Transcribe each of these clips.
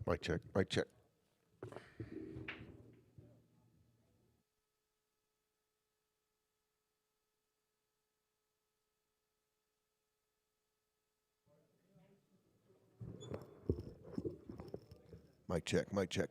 Mic check. Mic check. Mic check. Mic check.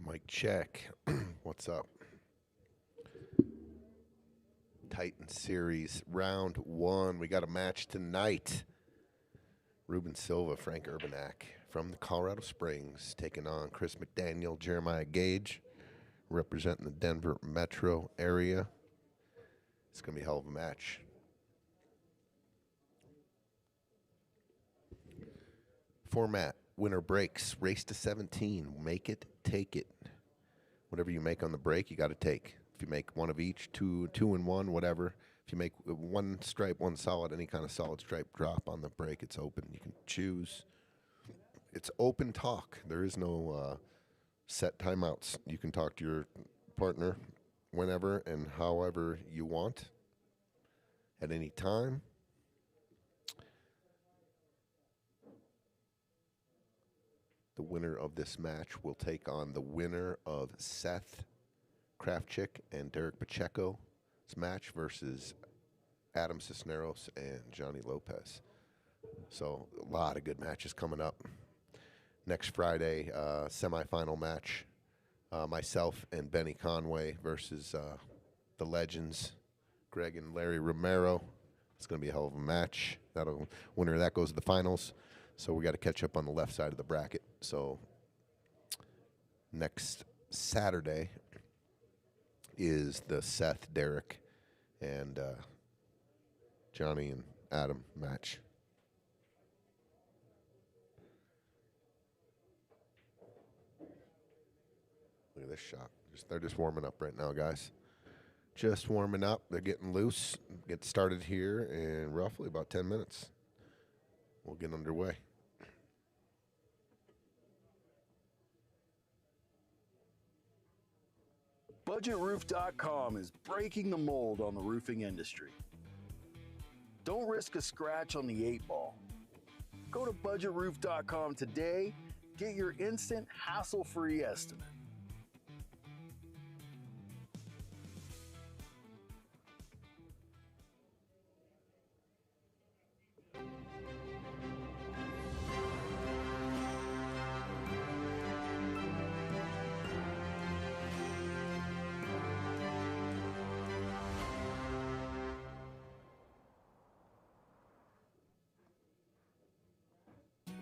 Mic check. What's up? Titan Series Round 1. We got a match tonight. Ruben Silva, Frank Urbaniak from the Colorado Springs taking on Chris McDaniel, Jeremiah Gage, representing the Denver metro area. It's going to be a hell of a match. Format, winner breaks, race to 17. Make it, take it. Whatever you make on the break, you got to take. If you make one of each, two and one, whatever. If you make one stripe, one solid, any kind of solid stripe drop on the break, it's open. You can choose. It's open talk. There is no set timeouts. You can talk to your partner whenever and however you want at any time. The winner of this match will take on the winner of Seth Kravchik and Derek Pacheco's match versus Adam Cisneros and Johnny Lopez. So a lot of good matches coming up. Next Friday, semifinal match, myself and Benny Conway versus the legends, Greg and Larry Romero. It's going to be a hell of a match. Winner of that goes to the finals. So we got to catch up on the left side of the bracket. So next Saturday is the Seth, Derek, and Johnny and Adam match. Look at this shot. They're just warming up right now, guys. Just warming up. They're getting loose. Get started here in roughly about 10 minutes. We'll get underway. BudgetRoof.com is breaking the mold on the roofing industry. Don't risk a scratch on the 8 ball. Go to BudgetRoof.com today Get your instant, hassle-free estimate.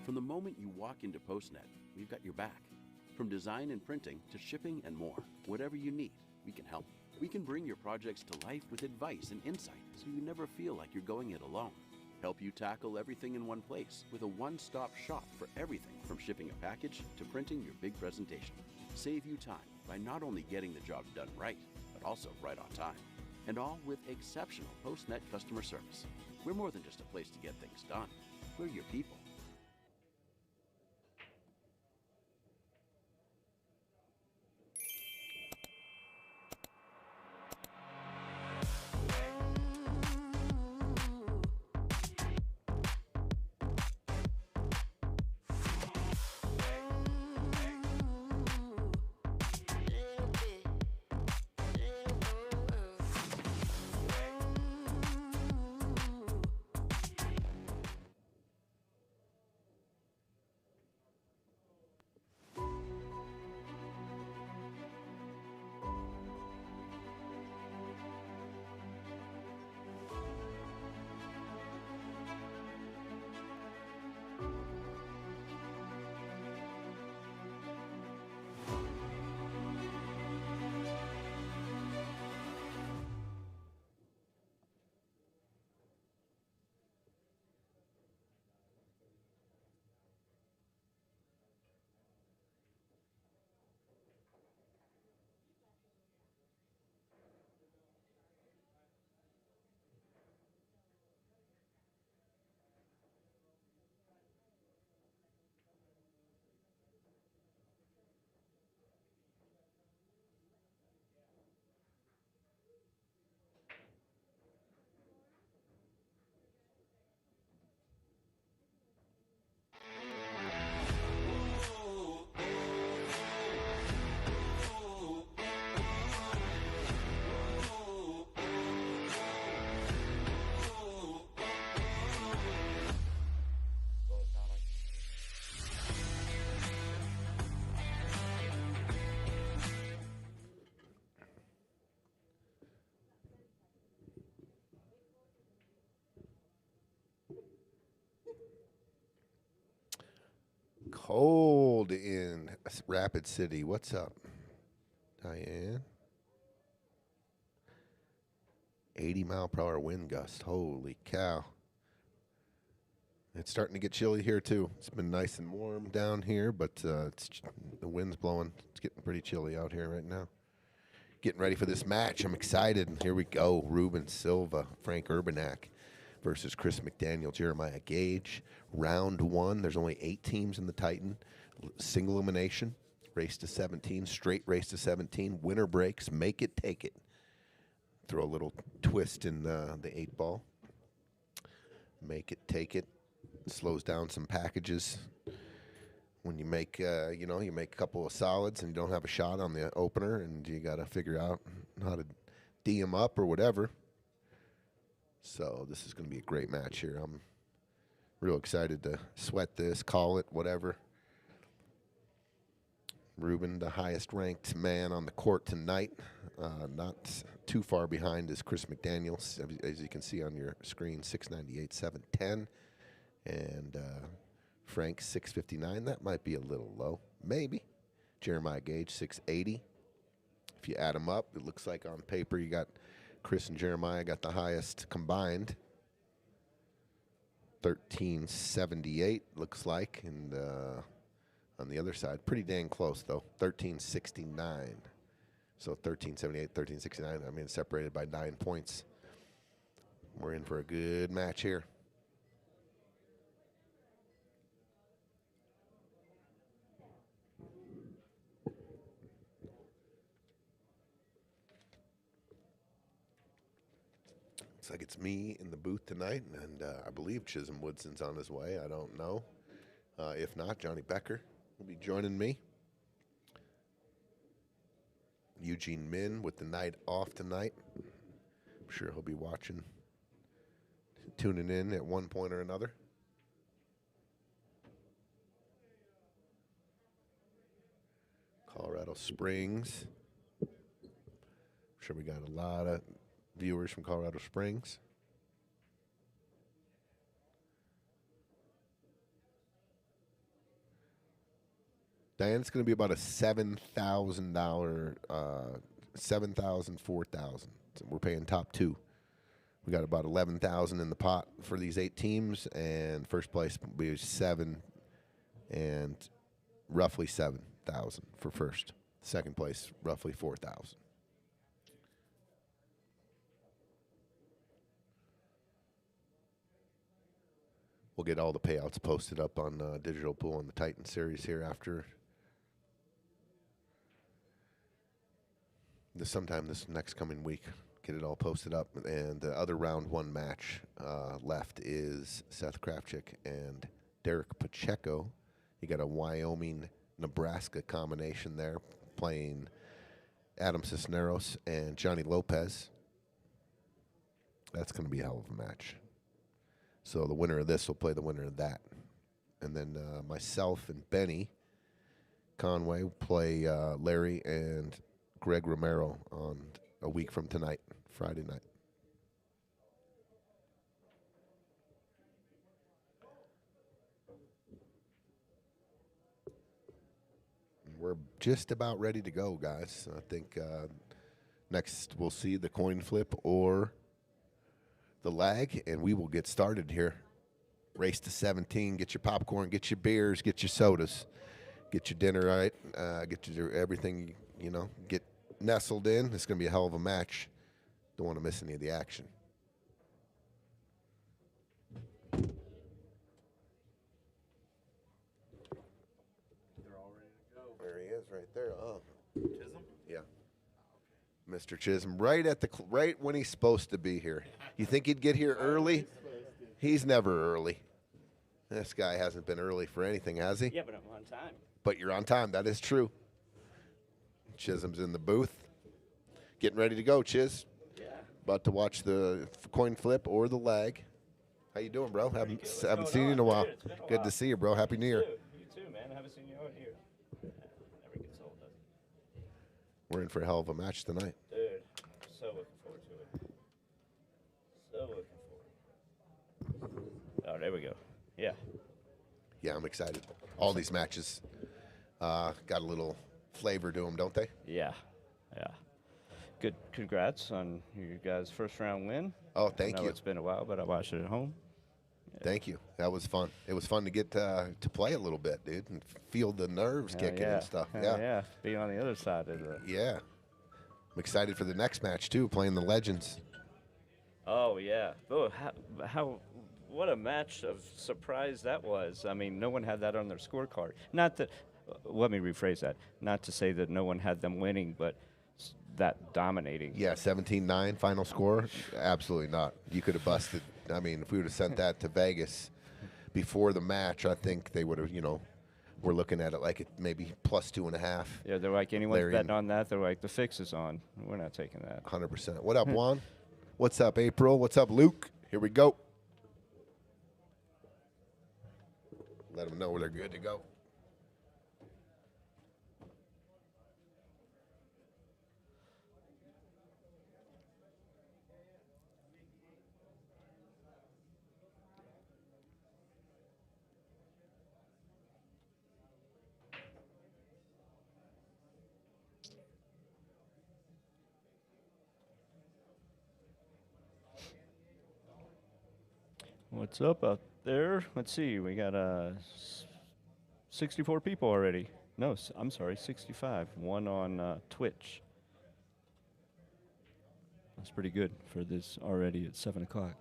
From the moment you walk into PostNet, we've got your back. From design and printing to shipping and more, whatever you need, we can help. We can bring your projects to life with advice and insight so you never feel like you're going it alone. Help you tackle everything in one place with a one-stop shop for everything from shipping a package to printing your big presentation. Save you time by not only getting the job done right, but also right on time. And all with exceptional PostNet customer service. We're more than just a place to get things done. We're your people. Cold in Rapid City. What's up, Diane? 80-mile-per-hour wind gust. Holy cow. It's starting to get chilly here, too. It's been nice and warm down here, but the wind's blowing. It's getting pretty chilly out here right now. Getting ready for this match. I'm excited. Here we go. Ruben, Silva, Frank Urbaniak versus Chris McDaniel, Jeremiah Gage. Round one. There's only 8 teams in the Titan. Single elimination. Race to 17. Straight race to 17. Winner breaks. Make it, take it. Throw a little twist in the 8 ball. Make it, take it. Slows down some packages. When you make, you make a couple of solids and you don't have a shot on the opener, and you got to figure out how to D them up or whatever. So this is going to be a great match here. I'm real excited to sweat this, call it, whatever. Ruben, the highest-ranked man on the court tonight. Not too far behind is Chris McDaniel, as you can see on your screen, 698, 710. And Frank, 659. That might be a little low. Maybe. Jeremiah Gage, 680. If you add them up, it looks like on paper you got Chris and Jeremiah got the highest combined. 1378 looks like. And on the other side, pretty dang close, though. 1369. So 1378, 1369. I mean, separated by 9 points. We're in for a good match here. Looks like it's me in the booth tonight, and I believe Chisholm Woodson's on his way. I don't know. If not, Johnny Becker. will be joining me. Eugene Min with the night off tonight. I'm sure he'll be watching, tuning in at one point or another. Colorado Springs. I'm sure we got a lot of viewers from Colorado Springs. Diane, it's going to be about a $7,000, $7,000, $4,000. So we're paying top two. We got about $11,000 in the pot for these 8 teams, and first place will be 7, and roughly 7,000 for first. Second place, roughly 4,000. We'll get all the payouts posted up on Digital Pool on the Titan Series here after. Sometime this next coming week, get it all posted up. And the other round 1 match left is Seth Kravchik and Derek Pacheco. You got a Wyoming-Nebraska combination there, playing Adam Cisneros and Johnny Lopez. That's going to be a hell of a match. So the winner of this will play the winner of that. And then myself and Benny Conway will play Larry and Greg Romero on a week from tonight, Friday night. We're just about ready to go, guys. I think next we'll see the coin flip or the lag, and we will get started here. Race to 17. Get your popcorn, get your beers, get your sodas, get your dinner right, get your everything, you know, get nestled in. It's going to be a hell of a match. Don't want to miss any of the action. They're all ready to go. There he is right there. Oh, Chisholm? yeah. Mr. Chisholm, right at the right when he's supposed to be here. You think he'd get here early? He's never early. This guy hasn't been early for anything, has he? Yeah, but I'm on time. But you're on time. That is true. Chisholm's in the booth, getting ready to go. Chiz, Yeah. about to watch the coin flip or the lag. How you doing, bro? Haven't seen you in a while. Dude, it's been a Good while. to see you, bro. Happy New Year. You too, man. I haven't seen you out here. Never gets old, does it? We're in for a hell of a match tonight. Dude, so looking forward to it. So looking forward. Oh, there we go. Yeah. Yeah, I'm excited. All these matches got a little flavor to them, don't they? Yeah. Yeah. Good. Congrats on your guys' first round win. Oh, thank I know you. It's been a while, but I watched it at home. Thank you. That was fun. It was fun to get to play a little bit, dude, and feel the nerves Hell kicking yeah. and stuff. Hell Yeah. Yeah. Being on the other side of the. Yeah. I'm excited for the next match, too, playing the Legends. Oh yeah. Oh, how what a match of surprise that was. I mean, no one had that on their scorecard. Not that. Let me rephrase that. Not to say that no one had them winning, but that dominating. Yeah, 17-9 final score? Absolutely not. You could have busted. I mean, if we would have sent that to Vegas before the match, I think they would have, you know, we're looking at it like it maybe plus 2.5. Yeah, they're like, anyone's Larry betting and- on that, they're like, the fix is on. We're not taking that. 100%. What up, Juan? What's up, April? What's up, Luke? Here we go. Let them know where they're good to go. What's up out there? Let's see. We got 64 people already. No, I'm sorry, 65. One on Twitch. That's pretty good for this already at 7 o'clock.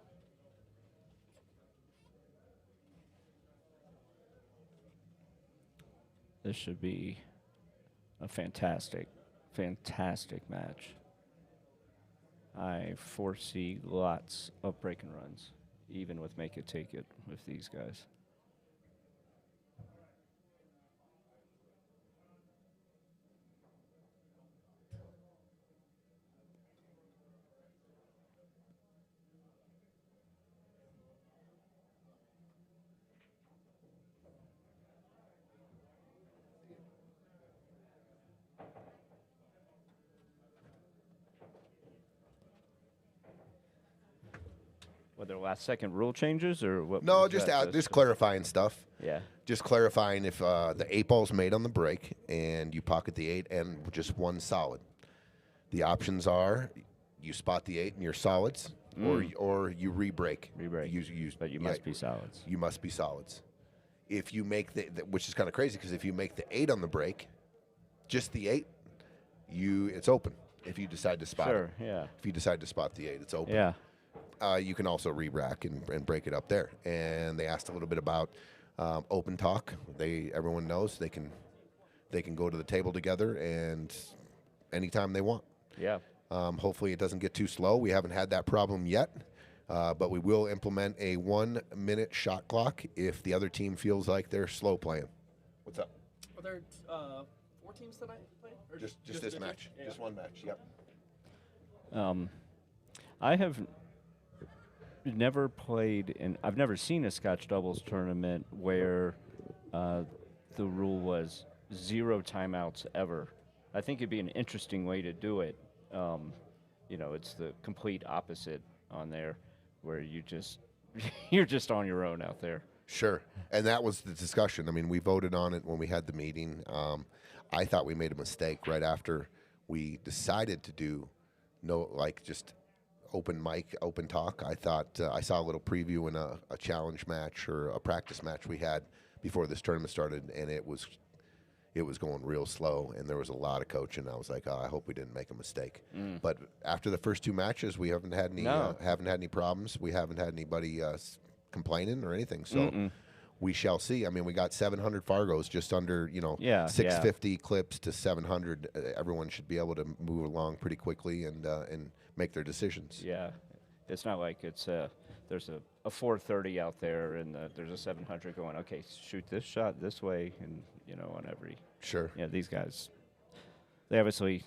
This should be a fantastic, fantastic match. I foresee lots of break and runs, even with make it take it with these guys. Were there last-second rule changes or what? No, was just that? just clarifying stuff. Yeah. Just clarifying if the 8 ball's made on the break and you pocket the 8 and just one solid. The options are you spot the 8 and you're solids, or you re-break. Re-break. But you must be solids. You must be solids. If you make which is kind of crazy because if you make the 8 on the break, just the 8, it's open. If you decide to spot Sure, it. yeah. If you decide to spot the 8, it's open. Yeah. You can also re-rack and break it up there. And they asked a little bit about open talk. Everyone knows they can go to the table together and anytime they want. Yeah. Hopefully it doesn't get too slow. We haven't had that problem yet, but we will implement a 1-minute shot clock if the other team feels like they're slow playing. What's up? Are there 4 teams tonight playing? Or Just this match. Yeah. Just one match. Yep. I have never played I've never seen a Scotch doubles tournament where the rule was 0 timeouts ever. I think it'd be an interesting way to do it. It's the complete opposite on there, where you're just on your own out there. Sure. And that was the discussion. I mean, we voted on it when we had the meeting. I thought we made a mistake right after we decided to do just open mic, open talk. I thought I saw a little preview in a challenge match or a practice match we had before this tournament started, and it was going real slow, and there was a lot of coaching. I was like, I hope we didn't make a mistake. But after the first 2 matches, we haven't had any problems. We haven't had anybody complaining or anything. So we shall see. I mean, we got 700 Fargos, just under 650 clips to 700. Everyone should be able to move along pretty quickly and make their decisions. Yeah, it's not like there's a 430 out there and there's a 700 going. Okay, shoot this shot this way, and on every. Sure. Yeah, these guys, they obviously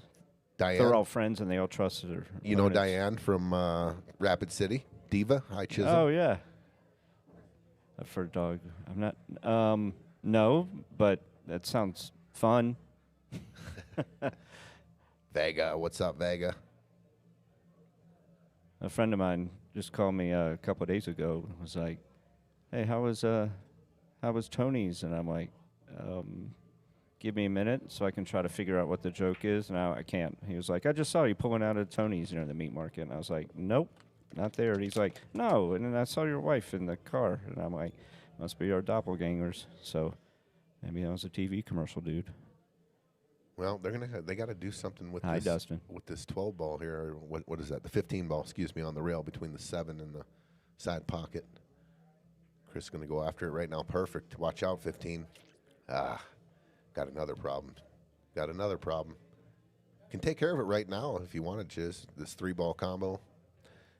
Diane, they're all friends and they all trust their. You know opponents. Diane from Rapid City, Diva. Hi, Chisholm. Oh yeah. For dog, I'm not. No, but that sounds fun. Vega, what's up, Vega? A friend of mine just called me a couple of days ago and was like, "Hey, how was Tony's?" And I'm like, "Give me a minute so I can try to figure out what the joke is." Now I can't. He was like, "I just saw you pulling out of Tony's near the meat market," and I was like, "Nope, not there." And he's like, "No," and then I saw your wife in the car, and I'm like, "Must be our doppelgangers." So maybe that was a TV commercial, dude. Well, they got to do something with Hi, this Dustin. with this 12 ball here. Or what is that? The 15 ball, excuse me, on the rail between the 7 and the side pocket. Chris is going to go after it right now. Perfect. Watch out, 15. Got another problem. Can take care of it right now if you wanted to. This 3-ball combo.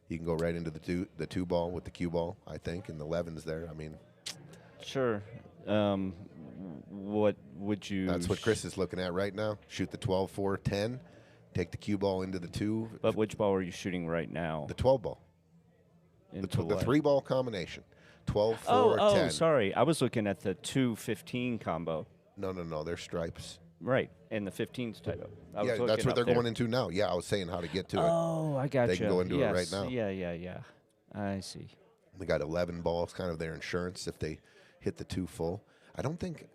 You can go right into the 2 ball with the cue ball, I think, and the 11's there. I mean, Sure. What would you? that's what Chris is looking at right now. Shoot the 12, 4, 10. Take the cue ball into the 2. But which ball are you shooting right now? The 12 ball. Into The what? 3-ball combination. 12, 4, 10. Oh, sorry. I was looking at the 2-15 combo. No. They're stripes. Right, and the 15's tied up. Yeah, that's what they're going into now. Yeah, I was saying how to get to it. Oh, I got you. They can go into it right now. Yeah. I see. They got 11 balls, kind of their insurance if they hit the 2 full. I don't think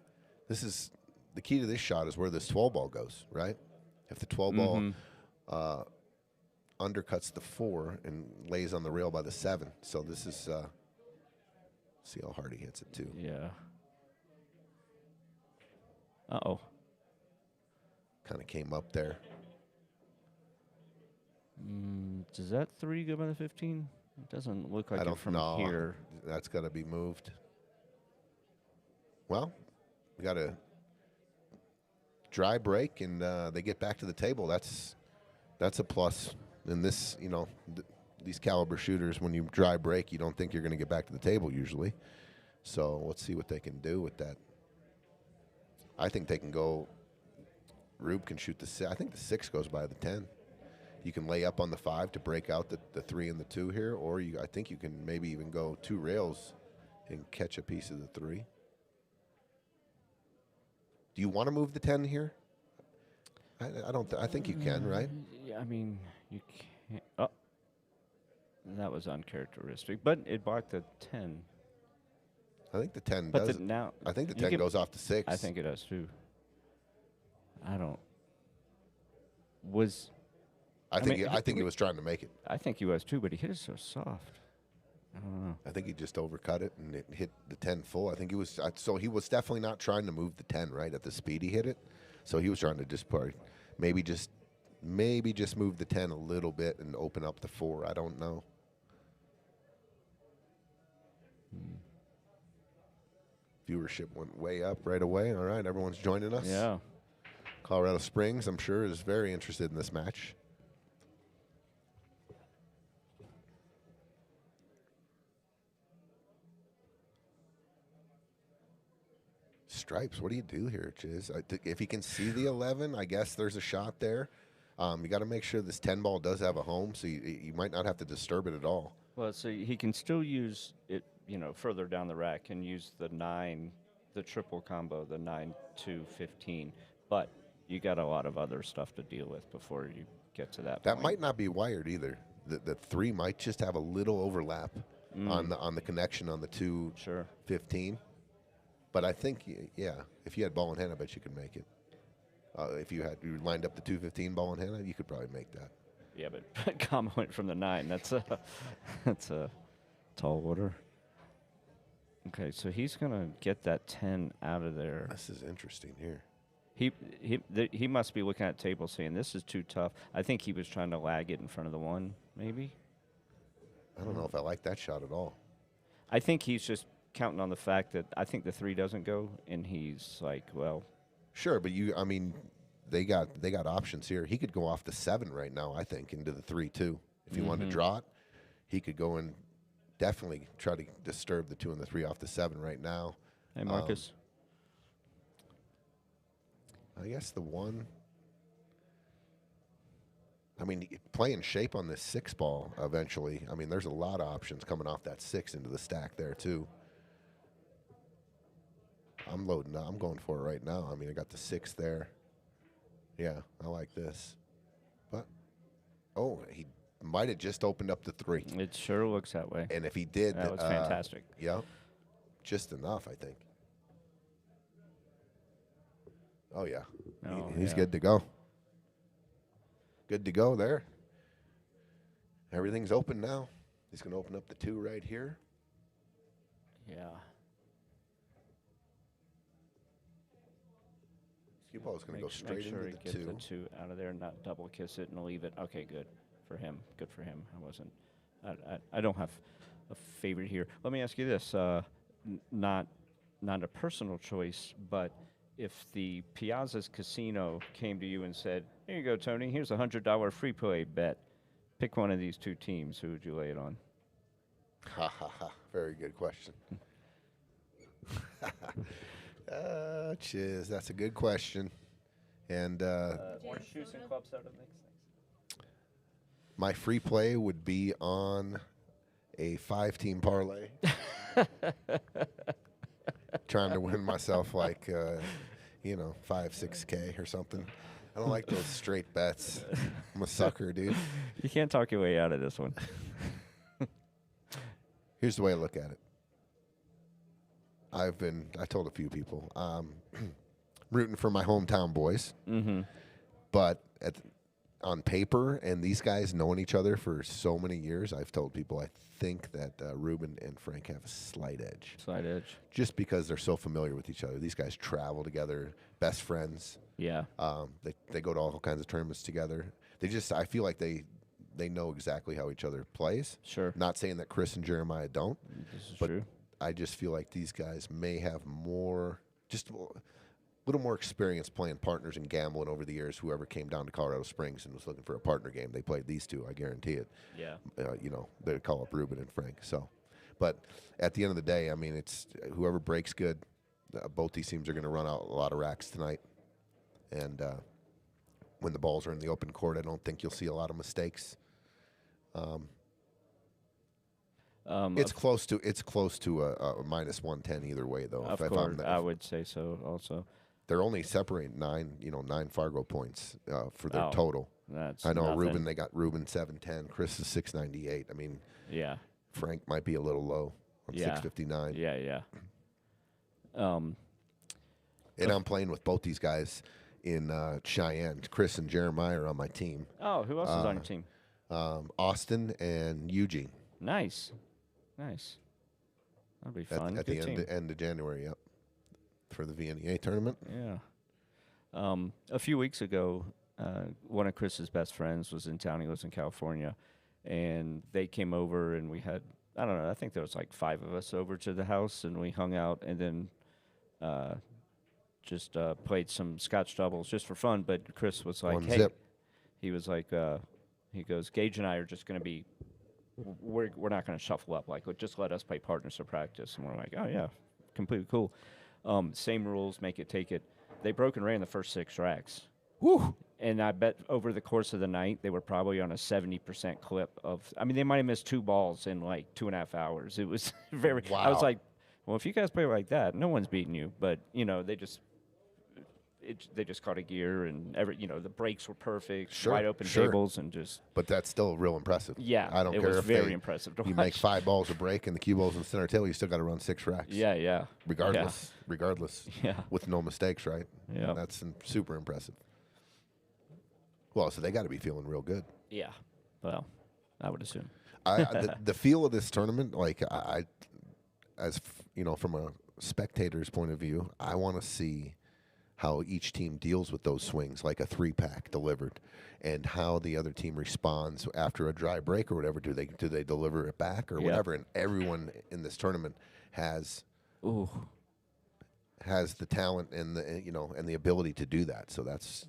this is the key to this shot is where this 12 ball goes, right? If the 12 ball undercuts the 4 and lays on the rail by the 7. So this is see how hard he hits it too. Yeah. Uh-oh. Kind of came up there. Does that 3 go by the 15? It doesn't look like I it don't from know. here. That's got to be moved. Well, we got a dry break, and they get back to the table. That's a plus. In this, these caliber shooters, when you dry break, you don't think you're going to get back to the table usually. So let's see what they can do with that. I think they can go. Rube can shoot the 6. I think the 6 goes by the 10. You can lay up on the 5 to break out the 3 and the 2 here, or I think you can maybe even go 2 rails and catch a piece of the 3. Do you want to move the 10 here? I don't. I think you can, right? Yeah, I mean, you can't. Oh, That was uncharacteristic, but it blocked the 10. I think the 10 But does. now I think the you 10 can- goes off to 6. I think it does too. I don't. Was I think. mean, I think he was trying to make it. I think he was too, but he hit it so soft. I don't know. I think he just overcut it and it hit the 10 full. I think he was. So he was definitely not trying to move the 10 right at the speed he hit it. So he was trying to just maybe just move the 10 a little bit and open up the 4. I don't know. Viewership went way up right away. All right, everyone's joining us. Yeah. Colorado Springs, I'm sure, is very interested in this match. Stripes, what do you do here, Chiz? If he can see the 11, I guess there's a shot there. You got to make sure this 10 ball does have a home, so you might not have to disturb it at all. Well, so he can still use it, further down the rack and use the 9, the triple combo, the 9, 2, 15. But you got a lot of other stuff to deal with before you get to that That point. might not be wired either. The 3 might just have a little overlap on the connection on the 2, Sure. 15. But I think, yeah, if you had ball in hand, I bet you could make it. If you lined up the 215 ball in hand, you could probably make that. Yeah, but combo went from the 9. That's a tall order. Okay, so he's gonna get that 10 out of there. This is interesting here. He must be looking at table saying this is too tough. I think he was trying to lag it in front of the 1, maybe. I don't know if I like that shot at all. I think he's just counting on the fact that I think the 3 doesn't go, and he's like, well, Sure, but they got options here. He could go off the 7 right now, I think, into the 3 too. If he wanted to draw it, he could go and definitely try to disturb the 2 and the 3 off the 7 right now. hey, Marcus. I guess the 1. Playing shape on this 6 ball eventually. There's a lot of options coming off that 6 into the stack there too. I'm loading up. I'm going for it right now. I got the 6 there. Yeah, I like this. But, he might have just opened up the 3. It sure looks that way. And if he did, That was fantastic. Yeah, just enough, I think. Oh, yeah. Oh, He's yeah. good to go. Good to go there. Everything's open now. He's going to open up the 2 right here. Yeah. Cue ball is going to go Make straight sure into he the gets 2. the 2 out of there, not double kiss it and leave it. Okay, good for him. Good for him. I don't have a favorite here. Let me ask you this: not a personal choice, but if the Piazza's Casino came to you and said, "Here you go, Tony. Here's a $100 free play bet. Pick one of these 2 teams. Who would you lay it on?" Ha ha ha. Very good question. Chiz, that's a good question. And Horseshoes and clubs out of next. my free play would be on a 5-team parlay. Trying to win myself like, 5-6K or something. I don't like those straight bets. I'm a sucker, dude. You can't talk your way out of this one. Here's the way I look at it. I told a few people, rooting for my hometown boys. Mm-hmm. But on paper, and these guys knowing each other for so many years, I've told people I think that Ruben and Frank have a slight edge. Slight edge. Just because they're so familiar with each other. These guys travel together, best friends. Yeah. They go to all kinds of tournaments together. I feel like they know exactly how each other plays. Sure. Not saying that Chris and Jeremiah don't. This is But true. I just feel like these guys may have just a little more experience playing partners and gambling over the years. Whoever came down to Colorado Springs and was looking for a partner game, they played these 2. I guarantee it. Yeah. They'd call up Ruben and Frank. So, but at the end of the day, it's whoever breaks good. Both these teams are going to run out a lot of racks tonight, and when the balls are in the open court, I don't think you'll see a lot of mistakes. It's close to a minus 110 either way, though. Of if course, I'm, I would say so also. they're only separating 9 Fargo points for their Oh, total. That's I know nothing. Ruben. They got Ruben 710. Chris is 698. I mean, Yeah. Frank might be a little low on Yeah. 659. Yeah. And I'm playing with both these guys in Cheyenne. Chris and Jeremiah are on my team. Oh, who else is on your team? Austin and Eugene. Nice. That'll be fun. At Good the team. end of January, yep, for the VNEA tournament. Yeah. A few weeks ago, one of Chris's best friends was in town. He lives in California, and they came over, and we had, I don't know, I think there was like 5 of us over to the house, and we hung out, and then just played some scotch doubles just for fun. But Chris was like, One hey, zip. he was like, he goes, Gage and I are just going to be, we're not going to shuffle up. Like, just let us play partners to practice. And we're like, oh, yeah, completely cool. Same rules, make it, take it. They broke and ran the first 6 racks. Woo! And I bet over the course of the night, they were probably on a 70% clip of, I mean, they might have missed 2 balls in like 2.5 hours. It was very, I was Wow. like, well, if you guys play like that, no one's beating you. But, they just caught a gear, and the brakes were perfect, Sure, wide open sure. tables, and just, But that's still real impressive. yeah, I don't it care was if very impressive to you watch. make 5 balls a break and the cue ball's in center tail. You still got to run 6 racks. Yeah. Regardless, Yeah. with no mistakes, right? Yeah. That's super impressive. Well, so they got to be feeling real good. Yeah. Well, I would assume. The feel of this tournament, like from a spectator's point of view, I want to see how each team deals with those swings, like a 3-pack delivered, and how the other team responds after a dry break or whatever. Do they deliver it back or Yeah. whatever? And everyone in this tournament has the talent and the ability to do that. So that's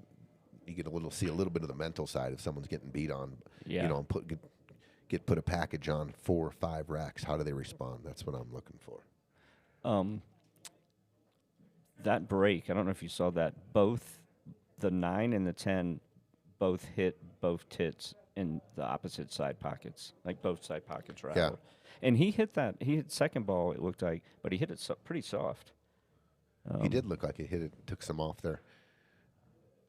you see a little bit of the mental side if someone's getting beat on. Yeah. And put a package on 4 or 5 racks. How do they respond? That's what I'm looking for. That break, I don't know if you saw that. Both the 9 and the 10 both hit both tits in the opposite side pockets. Like both side pockets rattled. And he hit second ball, it looked like, but he hit it pretty soft. He did look like he hit it, took some off there.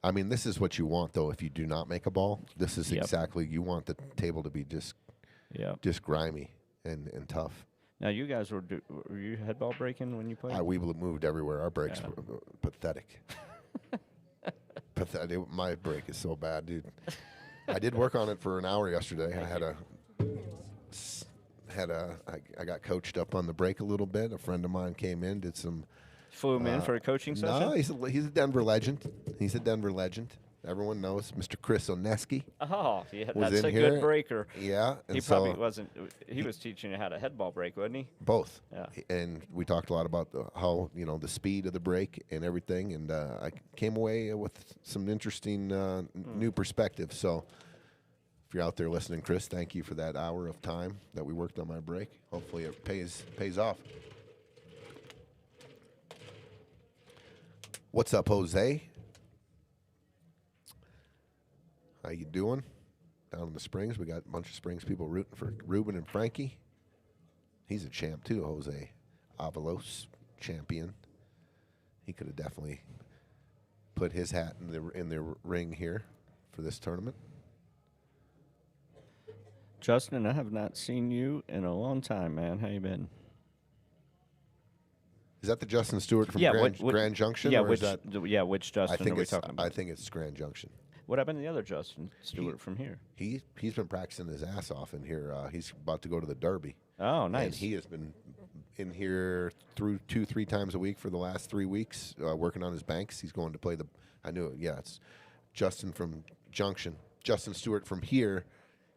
I mean, this is what you want, though, if you do not make a ball. This is Yep. exactly, you want the table to be just grimy and tough. Now, you guys were you head ball breaking when you played? We moved everywhere. Our breaks were pathetic. Pathetic. My break is so bad, dude. I did work on it for an hour yesterday. I got coached up on the break a little bit. A friend of mine came in, did some. Flew him in for a coaching session? No, he's a Denver legend. He's a Denver legend. Everyone knows Mr. Chris Oneski. Oh, yeah, Was that's in a here. good breaker. Yeah, and He so probably wasn't. He was teaching you how to head ball break, wasn't he? both. Yeah. And we talked a lot about how the speed of the break and everything, and I came away with some interesting new perspectives. So if you're out there listening, Chris, thank you for that hour of time that we worked on my break. Hopefully it pays off. What's up, Jose? How you doing? Down in the Springs, we got a bunch of Springs people rooting for Ruben and Frankie. He's a champ too, Jose Avalos, champion. He could have definitely put his hat in the ring here for this tournament. Justin, I have not seen you in a long time, man. How you been? Is that the Justin Stewart from Grand Junction? Yeah, or which is that, which Justin are we talking about? I think it's Grand Junction. What happened to the other Justin Stewart from here? He's been practicing his ass off in here. He's about to go to the Derby. Oh, nice. And he has been in here through 2-3 times a week for the last 3 weeks, working on his banks. He's going to play I knew it. Yeah, it's Justin from Junction. Justin Stewart from here.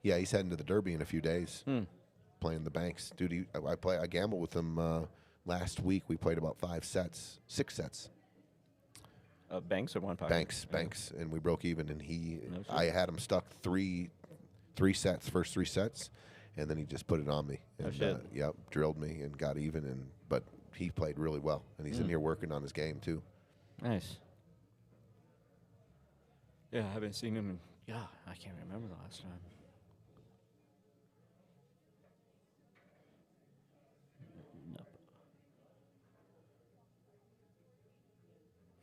Yeah, he's heading to the Derby in a few days, playing the banks. Dude, I gambled with him last week. We played about 6 sets. Banks or one pocket? Banks, and we broke even. And No shit. I had him stuck three sets, first 3 sets, and then he just put it on me. No And, shit. drilled me and got even. But he played really well, and he's in here working on his game too. Nice. Yeah, I haven't seen him in, I can't remember the last time.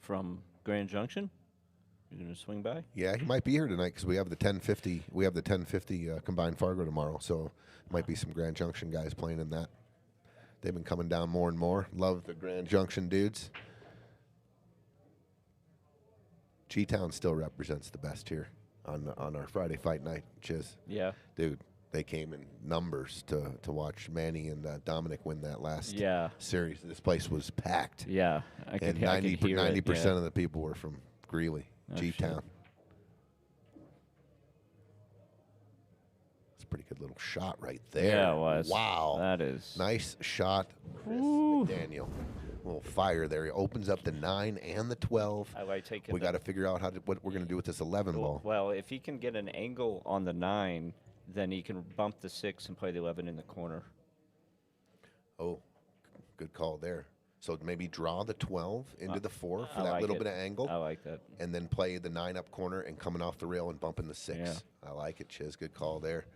from Grand Junction. You're gonna swing by? Yeah, he might be here tonight because we have the 1050. We have the 1050 combined Fargo tomorrow, so might be some Grand Junction guys playing in that. They've been coming down more and more. Love the Grand Junction dudes. G-Town still represents the best here on our Friday fight night, Chiz. Yeah. Dude, they came in numbers to watch Manny and Dominic win that last series. This place was packed. Yeah. I could, And I could hear 90% it, of the people were from Greeley, Oh, G-Town. shit. It's a pretty good little shot right there. Yeah, it was. Wow. That is. Nice shot, Chris Woo. McDaniel. A little fire there. He opens up the 9 and the 12. I like taking We got to figure out what we're going to do with this 11 ball. Well, if he can get an angle on the 9, then he can bump the 6 and play the 11 in the corner. Oh, good call there. So maybe draw the 12 into the 4 for I that like little it. bit of angle. I like that. And then play the 9 up corner and coming off the rail and bumping the 6. Yeah. I like it, Chiz. Good call there.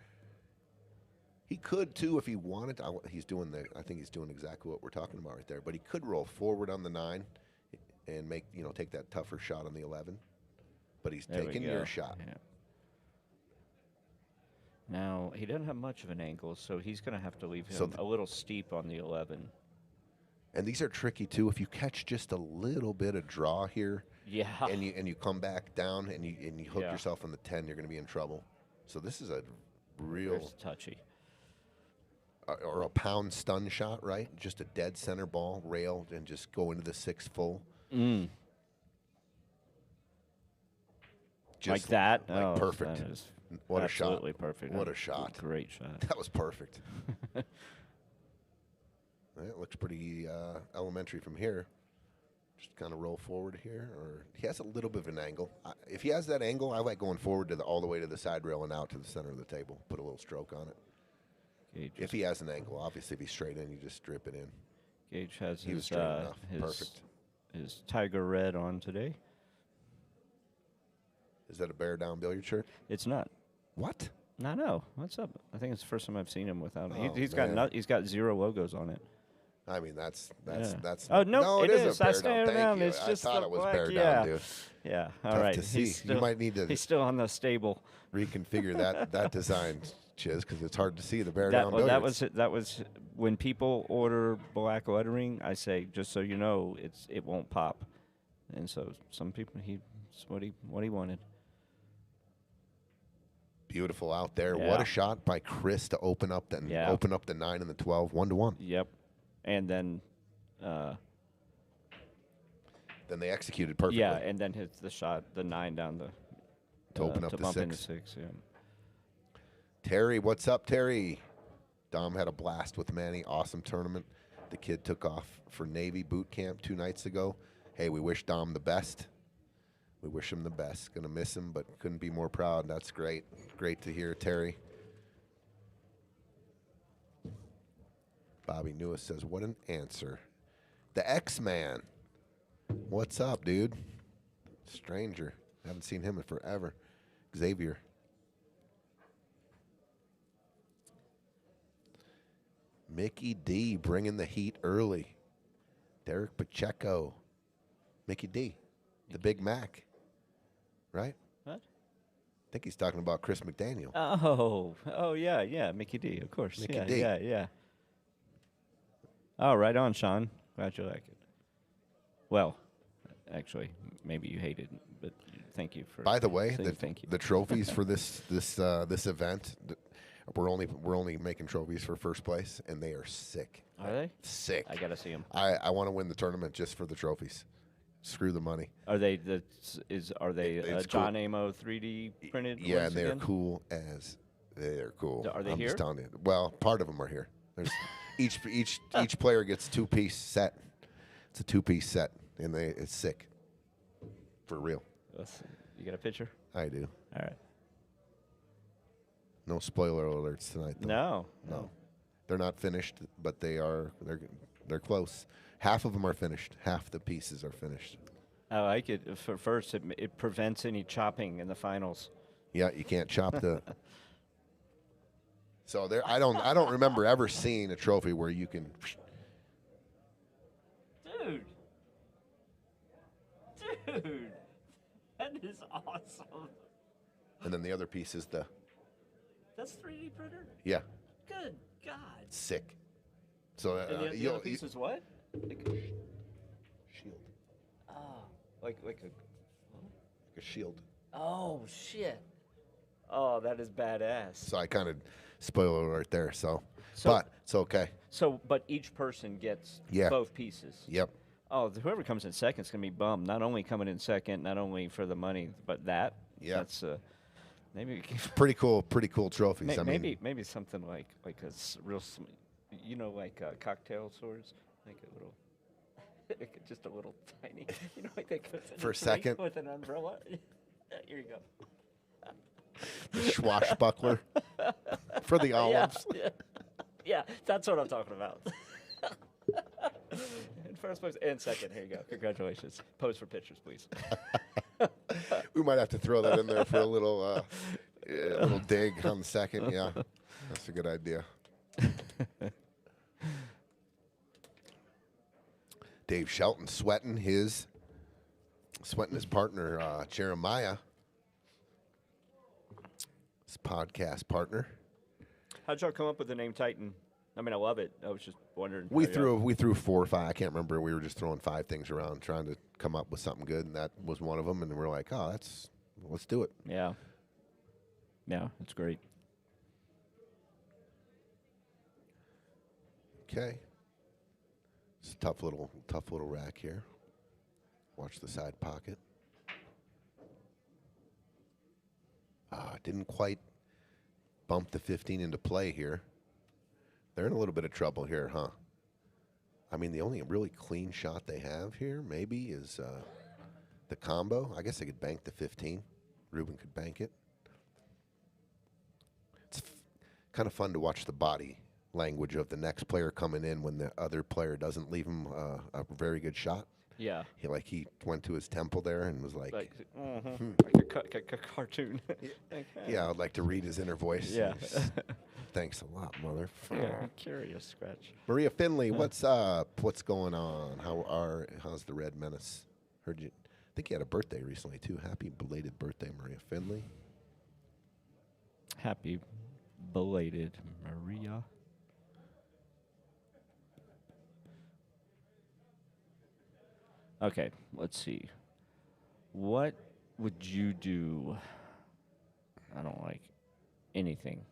He could too if he wanted. He's doing I think he's doing exactly what we're talking about right there. But he could roll forward on the 9 and take that tougher shot on the 11. But he's There we taking go. your shot. Yeah. Now, he doesn't have much of an angle, so he's going to have to leave him a little steep on the 11. And these are tricky too. If you catch just a little bit of draw here, Yeah. and you come back down and you hook Yeah. yourself on the 10, you're going to be in trouble. So this is a real It's touchy. or a pound stun shot, right? Just a dead center ball, rail, and just go into the 6 full. Like Just that? like Oh, perfect. that is What a shot. absolutely perfect. What a shot. Great shot. That was perfect. It looks pretty elementary from here. Just kind of roll forward here, or he has a little bit of an angle. If he has that angle, I like going forward to all the way to the side rail and out to the center of the table. Put a little stroke on it. Gage If he has an angle, obviously, if he's straight in, you just drip it in. Gage has He was his, straight enough. Perfect. his tiger red on today. Is that a bear down billiard shirt? It's not. What? No. What's up? I think it's the first time I've seen him without it. Oh, He's man. got he's got 0 logos on it. I mean, that's. Yeah. Oh no, it is. I A bear stand down. Thank around. you. It's just I thought the it was black, bear yeah. down, dude. Yeah. All Tough right. to see. He's still, You might need to He's still on the stable. reconfigure that design, Chiz, because it's hard to see the bear That, down. well, that billiards. was that was when people order black lettering. I say, just so you know, it won't pop. And so some people it's what he wanted. Beautiful out there. Yeah. What a shot by Chris to open up the 9 and the 12, 1-1. Yep. And then Then they executed perfectly. yeah, and then hits the shot, the 9 down the To open up to the bump 6. into 6. Yeah. Terry, what's up, Terry? Dom had a blast with Manny. Awesome tournament. The kid took off for Navy boot camp 2 nights ago. Hey, we wish Dom the best. We wish him the best. Gonna miss him, but couldn't be more proud. That's great. Great to hear, Terry. Bobby Newis says, what an answer. The X-Man. What's up, dude? Stranger. Haven't seen him in forever. Xavier. Mickey D bringing the heat early. Derek Pacheco. Mickey D. The Big Mac. Right? What? I think he's talking about Chris McDaniel. Oh yeah, Mickey D, of course. Mickey yeah, D. yeah. Oh, right on, Sean. Glad you like it. Well, actually, maybe you hate it, but thank you for. By the way, saying thank you. the trophies for this event, we're only making trophies for first place, and they are sick. Are they? Sick. I gotta see them. I want to win the tournament just for the trophies. Screw the money. Are they are they It's John cool. Amo 3D printed? Yeah, ones and they're again? cool as they're cool. Are they I'm here? just telling you. Well, part of them are here. There's each player gets 2-piece set. It's a 2-piece set, and it's sick. For real. You got a picture? I do. All right. No spoiler alerts tonight, though. No. They're not finished, but they're close. Half of them are finished. Half the pieces are finished. I like it. For first, it prevents any chopping in the finals. Yeah, you can't chop the. So there, I don't remember ever seeing a trophy where you can. Dude, that is awesome. And then the other piece is the, That's 3D printer? yeah, Good God. sick. So And the you'll other piece is what? Like, shield, like a. like a shield. Oh, shit. Oh, that is badass. So I kind of spoil it right there. So, So- but it's okay. So, but each person gets Yeah. both pieces. Yep. Oh, whoever comes in second is going to be bummed. Not only coming in second, not only for the money, but that. Yeah. That's maybe we can Pretty cool trophies. I mean, maybe something like a real, like cocktail swords, like a little, just a little tiny, like that goes in For a drink second. with an umbrella. Here you go. the swashbuckler for the olives. Yeah, that's what I'm talking about. In first place and second, here you go. Congratulations. Pose for pictures, please. We might have to throw that in there for a little dig on the second. Yeah, that's a good idea. Dave Shelton sweating his partner Jeremiah, his podcast partner. How'd y'all come up with the name Titan? I mean, I love it. I was just wondering. We how y'all- threw 4 or 5. I can't remember. We were just throwing 5 things around, trying to come up with something good, and that was one of them. And we're like, oh, let's do it. Yeah. Yeah, that's great. Okay. It's a tough little rack here. Watch the side pocket. Didn't quite bump the 15 into play here. They're in a little bit of trouble here, huh? I mean, the only really clean shot they have here maybe is the combo. I guess they could bank the 15. Ruben could bank it. It's kind of fun to watch the body language of the next player coming in when the other player doesn't leave him a very good shot. Yeah. He went to his temple there and was like, Like a cartoon. Like, yeah, I'd like to read his inner voice. Yeah. Thanks a lot, mother. Yeah, I'm curious, Scratch. Maria Finley, what's up? What's going on? How's the Red Menace? Heard you. I think you had a birthday recently too. Happy belated birthday, Maria Finley. Happy belated Maria. Okay, let's see. What would you do? I don't like anything.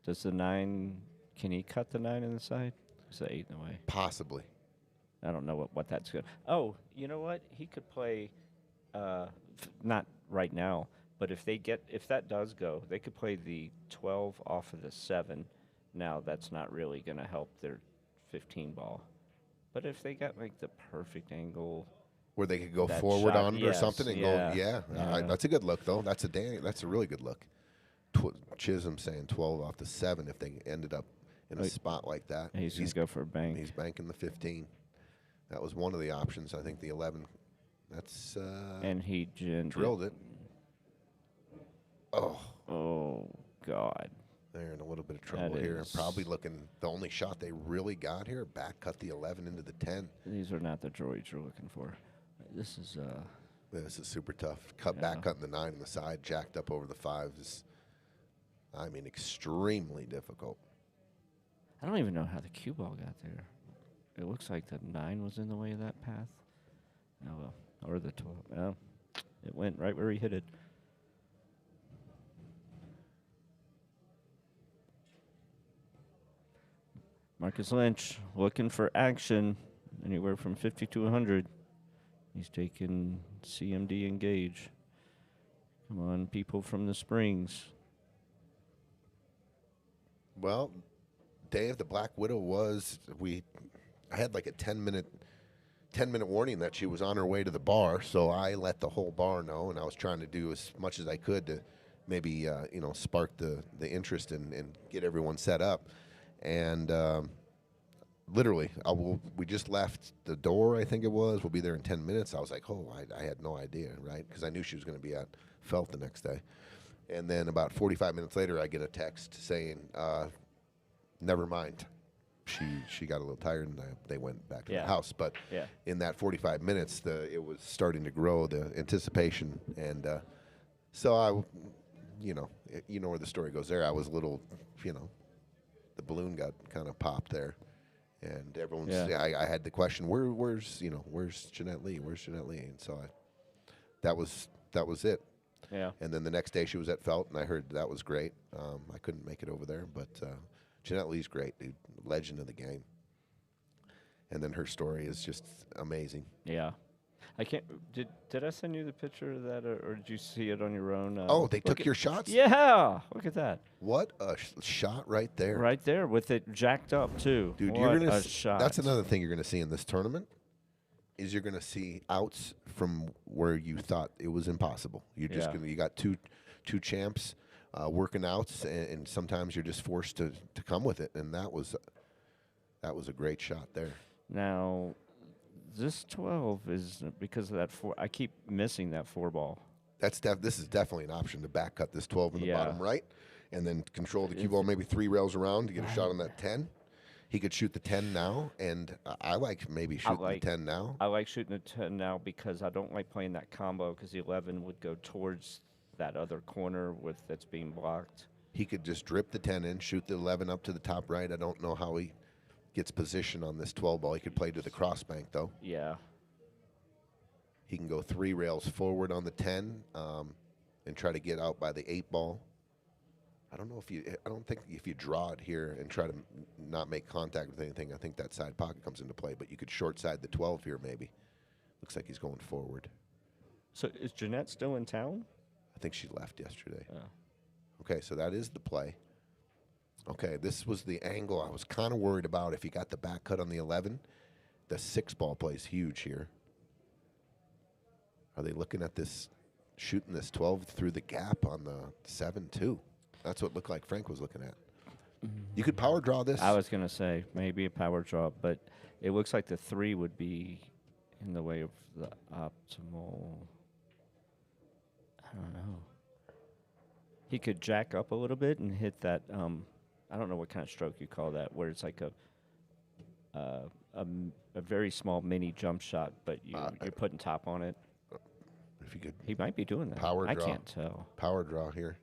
Does the 9, can he cut the 9 in the side? Is the 8 in the way? Possibly. I don't know what that's good. Oh, you know what? He could play, not right now, but if that does go, they could play the 12 off of the 7. Now that's not really going to help their 15 ball. But if they got like the perfect angle, Where they could go that forward shot, on or yes, something and yeah, go, yeah. yeah. That's a good look though. That's a really good look. Chisholm saying 12 off the 7 if they ended up in a spot like that. he's going to go for a bank. He's banking the 15. That was one of the options. I think the 11. That's And he drilled it. Oh, Oh, God. they're in a little bit of trouble here. is- Probably looking the only shot they really got here. Back cut the 11 into the 10. These are not the droids you're looking for. This is, This is super tough. Back Yeah. cutting the 9 on the side, jacked up over the 5 is, I mean, extremely difficult. I don't even know how the cue ball got there. It looks like the 9 was in the way of that path. Oh, well. Or the 12. Oh, it went right where he hit it. Marcus Lynch looking for action anywhere from 50 to 100. He's taking CMD and Gage. Come on, people from the Springs. Well, Dave, the Black Widow was I had like a 10-minute warning that she was on her way to the bar, so I let the whole bar know, and I was trying to do as much as I could to maybe spark the interest and get everyone set up. And literally, we just left the door, I think it was. We'll be there in 10 minutes. I was like, oh, I had no idea, right? Because I knew she was going to be at Felt the next day. And then about 45 minutes later, I get a text saying, never mind. she got a little tired and they went back to the Yeah. house. But Yeah. in that 45 minutes, it was starting to grow, the anticipation, and so you know where the story goes there. I was a little, the balloon got kind of popped there, and everyone's. Yeah. I had the question, where's Jeanette Lee? Where's Jeanette Lee? And so that was it. Yeah. And then the next day she was at Felt, and I heard that was great. I couldn't make it over there, but Jeanette Lee's great, dude. Legend of the game. And then her story is just amazing. Yeah. I can't. Did I send you the picture of that, or did you see it on your own? Oh, they look took at- your shots? Yeah. Look at that. What a shot right there. Right there with it jacked up too. Dude, what you're gonna a shot. That's another thing you're gonna see in this tournament. Is you're gonna see outs from where you thought it was impossible. You're just Yeah. you got two champs working outs, and sometimes you're just forced to come with it. And that was a great shot there. Now, this 12 is because of that 4. I keep missing that 4 ball. This is definitely an option to back cut this 12 in the Yeah. bottom right, and then control the cue ball maybe 3 rails around to get a shot on that 10. He could shoot the 10 now, and I like maybe shooting the 10 now. I like shooting the 10 now because I don't like playing that combo because the 11 would go towards that other corner that's being blocked. He could just drip the 10 in, shoot the 11 up to the top right. I don't know how he gets position on this 12 ball. He could play to the crossbank, though. Yeah. He can go 3 rails forward on the 10 and try to get out by the 8 ball. I don't think if you draw it here and try to not make contact with anything, I think that side pocket comes into play. But you could short side the 12 here, maybe. Looks like he's going forward. So is Jeanette still in town? I think she left yesterday. Oh. Okay, so that is the play. Okay, this was the angle I was kind of worried about. If you got the back cut on the 11, the 6 ball plays huge here. Are they looking at this, shooting this 12 through the gap on the 7 too? That's what it looked like Frank was looking at. You could power draw this. I was going to say maybe a power draw, but it looks like the 3 would be in the way of the optimal. I don't know. He could jack up a little bit and hit that. I don't know what kind of stroke you call that, where it's like a very small mini jump shot, but you're putting top on it. If you could He might be doing that. Power I draw. can't tell. power draw here.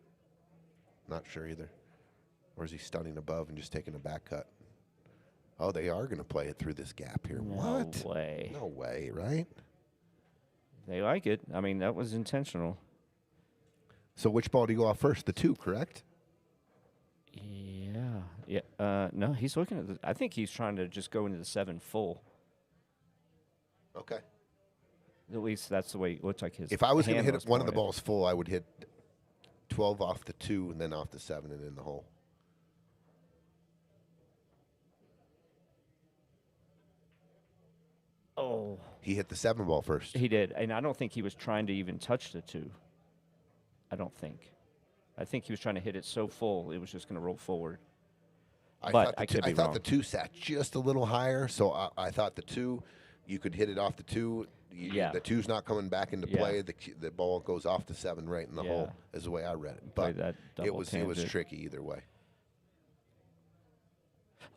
Not sure either. Or is he stunning above and just taking a back cut? Oh, they are going to play it through this gap here. What? No way. No way, right? They like it. I mean, that was intentional. So which ball do you go off first? The 2, correct? Yeah. Yeah. No, he's looking at I think he's trying to just go into the 7 full. Okay. At least that's the way it looks like his. If I was going to hand hit one of the pointed. balls full, I would hit 12 off the 2 and then off the 7 and in the hole. Oh. He hit the 7 ball first. He did, and I don't think he was trying to even touch the 2. I don't think. I think he was trying to hit it so full it was just going to roll forward. But I could be thought wrong. the 2 sat just a little higher, so I thought the 2, you could hit it off the 2. Yeah. The 2's not coming back into Yeah. play. The ball goes off the 7 right in the hole, Yeah. is the way I read it. Play But that it double was tangent. tricky either way.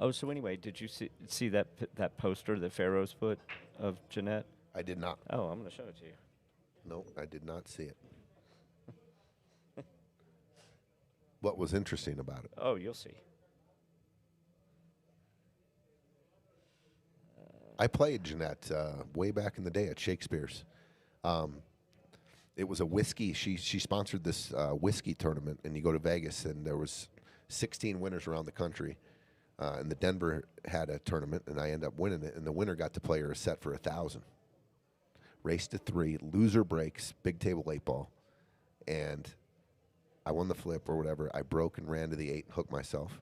Oh, so anyway, did you see that poster that Pharaoh's put of Jeanette? I did not. Oh, I'm going to show it to you. No, I did not see it. What was interesting about it? Oh, you'll see. I played Jeanette way back in the day at Shakespeare's. It was a whiskey. She sponsored this whiskey tournament, and you go to Vegas, and there was 16 winners around the country. And the Denver had a tournament, and I ended up winning it. And the winner got to play her a set for 1,000. Race to 3, loser breaks, big table 8 ball, and I won the flip or whatever. I broke and ran to the 8 and hooked myself.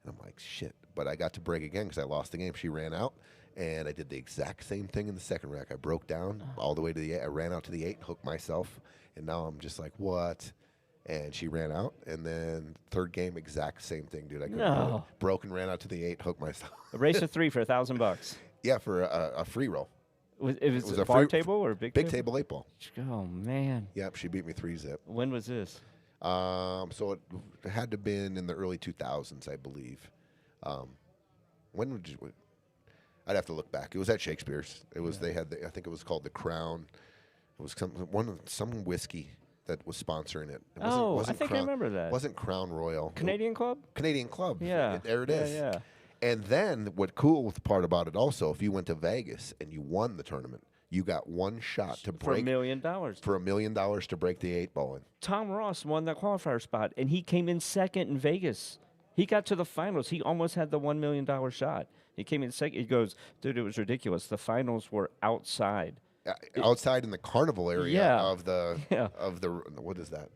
And I'm like, shit. But I got to break again because I lost the game. She ran out, and I did the exact same thing in the second rack. I broke down all the way to the 8. I ran out to the 8, hooked myself, and now I'm just like, what? And she ran out, and then third game, exact same thing, dude. I couldn't do it. No. Broke and ran out to the 8, hooked myself. A race of 3 for $1,000. Yeah, for a free roll. It was was a a bar free- table or big Table 8 ball. Oh man. Yep, she beat me 3-zip. When was this? So it had to have been in the early 2000s, I believe. When would you? I'd have to look back. It was at Shakespeare's. It was they had. I think it was called the Crown. It was some whiskey that was sponsoring it. It I think I remember that. Wasn't Crown Royal. Canadian Club? Canadian Club. Yeah. There it is. Yeah. And then what cool part about it also, if you went to Vegas and you won the tournament, you got one shot to For break $1 million. for $1 million to break the 8-ball in. Tom Ross won that qualifier spot, and he came in second in Vegas. He got to the finals. He almost had the $1 million shot. He came in second. He goes, dude, it was ridiculous. The finals were outside. Outside in the carnival area Yeah. of the Yeah. what is that?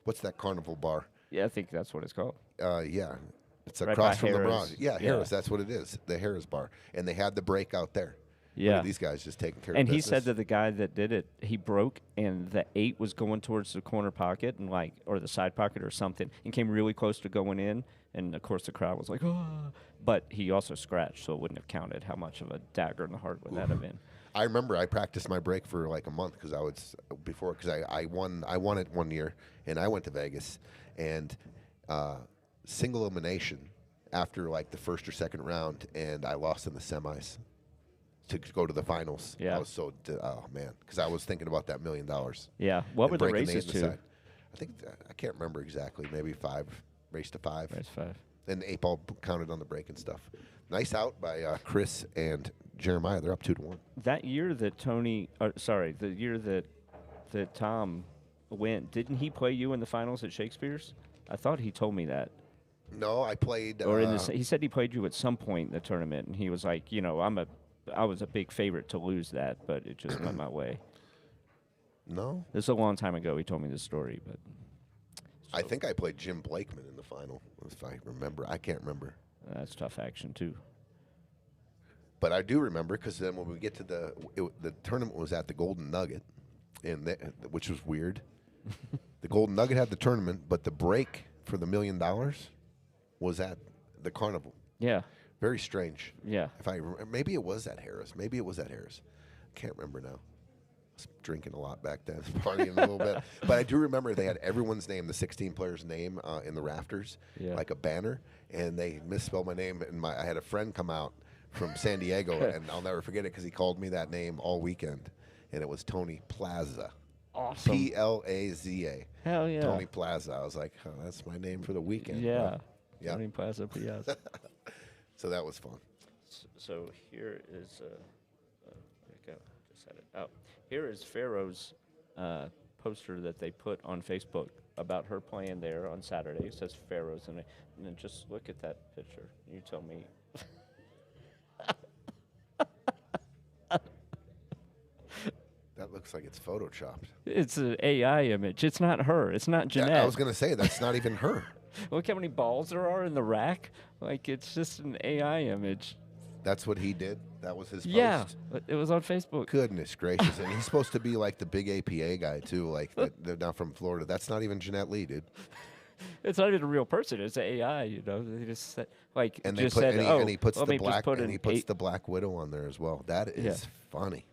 What's that carnival bar? Yeah, I think that's what it's called. Yeah, it's Right across by from the Harrah's. Mirage. Yeah, Yeah. Harris. That's what it is. The Harris bar, and they had the break out there. Look Yeah. at these guys just taking care And of he business. said that the guy that did it, he broke, and the 8 was going towards the corner pocket and or the side pocket or something, and came really close to going in. And of course, the crowd was like, "Oh!" But he also scratched, so it wouldn't have counted. How much of a dagger in the heart would that have been? I remember I practiced my break for like a month because I won it one year, and I went to Vegas, and single elimination after like the first or second round, and I lost in the semis to go to the finals. Yeah. I was so oh man, because I was thinking about that $1 million. Yeah. What and were the breaking races eight to? side. I think I can't remember exactly. Maybe 5 race to 5. Race 5. And the 8-ball counted on the break and stuff. Nice out by Chris and Jeremiah. They're up 2-1. That year that the year that Tom went, didn't he play you in the finals at Shakespeare's? I thought he told me that. No, I played. Or he said he played you at some point in the tournament, and he was like, I was a big favorite to lose that, but it just went my way. No, This is a long time ago. He told me this story, but I think I played Jim Blakeman in the final, if I remember. I can't remember. that's tough action too. But I do remember because then when we get to the tournament was at the Golden Nugget, which was weird. The Golden Nugget had the tournament, but the break for the $1 million was at the Carnival. Yeah, Very strange. yeah. If I remember, maybe it was at Harris. Can't remember now. I was drinking a lot back then, partying a little bit. But I do remember they had everyone's name, the 16 players' name, in the rafters, Yeah. like a banner, and they misspelled my name. And I had a friend come out from San Diego, and I'll never forget it because he called me that name all weekend, and it was Tony Plaza. Awesome. Plaza. Hell yeah. Tony Plaza. I was like, oh, that's my name for the weekend. Yeah. Yeah. Tony Plaza, Piazza. So that was fun. So here is just had it. Oh, here is Pharaoh's poster that they put on Facebook about her playing there on Saturday. It says Pharaoh's, and then just look at that picture. You tell me. That looks like it's photoshopped. It's an AI image. It's not her. It's not Jeanette. Yeah, I was going to say, that's not even her. Look how many balls there are in the rack. Like, it's just an AI image. That's what he did? That was his Yeah, post? it was on Facebook. Goodness gracious. And he's supposed to be like the big APA guy, too. Like, they're not from Florida. That's not even Jeanette Lee, dude. It's not even a real person. It's AI. They just said, like, And just they put, said, and he puts let the me just black put and an he puts 8. the Black Widow on there as well. That is funny.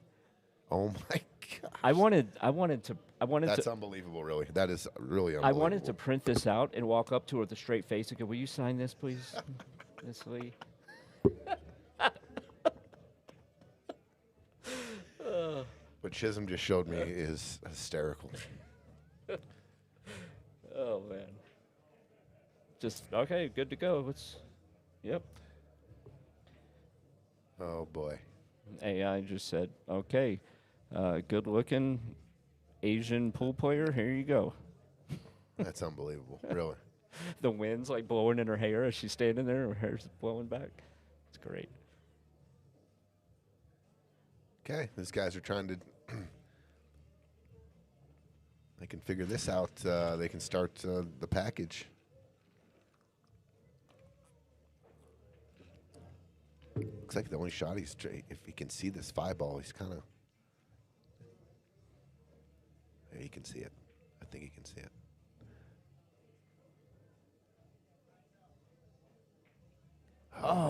Oh my god. I wanted to. That's unbelievable, really. That is really unbelievable. I wanted to print this out and walk up to her with a straight face and go, "Will you sign this, please, Miss Lee?" What Chisholm just showed me is hysterical. Oh man. Just okay, good to go. Yep. Oh boy. AI just said, "Okay, good looking Asian pool player. Here you go." That's unbelievable, really. The wind's like blowing in her hair as she's standing there. Her hair's blowing back. It's great. Okay, these guys are trying to. They can figure this out. They can start the package. Looks like the only shot he's if he can see this 5-ball, he's kind of. Yeah, he can see it. I think he can see it.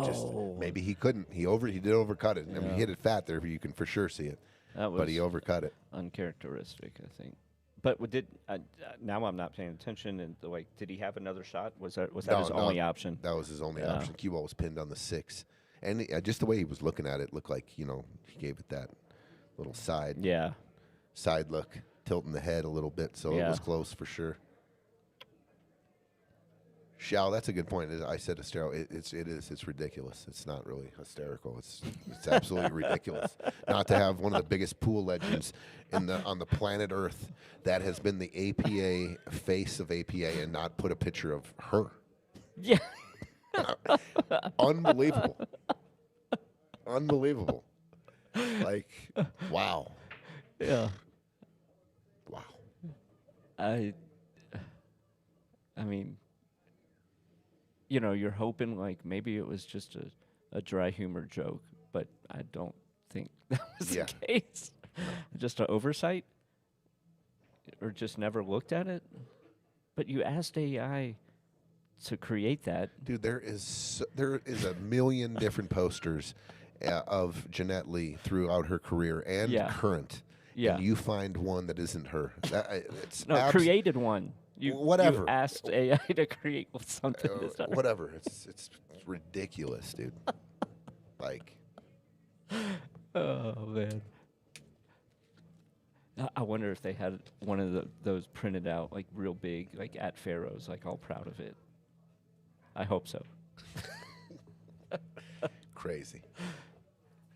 Just maybe he couldn't. He did overcut it. I mean, he hit it fat there. You can for sure see it. That was But he overcut it. uncharacteristic, I think. But now I'm not paying attention. And like, did he have another shot? Was that No, his no, only option? That was his only Yeah. option. Cue ball was pinned on the 6. And just the way he was looking at it looked like, he gave it that little side look, tilting the head a little bit, so it Yeah. was close for sure. Shao, that's a good point. I said hysterical. It's ridiculous. It's not really hysterical. It's absolutely ridiculous not to have one of the biggest pool legends on the planet Earth that has been the APA face of APA and not put a picture of her. Yeah. Unbelievable. Unbelievable. Like, wow. Yeah. Wow. I mean, you're hoping like maybe it was just a dry humor joke, but I don't think that was Yeah. the case. Just an oversight, or just never looked at it. But you asked AI to create that. Dude, there is a million different posters of Jeanette Lee throughout her career and Yeah. current. Yeah. And you find one that isn't her. It's No, created one. Whatever. You asked AI to create something. that's not her. whatever. It's ridiculous, dude. Like, Oh man. I wonder if they had one of those printed out like real big, like at Pharaoh's, like all proud of it. I hope so. crazy.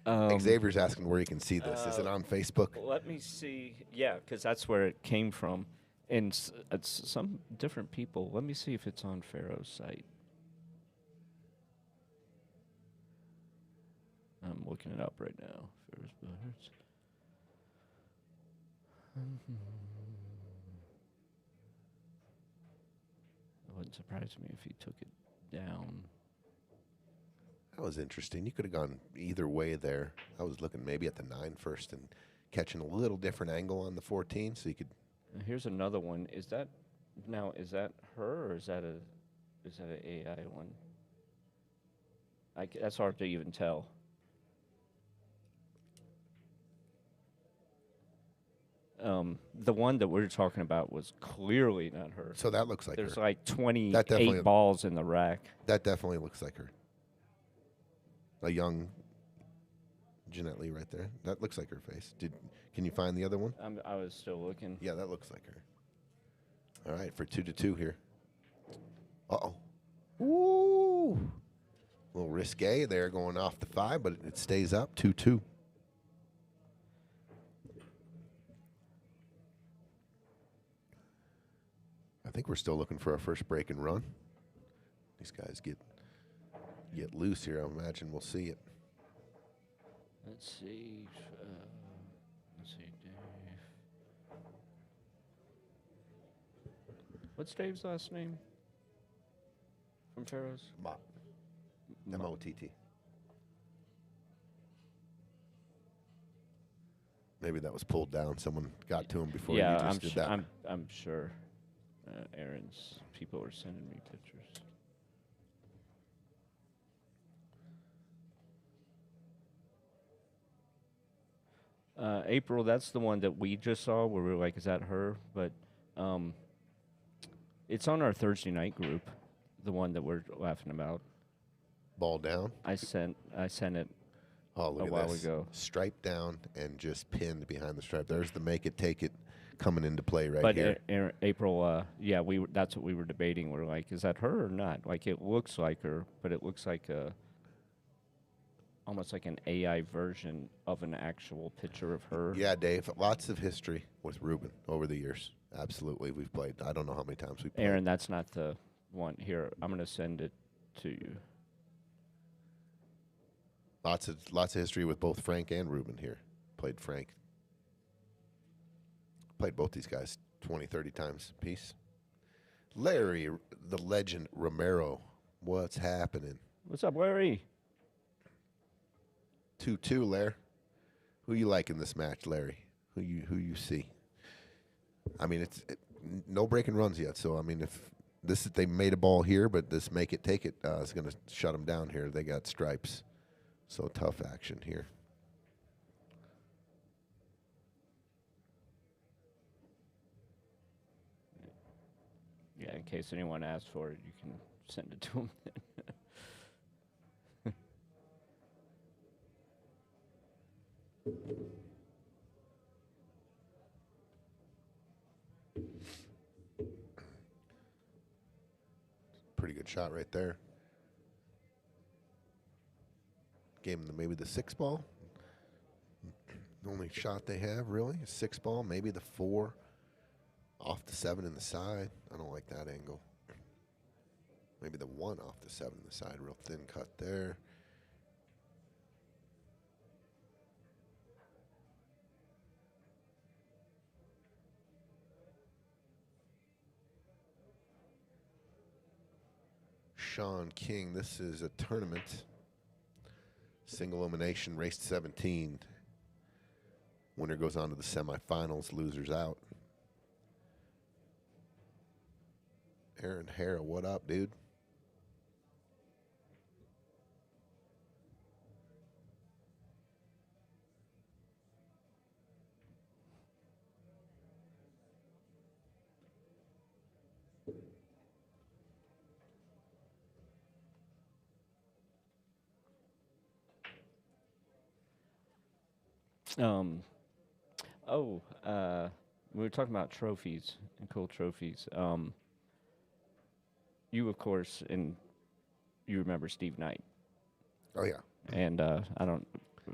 Xavier's Xavier's asking where you can see this. Is it on Facebook? Let me see. Yeah, because that's where it came from. And it's some different people. Let me see if it's on Pharaoh's site. I'm looking it up right now. Pharaoh's Butters. It wouldn't surprise me if he took it down. That was interesting. You could have gone either way there. I was looking maybe at the 9 first and catching a little different angle on the 14, so you could. And here's another one. Is that her or is that an AI one? That's hard to even tell. The one that we're talking about was clearly not her. So that looks like There's her. like definitely- 28 balls in the rack. That definitely looks like her. A young Jeanette Lee right there. That looks like her face. Can you find the other one? I was still looking. Yeah, that looks like her. All right, for 2-2 here. Uh-oh. Ooh. A little risque there going off the 5, but it stays up 2-2. I think we're still looking for our first break and run. These guys get loose here. I imagine we'll see it. Let's see. Dave. What's Dave's last name? From Pharaoh's? Mott. M-O-T-T. Maybe that was pulled down. Someone got to him before you just did that. I'm sure. Aaron's people were sending me pictures. April, that's the one that we just saw where we were like, is that her? But it's on our Thursday night group, the one that we're laughing about. Ball down. I sent it Oh, look a at while this. ago. Stripe down and just pinned behind the stripe. There's the make it, take it coming into play right But here. April, yeah, that's what we were debating. We're like, is that her or not? Like, it looks like her, but it looks like almost like an AI version of an actual picture of her. Yeah, Dave, lots of history with Ruben over the years. Absolutely. We've played, I don't know how many times we've played. Aaron, that's not the one. Here, I'm going to send it to you. Lots of history with both Frank and Ruben here. Played Frank. Played both these guys 20, 30 times apiece. Larry, the legend Romero. What's happening? What's up, Larry? 2-2, Larry. Who you like in this match, Larry? Who you see? I mean, no breaking runs yet. So I mean, if they made a ball here, but this make it take it is going to shut them down here. They got stripes, so tough action here. Yeah, in case anyone asks for it, you can send it to them. Pretty good shot right there. Gave him maybe the 6-ball. The only shot they have, really, is 6-ball, maybe the 4 off the 7 in the side. I don't like that angle. Maybe the 1 off the 7 in the side, real thin cut there. Sean King, this is a tournament. Single elimination, race to 17. Winner goes on to the semifinals, losers out. Aaron Hara, what up, dude? We were talking about trophies and cool trophies. You, of course, and you remember Steve Knight. Oh, yeah. And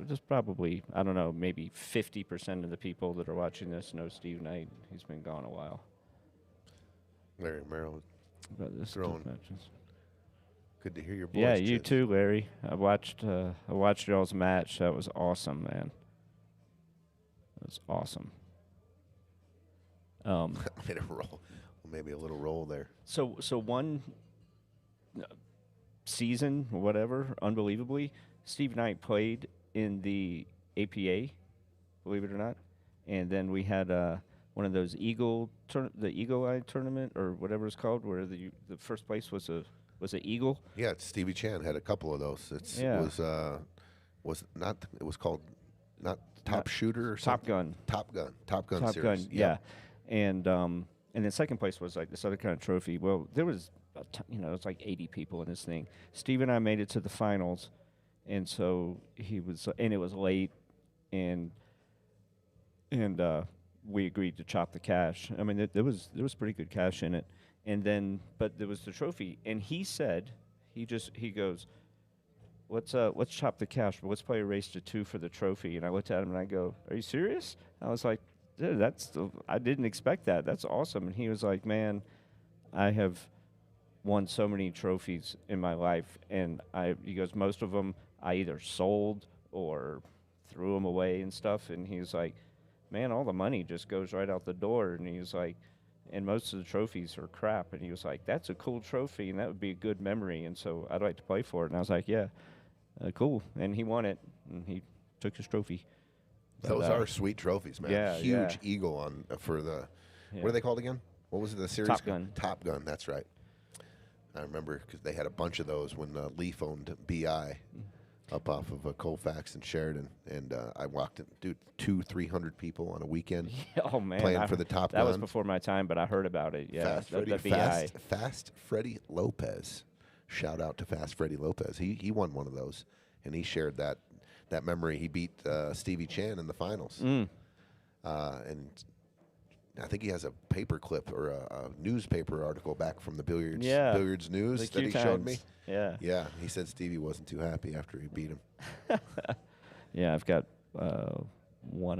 just probably, I don't know, maybe 50% of the people that are watching this know Steve Knight. He's been gone a while. Larry Merrill, But this Throwing. matches. good to hear your voice. Yeah, you Chiz. too, Larry. I watched y'all's match. That was awesome, man. That was awesome. Made a roll. Maybe a little roll there. So one season or whatever, unbelievably, Steve Knight played in the APA, believe it or not, and then we had one of those the Eagle Eye tournament or whatever it's called, where the first place was an eagle. Yeah, Stevie Chan had a couple of those. It was called not Top Shooter or Top something? Gun. Top Gun Top series. Gun, yeah. And then second place was like this other kind of trophy. Well, there was, it's like 80 people in this thing. Steve and I made it to the finals, and so and it was late, and we agreed to chop the cash. I mean, there was pretty good cash in it, and then but there was the trophy, and he said, he goes, let's chop the cash, but let's play a race to 2 for the trophy. And I looked at him and I go, are you serious? I was like, dude, I didn't expect that. That's awesome. And he was like, man, I have won so many trophies in my life, and he goes, most of them I either sold or threw them away and stuff. And he was like, man, all the money just goes right out the door. And he was like, and most of the trophies are crap. And he was like, that's a cool trophy, and that would be a good memory, and so I'd like to play for it. And I was like, yeah, cool. And he won it, and he took his trophy. Those are sweet trophies, man. Yeah, Huge eagle on for the. Yeah. What are they called again? What was it? The series? Top Gun. Top Gun. That's right. I remember because they had a bunch of those when Leaf owned BI up off of Colfax and Sheridan, and I walked in, dude, 200-300 people on a weekend. Oh man, playing for the Top that Gun. was before my time, but I heard about it. Yeah, Fast Freddy Lopez. Shout out to Fast Freddy Lopez. He won one of those, and he shared that memory. He beat Stevie Chan in the finals, and I think he has a paper clip or a newspaper article back from the Billiards News the that he Q showed Times. me. Yeah, Yeah, he said Stevie wasn't too happy after he beat him. yeah. I've got one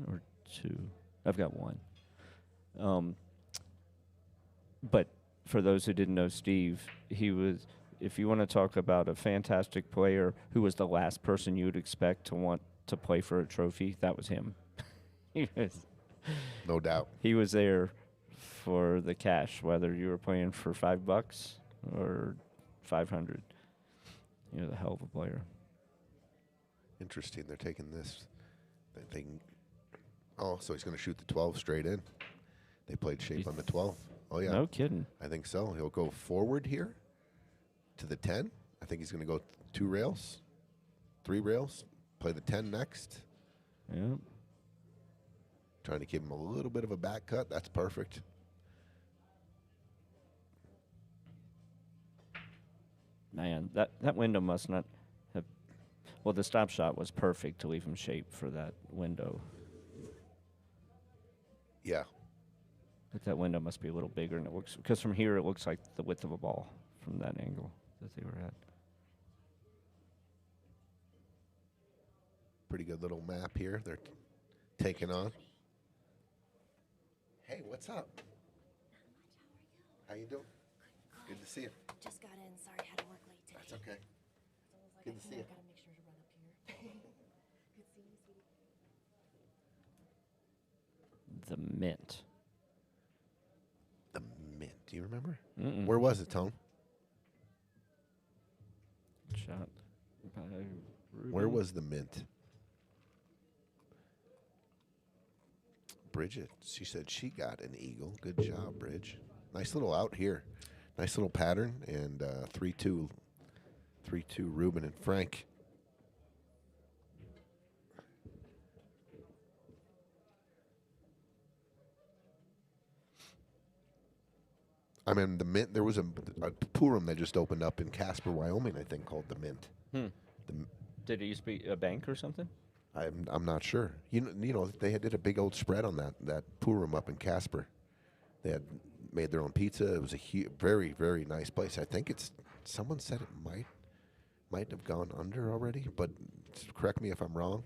or two. I've got one. But for those who didn't know Steve, he was. If you want to talk about a fantastic player who was the last person you would expect to want to play for a trophy, that was him. No doubt. He was there for the cash, whether you were playing for $5 or 500. He was a hell of a player. Interesting. They're taking this. So he's going to shoot the 12 straight in. They played shape on the 12. Oh, yeah. No kidding. I think so. He'll go forward here to the 10. I think he's going to go 2 rails, 3 rails, play the 10 next. Yeah. Trying to give him a little bit of a back cut. That's perfect. Man, that window must not have. Well, the stop shot was perfect to leave him shaped for that window. Yeah. But that window must be a little bigger, and it looks because from here it looks like the width of a ball from that angle that they were at. Pretty good little map here. They're taking on. Hey, what's up? How you doing? Good to see you. Just got in. Sorry, I had to work late today. That's okay. So I was like, Good to see you. I gotta make sure to run up here. Good seeing you, sweetie. The Mint. The Mint. Do you remember? Mm-mm. Where was it, Tone? Shot by Where Ruben. was the Mint? Bridget, she said she got an eagle. Good job, Bridge. Nice little out here. Nice little pattern, and 3-2 Ruben and Frank. I mean, the Mint, there was a pool room that just opened up in Casper, Wyoming, I think, called the Mint. Did it used to be a bank or something? I'm not sure. You know they did a big old spread on that pool room up in Casper. They had made their own pizza. It was a very, very nice place. I think someone said it might have gone under already, but correct me if I'm wrong.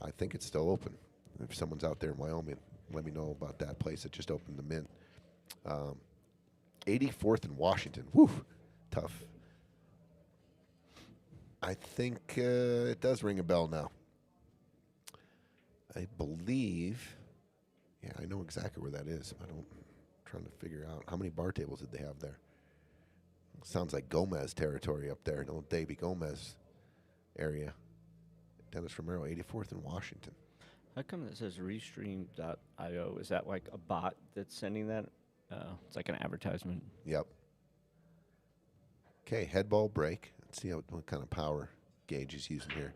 I think it's still open. If someone's out there in Wyoming, let me know about that place that just opened, the Mint. 84th in Washington. Whew, tough. I think it does ring a bell now. I believe, yeah, I know exactly where that is. I'm trying to figure out how many bar tables did they have there. Sounds like Gomez territory up there, no Davey Gomez area. Dennis Romero, 84th in Washington. How come it says restream.io? Is that like a bot that's sending that? It's like an advertisement. Yep. Okay, head ball break. Let's see what kind of power Gage is using here.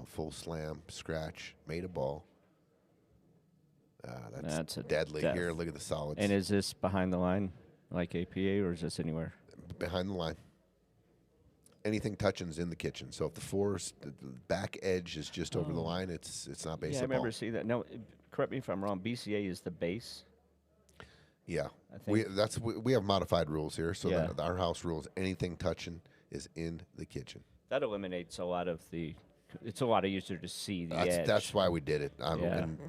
Full slam, scratch, made a ball. That's a deadly death. here. Look at the solids. And is this behind the line, like APA, or is this anywhere? Behind the line. Anything touching's in the kitchen. So if the back edge is just over the line, it's not base Yeah, I of remember ball. seeing that. No, correct me if I'm wrong. BCA is the base. Yeah, I think. we have modified rules here, so Yeah. that our house rules anything touching is in the kitchen. That eliminates a lot of the. It's a lot easier to see the edge. That's why we did it. Yeah. And,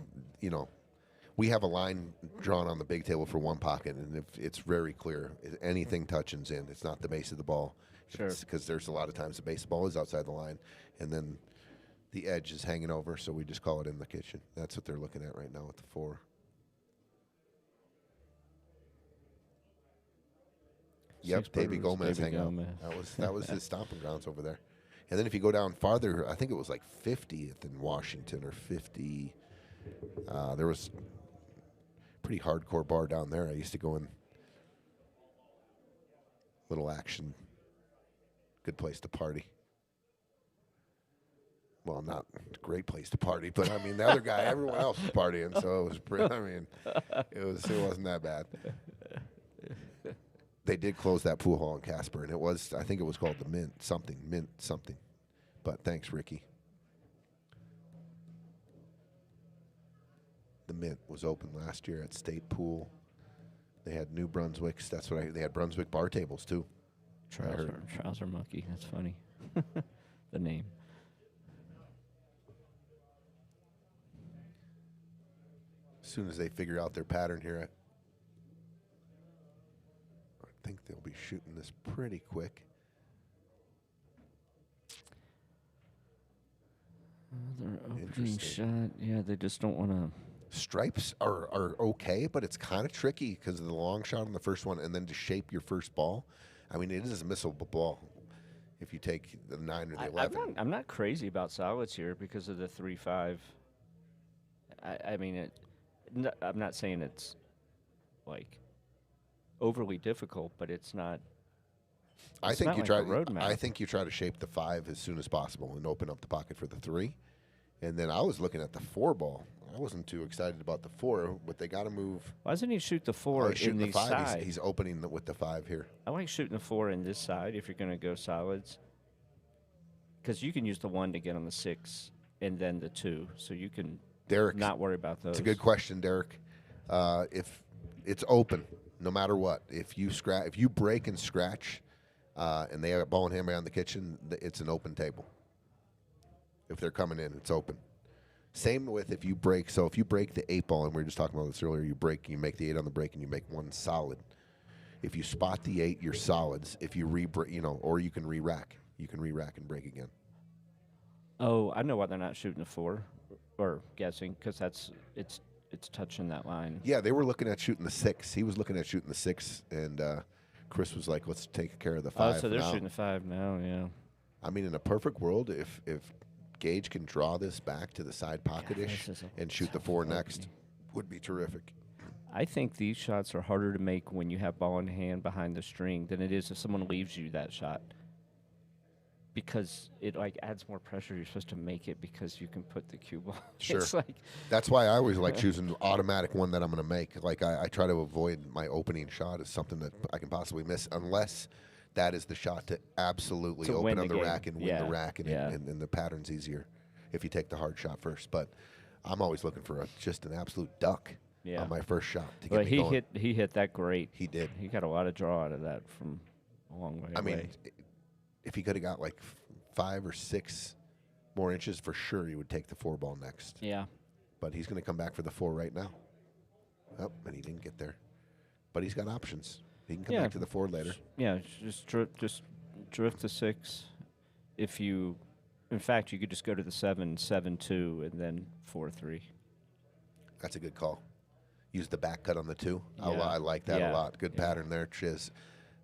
we have a line drawn on the big table for one pocket, and if it's very clear. Anything touching's in. It's not the base of the ball. Sure. Because there's a lot of times the base of the ball is outside the line, and then the edge is hanging over, so we just call it in the kitchen. That's what they're looking at right now with the 4. Yep, Six Davey burgers, Gomez Davey hanging Gomez. out. That was his stomping grounds over there. And then if you go down farther, I think it was like 50th in Washington or 50. There was pretty hardcore bar down there. I used to go in. Little action. Good place to party. Well, not a great place to party, but I mean the other guy, everyone else was partying, so it was pretty. I mean, it wasn't that bad. They did close that pool hall in Casper, and I think it was called the Mint something. But thanks, Ricky. The Mint was open last year at State Pool. They had New Brunswick's. They had Brunswick bar tables too. Trouser monkey. That's funny. The name. As soon as they figure out their pattern here, I think they'll be shooting this pretty quick. Their opening Interesting. shot. Yeah, they just don't want to. Stripes are okay, but it's kind of tricky because of the long shot on the first one, and then to shape your first ball. I mean, it is a missable ball if you take the 9 or the 11. I'm not crazy about solids here because of the 3-5. I mean, I'm not saying it's like overly difficult, but it's not. I It's think not you like try. a roadmap. I think you try to shape the 5 as soon as possible and open up the pocket for the 3. And then I was looking at the 4 ball. I wasn't too excited about the 4, but they got to move. Why doesn't he shoot the Oh, 4 he's in shooting the these 5. sides? He's opening with the 5 here. I like shooting the 4 in this side if you're going to go solids. Because you can use the 1 to get on the 6 and then the 2. So you can Derek, not worry about those. it's a good question, Derek. If it's open, no matter what, if you break and scratch, and they have a ball and hammer on the kitchen, it's an open table. If they're coming in, it's open. Same with if you break. So if you break the 8 ball, and we were just talking about this earlier, you make the 8 on the break, and you make 1 solid. If you spot the 8, you're solids. If you or you can re-rack. You can re-rack and break again. Oh, I know why they're not shooting the 4, or guessing, because it's touching that line. Yeah, they were looking at shooting the 6. He was looking at shooting the 6, and Chris was like, "Let's take care of the 5." Oh, so they're now. shooting the 5 now. Yeah. I mean, in a perfect world, if Gage can draw this back to the side pocket-ish this is a and shoot the tough 4 opening. next, would be terrific. I think these shots are harder to make when you have ball in hand behind the string than it is if someone leaves you that shot. Because it adds more pressure. You're supposed to make it because you can put the cue ball. Sure. It's like, That's why I always like choosing the automatic one that I'm going to make. Like I try to avoid my opening shot as something that I can possibly miss, unless that is the shot to absolutely To win open up the the game. rack and win Yeah. the rack, and, Yeah. and the pattern's easier if you take the hard shot first. But I'm always looking for just an absolute duck Yeah. on my first shot to get but me he going. hit that great. He did. He got a lot of draw out of that from a long way I away. mean, if he could have got like 5 or 6 more inches, for sure he would take the 4 ball next. Yeah. But he's going to come back for the 4 right now. Oh, and he didn't get there. But he's got options. He can come Yeah. back to the 4 later. Yeah, just drift the 6. If you, in fact, you could just go to the 7, 7-2, and then 4-3. That's a good call. Use the back cut on the 2. Yeah. I like that Yeah. a lot. Good pattern there, Chiz.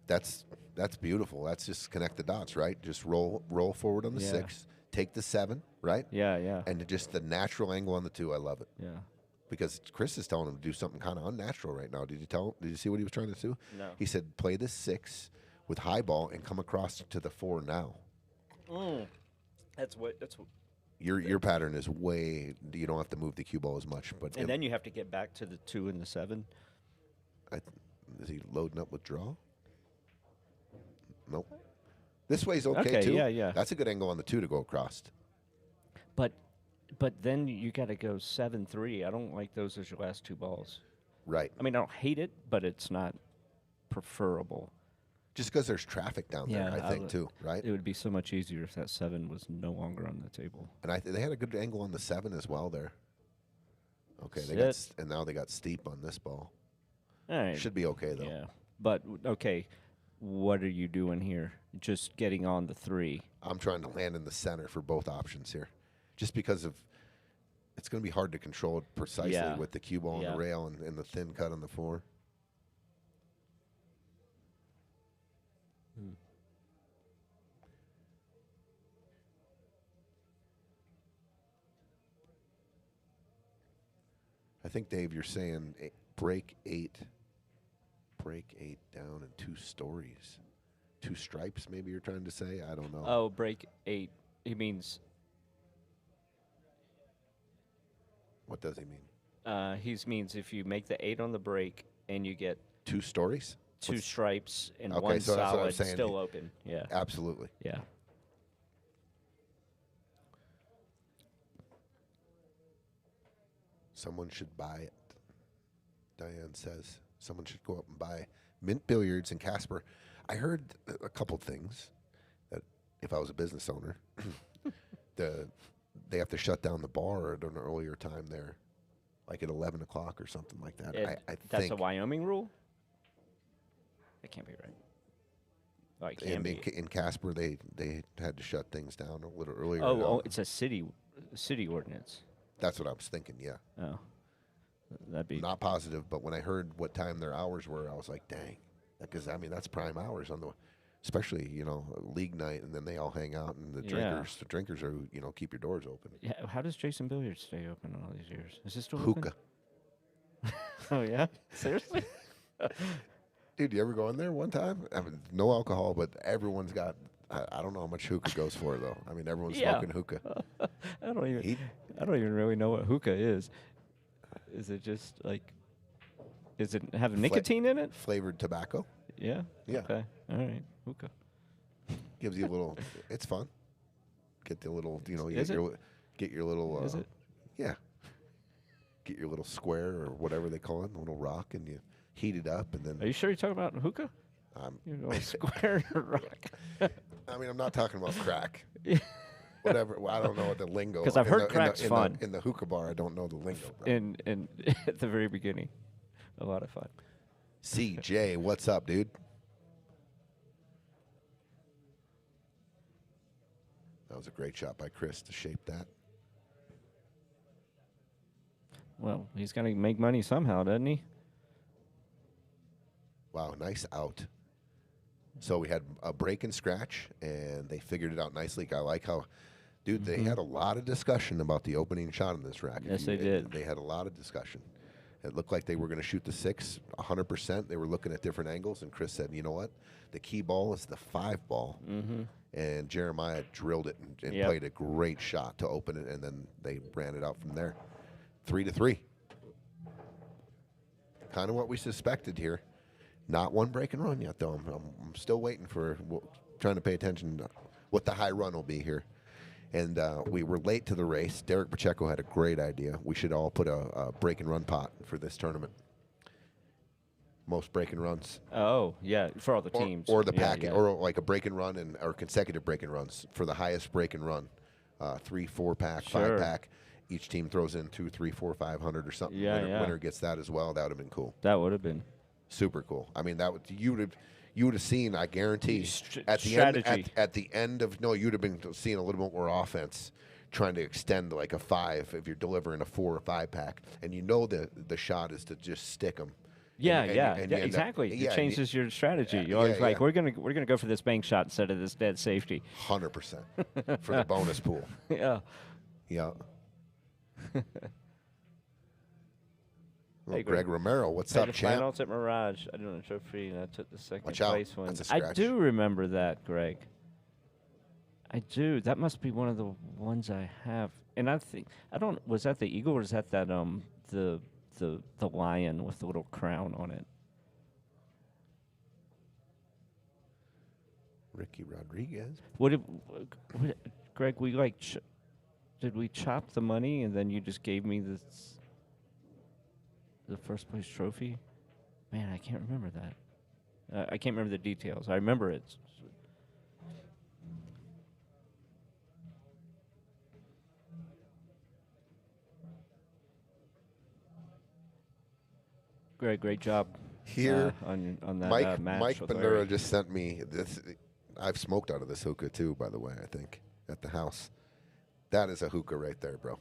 That's beautiful. That's just connect the dots, right? Just roll forward on the Yeah. 6. Take the 7, right? Yeah, yeah, And just the natural angle on the 2. I love it. yeah. Because Chris is telling him to do something kind of unnatural right now. Did you see what he was trying to do? No. He said, play the 6 with high ball and come across to the 4 now. That's what. Your pattern is way. You don't have to move the cue ball as much, but And then you have to get back to the 2 and the 7. is he loading up with draw? Nope. This way's okay, Okay, too. yeah, yeah. That's a good angle on the 2 to go across. But then you got to go 7-3. I don't like those as your last 2 balls. Right. I mean, I don't hate it, but it's not preferable. Just because there's traffic down there, Yeah, I think, too, right? It would be so much easier if that 7 was no longer on the table. And they had a good angle on the 7 as well there. Okay, Sit. and now they got steep on this ball. All right. Should be okay, though. Yeah. But, okay, what are you doing here? Just getting on the 3. I'm trying to land in the center for both options here. Just because of it's going to be hard to control it precisely Yeah. with the cue ball on Yeah. the rail and the thin cut on the 4. I think, Dave, you're saying break 8 down in 2 stories. 2 stripes, maybe you're trying to say? I don't know. Oh, break 8. He means What does he mean? he means if you make the 8 on the break and you get 2 stories? 2 stripes and Okay, 1 so that's what I was solid, saying. still open. Yeah. Absolutely. Yeah. Someone should buy it. Diane says someone should go up and buy Mint Billiards in Casper. I heard a couple things that if I was a business owner, they have to shut down the bar at an earlier time there, like at 11 o'clock or something like that. I That's think a Wyoming rule? That can't be right. Oh, it can be. in Casper they had to shut things down a little earlier. Oh, it's a city ordinance. That's what I was thinking. Yeah, Oh. That'd be not positive, but when I heard what time their hours were, I was like, dang, because I mean that's prime hours on the, especially league night, and then they all hang out, and the Yeah. drinkers are keep your doors open. Yeah, how does Jason Billiards stay open all these years? Is this still Hookah, open? Oh yeah, seriously? dude. You ever go in there one time? I mean, no alcohol, but everyone's got. I don't know how much hookah goes for though. I mean, everyone's Yeah. smoking hookah. I don't even really know what hookah is. Is it just like? Is it have nicotine in it? Flavored tobacco. Yeah. Yeah. Okay. All right. Hookah. Gives you a little. It's fun. Get the little. You know. Is it? Get your little. Is it? Yeah. Get your little square or whatever they call it, the little rock, and you heat it up, and then. Are you sure you're talking about hookah? You're going square rock. I mean, I'm not talking about crack. Whatever. Well, I don't know what the lingo. 'Cause I've heard in crack's fun. in the hookah bar, I don't know the lingo. Bro. In at the very beginning, a lot of fun. CJ, what's up, dude? That was a great shot by Chris to shape that. Well, he's got to make money somehow, doesn't he? Wow, nice out. So we had a break and scratch, and they figured it out nicely. I like how, dude, they had a lot of discussion about the opening shot in this rack. Yes, they did. They had a lot of discussion. It looked like they were going to shoot the 6 100%. They were looking at different angles, and Chris said, you know what? The key ball is the 5 ball. And Jeremiah drilled it and played a great shot to open it, and then they ran it out from there. 3-3. Kind of what we suspected here. Not one break and run yet, though. I'm still waiting for, trying to pay attention to what the high run will be here. And we were late to the race. Derek Pacheco had a great idea. We should all put a break and run pot for this tournament. Most break and runs. Oh, yeah, for all the teams. Or the Yeah, packet, yeah. or like a break and run or consecutive break and runs for the highest break and run. 3, 4 pack, Sure. 5 pack. Each team throws in 2, 3, 4, 500 or something. Yeah, Winner gets that as well. That would have been cool. That would have been Super cool. I mean, that would you would have seen. I guarantee at the strategy. end at the end of you'd have been seeing a little bit more offense, trying to extend like a 5 if you're delivering a 4 or 5 pack, and the shot is to just stick them. Yeah, And- yeah, and yeah, you end up- exactly. yeah, It changes your strategy. Yeah, You're always yeah, like, yeah. we're gonna go for this bank shot instead of this dead safety. 100% for the bonus pool. Yeah. Yeah. Well, Hey, Greg Romero, what's Played up, the champ? finals at Mirage. I didn't win a trophy, and I took the second Watch out. place one. That's a I scratch. do remember that, Greg. I do. That must be one of the ones I have. And I think was that the eagle or is that the lion with the little crown on it? Ricky Rodriguez. Greg, did we chop the money and then you just gave me the first place trophy? Man, I can't remember that. I can't remember the details. I remember it. Greg, great job. Here, on that Mike match with Banura Larry. just sent me this. I've smoked out of this hookah too, by the way. I think at the house. That is a hookah right there, bro.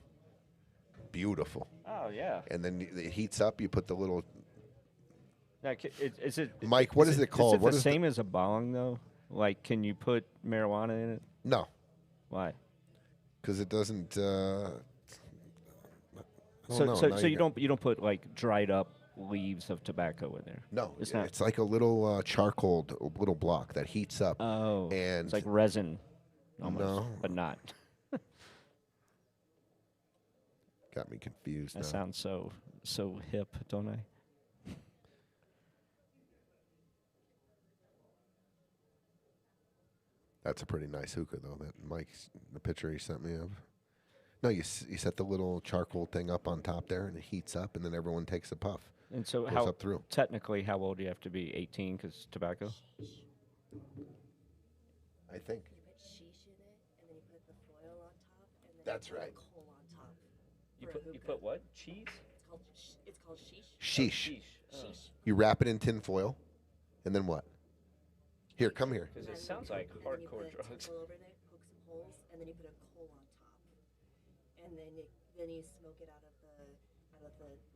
Beautiful. Oh yeah. And then it heats up. You put the little. Now, is it Mike, what is it called? Is it What the is same as a bong though? Like, can you put marijuana in it? No, Why? because it doesn't. So Now you don't put like dried up leaves of tobacco in there. No, It's not. It's like a little charcoal, little block that heats up. Oh, and it's like resin, almost, No. but not. got me confused. I now. sound so hip, don't I? That's a pretty nice hookah, though. That Mike's the picture he sent me of. No, you set the little charcoal thing up on top there, and it heats up, and then everyone takes a puff. And so Goes how up through. technically how old do you have to be? 18 because tobacco. I think. You put sheesh in it, and then you put the foil on top, and then That's you put right. coal on top. You for a put hookah. what? Cheese? It's called sheesh. Sheesh. Oh. Sheesh. You wrap it in tin foil, and then what? Here, come here. Because And it then sounds you like put- and then you hardcore put drugs. tinfoil over there, poke some holes, and then you put a coal on top, and then you smoke it out of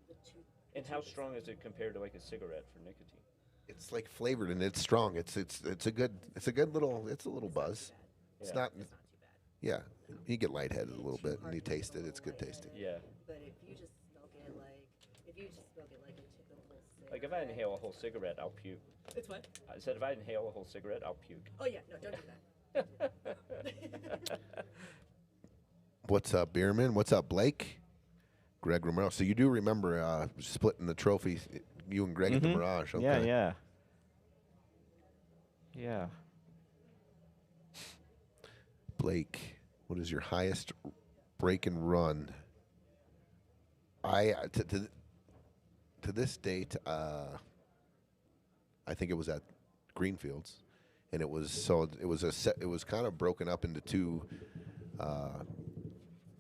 the tooth. And how strong is it compared to like a cigarette for nicotine? It's like flavored and it's strong. It's a good little buzz. It's Yeah. not. Yeah, you get lightheaded a little bit, and you taste it. It's good tasting. Yeah. But if you just smoke it like a typical cigarette. Like if I inhale a whole cigarette, I'll puke. It's what? I said if I inhale a whole cigarette, I'll puke. Oh yeah, no, don't do that. What's up, Bierman? What's up, Blake? Greg Romero. So you do remember splitting the trophy, you and Greg at the Mirage. Okay. Yeah, yeah. Yeah. Blake, what is your highest break and run? To this date, I think it was at Greenfields, and it was it was kind of broken up into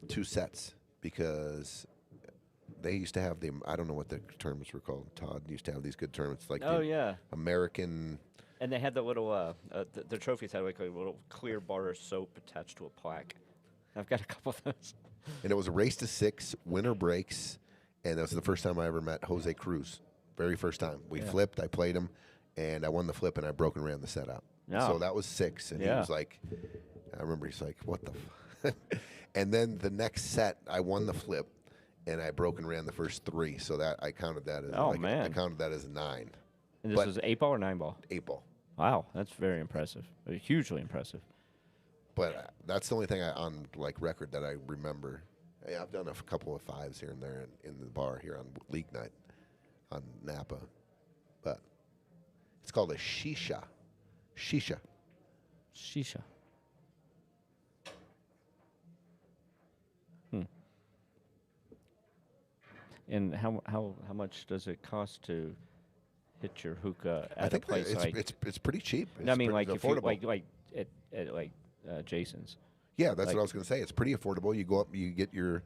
two sets because they used to have I don't know what the tournaments were called. Todd used to have these good tournaments like the American. And they had the little, the trophies had like a little clear bar of soap attached to a plaque. I've got a couple of those. And it was a race to 6, winner breaks, and that was the first time I ever met Jose Cruz. Very first time. We flipped, I played him, and I won the flip, and I broke and ran the set out. Yeah. So that was 6, and he was like, I remember he's like, what the And then the next set, I won the flip, and I broke and ran the first 3, so that I counted that as I counted that as a 9. And this was 8 ball or 9 ball? 8 ball. Wow, that's very impressive. Hugely impressive. But that's the only thing on like record that I remember. Yeah, I've done a couple of 5s here and there in the bar here on league night on Napa, but it's called a shisha. Shisha. Shisha. And how much does it cost to hit your hookah at a place like? It's pretty cheap. No, I mean, like affordable. if you like at Jason's. Yeah, that's what I was going to say. It's pretty affordable. You go up, you get your,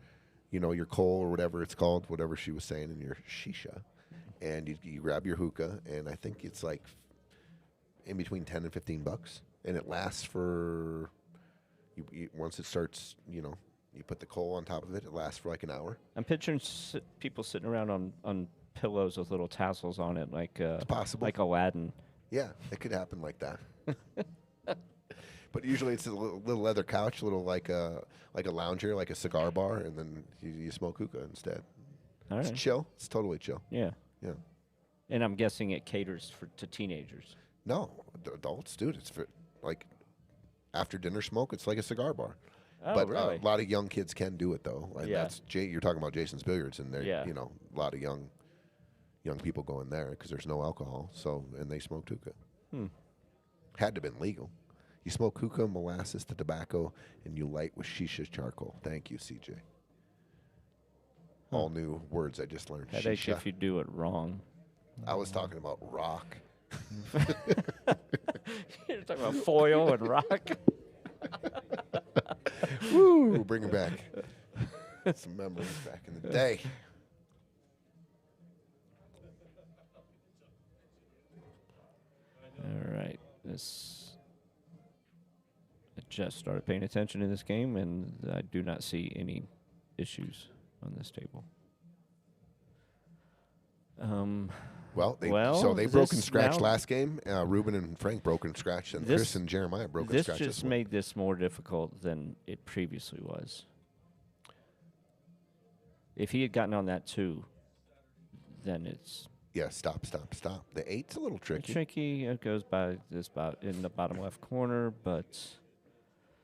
your coal or whatever it's called, whatever she was saying, in your shisha, and you grab your hookah, and I think it's like in between $10 and $15, and it lasts for. Once it starts, you put the coal on top of it. It lasts for like an hour. I'm picturing people sitting around on pillows with little tassels on it, like it's possible, like Aladdin. Yeah, it could happen like that. But usually it's a little leather couch, like a lounger, like a cigar bar, and then you smoke hookah instead. All right. It's chill. It's totally chill. Yeah. Yeah. And I'm guessing it caters to teenagers. No, adults, dude. It's for like after dinner smoke. It's like a cigar bar. Oh, but really? A lot of young kids can do it though. Like Yeah. You're talking about Jason's Billiards, and they're Yeah. a lot of young people go in there because there's no alcohol. So and they smoked hookah. Had to been legal. You smoke hookah, molasses, the tobacco, and you light with shisha charcoal. Thank you, CJ. All new words I just learned. Headache Shisha. if you do it wrong. I was talking about rock. You're talking about foil and rock. Woo! Bring it back. Some memories back in the day. All right. I just started paying attention to this game, and I do not see any issues on this table. Well, they this broke and scratched now- last game. Ruben and Frank broke and scratched, and Chris and Jeremiah broke and This scratched. just made this more difficult than it previously was. If he had gotten on that 2, then it's stop. The 8's a little tricky. tricky. It goes by this about in the bottom left corner, but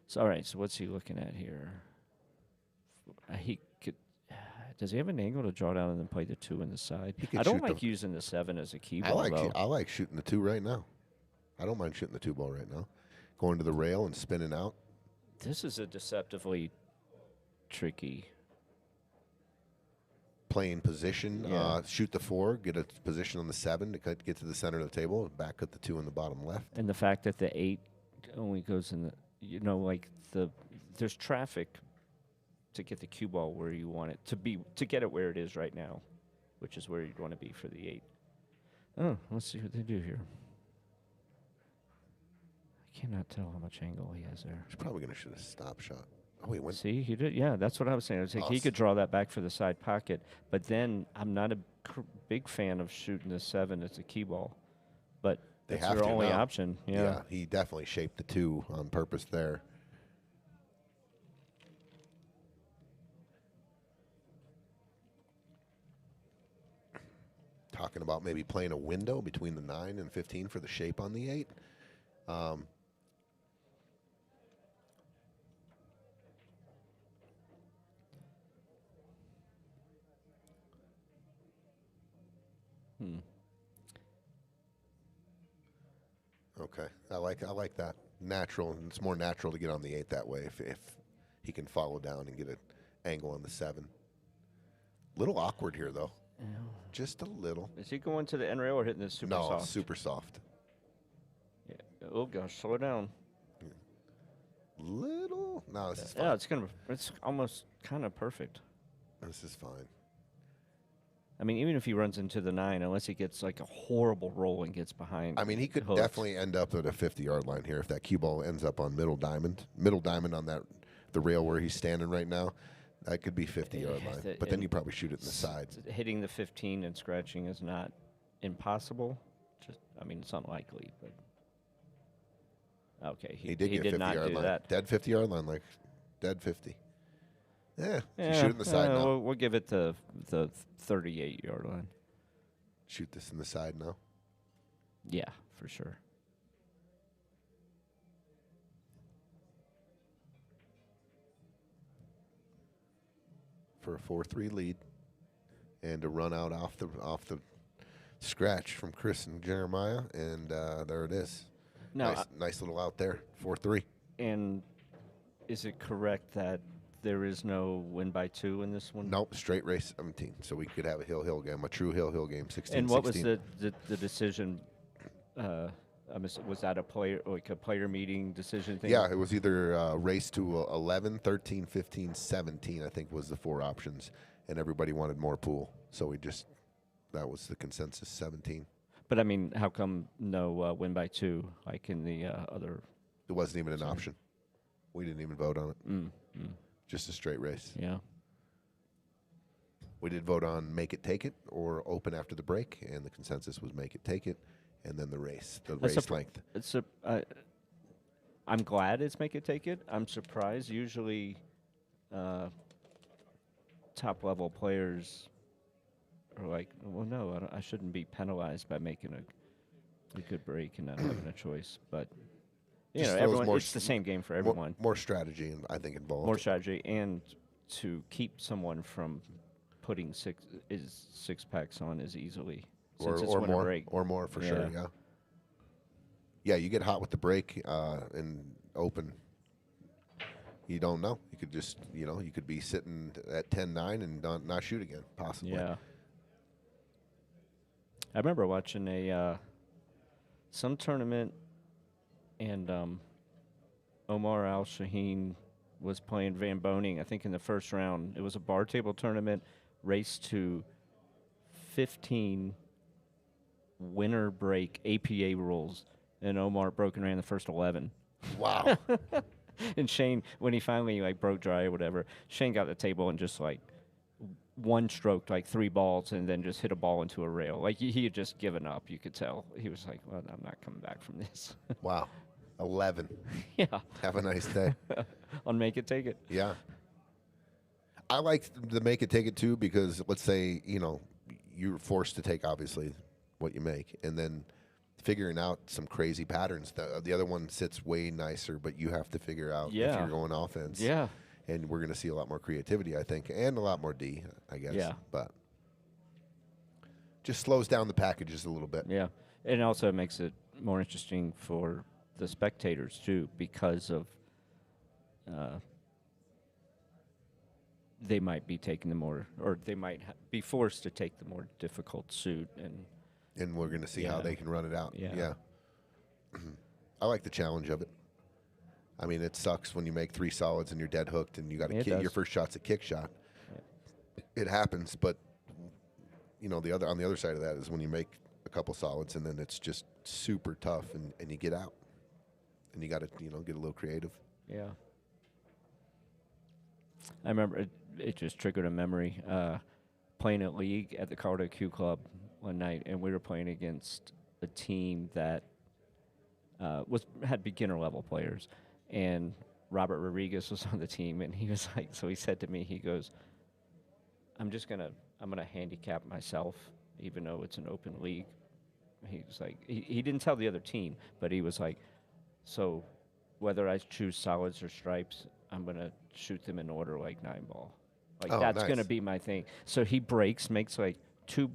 so all right. So what's he looking at here? He could. Does he have an angle to draw down and then play the 2 in the side? He could I don't shoot like using the 7 as a key I ball like though. I like shooting the 2 right now. I don't mind shooting the 2 ball right now. Going to the rail and spinning out. This is a deceptively tricky. Playing position, Yeah. shoot the 4, get a position on the 7 to get to the center of the table, and back cut the 2 in the bottom left. And the fact that the 8 only goes in the, there's traffic to get the cue ball where you want it to be, to get it where it is right now, which is where you'd want to be for the 8. Oh, let's see what they do here. I cannot tell how much angle he has there. He's probably going to shoot a stop shot. Oh, he went. See, he did. Yeah, that's what I was saying. I was like, he could draw that back for the side pocket, but then I'm not a big fan of shooting the 7 as a key ball. But They that's have your to only now. option. Yeah. He definitely shaped the 2 on purpose there. Talking about maybe playing a window between the 9 and 15 for the shape on the 8. Okay, I like that. Natural, and it's more natural to get on the 8 that way if he can follow down and get an angle on the 7. Little awkward here though, just a little. Is he going to the end rail or hitting this super No, soft? super soft. Yeah. Oh gosh, slow down. Little. No, this is fine. Yeah, it's almost kind of perfect. This is fine. I mean, even if he runs into the 9, unless he gets like a horrible roll and gets behind. I mean, he could hooks. definitely end up at a 50-yard line here if that cue ball ends up on middle diamond on the rail where he's standing right now. That could be 50-yard line, but then you probably shoot it in the sides. Hitting the 15 and scratching is not impossible. It's unlikely, but okay. He did get did 50 not yard do line. that. Dead 50-yard line, like dead 50. Yeah, you shoot it in the side now. We'll give it the 38-yard line. Shoot this in the side now. Yeah, for sure. For a 4-3 lead, and a run out off the scratch from Chris and Jeremiah, and there it is. Now, Nice little out there, 4-3. And is it correct that there is no win by 2 in this one? Nope, straight race 17. So we could have a hill game, a true hill game, 16-16. And what was the decision? Was that a player meeting decision thing? Yeah, it was either race to 11, 13, 15, 17, I think was the 4 options. And everybody wanted more pool. So that was the consensus, 17. But, I mean, how come no win by 2 like in the other? It wasn't even an option. We didn't even vote on it. Just a straight race. Yeah. We did vote on make it, take it, or open after the break, and the consensus was make it, take it, and then the race length. I'm glad it's make it, take it. I'm surprised. Usually top-level players are like, well, no, I shouldn't be penalized by making a good break and not having a choice. But everyone, it's the same game for everyone. More strategy, I think, involved. More strategy, and to keep someone from putting six packs on as easily, since it's win or break. Or more for sure. Yeah. Yeah, you get hot with the break and open. You don't know. You could just, you could be sitting at 10-9 and not shoot again, possibly. Yeah. I remember watching some tournament. And Omar Al-Shaheen was playing Van Boning, I think, in the first round. It was a bar table tournament, race to 15 winner break APA rules. And Omar broke and ran the first 11. Wow. And Shane, when he finally broke dry or whatever, Shane got the table and just one stroked 3 balls and then just hit a ball into a rail. He had just given up, you could tell. He was like, well, I'm not coming back from this. Wow. 11. Yeah. Have a nice day. On make it, take it. Yeah. I like the make it, take it too, because let's say, you're forced to take, obviously, what you make, and then figuring out some crazy patterns. The other one sits way nicer, but you have to figure out if you're going offense. Yeah. And we're going to see a lot more creativity, I think, and a lot more D, I guess. Yeah. But just slows down the packages a little bit. Yeah. And also makes it more interesting for the spectators, too, because of they might be taking the more, or they might be forced to take the more difficult suit. And we're going to see how they can run it out. Yeah. I like the challenge of it. I mean, it sucks when you make 3 solids and you're dead hooked and you got to kick. Your first shot's a kick shot. Yeah. It happens, but on the other side of that is when you make a couple solids and then it's just super tough and you get out and you got to get a little creative. Yeah. I remember it just triggered a memory. Playing a league at the Colorado Q Club one night, and we were playing against a team that had beginner level players. And Robert Rodriguez was on the team, and he was like, so he said to me, he goes, I'm gonna handicap myself, even though it's an open league. He was like, he didn't tell the other team, but he was like, so whether I choose solids or stripes, I'm gonna shoot them in order like 9-ball. That's nice. gonna be my thing. So he breaks, makes 2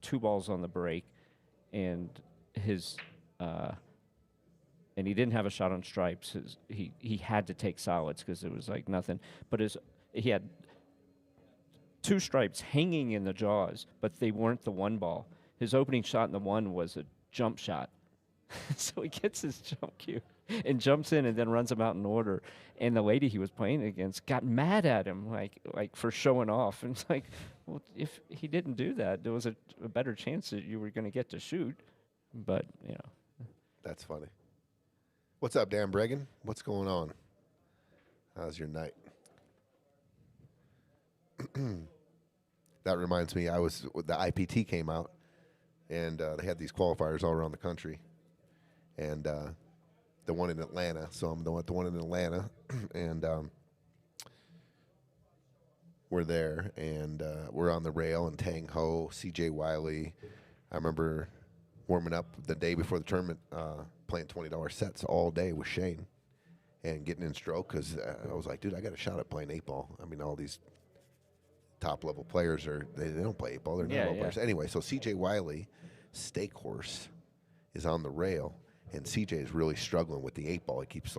2 balls on the break, and his and he didn't have a shot on stripes. He had to take solids because it was like nothing. But he had 2 stripes hanging in the jaws, but they weren't the 1 ball. His opening shot in the 1 was a jump shot. So he gets his jump cue and jumps in and then runs him out in order. And the lady he was playing against got mad at him, like for showing off. And it's like, well, if he didn't do that, there was a better chance that you were going to get to shoot. But, you know. That's funny. What's up, Dan Bregan? What's going on? How's your night? That reminds me, the IPT came out, and they had these qualifiers all around the country. And the one in Atlanta, so I'm the one in Atlanta, and we're there, and we're on the rail, and Tang Ho, C.J. Wiley. I remember warming up the day before the tournament, playing $20 sets all day with Shane, and getting in stroke because I was like, dude, I got a shot at playing 8-ball. I mean, all these top-level players they don't play 8-ball. They're not players. Anyway, so C.J. Wiley, stake horse, is on the rail. And CJ is really struggling with the 8-ball. He keeps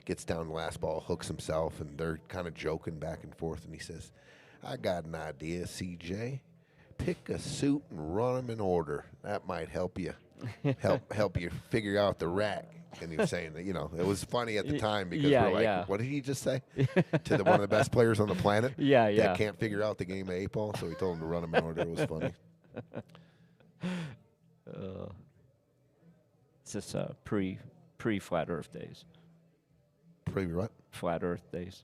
gets down the last ball, hooks himself, and they're kind of joking back and forth. And he says, I got an idea, CJ. Pick a suit and run them in order. That might help you. help you figure out the rack. And he was saying that, it was funny at the time because we're like, what did he just say? To one of the best players on the planet? That can't figure out the game of 8-ball. So he told him to run them in order. It was funny. It's just pre Flat Earth days. Pre what? Flat Earth days.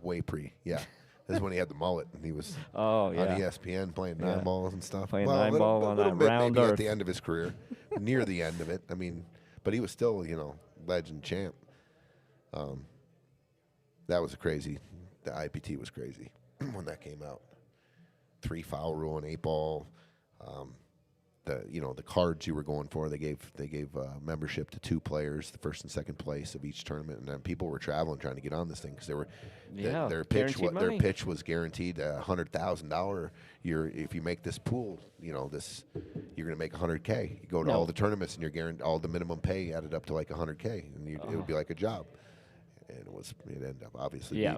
Way pre, yeah. This is when he had the mullet and he was on ESPN playing 9-balls and stuff. Playing 9-ball on a round maybe Earth. At the end of his career, near the end of it. I mean, but he was still, legend champ. That was crazy. The IPT was crazy when that came out. 3 foul rule and 8-ball. The cards you were going for, they gave membership to 2 players, the first and second place of each tournament, and then people were traveling trying to get on this thing because their pitch was guaranteed $100,000. If you make this pool, you're going to make $100K. You go to all the tournaments and you're guaranteed all the minimum pay added up to like $100K, and it would be like a job. And it ended up obviously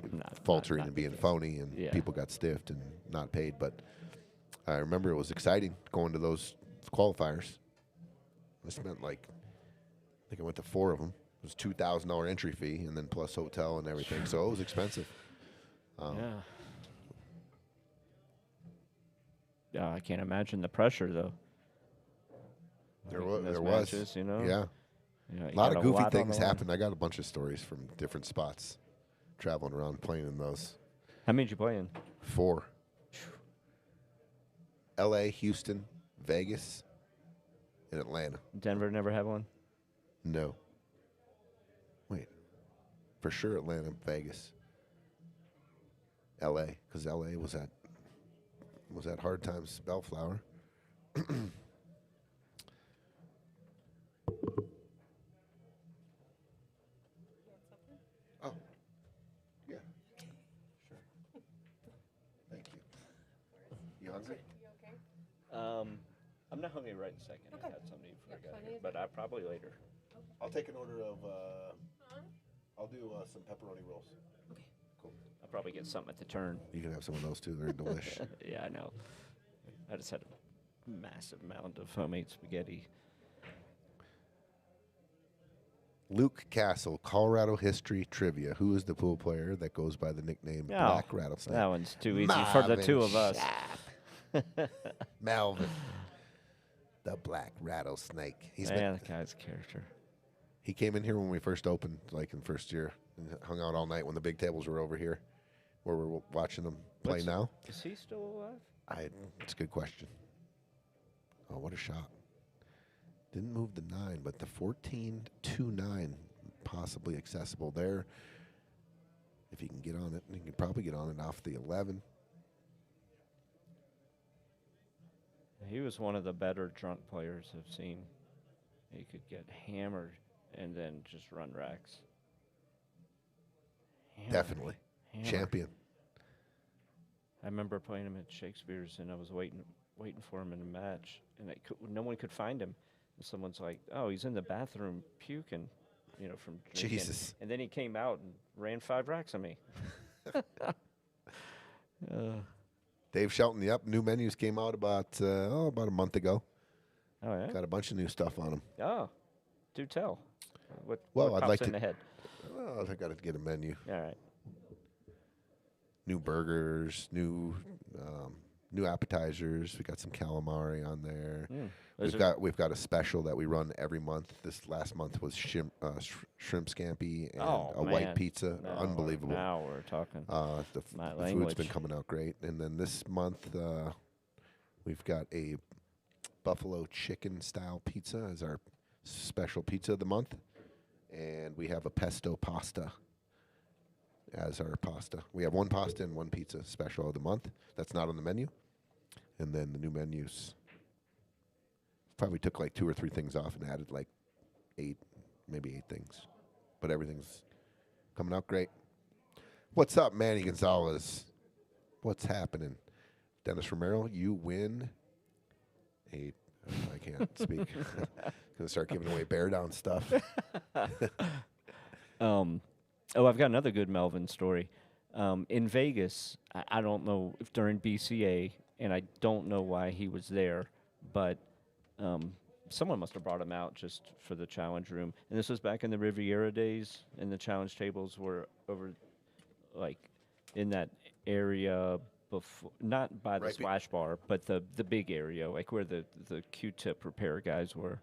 faltering and being phony, and people got stiffed and not paid. But I remember it was exciting going to those qualifiers. I spent I think I went to 4 of them. It was $2,000 entry fee, and then plus hotel and everything. So it was expensive. Yeah, I can't imagine the pressure though. There was, matches, Yeah. A lot of goofy things happened. I got a bunch of stories from different spots, traveling around playing in those. How many did you play in? 4. L.A., Houston, Vegas, and Atlanta. Denver never had one? No. Wait. For sure Atlanta, Vegas. L.A., because L.A. was at Hard Times Bellflower. Oh. Yeah. Sure. Thank you. You hungry? I'm not hungry right in a second. Okay. I had something before I got here, but probably later. I'll take an order of, I'll do some pepperoni rolls. Okay. Cool. I'll probably get something at the turn. You can have some of those too. They're delish. Yeah, I know. I just had a massive mound of homemade spaghetti. Luke Castle, Colorado history trivia. Who is the pool player that goes by the nickname Black Rattlesnake? That one's too easy for the 2 of us. Melvin, the Black Rattlesnake. The guy's a character. He came in here when we first opened, in first year, and hung out all night when the big tables were over here, where we're watching them play now. Is he still alive? It's a good question. Oh, what a shot. Didn't move the 9, but the 14-2-9 possibly accessible there. If he can get on it, he can probably get on it off the 11. He was one of the better drunk players I've seen. He could get hammered and then just run racks. Definitely. Champion. I remember playing him at Shakespeare's, and I was waiting waiting for him in a match, and no one could find him. And someone's like, "Oh, he's in the bathroom puking," from drinking. Jesus. And then he came out and ran 5 racks on me. Dave Shelton, yep. New menus came out about a month ago. Oh yeah. Got a bunch of new stuff on them. Oh, do tell. What Well, pops I'd like in to. the head? Well, I got to get a menu. All right. New burgers, new appetizers. We got some calamari on there. We've got a special that we run every month. This last month was shrimp scampi and a white pizza. Unbelievable. Now we're talking. The food's been coming out great. And then this month we've got a buffalo chicken style pizza as our special pizza of the month, and we have a pesto pasta as our pasta. We have one pasta and one pizza special of the month. That's not on the menu. And then the new menus. Probably took like 2 or 3 things off and added like 8 things. But everything's coming out great. What's up, Manny Gonzalez? What's happening? Dennis Romero, you win I can't speak. Gonna start giving away bear down stuff. I've got another good Melvin story. In Vegas, I don't know if during BCA, and I don't know why he was there, but someone must have brought him out just for the challenge room. And this was back in the Riviera days, and the challenge tables were over, like, in that area before, not by the splash bar, but the big area, like where the Q-tip repair guys were,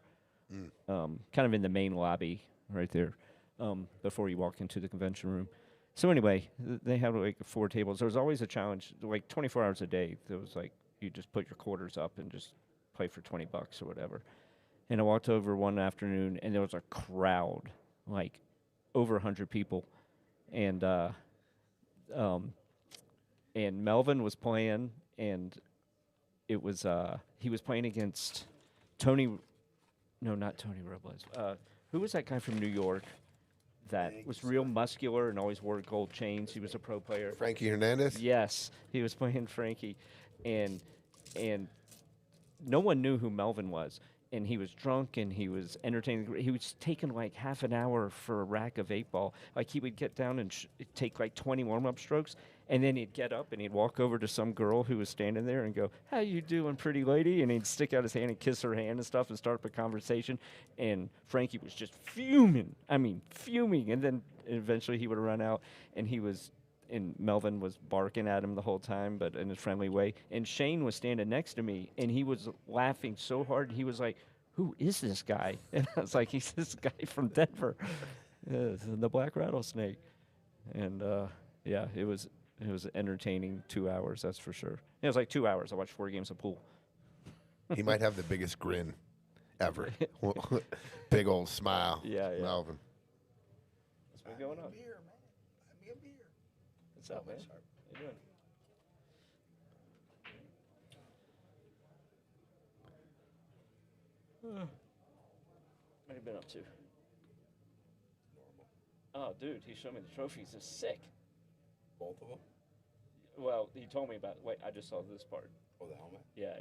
kind of in the main lobby right there, before you walk into the convention room. So anyway, they had like 4 tables. There was always a challenge, like 24 hours a day. There was like, you just put your quarters up and just play for $20 or whatever. And I walked over one afternoon, and there was a crowd, like over 100 people, and Melvin was playing, and it was he was playing against not Tony Robles. Who was that guy from New York that was real muscular and always wore gold chains? He was a pro player. Frankie Hernandez? Yes, he was playing Frankie, and no one knew who Melvin was. And he was drunk, and he was entertaining. He was taking like half an hour for a rack of 8-ball. Like, he would get down and take like 20 warm-up strokes, and then he'd get up and he'd walk over to some girl who was standing there and go, "How you doing, pretty lady?" And he'd stick out his hand and kiss her hand and stuff and start up a conversation. And Frankie was just fuming. I mean, fuming. And then eventually he would run out, and Melvin was barking at him the whole time, but in a friendly way. And Shane was standing next to me, and he was laughing so hard. He was like, "Who is this guy?" And I was like, "He's this guy from Denver, the Black Rattlesnake." And it was entertaining 2 hours, that's for sure. It was like 2 hours. I watched 4 games of pool. He might have the biggest grin ever. Big old smile. Yeah. Melvin. What's been going on? Beer, man. Buy me a beer. What's up, man? How you doing? What have you been up to? Oh, dude, he showed me the trophies. They're sick. Both of them? Well, he told me about it. Wait, I just saw this part. Oh, the helmet? Yeah,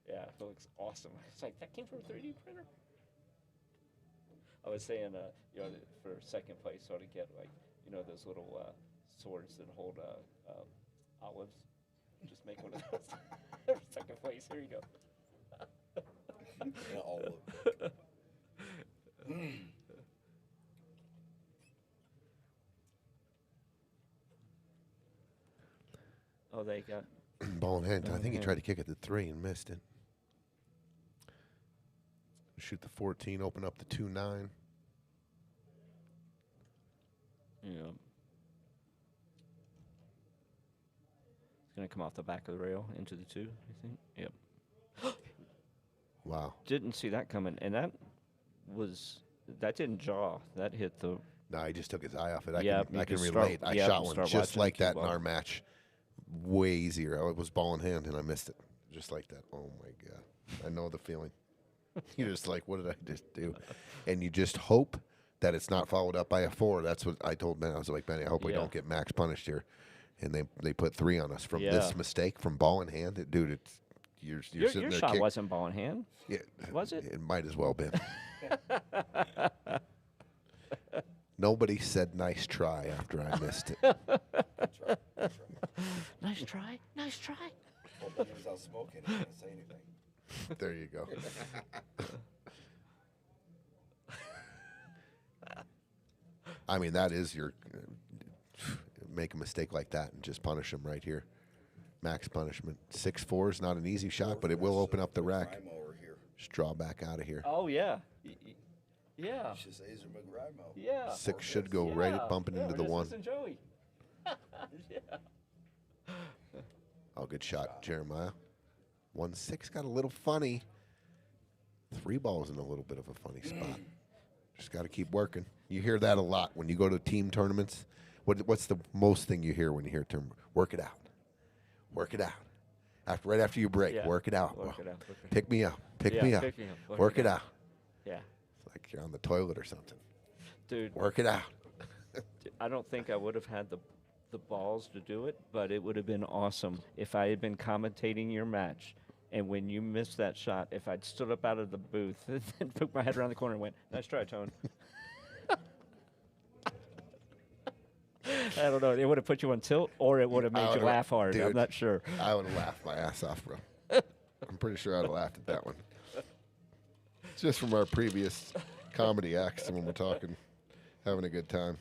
it looks awesome. It's like, that came from a 3D printer? I was saying, for second place, so to get, like, those little swords that hold olives. Just make one of those. For second place, here you go. Yeah, all of them. Oh, they got Ball in hand. Ball I in think he hand. tried to kick at the 3 and missed it. Shoot the 14, open up the 2-9. Yeah. It's going to come off the back of the rail into the 2, you think? Yep. Wow. Didn't see that coming. And that didn't jaw. That hit the... No, he just took his eye off it. I Yeah, can you relate. just I start- yeah, shot one start just watching like the that cue in ball. our match. Way easier. It was ball in hand, and I missed it. Just like that. Oh, my God. I know the feeling. You're just like, what did I just do? And you just hope that it's not followed up by a 4. That's what I told Ben. I was like, Benny, I hope we Yeah. don't get max punished here. And they put 3 on us from Yeah. this mistake from ball in hand. Dude, you're Your sitting there. shot wasn't ball in hand, Yeah, was it? it might as well been. Nobody said nice try after I missed it. Nice try. Nice try. Well, when he was out smoking, he didn't say anything. There you go. I mean, that is your make a mistake like that and just punish him right here. Max punishment. 6'4" is not an easy shot, but it will open up the rack. McGrimo over here. Just draw back out of here. Oh yeah. Yeah. You should say he's a McGrimo. Yeah. 6 should go right at bumping into the 1. Joey. Yeah. Oh, good shot, Jeremiah. 1-6 got a little funny. 3 balls in a little bit of a funny spot. Just got to keep working. You hear that a lot when you go to team tournaments. What's the most thing you hear when you hear a term? Work it out. Work it out. Right after you break, Yeah. work it out. Work it out. Pick me up. Pick Yeah, me up. pick me up. Work it out. Yeah. It's like you're on the toilet or something. Dude, Work it out. I don't think I would have had the balls to do it, but it would have been awesome if I had been commentating your match. And when you missed that shot, if I'd stood up out of the booth and put my head around the corner and went, nice try, Tone. I don't know. It would have put you on tilt, or it would have made you laugh hard. I'm dude, not sure. I would have laughed my ass off, bro. I'm pretty sure I'd have laughed at that one. It's just from our previous comedy acts when we're talking, having a good time.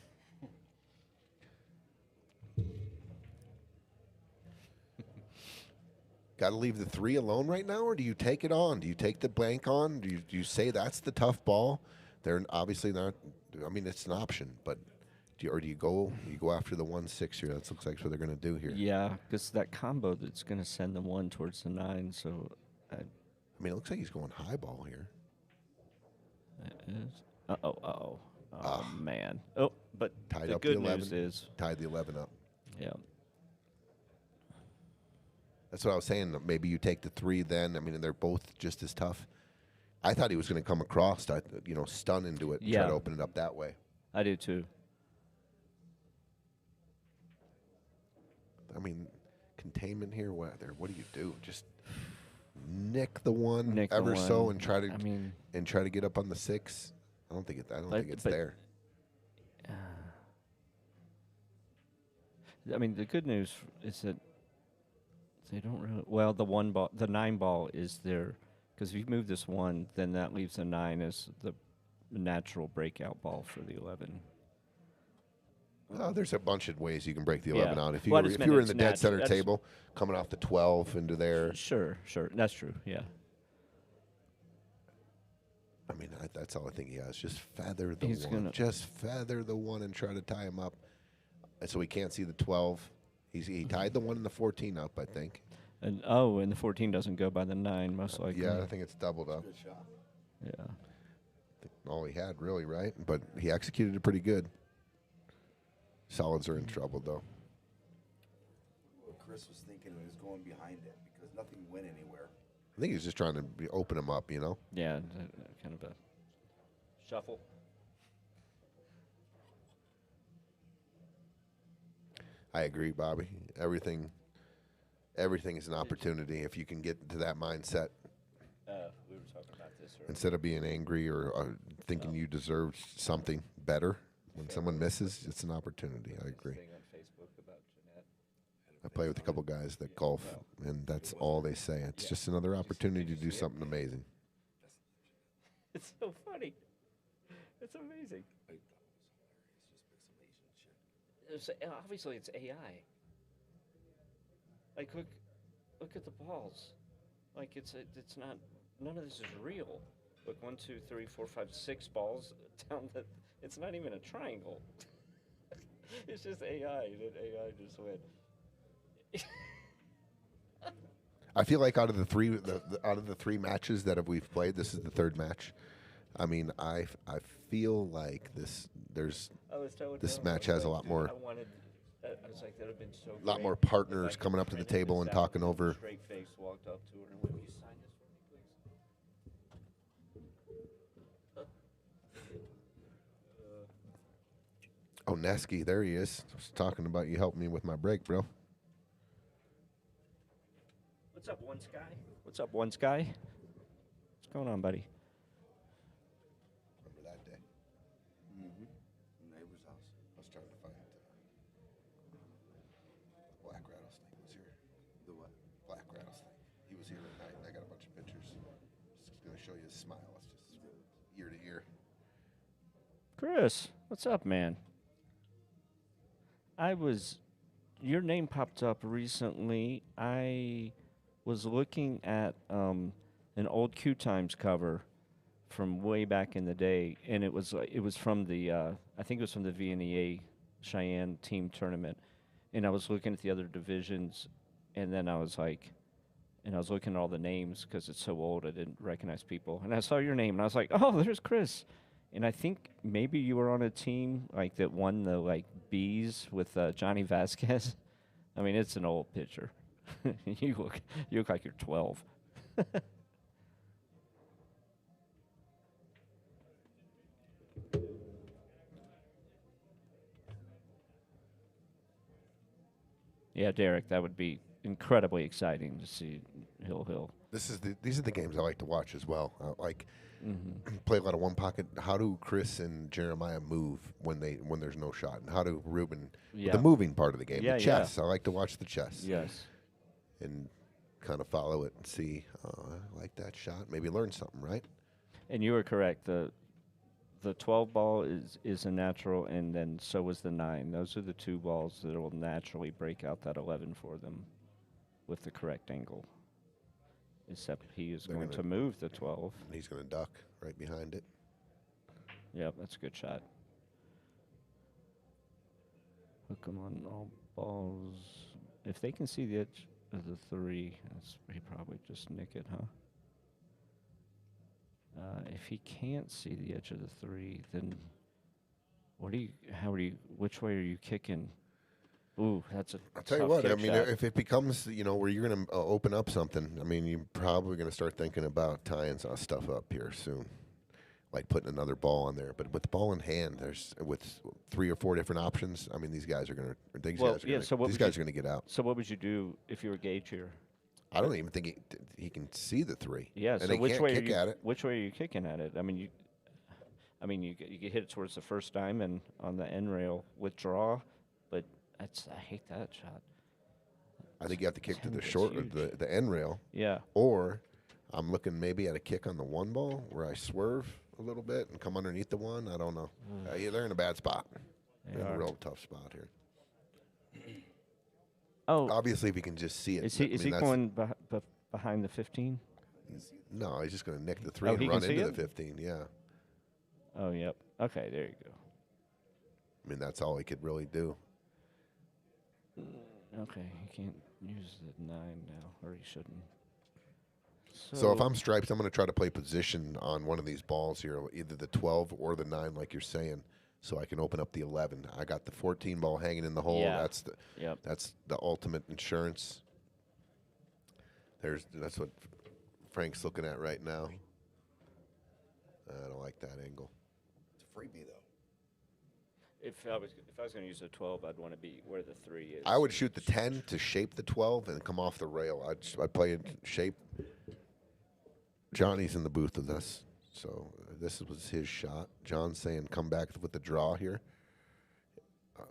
Got to leave the 3 alone right now, or do you take it on? Do you take the blank on? Do you say that's the tough ball? They're obviously not. I mean, it's an option, but do you go after the 1-6 here? That looks like what they're going to do here. Yeah, because that combo that's going to send the 1 towards the 9. So, I mean, it looks like he's going high ball here. Oh, man. Oh, but Tied the up good the 11. news is, Tied the 11 up. yeah. That's what I was saying. Maybe you take the 3 then. I mean, they're both just as tough. I thought he was going to come across, stun into it and try Yeah. to open it up that way. I do too. I mean, containment here. What do you do? Just nick the 1 Nick the ever so one. and try to I mean, try to get up on the 6. I don't think it's but- there. I mean, the good news is that they don't really. Well, the 9 ball is there, because if you move this 1, then that leaves the 9 as the natural breakout ball for the 11. Oh, there's a bunch of ways you can break the Yeah. 11 out. If you Well, I were, just if meant you were in it's the dead natural. center That's- table, coming off the 12 into there. Sure, that's true. Yeah. I mean, that's all I think he has. Just feather the He's 1. gonna- Just feather the 1 and try to tie him up. And so he can't see the 12. He tied the 1 and the 14 up, I think. And the 14 doesn't go by the 9, most likely. Yeah, I think it's doubled up. Good shot. Yeah. All he had, really, right? But he executed it pretty good. Solids are in trouble, though. What Chris was thinking when he was going behind it because nothing went anywhere. I think he's just trying to open him up, Yeah, kind of a shuffle. I agree, Bobby. Everything is an opportunity if you can get to that mindset We were talking about this earlier. instead of being angry or thinking you deserve something better. When someone misses, it's an opportunity. I agree. Thing on Facebook about Jeanette. I play with a couple guys that golf, and that's all they say. It's just another opportunity to do something amazing. It's so funny. It's amazing. Obviously, it's AI. Like, look at the balls. Like, it's not. None of this is real. Look, 1, 2, 3, 4, 5, 6 balls down the. It's not even a triangle. It's just AI, and then AI just went. I feel like out of the three matches that we've played, this is the 3rd match. I mean, I feel like this match has a lot more. I was like, that would have been so. Lot great more if partners I could coming up to the print this table and out talking with a over. Straight face, walked up to her and went, "Will you sign this for me, please?" Oh, Nesky, there he is. I was talking about you helping me with my break, bro. What's up, One Sky? What's up, One Sky? What's going on, buddy? Remember that day? Neighbor's house. I was trying to find black rattlesnake was here. The what? Black rattlesnake. He was here at night. I got a bunch of pictures. Just gonna show you his smile. It's just ear to ear. Chris, what's up, man? Your name popped up recently. I was looking at an old Q Times cover from way back in the day, and it was from the I think it was from the VNEA Cheyenne team tournament, and I was looking at the other divisions, and then I was looking at all the names because it's so old I didn't recognize people, and I saw your name and I was like, oh, there's Chris. And I think maybe you were on a team like that won the like B's with Johnny Vasquez. I mean, it's an old picture. you look like you're 12. Yeah, Derek, that would be incredibly exciting to see Hill. These are the games I like to watch as well. Play a lot of one pocket. How do Chris and Jeremiah move when there's no shot, and how do Ruben the moving part of the game, the chess. I like to watch the chess. Yes. And kind of follow it and see. I like that shot. Maybe learn something, right? And you were correct. The 12 ball is a natural, and then so is the 9. Those are the two balls that will naturally break out that 11 for them with the correct angle. Except he is going to move the 12. And he's going to duck right behind it. Yep, that's a good shot. Hook them on all balls. If they can see the edge of the 3, he probably just nick it, huh? If he can't see the edge of the 3, then which way are you kicking? Ooh, that's a I'll tell you what, I mean, if it becomes, where you're going to open up something, I mean, you're probably going to start thinking about tying some stuff up here soon, like putting another ball on there. But with the ball in hand, with 3 or 4 different options, I mean, these guys are going to get out. So what would you do if you were Gage here? I don't even think he can see the 3. Yeah, and so they which can't way kick at it. Which way are you kicking at it? I mean, you get hit it towards the first diamond on the end rail with draw, but I hate that shot. I think you have to kick to the short of the end rail. Yeah. Or I'm looking maybe at a kick on the 1 ball where I swerve a little bit and come underneath the 1. I don't know. They're in a bad spot. They're in a real tough spot here. Oh. Obviously, if he can just see it. Is he going behind the 15? No, he's just going to nick the 3 and run into the 15. Yeah. Oh, yep. Okay, there you go. I mean, that's all he could really do. Okay, he can't use the 9 now, or he shouldn't. So if I'm stripes, I'm going to try to play position on one of these balls here, either the 12 or the 9, like you're saying, so I can open up the 11. I got the 14 ball hanging in the hole. Yeah. That's the ultimate insurance. That's what Frank's looking at right now. I don't like that angle. It's a freebie, though. If I was going to use a 12, I'd want to be where the 3 is. I would shoot the 10 to shape the 12 and come off the rail. I'd play it shape. Johnny's in the booth with us, so this was his shot. John's saying come back with the draw here.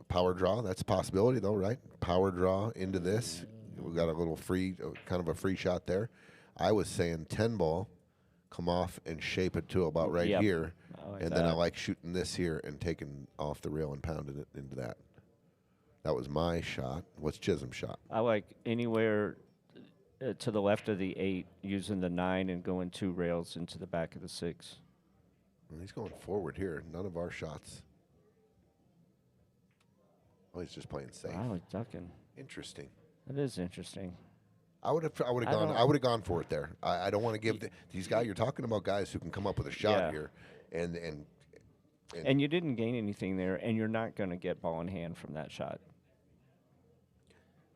Power draw, that's a possibility though, right? Power draw into this. We got a little free, kind of a free shot there. I was saying 10 ball, come off and shape it to about right here. Then I like shooting this here and taking off the rail and pounding it into that. That was my shot. What's Chisholm's shot? I like anywhere to the left of the 8, using the 9 and going 2 rails into the back of the 6. Well, he's going forward here. None of our shots. Oh, he's just playing safe. Wow, he's ducking. Interesting. That is interesting. I would have gone for it there. I don't want to give these guys. You're talking about guys who can come up with a shot here, and you didn't gain anything there, and you're not going to get ball in hand from that shot.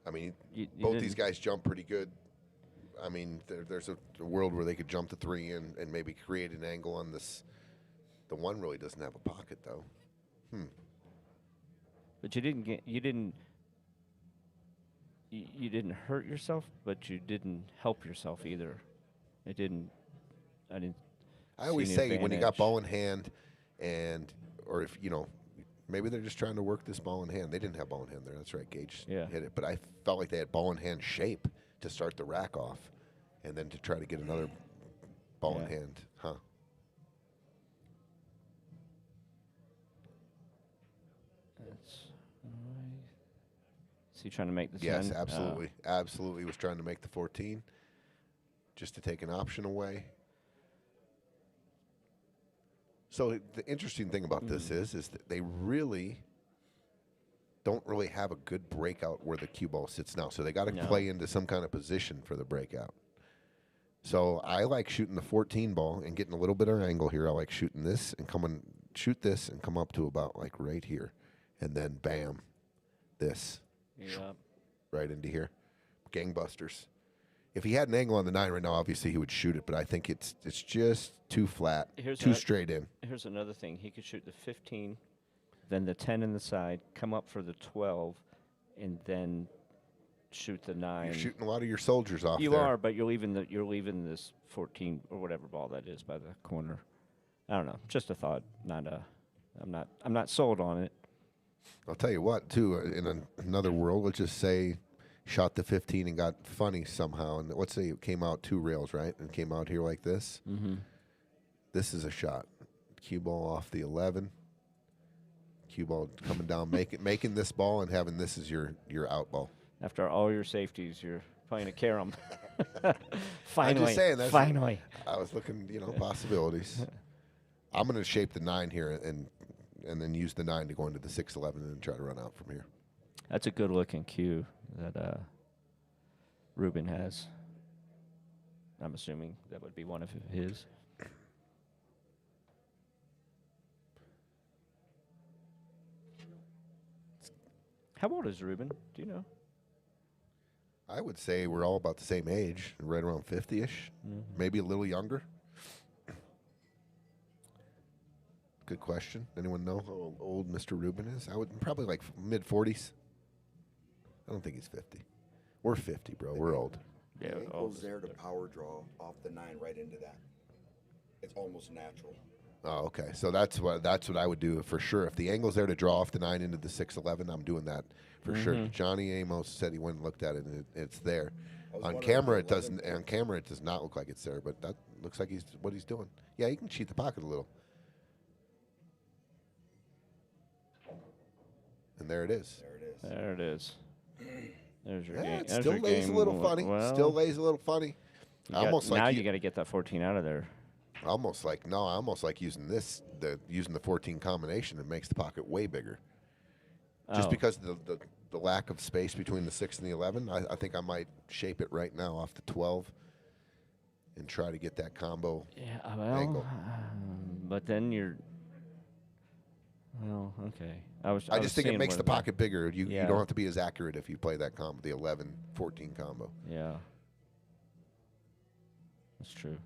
I mean, both these guys jump pretty good. I mean, there's a world where they could jump the 3 in and maybe create an angle on this. The 1 really doesn't have a pocket though. But you didn't you didn't hurt yourself, but you didn't help yourself either. It didn't. I didn't. I see always any say when you got advantage. ball in hand, or if maybe they're just trying to work this ball in hand. They didn't have ball in hand there. That's right, Gage Yeah. hit it. But I felt like they had ball in hand shape to start the rack off, and then to try to get another ball in Yeah. hand, huh? That's, is he trying to make this? Yes, end? absolutely, absolutely. Was trying to make the 14, just to take an option away. So the interesting thing about this is that they really don't really have a good breakout where the cue ball sits now. So they got to No. play into some kind of position for the breakout. So I like shooting the 14 ball and getting a little bit of angle here. I like shooting this and shoot this and come up to about like right here, and then bam, this Yeah. right into here, gangbusters. If he had an angle on the 9 right now, obviously he would shoot it, but I think it's just too flat, too straight in. Here's another thing. He could shoot the 15, then the 10 in the side, come up for the 12, and then shoot the 9. You're shooting a lot of your soldiers off You there. are, but you're leaving this 14 or whatever ball that is by the corner. I don't know. Just a thought. I'm not sold on it. I'll tell you what, too, in another world, let's just say shot the 15 and got funny somehow, and let's say it came out 2 rails, right, and came out here like this. Mm-hmm. This is a shot. Cue ball off the 11. Cue ball coming down, making this ball and having this as your out ball. After all your safeties, you're playing a carom. Finally. I'm just saying. Finally. I was looking, possibilities. I'm going to shape the 9 here and then use the 9 to go into the 6-11 and try to run out from here. That's a good looking cue that Ruben has. I'm assuming that would be one of his. How old is Ruben? Do you know? I would say we're all about the same age, right around 50-ish, maybe a little younger. Good question. Anyone know how old Mr. Ruben is? I would probably like mid-40s. I don't think he's 50. We're 50, bro. We're old. Yeah. The ankle's there to power draw off the 9 right into that. It's almost natural. Oh, okay. So that's what I would do for sure. If the angle's there to draw off the 9 into the 6-11, I'm doing that for sure. Johnny Amos said he went and looked at it, and it's there. On camera, it doesn't. On camera, it does not look like it's there, but that looks like what he's doing. Yeah, he can cheat the pocket a little. And there it is. There it is. There's your Yeah, game. it There's still your lays a game. little funny. Well, Still lays a little funny. Almost now like you got to get that 14 out of there. Almost like using using the 14 combination. It makes the pocket way bigger. Just because of the lack of space between the 6 and the 11, I think I might shape it right now off the 12 and try to get that combo angle. But then you're. Well, okay. I just think it makes the pocket bigger. You Yeah. don't have to be as accurate if you play that combo, the 11-14 combo. Yeah. That's true.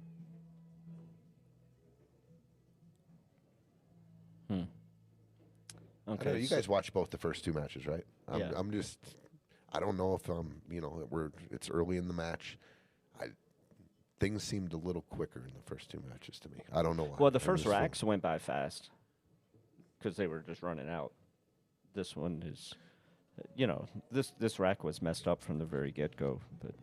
I Okay. don't know, you guys watched both the first 2 matches, right? Yeah. I don't know if it's early in the match. Things seemed a little quicker in the first 2 matches to me. I don't know why. Well, the first racks went by fast because they were just running out. This one is, this rack was messed up from the very get-go. But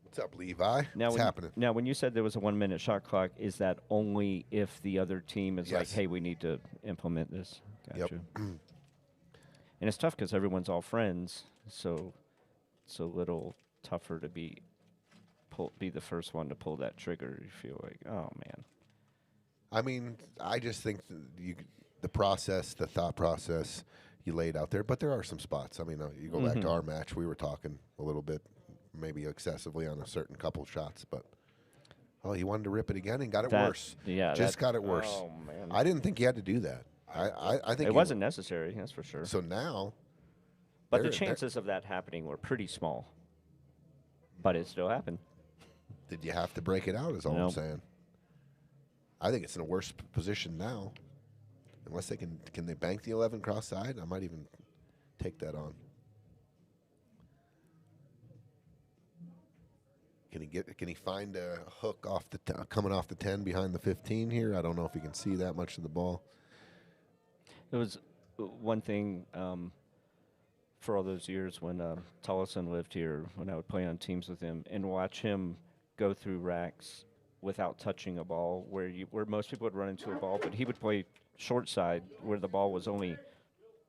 What's up, Levi? now, What's happening? Now, when you said there was a 1-minute shot clock, is that only if the other team is like, Yes. "Hey, we need to implement this"? Yep. Gotcha. And it's tough because everyone's all friends, so it's a little tougher to be the first one to pull that trigger. You feel like, oh man. I mean, I just think the process, the thought process you laid out there, but there are some spots. I mean, you go back to our match, we were talking a little bit, maybe excessively on a certain couple shots, but he wanted to rip it again and got it worse. Yeah, just got it worse. Oh man, I didn't think he had to do that. I think it wasn't necessary. That's for sure. So now, but the chances of that happening were pretty small. But it still happened. did you have to break it out? Is all I'm Nope. saying. I think it's in a worse position now. Unless they can they bank the 11 cross side? I might even take that on. Can he find a hook off the coming off the 10 behind the 15 here? I don't know if he can see that much of the ball. It was one thing for all those years when Tollison lived here, when I would play on teams with him and watch him go through racks without touching a ball, where most people would run into a ball, but he would play short side where the ball was only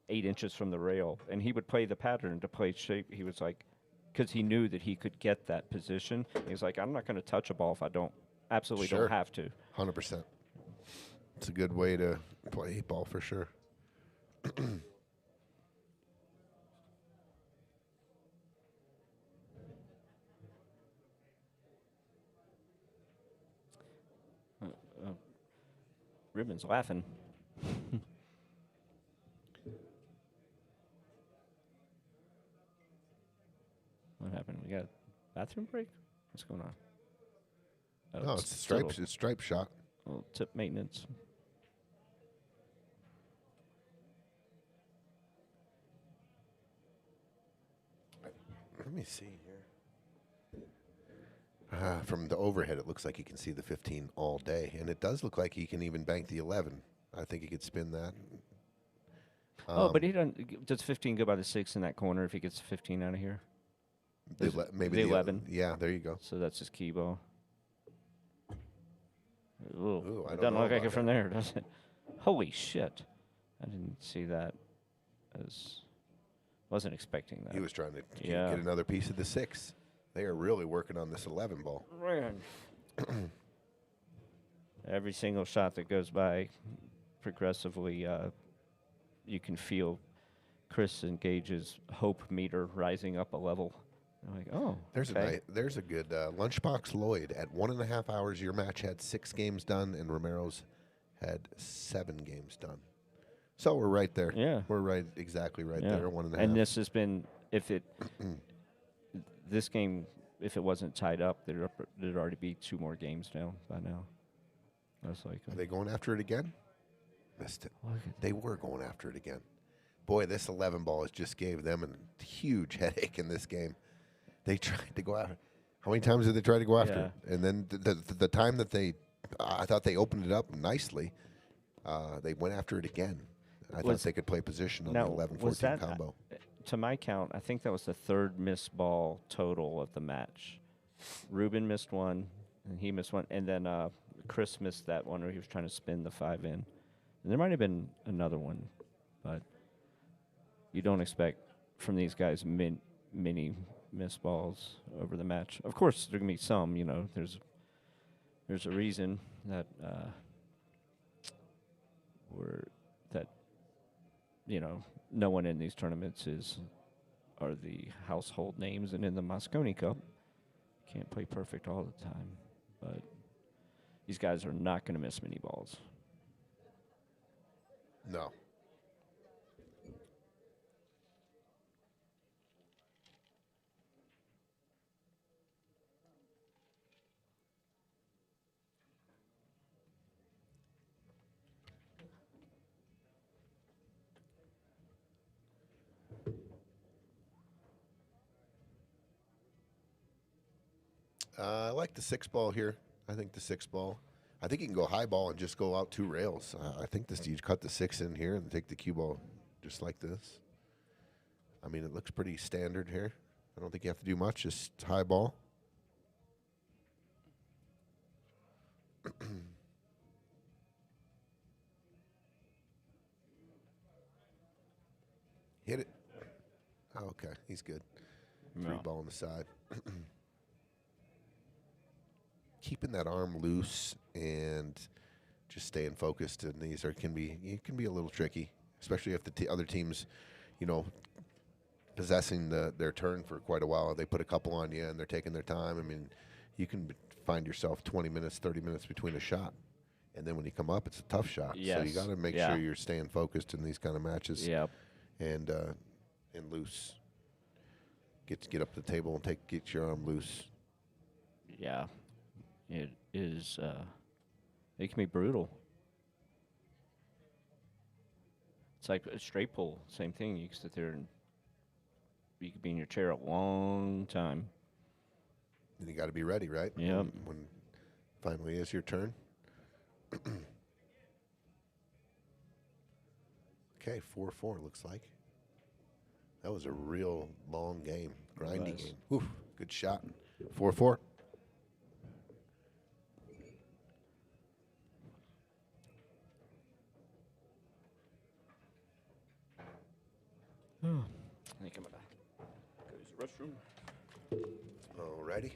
8 inches from the rail, and he would play the pattern to play shape. He was like, because he knew that he could get that position. He's like, I'm not going to touch a ball if I don't don't have to. 100%. It's a good way to play ball for sure. Ruben's laughing. What happened? We got a bathroom break? What's going on? Oh, No, it's stripes. It's stripe shot. Little tip maintenance. Let me see here. From the overhead, it looks like he can see the 15 all day, and it does look like he can even bank the 11. I think he could spin that. But he doesn't. Does 15 go by the 6 in that corner if he gets 15 out of here? Maybe the 11. Yeah, there you go. So that's his key ball. Ooh, I it don't doesn't know look like about it from there, does it? Holy shit! I didn't see that. Wasn't expecting that. He was trying to Yeah. get another piece of the 6. They are really working on this 11 ball. Man. Every single shot that goes by, progressively, you can feel Chris and Gage's hope meter rising up a level. They're like, oh, There's a good Lunchbox Lloyd. At 1.5 hours, your match had 6 games done, and Romero's had 7 games done. So we're right there. Yeah. We're exactly right there, 1.5. And this has been, this game, if it wasn't tied up, there'd already be 2 more games down by now. That's like. Are they going after it again? Missed it. Look at They were going after it again. Boy, this 11 ball just gave them a huge headache in this game. They tried to go after. How many times did they try to go after it? And then the time that I thought they opened it up nicely, they went after it again. I thought they could play position on the 11-14 combo. To my count, I think that was the 3rd missed ball total of the match. Ruben missed one, and he missed one, and then Chris missed that one where he was trying to spin the 5 in. And there might have been another one, but you don't expect from these guys many missed balls over the match. Of course, there can be some. There's a reason that no one in these tournaments are the household names, and in the Mosconi Cup, can't play perfect all the time, but these guys are not going to miss many balls. No. I like the 6 ball here. I think the 6 ball. I think you can go high ball and just go out 2 rails. I think you cut the 6 in here and take the cue ball just like this. I mean, it looks pretty standard here. I don't think you have to do much, just high ball. Hit it. Oh, okay, he's good. 3 ball on the side. Keeping that arm loose and just staying focused in these can be a little tricky, especially if the other team's, possessing their turn for quite a while. They put a couple on you and they're taking their time. I mean, you can find yourself 20 minutes, 30 minutes between a shot, and then when you come up, it's a tough shot. Yes. So you got to make sure you're staying focused in these kind of matches. Yep. And loose. Get up to the table and get your arm loose. Yeah. It is. It can be brutal. It's like a straight pull, same thing. You can sit there and you could be in your chair a long time. And you got to be ready, right? Yep. When finally is your turn. Okay, 4-4 looks like. That was a real long game, grindy was. game. Whew, good shot. 4-4. I think I'm gonna go use the restroom. Alrighty.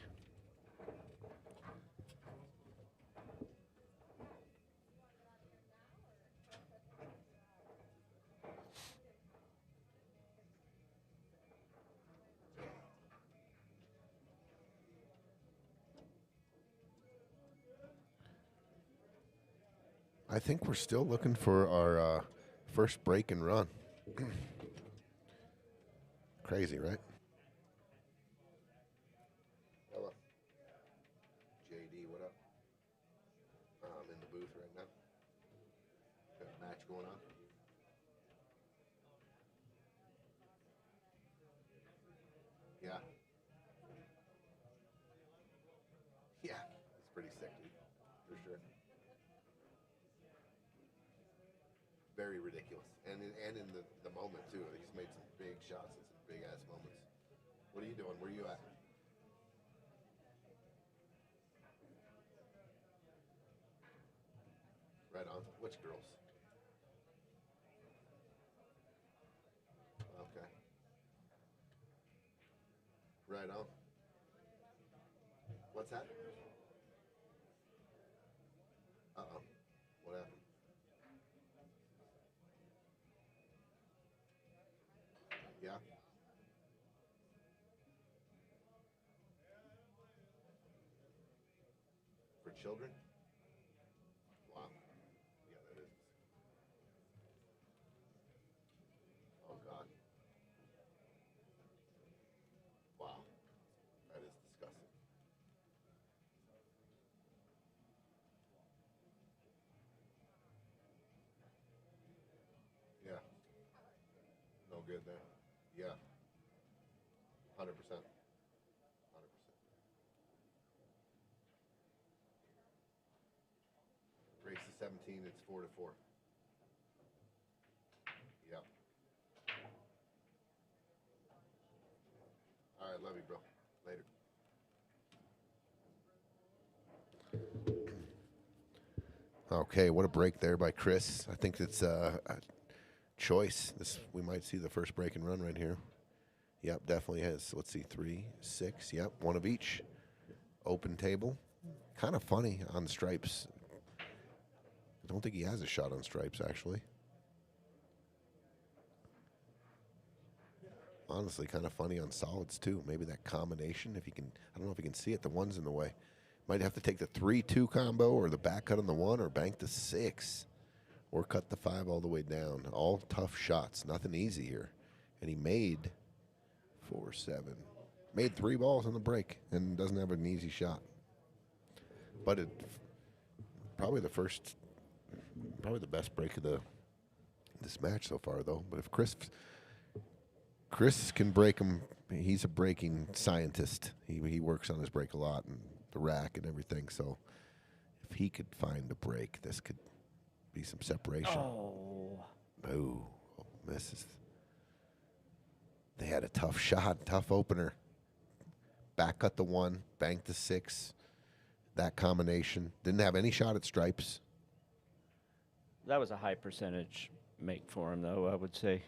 I think we're still looking for our first break and run. Crazy, right? Hello. JD, what up? I'm in the booth right now. Got a match going on. Yeah. Yeah, it's pretty sick, dude. For sure. Very ridiculous. And in the moment, too. He's made some big shots and some big-ass moments. What are you doing? Where are you at? Right on. Which girls? Okay. Right on. What's that? Uh-oh. What happened? Yeah. For children? Wow. Yeah, that is. Oh, God. Wow. That is disgusting. Yeah. No good there. Yeah. 100%. 100%. Race to 17, it's 4-4. Yep. All right, love you, bro. Later. Okay, what a break there by Chris. I think it's a choice. We might see the first break and run right here. Yep, definitely has. Let's see, 3, 6. Yep, one of each. Open table. Kind of funny on stripes. I don't think he has a shot on stripes, actually. Honestly, kind of funny on solids, too. Maybe that combination, if you can. I don't know if you can see it. The one's in the way. Might have to take the 3-2 combo or the back cut on the 1 or bank the 6 or cut the 5 all the way down. All tough shots. Nothing easy here. And he made 4-7. Made 3 balls on the break and doesn't have an easy shot. But it probably the best break of this match so far, though. But if Chris can break him, he's a breaking scientist. He works on his break a lot and the rack and everything. So if he could find a break, this could be some separation. Oh, misses. They had a tough shot, tough opener. Back cut the 1, banked the 6. That combination. Didn't have any shot at stripes. That was a high percentage make for him, though, I would say.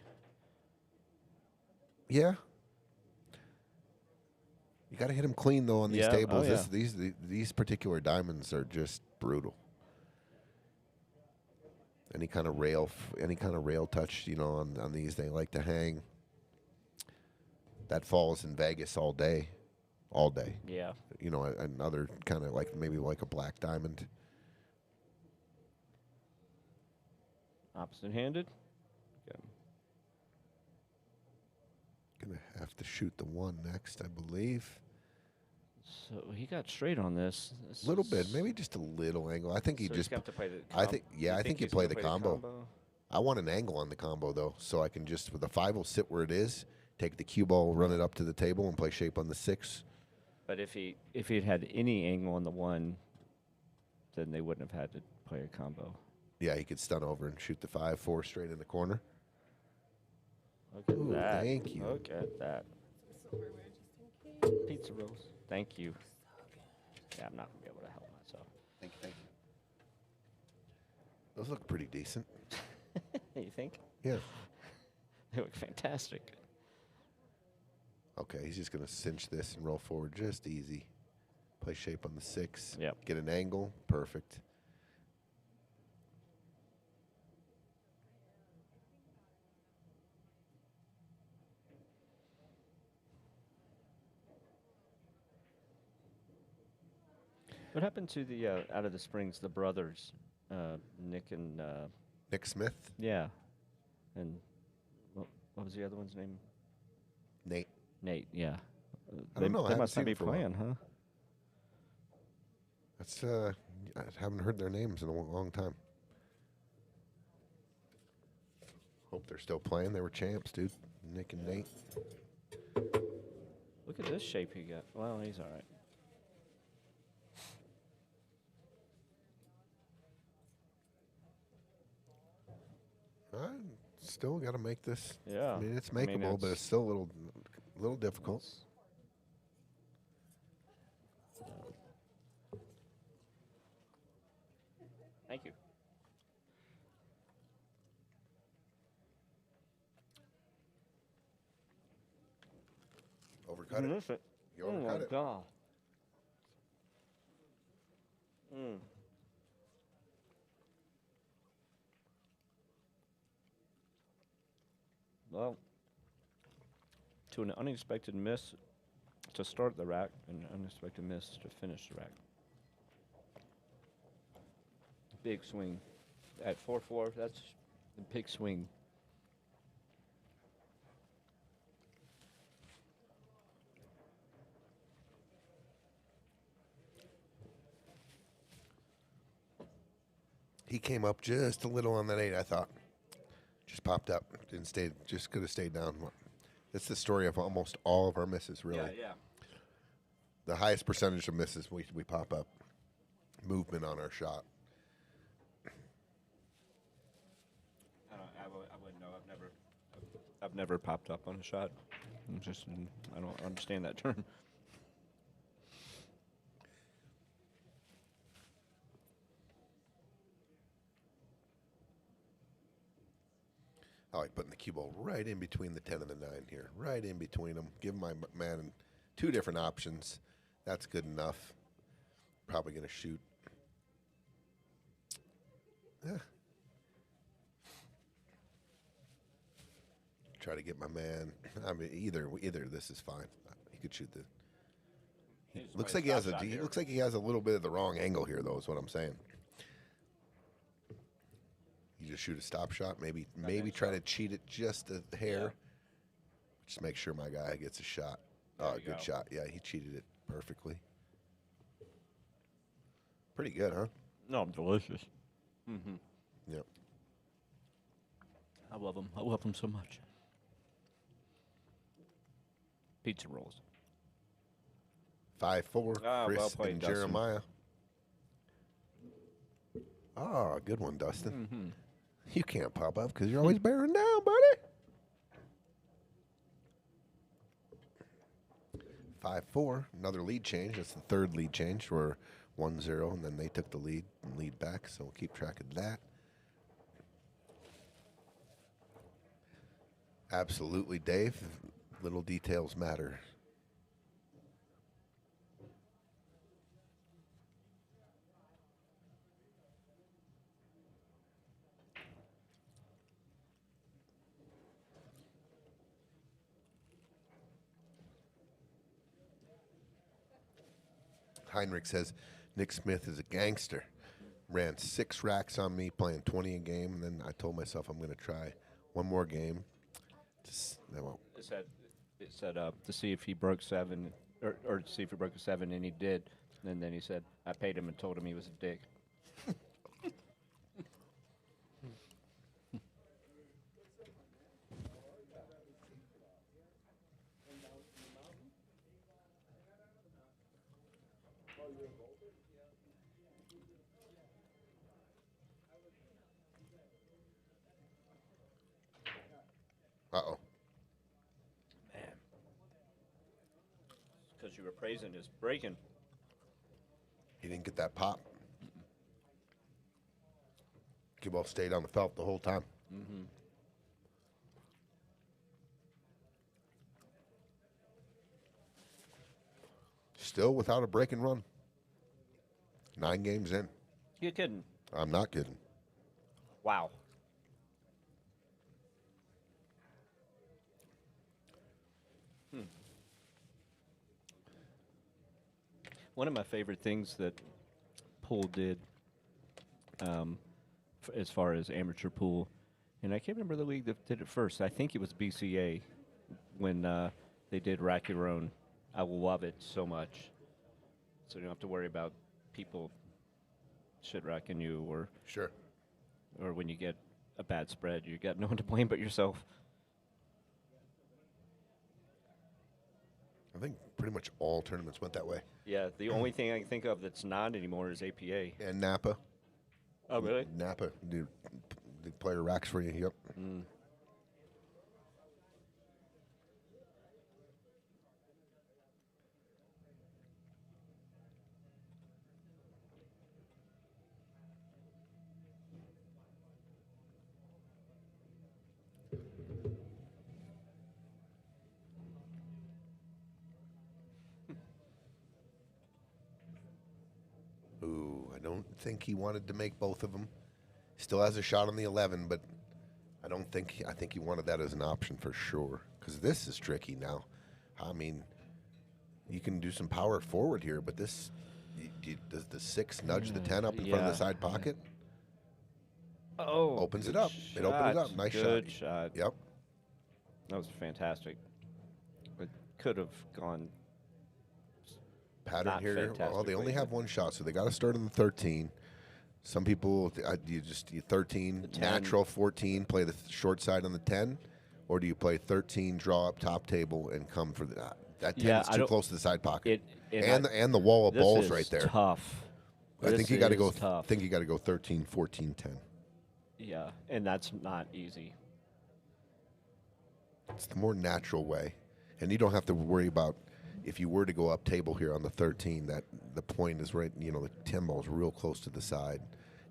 Yeah. You got to hit him clean, though, on these tables. Oh, yeah. These particular diamonds are just brutal. Any kind of rail touch, on these, they like to hang. That falls in Vegas all day. Yeah. Another kind of maybe like a black diamond. Opposite-handed. Okay. Gonna have to shoot the 1 next, I believe. So he got straight on this. A little bit, maybe just a little angle. I think he So just. he's got to play the I think he he's played the gonna play combo. I want an angle on the combo though, so I can just with the 5 will sit where it is, take the cue ball, run it up to the table, and play shape on the 6. But if he'd had any angle on the 1, then they wouldn't have had to play a combo. Yeah, he could stun over and shoot the 5-4 straight in the corner. Look at Ooh, that. thank you. Look at that. Silverware just in case. Pizza rolls. Thank you. Yeah, I'm not going to be able to help myself. Thank you, thank you. Those look pretty decent. You think? Yeah. They look fantastic. Okay, he's just going to cinch this and roll forward just easy. Play shape on the 6. Yep. Get an angle. Perfect. What happened to the out of the Springs, the brothers, Nick and Nick Smith, yeah, and what was the other one's name? Nate. Nate. Yeah. I don't know, I They haven't must seen not be them for a while. playing, huh? That's I haven't heard their names in a long time. Hope they're still playing. They were champs, dude. Nick and Nate. Look at this shape he got. Well, he's all right. I still got to make this. Yeah. I mean, it's makeable, but it's still a little difficult. Thank you. Overcut it. Miss it. You Oh my overcut it. god. Mm. Well, to an unexpected miss to start the rack and an unexpected miss to finish the rack. Big swing. At 4-4, that's a big swing. He came up just a little on that 8, I thought. Just popped up. Didn't stay. Just could have stayed down. That's the story of almost all of our misses, really. Yeah. The highest percentage of misses, we pop up. Movement on our shot. I wouldn't know. I've never popped up on a shot. I don't understand that term. I like putting the cue ball right in between the 10 and the 9 here. Right in between them. Give my man 2 different options. That's good enough. Probably going to shoot. Yeah. Try to get my man. I mean, either this is fine. He could shoot the. Looks like he has looks like he has a little bit of the wrong angle here, though. Is what I'm saying. You just shoot a stop shot. Maybe try to cheat it just a hair. Yeah. Just make sure my guy gets a shot. Good shot. Yeah, he cheated it perfectly. Pretty good, huh? No, delicious. Mm-hmm. Yep. I love them. I love them so much. Pizza rolls. 5-4. Ah, Chris well played, and Dustin. Jeremiah. Good one, Dustin. Mm-hmm. You can't pop up because you're always bearing down, buddy. 5-4. Another lead change. That's the third lead change. We're 1-0, and then they took the lead and lead back, so we'll keep track of that. Absolutely, Dave. Little details matter. Heinrich says, Nick Smith is a gangster. Ran 6 racks on me, playing 20 a game, and then I told myself I'm going to try one more game. It said to see if he broke 7, or to see if he broke a 7, and he did. And then he said, I paid him and told him he was a dick. as you were praising, is breaking. He didn't get that pop. Cue ball stayed on the felt the whole time. Still without a break and run. 9 games in. You kidding? I'm not kidding. Wow. One of my favorite things that pool did, as far as amateur pool, and I can't remember the league that did it first. I think it was BCA when they did rack your own. I love it so much. So you don't have to worry about people shit racking you, or Sure. when you get a bad spread, you got no one to blame but yourself. I think pretty much all tournaments went that way. Yeah, the only thing I can think of that's not anymore is APA. And Napa. Oh, really? Napa. The player racks for you. Yep. Ooh, I don't think he wanted to make both of them. Still has a shot on the 11, but I think he wanted that as an option for sure. Because this is tricky now. I mean, you can do some power forward here, but this, does the 6 nudge the 10 up in front of the side pocket? Oh, Opens it good up. It opened it up. Nice good shot. shot. Yep. That was fantastic. It could have gone. Pattern Not here. Well, they fantastically, only have but- one shot, so they got to start on the 13. Some people, you 13, The 10. natural 14, play the short side on the 10, or do you play 13, draw up top table, and come for the that 10 Yeah, is I too don't- close to the side pocket, and and the wall of This balls is right there. tough. I think This you got to go. is tough. I think you got to go 13, 14, 10. Yeah, and that's not easy. It's the more natural way, and you don't have to worry about if you were to go up table here on the 13. That the point is right. You know, the 10 ball is real close to the side,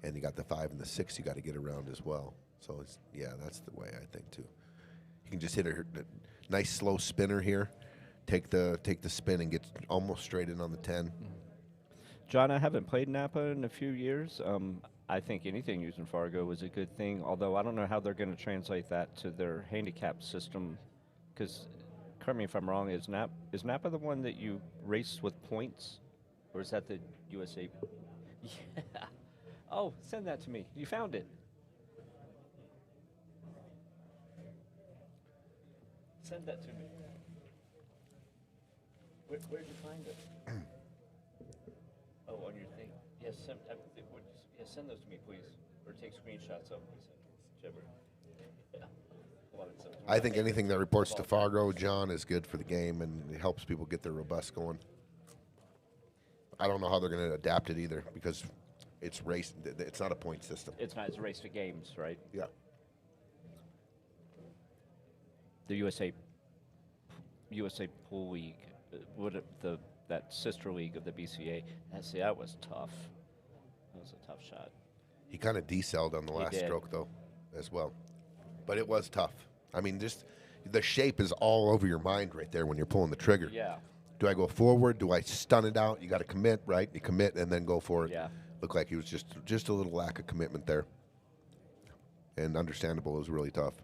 and you got the 5 and the 6. You got to get around as well. So it's that's the way I think too. You can just hit a nice slow spinner here, take the spin and get almost straight in on the 10. John, I haven't played Napa in a few years. I think anything using Fargo is a good thing, although I don't know how they're going to translate that to their handicap system. Because, correct me if I'm wrong, is Napa the one that you race with points? Or is that the USA? Yeah. Oh, send that to me. You found it. Send that to me. Where'd you find it? Oh, on your thing. Yes, send those to me, please. Or take screenshots of them, whichever. Yeah. I think anything that reports to Fargo, John, is good for the game, and it helps people get their robust going. I don't know how they're going to adapt it either, because it's race. It's not a point system. It's not. It's a race to games, right? Yeah. The USA Pool League, that sister league of the BCA. That was tough. That was a tough shot. He kind of decelled on the last did. stroke, though, as well. But it was tough. I mean, just the shape is all over your mind right there when you're pulling the trigger. Yeah. Do I go forward? Do I stun it out? You got to commit, right? You commit and then go for it. Yeah. Looked like he was just a little lack of commitment there. And understandable, it was really tough.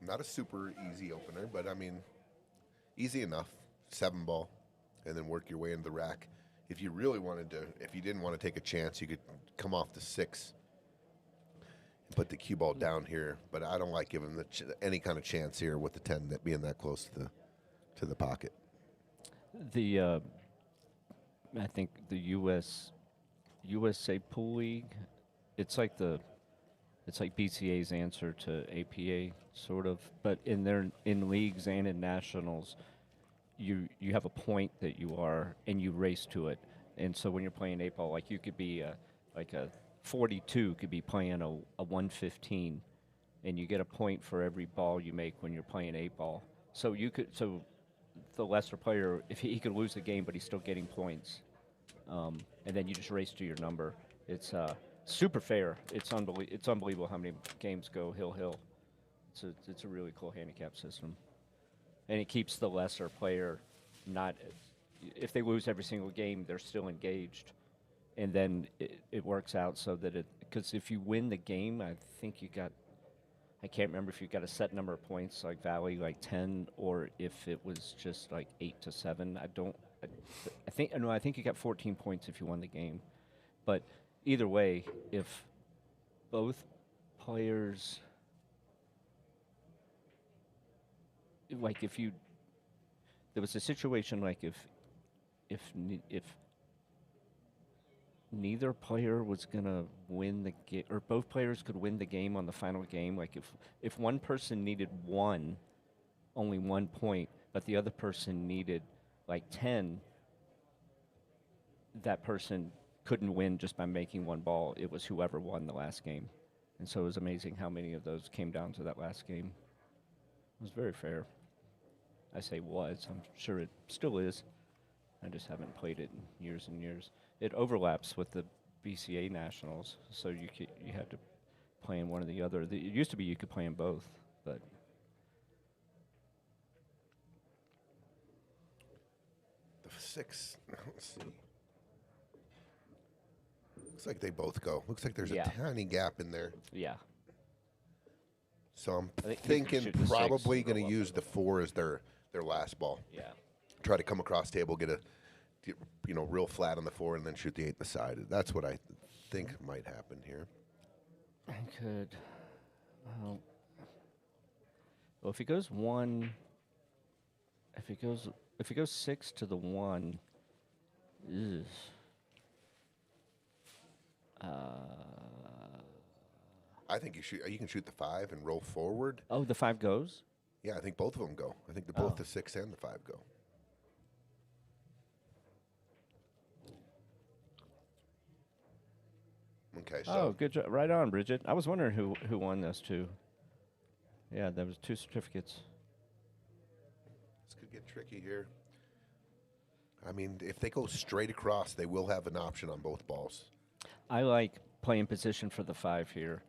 Not a super easy opener, but I mean, easy enough. 7 ball, and then work your way into the rack. If you really wanted to, if you didn't want to take a chance, you could come off the 6 and put the cue ball down here. But I don't like giving any kind of chance here with the 10 that being that close to the pocket. I think the USA Pool League, it's like BCA's answer to APA, sort of. But in leagues and in nationals, you have a point that you are, and you race to it. And so when you're playing 8-ball, like you could be like a 42 could be playing a 115, and you get a point for every ball you make when you're playing 8-ball. So the lesser player, if he could lose the game, but he's still getting points, and then you just race to your number. It's super fair. It's unbelievable how many games go hill. It's a really cool handicap system, and it keeps the lesser player not. If they lose every single game, they're still engaged, and then it works out so that because if you win the game, I think I can't remember if you got a set number of points like Valley, like 10, or if it was just like 8 to 7. I think you got 14 points if you won the game, but either way, if both players, like if there was a situation like if neither player was gonna win the game, or both players could win the game on the final game, like if one person needed only 1 point, but the other person needed like 10, that person couldn't win just by making one ball. It was whoever won the last game. And so it was amazing how many of those came down to that last game. It was very fair. I say was. I'm sure it still is. I just haven't played it in years and years. It overlaps with the BCA Nationals, so you had to play in one or the other. It used to be you could play in both, but The 6. Let's see. Looks like they both go. Looks like there's Yeah. a tiny gap in there. yeah. So I'm I think you can thinking shoot the 6 probably and go going up to use with the 4 as their last ball. Yeah. Try to come across table, get real flat on the 4, and then shoot the 8 in the side. That's what I think might happen here. I could. Well, if he goes 1, if he goes 6 to the 1, ugh. I think you can shoot the 5 and roll forward. Oh, the 5 goes? Yeah, I think both of them go. I think both Oh. the 6 and the 5 go. Okay, so Oh, good job. Right on, Bridget. I was wondering who won this too. Yeah, there was 2 certificates. this could get tricky here. I mean, if they go straight across, they will have an option on both balls. I like playing position for the 5 here,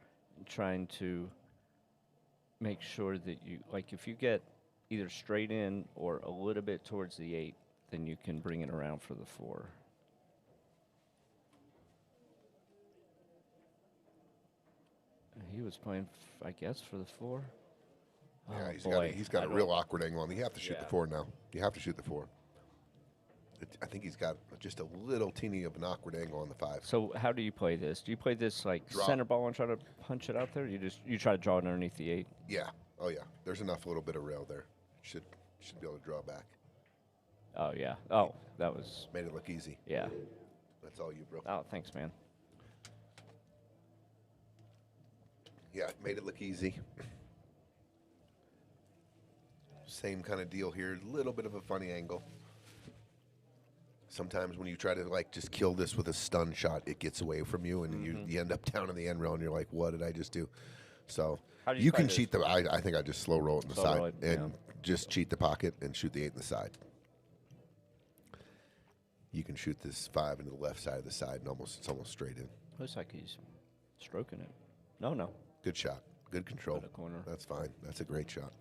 trying to make sure that if you get either straight in or a little bit towards the 8, then you can bring it around for the 4. He was playing, I guess, for the 4. Yeah, Oh, he's boy. got I a real don't- awkward angle on. You have to shoot the Yeah. 4 now. You have to shoot the 4. I think he's got just a little teeny of an awkward angle on the 5. So how do you play this? Do you play this like Draw. center ball and try to punch it out there? You try to draw it underneath the 8? Yeah. Oh yeah. There's enough little bit of rail there. Should be able to draw back. Oh yeah. Oh, that was Made it look easy. yeah. That's all you, bro. Oh, thanks, man. Yeah, made it look easy. Same kind of deal here. Little bit of a funny angle. Sometimes when you try to just kill this with a stun shot, it gets away from you, and you end up down in the end rail, and you're like, "What did I just do?" So How do you you play can this? cheat the. I think I just slow roll it in the Slow side roll it, and yeah. just cheat the pocket and shoot the 8 in the side. You can shoot this 5 into the left side of the side, and it's almost straight in. Looks like he's stroking it. No. Good shot. Good control. Out of corner. That's fine. That's a great shot.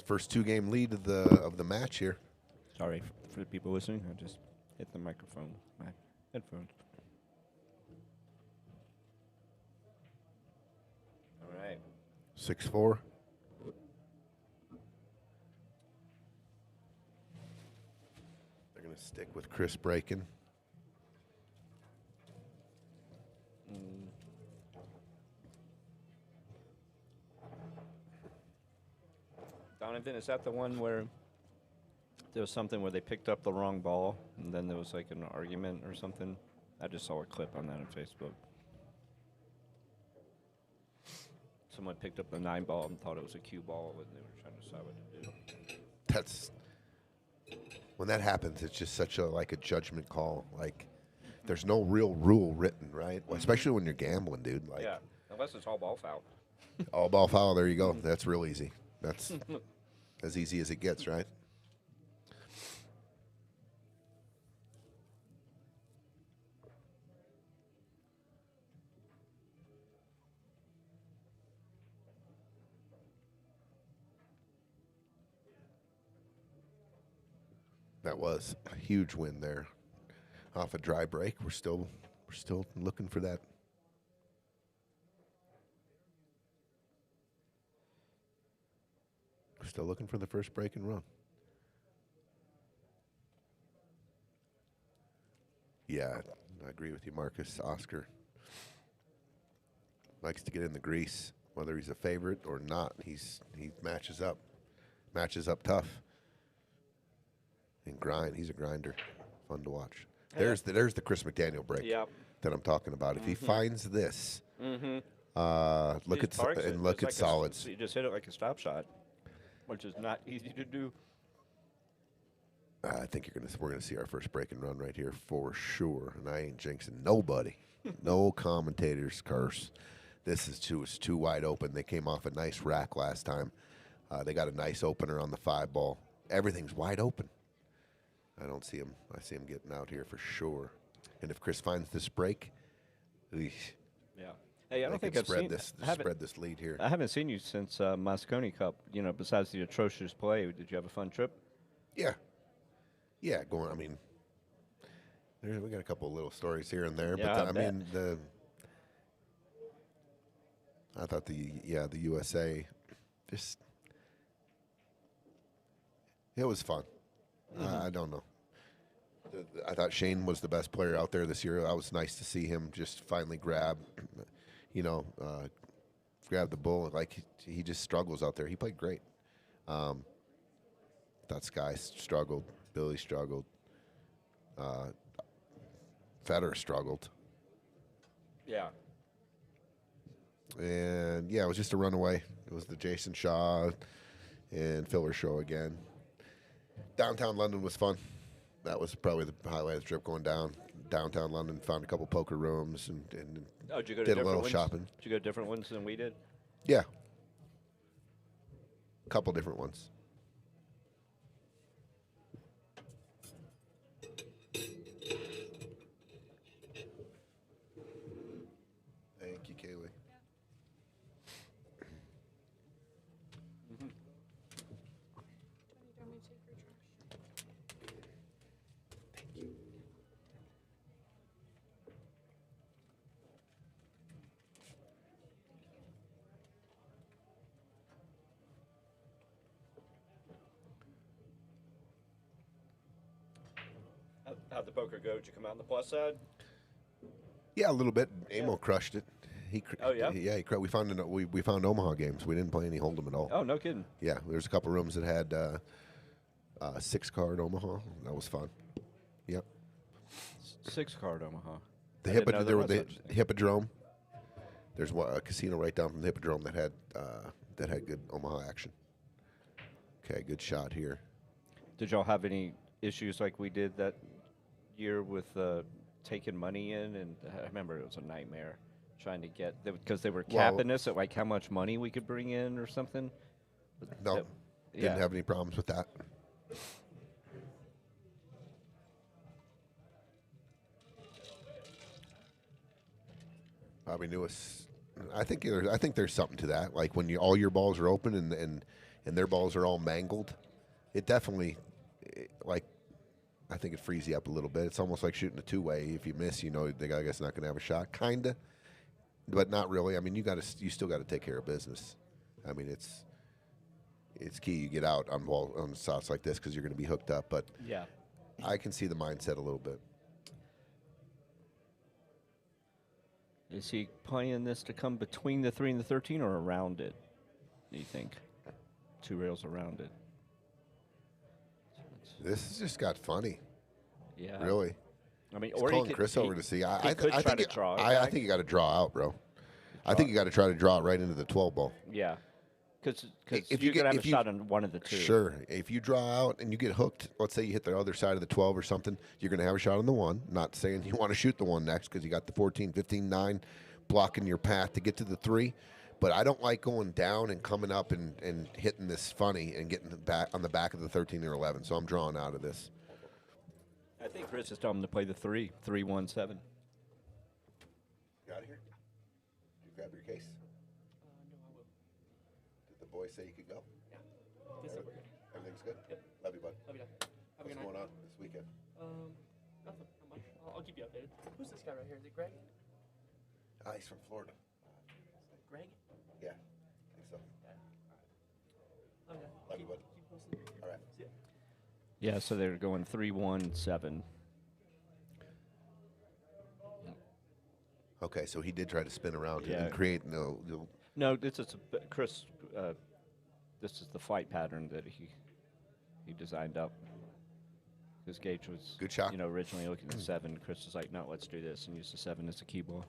First 2-game lead of the match here. Sorry for the people listening. I just hit the microphone, my headphones. All right. 6-4. They're going to stick with Chris breaking. Donovan, is that the one where there was something where they picked up the wrong ball and then there was like an argument or something? I just saw a clip on that on Facebook. someone picked up a 9 ball and thought it was a cue ball, and they were trying to decide what to do. That's when that happens. It's just such a judgment call. Like, there's no real rule written, right? Well, especially when you're gambling, dude. Like, Yeah, unless it's all ball foul. all ball foul. There you go. That's real easy. That's as easy as it gets, right? That was a huge win there, off a dry break. We're still looking for that. We're still looking for the first break and run. Yeah, I agree with you, Marcus. Oscar likes to get in the grease, whether he's a favorite or not. He matches up tough. And grind. He's a grinder. Fun to watch. There's the Chris McDaniel break that I'm talking about. If he finds this, look at solids. You just hit it like a stop shot, which is not easy to do. I think we're gonna see our first break and run right here for sure. And I ain't jinxing nobody. No commentators curse. This is too wide open. They came off a nice rack last time. They got a nice opener on the 5 ball. Everything's wide open. I don't see him. I see him getting out here for sure. And if Chris finds this break, Yeah. Hey, I don't think I've spread this lead here. I haven't seen you since Moscone Cup. You know, besides the atrocious play, did you have a fun trip? Yeah. Going. I mean, we got a couple of little stories here and there, Yeah, but I thought the USA just it was fun. I don't know. I thought Shane was the best player out there this year. That was nice to see him just finally grab the bull. Like, he just struggles out there. He played great. Thought Sky struggled. Billy struggled. Federer struggled. Yeah. And, yeah, it was just a runaway. It was the Jason Shaw and Filler show again. Downtown London was fun. That was probably the highlight of the trip, going downtown London, found a couple poker rooms and Did you go to did a little shopping. Did you go to different ones than we did? Yeah. A couple different ones. Thank you, Kaylee. Do you want me to take your trash? How'd the poker go? Did you come out on the plus side? Yeah, a little bit. Amo crushed it. Oh, yeah? Yeah, we found we found Omaha games. We didn't play any Hold'em at all. Oh, no kidding. Yeah, there's a couple rooms that had 6-card Omaha. That was fun. Yep. 6-card Omaha. The I didn't know there was the such thing. Hippodrome. There's a casino right down from the Hippodrome that had good Omaha action. Okay, good shot here. Did y'all have any issues like we did that year with taking money in? And I remember it was a nightmare trying to get, because they were capping us at like how much money we could bring in or something. No, didn't have any problems with that. Probably knew us. I think there's something to that. Like when all your balls are open and their balls are all mangled, it definitely I think it frees you up a little bit. It's almost like shooting a 2-way. If you miss, the guy's not going to have a shot, kinda, but not really. I mean, you still got to take care of business. I mean, it's key you get out on shots like this because you're going to be hooked up. But Yeah. I can see the mindset a little bit. Is he playing this to come between the 3 and the 13 or around it, do you think? 2 rails around it. This has just got funny. Yeah. Really. I mean, He's or calling Chris over to see. I could try think to draw it I back. think you got to draw out, bro. I think you got to try to draw it right into the 12 ball. Yeah. Because If you're you going to get- have if a you- shot on one of the two. Sure. If you draw out and you get hooked, let's say you hit the other side of the 12 or something, you're going to have a shot on the 1. Not saying you want to shoot the 1 next because you got the 14, 15, 9 blocking your path to get to the 3. But I don't like going down and coming up and hitting this funny and getting back on the back of the 13 or 11. So I'm drawing out of this. I think Chris is telling him to play the 3, 3, 1, 7. You out of here? You grab your case? No, I will. Did the boys say you could go? Yeah. This is good. Everything's good? Yep. Love you, bud. Love you, Dad. Have a What's good night. going on this weekend? Nothing. Not much. I'll keep you updated. Who's this guy right here? Is it Greg? He's from Florida. Greg? Yeah, I think so. Love you, Dad. Love you, bud. Keep posted. All right. See ya. Yeah, so they're going 3, 1, 7. Okay, so he did try to spin around Yeah. and create No, this is Chris. This is the flight pattern that he designed up. Because Gage was Good shot. originally looking at 7. Chris was like, no, let's do this and use the 7 as a key ball.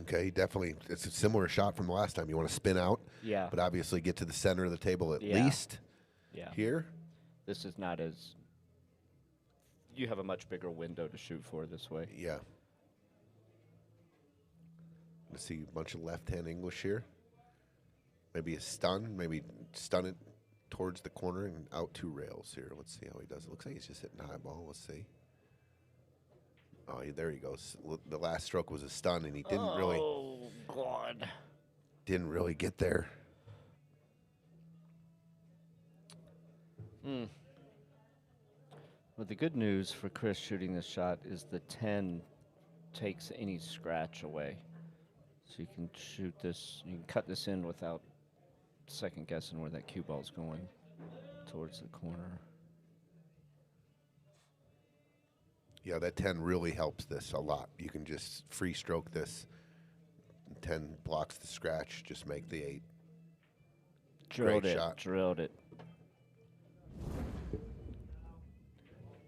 Okay, definitely. It's a similar shot from the last time. You want to spin out, Yeah. but obviously get to the center of the table at Yeah. least Yeah. here. This is not as. You have a much bigger window to shoot for this way. Yeah. Let's see a bunch of left-hand English here. Maybe a stun. Maybe stun it towards the corner and out 2 rails here. Let's see how he does. It looks like he's just hitting high ball. Let's see. Oh, there he goes. The last stroke was a stun, and he didn't really. Oh God. Didn't really get there. Well, the good news for Chris shooting this shot is the 10 takes any scratch away. So you can shoot this, you can cut this in without second guessing where that cue ball's going towards the corner. Yeah, that 10 really helps this a lot. You can just free stroke this. 10 blocks the scratch, just make the 8. Drilled Great it, shot. drilled it.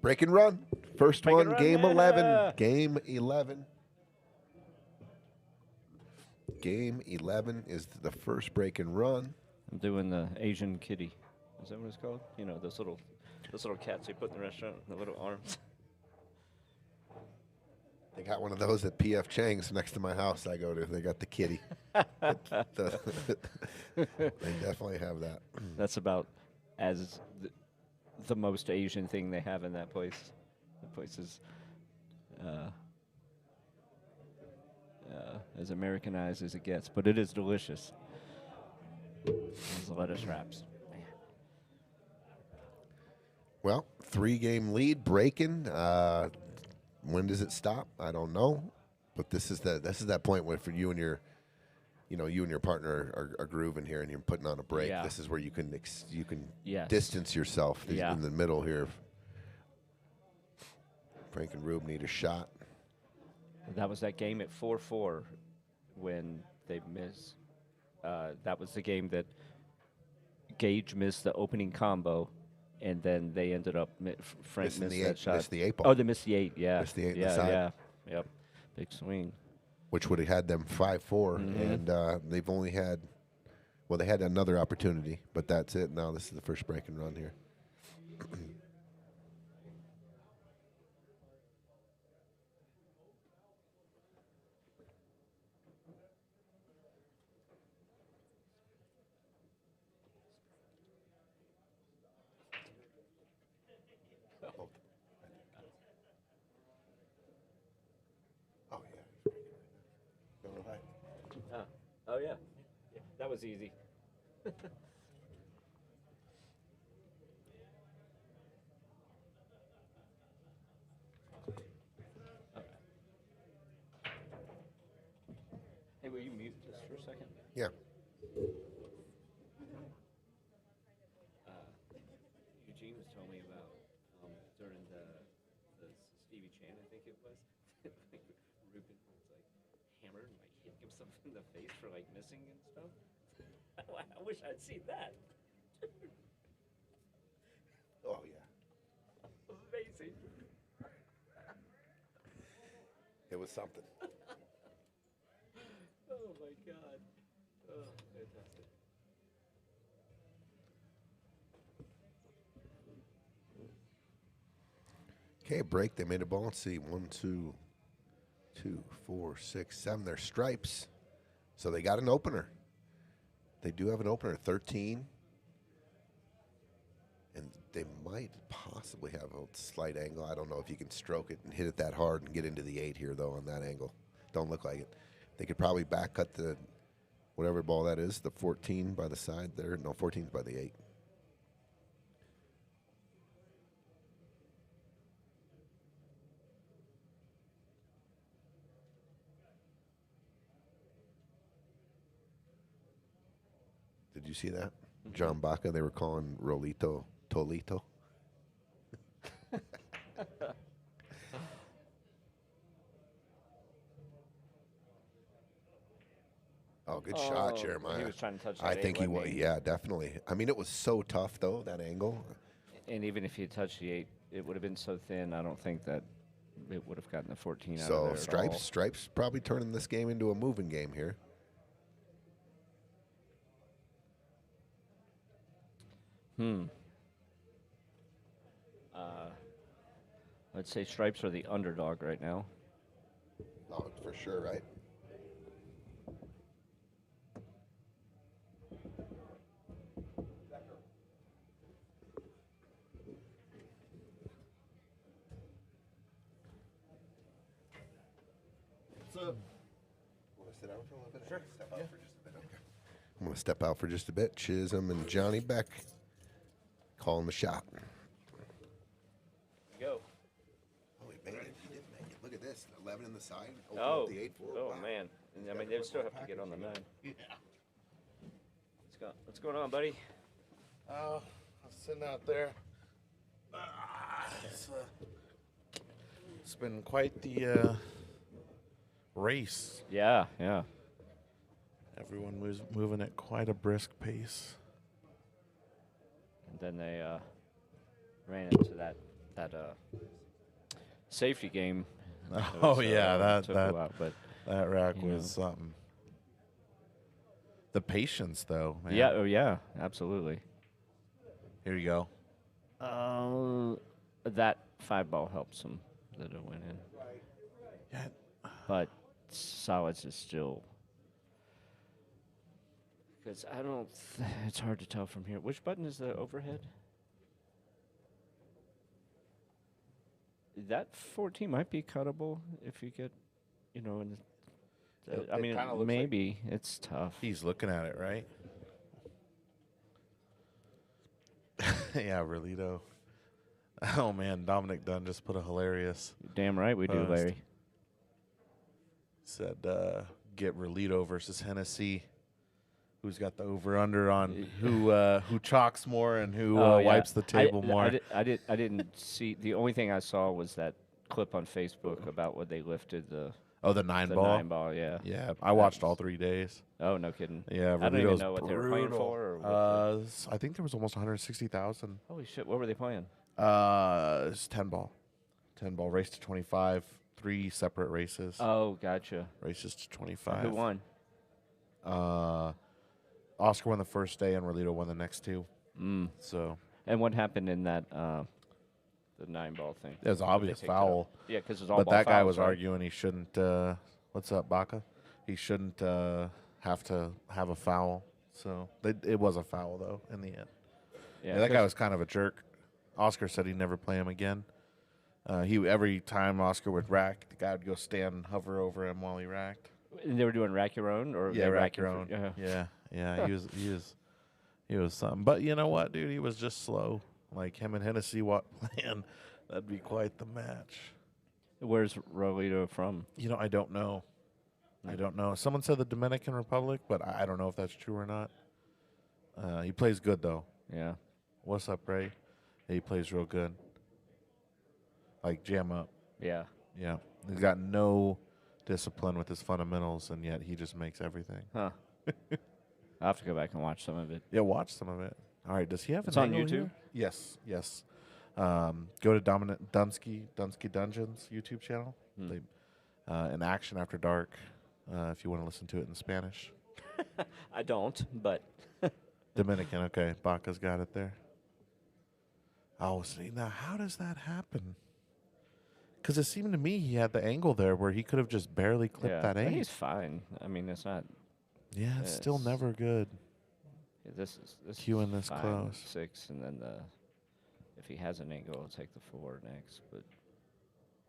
Break and run. First Break and one, run, game yeah. 11. Game 11. Game 11 is the first break and run. I'm doing the Asian kitty. Is that what it's called? You know, those little cats they put in the restaurant, the little arms. They got one of those at P.F. Chang's next to my house I go to. They got the kitty. They definitely have that. That's about as the most Asian thing they have in that place. The place is as Americanized as it gets, but it is delicious. Those lettuce wraps. Well, 3-game lead, breaking. When does it stop? I don't know, but this is that point where for you and your, you and your partner are grooving here, and you're putting on a break. Yeah. This is where you can Yes. distance yourself Yeah. in the middle here. Frank and Rube need a shot. That was that game at 4-4 when they missed. That was the game that Gage missed the opening combo, and then they ended up Frank Missing missed the that eight- shot. missed the 8 ball. Oh, they missed the 8. Yeah, Missed the 8 in the yeah, side. yeah, yep. Big swing. Which would have had them 5-4, Mm-hmm. and they've only had, well, they had another opportunity, but that's it. Now this is the first break and run here. Oh yeah. Going high. Oh yeah, that was easy. Hey, will you mute this for a second? Yeah. Eugene was telling me about during the Stevie Chan, I think it was. Like Ruben was like hammered and like hit him something in the face for like missing and stuff. I wish I'd seen that. Oh yeah. Amazing. It was something. Oh God. Oh, fantastic. Okay, break. They made a ball. Let's see. 1, 2, 2, 4, 6, 7. They're stripes. So they got an opener. They do have an opener, 13. And they might possibly have a slight angle. I don't know if you can stroke it and hit it that hard and get into the 8 here, though, on that angle. Don't look like it. They could probably back cut the whatever ball that is, the 14 by the side there. No, 14's by the 8. Did you see that? John Baca, they were calling Rolito Tolito. Oh, good shot, Jeremiah. He was trying to touch that I think he 8, was. wasn't he? Yeah, definitely. I mean, it was so tough, though, that angle. And even if he had touched the 8, it would have been so thin, I don't think that it would have gotten the 14 out of So there at all. Stripes probably turning this game into a moving game here. I'd say Stripes are the underdog right now. Oh, for sure, right? What's up? Want to sit down for a little bit? Sure. Step out for just a bit. Okay. I'm going to step out for just a bit. Chisholm and Johnny Beck calling the shot. Go. Oh, he made it. He did make it. Look at this. 11 in the side. Open Oh, up the 8 for oh man. And, I mean, they would still have to get on the 9. Yeah. What's going on, buddy? I was sitting out there. It's been quite the race. Yeah, yeah. Everyone was moving at quite a brisk pace. And then they ran into that safety game. Oh yeah, took a while, but that rack you know. was something. The patience, though. Man. yeah, oh yeah, absolutely. Here you go. That 5 ball helps them that it went in. Yeah. But solids is still. Because I don't. It's hard to tell from here. Which button is the overhead? That 14 might be cuttable if you get, in the. I It mean, kinda looks like- maybe it's tough. He's looking at it, right? Yeah, Relito. Oh man, Dominic Dunn just put a hilarious. Damn right we do, Post. Larry. Said get Relito versus Hennessy. Who's got the over under on who chalks more and who Oh, yeah. wipes the table more? I didn't see. The only thing I saw was that clip on Facebook about when they lifted the the 9 the ball. 9 ball. Yeah. Yeah, I watched all 3 days. Oh, no kidding. Yeah, I don't even Relito's know what they were playing brutal. for. Or what I think there was almost 160,000. holy shit! What were they playing? It's 10 ball, race to 25. 3 separate races. Oh, gotcha. Races to 25. Who won? Oscar won the first day, and Relito won the next 2. So And what happened in that the 9 ball thing? it was When they obvious picked it up? foul. Yeah, because it's all. But ball that guy fouls, was right? arguing he shouldn't. What's up, Baca? He shouldn't have to have a foul. So it was a foul though in the end. Yeah, that guy 'cause- was kind of a jerk. Oscar said he'd never play him again. Every time Oscar would rack, the guy would go stand and hover over him while he racked. And they were doing rack your own, or Yeah, they rack racking your for- own. yeah. Yeah. He was something. But you know what, dude? He was just slow. Like him and Hennessy playing, that'd be quite the match. Where's Rolito from? I don't know. I don't know. Someone said the Dominican Republic, but I don't know if that's true or not. He plays good though. Yeah. What's up, Ray? He plays real good. Like jam up. Yeah. Yeah. He's got no discipline with his fundamentals, and yet he just makes everything. Huh. I'll have to go back and watch some of it. Yeah, watch some of it. All right. Does he have It's an on angle YouTube? here? Yes. Go to Dunsky Dungeons YouTube channel. They in Action After Dark. if you want to listen to it in Spanish. I don't, but Dominican, okay. Baca's got it there. Oh, see, now how does that happen? Because it seemed to me he had the angle there where he could have just barely clipped that but 8. he's fine. I mean, it's not. Yeah, it's still it's- never good. Yeah, this Cueing is this fine, close. 6, and then if he has an angle, I'll take the 4 next. But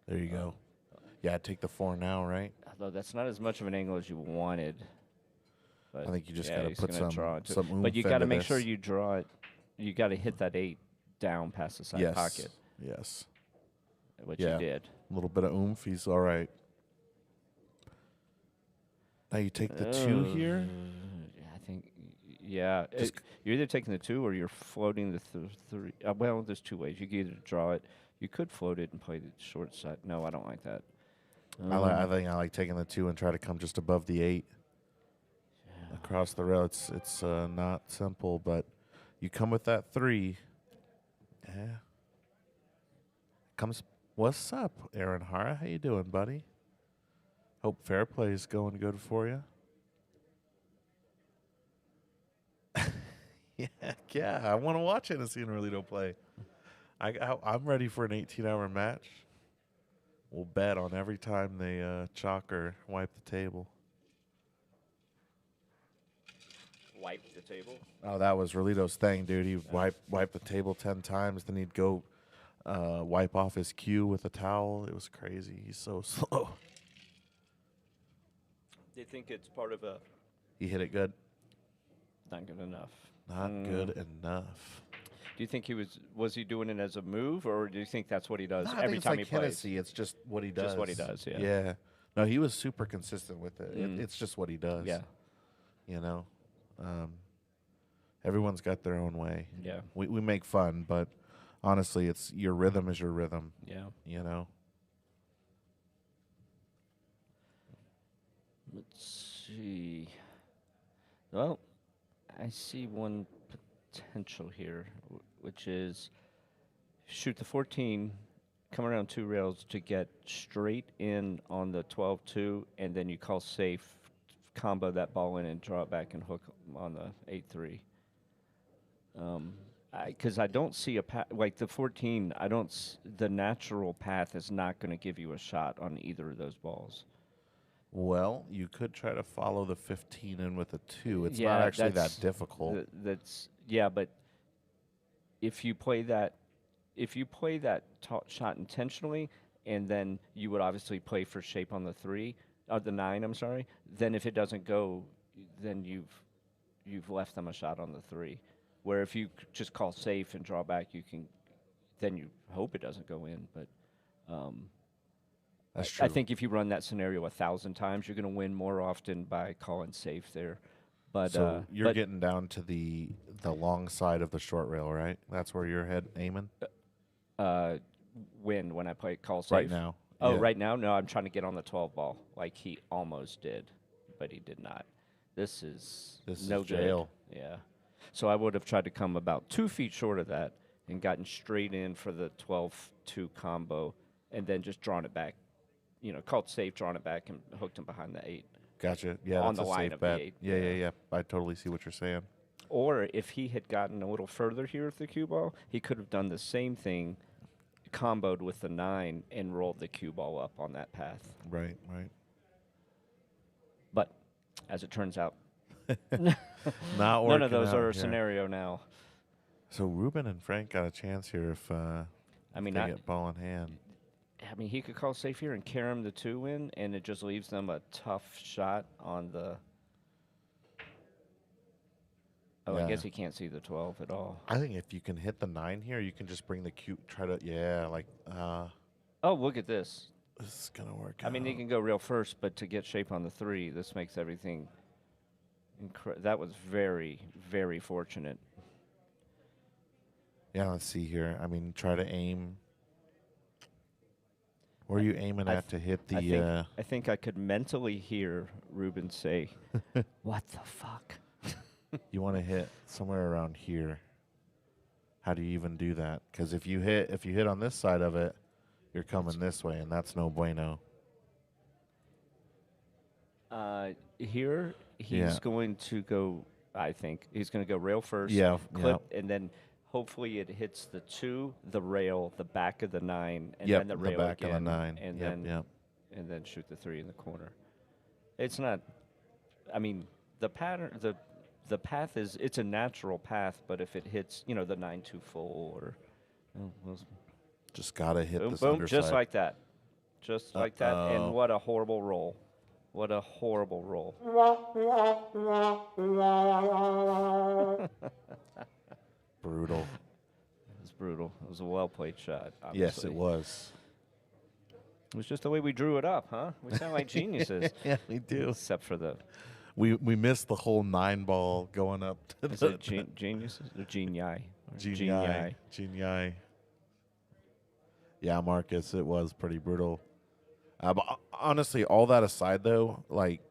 There you go. Yeah, take the 4 now, right? although that's not as much of an angle as you wanted. But I think you just yeah, gotta he's put gonna draw it some too. But you oomph got to into make sure this. you draw it. You got to hit that 8 down past the side Yes. pocket, Yes. which Yeah. you did. A little bit of oomph. He's all right. Now you take the 2 here. I think, yeah. You're either taking the 2 or you're floating the 3. Well, there's 2 ways. You can either draw it. You could float it and play the short side. No, I don't like that. I think I like taking the 2 and try to come just above the 8 across the rail. It's not simple, but you come with that 3. Yeah. Comes. What's up, Aaron Hara? How you doing, buddy? Hope fair play is going good for you. Yeah. I want to watch Hennessy and Rolito play. I'm ready for an 18-hour match. We'll bet on every time they chalk or wipe the table. Wipe the table. Oh, that was Rolito's thing, dude. He'd wipe the table 10 times, then he'd go wipe off his cue with a towel. It was crazy. He's so slow. They think it's part of a He hit it good. not good enough. Not good enough. Do you think he was he doing it as a move, or do you think that's what he does No, I every think it's time like he plays? Hennessy. It's just what he does. Just what he does, yeah. Yeah. No, he was super consistent with it. It's just what he does. Yeah. You know? Everyone's got their own way. Yeah. We make fun, but honestly, it's your rhythm is your rhythm. Yeah. You know? Let's see. Well, I see one potential here, which is shoot the 14, come around 2 rails to get straight in on the 12-2, and then you call safe, combo that ball in and draw it back and hook on the 8-3. Because I don't see a path like the 14. The natural path is not going to give you a shot on either of those balls. Well, you could try to follow the 15 in with a 2. It's Yeah, not actually that that's- difficult. But if you play that shot intentionally, and then you would obviously play for shape on the 3 or the 9. I'm sorry. Then if it doesn't go, then you've left them a shot on the 3. Where if you just call safe and draw back, then you hope it doesn't go in. But That's true. I think if you run that scenario 1,000 times, you're going to win more often by calling safe there. But so you're getting down to the long side of the short rail, right? That's where you're aiming when I play call safe right now. Oh, Yeah. right now? No, I'm trying to get on the 12 ball like he almost did, but he did not. This is no is jail. good. Yeah. So I would have tried to come about 2 feet short of that and gotten straight in for the 12-2 combo, and then just drawn it back. Called safe, drawn it back, and hooked him behind the 8. Gotcha. Yeah, on that's the a line safe of the bet. 8. Yeah. I totally see what you're saying. Or if he had gotten a little further here with the cue ball, he could have done the same thing, comboed with the 9, and rolled the cue ball up on that path. Right. But as it turns out, Not working none of those out are a here. scenario now. So Ruben and Frank got a chance here if they get ball in hand. He could call safe here and carry him the 2 in, and it just leaves them a tough shot on the. Oh, I Yeah. guess he can't see the 12 at all. I think if you can hit the 9 here, you can just bring the cue. Oh, look at this. This is gonna work. I mean, he can go real first, but to get shape on the 3, this makes everything. That was very, very fortunate. Yeah, let's see here. I mean, try to aim. Where are you aiming at to hit the? I think I could mentally hear Ruben say, "What the fuck." You want to hit somewhere around here. How do you even do that? Because if you hit on this side of it, you're coming this way, and that's no bueno. Here, he's Yeah. going to go. I think he's going to go rail first. Yeah, clip, and then hopefully it hits the 2, the rail, the back of the 9, and Yep, then the the rail back of again, the 9. and Yep, then yep. and then shoot the 3 in the corner. It's not. I mean, the pattern, the path is it's a natural path, but if it hits, the 9 too full or Just gotta hit boom, this boom, underside. just like that, Uh-oh. and what a horrible roll. What a horrible roll. Brutal. It was brutal. It was a well-played shot. Yes, Obviously. it was. It was just the way we drew it up, huh? We sound like geniuses. Yeah, we do. Except for the We missed the whole 9 ball going up to is the it geniuses or genii? Or Genii. Yeah, Marcus, it was pretty brutal. But honestly, all that aside, though, like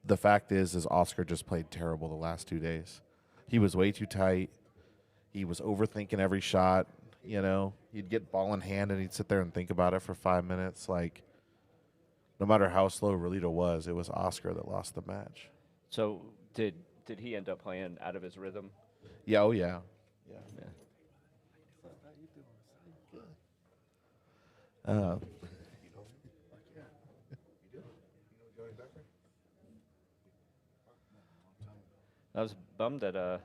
the fact is Oscar just played terrible the last 2 days. He was way too tight. He was overthinking every shot. He'd get ball in hand and he'd sit there and think about it for 5 minutes. Like, no matter how slow Relito was, it was Oscar that lost the match. So did he end up playing out of his rhythm? Yeah, oh yeah. Yeah. I was bummed that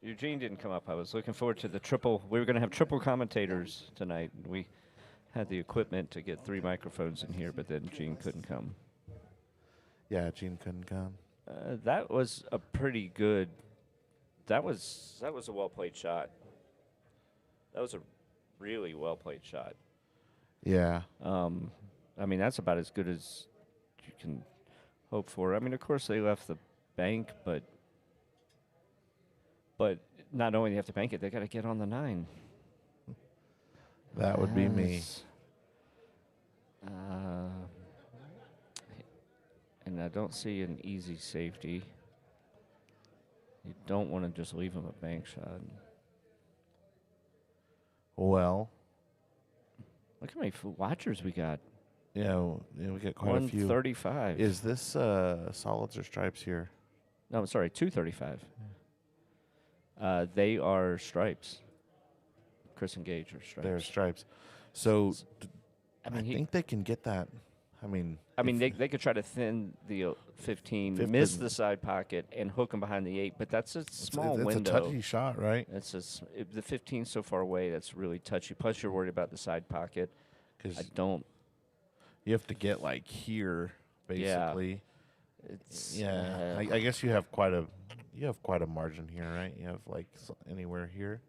Eugene didn't come up. I was looking forward to the triple. We were going to have triple commentators tonight. We had the equipment to get 3 microphones in here, but then Gene couldn't come. Yeah, Gene couldn't come. That was a pretty good. That was a well played shot. That was a really well played shot. Yeah. I mean, that's about as good as you can hope for. I mean, of course they left the bank, but not only do they have to bank it, they got to get on the 9. That would be me. Yes. And I don't see an easy safety. You don't want to just leave him a bank shot. Well, Look how many watchers we got. we got quite a few. 135. Is this solids or stripes here? No, sorry, 235. They are stripes. Chris and Gage are stripes. They're stripes. So I I mean, think they can get that. I mean, they could try to thin the 15, Fifth miss is- the side pocket, and hook them behind the 8. But that's a small it's window. a touchy shot, right? That's the 15 so far away. That's really touchy. Plus, you're worried about the side pocket. I Because don't. you have to get like here, basically. It's Yeah. I guess you have quite a margin here, right? You have like anywhere here.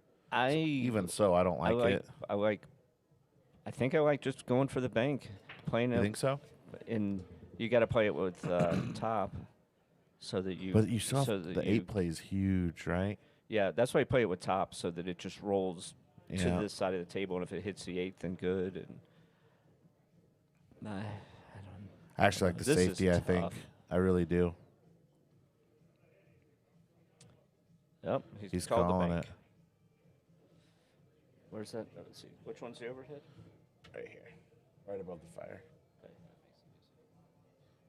Even so, I don't like it. I think I like just going for the bank, playing You it. think so? And you got to play it with top, so that you. But you saw so that the you- 8 plays huge, right? Yeah, that's why I play it with top, so that it just rolls to Yeah. this side of the table, and if it hits the 8, then good. And I don't. I actually like the This is safety, I think. tough. I really do. Yep, He's called the calling bank. it. Where's that? Let's see. Which one's the overhead? Right here. Right above the fire.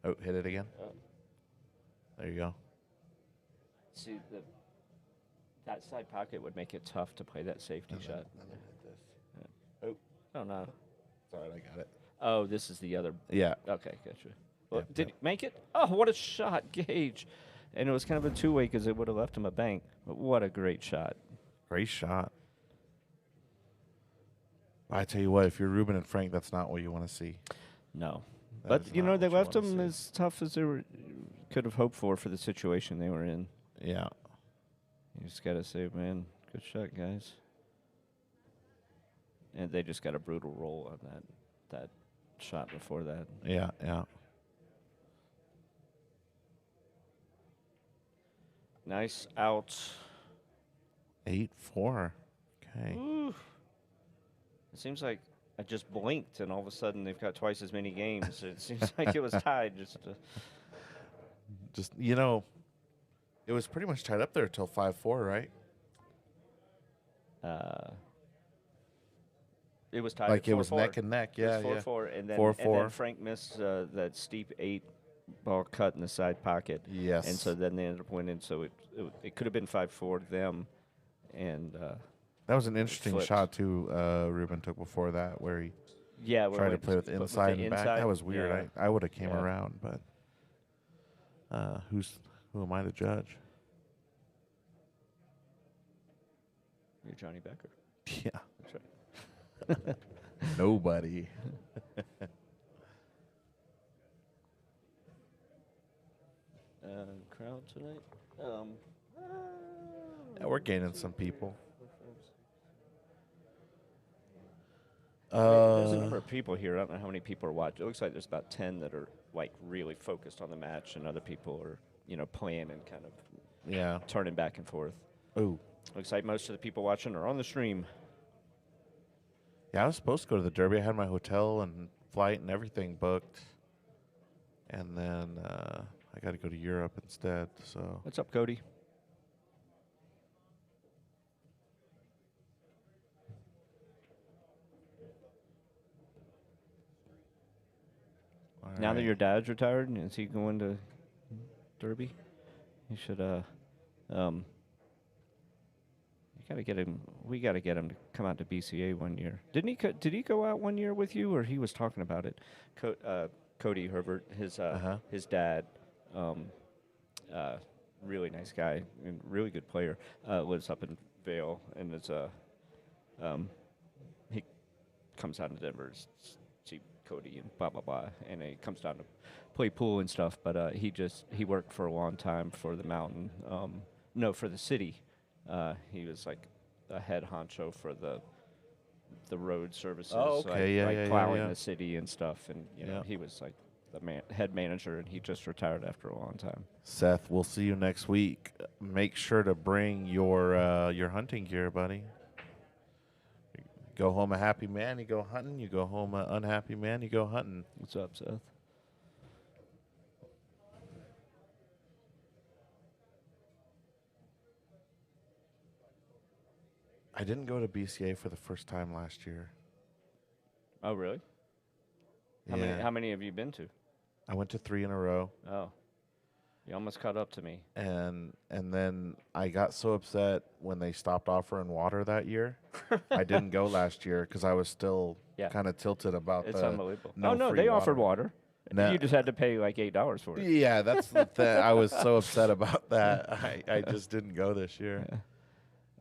Oh, hit it again. Oh. There you go. See, that side pocket would make it tough to play that safety shot. Oh, no. Sorry, I got it. Oh, this is the other. Yeah. Okay, gotcha. Well, Yeah, did he make it? Oh, what a shot, Gage. And it was kind of a two-way because it would have left him a bank. But what a great shot. Great shot. I tell you what, if you're Ruben and Frank, that's not what you want to see. No. That is But, you not know, what they you left wanna him see. as tough as they could have hoped for the situation they were in. Yeah. You just got to say, man, good shot, guys. And they just got a brutal roll on that shot before that. Yeah, yeah. Nice out. 8-4. Okay. Ooh. It seems like I just blinked, and all of a sudden they've got twice as many games. It seems like it was tied. Just, it was pretty much tied up there till 5-4, right? It was tied. Like at it was 4-4. neck and neck. Yeah, It was yeah. 4-4, and then 4-4. Frank missed that steep 8 ball cut in the side pocket. Yes. And so then they ended up winning. So it could have been 5-4 to them. And that was an interesting flipped. shot, too, Ruben took before that, where he yeah, when tried to went play with the inside and back. That was weird. Yeah. I would have came Yeah. around, but who am I to judge? You're Johnny Becker. Yeah. That's right. Nobody. Crowd tonight? Yeah, we're gaining some people. There's a number of people here. I don't know how many people are watching. It looks like there's about 10 that are like really focused on the match, and other people are, playing and kind of Yeah. turning back and forth. Ooh. Looks like most of the people watching are on the stream. Yeah, I was supposed to go to the Derby. I had my hotel and flight and everything booked. And then I got to go to Europe instead. So What's up, Cody? all Now that right. your dad's retired, is he going to Derby? He should. You gotta get him. We gotta get him to come out to BCA one year. Didn't he? Did he go out one year with you, or he was talking about it? Cody Herbert, his dad, really nice guy and really good player. Lives up in Vail, and it's he comes out to Denver to see Cody and blah blah blah, and he comes down to play pool and stuff. But he worked for a long time for the mountain, for the city. He was like a head honcho for the road services, plowing the city and stuff. And he was like the head manager, and he just retired after a long time. Seth, we'll see you next week. Make sure to bring your hunting gear, buddy. Go home a happy man, you go hunting. You go home an unhappy man, you go hunting. What's up, Seth? I didn't go to BCA for the first time last year. Oh, really? Yeah. How many have you been to? I went to 3 in a row. Oh, you almost caught up to me. And then I got so upset when they stopped offering water that year. I didn't go last year because I was still kind of tilted about It's the unbelievable. no they free offered water. No. You just had to pay like $8 for it. Yeah, that's the thing. I was so upset about that. I just didn't go this year.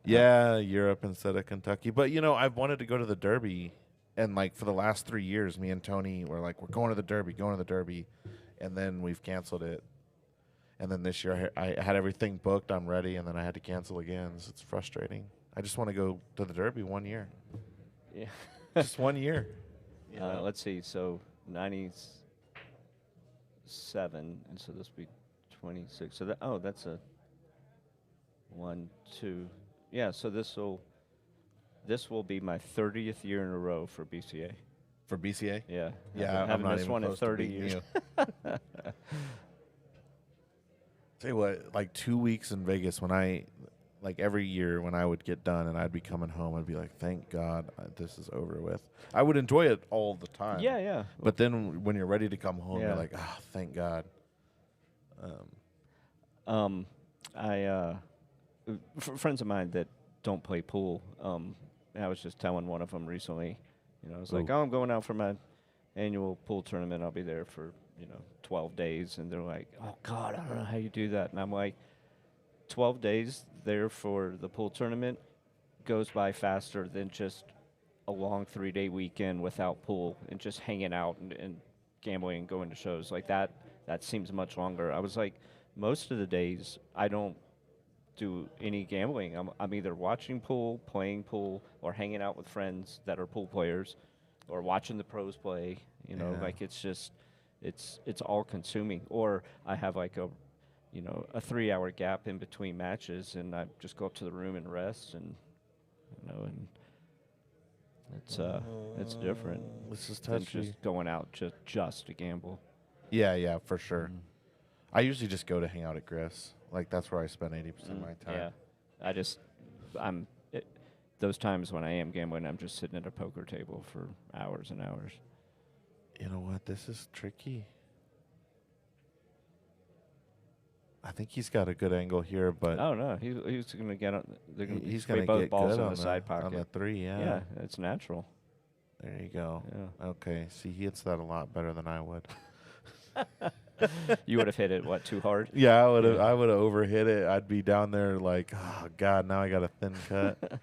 Yeah, Europe instead of Kentucky. But, I've wanted to go to the Derby. And, for the last 3 years, me and Tony were like, we're going to the Derby. And then we've canceled it. And then this year I had everything booked. I'm ready. And then I had to cancel again. So it's frustrating. I just want to go to the Derby 1 year. Yeah. Just 1 year. Let's see. So 97. And so this will be 26. So that's a 1, 2. Yeah, so this will be my 30th year in a row for BCA. For BCA? Yeah. Yeah, I haven't not missed even one in close to 30 beating years. you. Tell you what, 2 weeks in Vegas when every year when I would get done and I'd be coming home, I'd be like, thank God this is over with. I would enjoy it all the time. Yeah. But then when you're ready to come home, you're Yeah. like, thank God. Friends of mine that don't play pool, I was just telling one of them recently, I was like, I'm going out for my annual pool tournament. I'll be there for, 12 days. And they're like, oh, God, I don't know how you do that. And I'm like, 12 days there for the pool tournament goes by faster than just a long 3-day weekend without pool and just hanging out and gambling and going to shows. Like that seems much longer. I was like, most of the days I don't do any gambling. I'm either watching pool, playing pool, or hanging out with friends that are pool players, or watching the pros play. It's just it's all consuming. Or I have like a 3-hour gap in between matches, and I just go up to the room and rest, and and it's different. This is than touchy. just going out just to gamble. Yeah, for sure. I usually just go to hang out at Griff's. That's where I spend 80% of my time. Yeah, those times when I am gambling, I'm just sitting at a poker table for hours and hours. You know what? This is tricky. I think he's got a good angle here, but Oh no, he's going to get on. They're going to he's spray going to both get balls good in on the side pocket. on the 3. Yeah. Yeah, it's natural. There you go. Yeah. Okay. See, he hits that a lot better than I would. You would have hit it too hard? Yeah, I would have. Yeah. I would have overhit it. I'd be down there like, oh God, now I got a thin cut.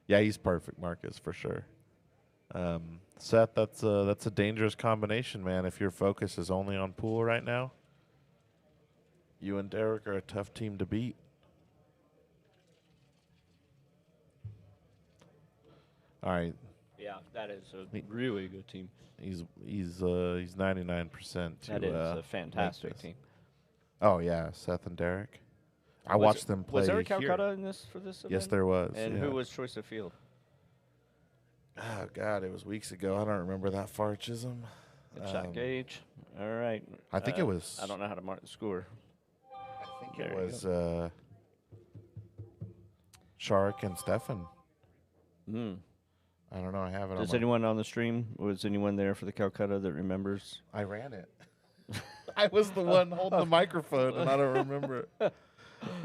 Yeah, he's perfect, Marcus, for sure. Seth, that's a dangerous combination, man. If your focus is only on pool right now, you and Derek are a tough team to beat. All right, Yeah, that is a really good team. he's 99% to That is a make fantastic this. team. Oh yeah, Seth and Derek. I watched them play. Was there a here. Calcutta in this for this event? Yes, there was. And yeah. who was choice of field? Oh God, it was weeks ago. I don't remember that far, Chisholm. Good shot, Gage. All right. I think it was. I don't know how to mark the score. I think There it you was Shark and Stefan. Mm. I don't know. I have it. Does on anyone on the stream? Was anyone there for the Calcutta that remembers? I ran it. I was the one holding the microphone, and I don't remember it.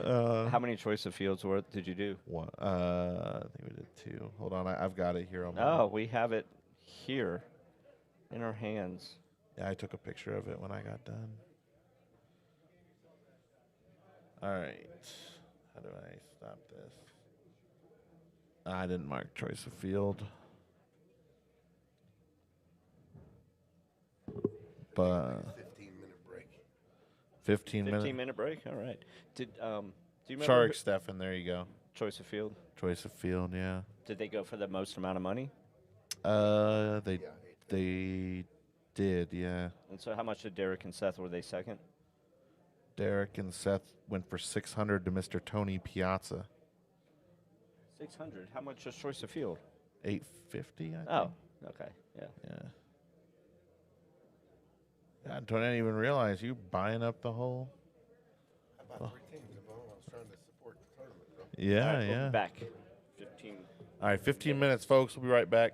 How many choice of fields did you do? One. I think we did 2. Hold on, I've got it here on my. Oh, we have it here in our hands. Yeah, I took a picture of it when I got done. All right. How do I stop this? I didn't mark choice of field. But 15-minute break. 15 minutes. 15-minute break. All right. Do you remember Shark, Stefan, there you go. choice of field? Choice of field, yeah. Did they go for the most amount of money? They did, yeah. And so, how much did Derek and Seth? Were they second? Derek and Seth went for 600 to Mr. Tony Piazza. 600. How much is choice of field? 850, I think. Oh, okay, yeah. Yeah. Yeah, Tony, I didn't even realize you buying up the whole. I bought 3 teams. I was trying to support the tournament, bro. Yeah, All right, we'll yeah. be back. 15. All right, 15 minutes, folks. We'll be right back.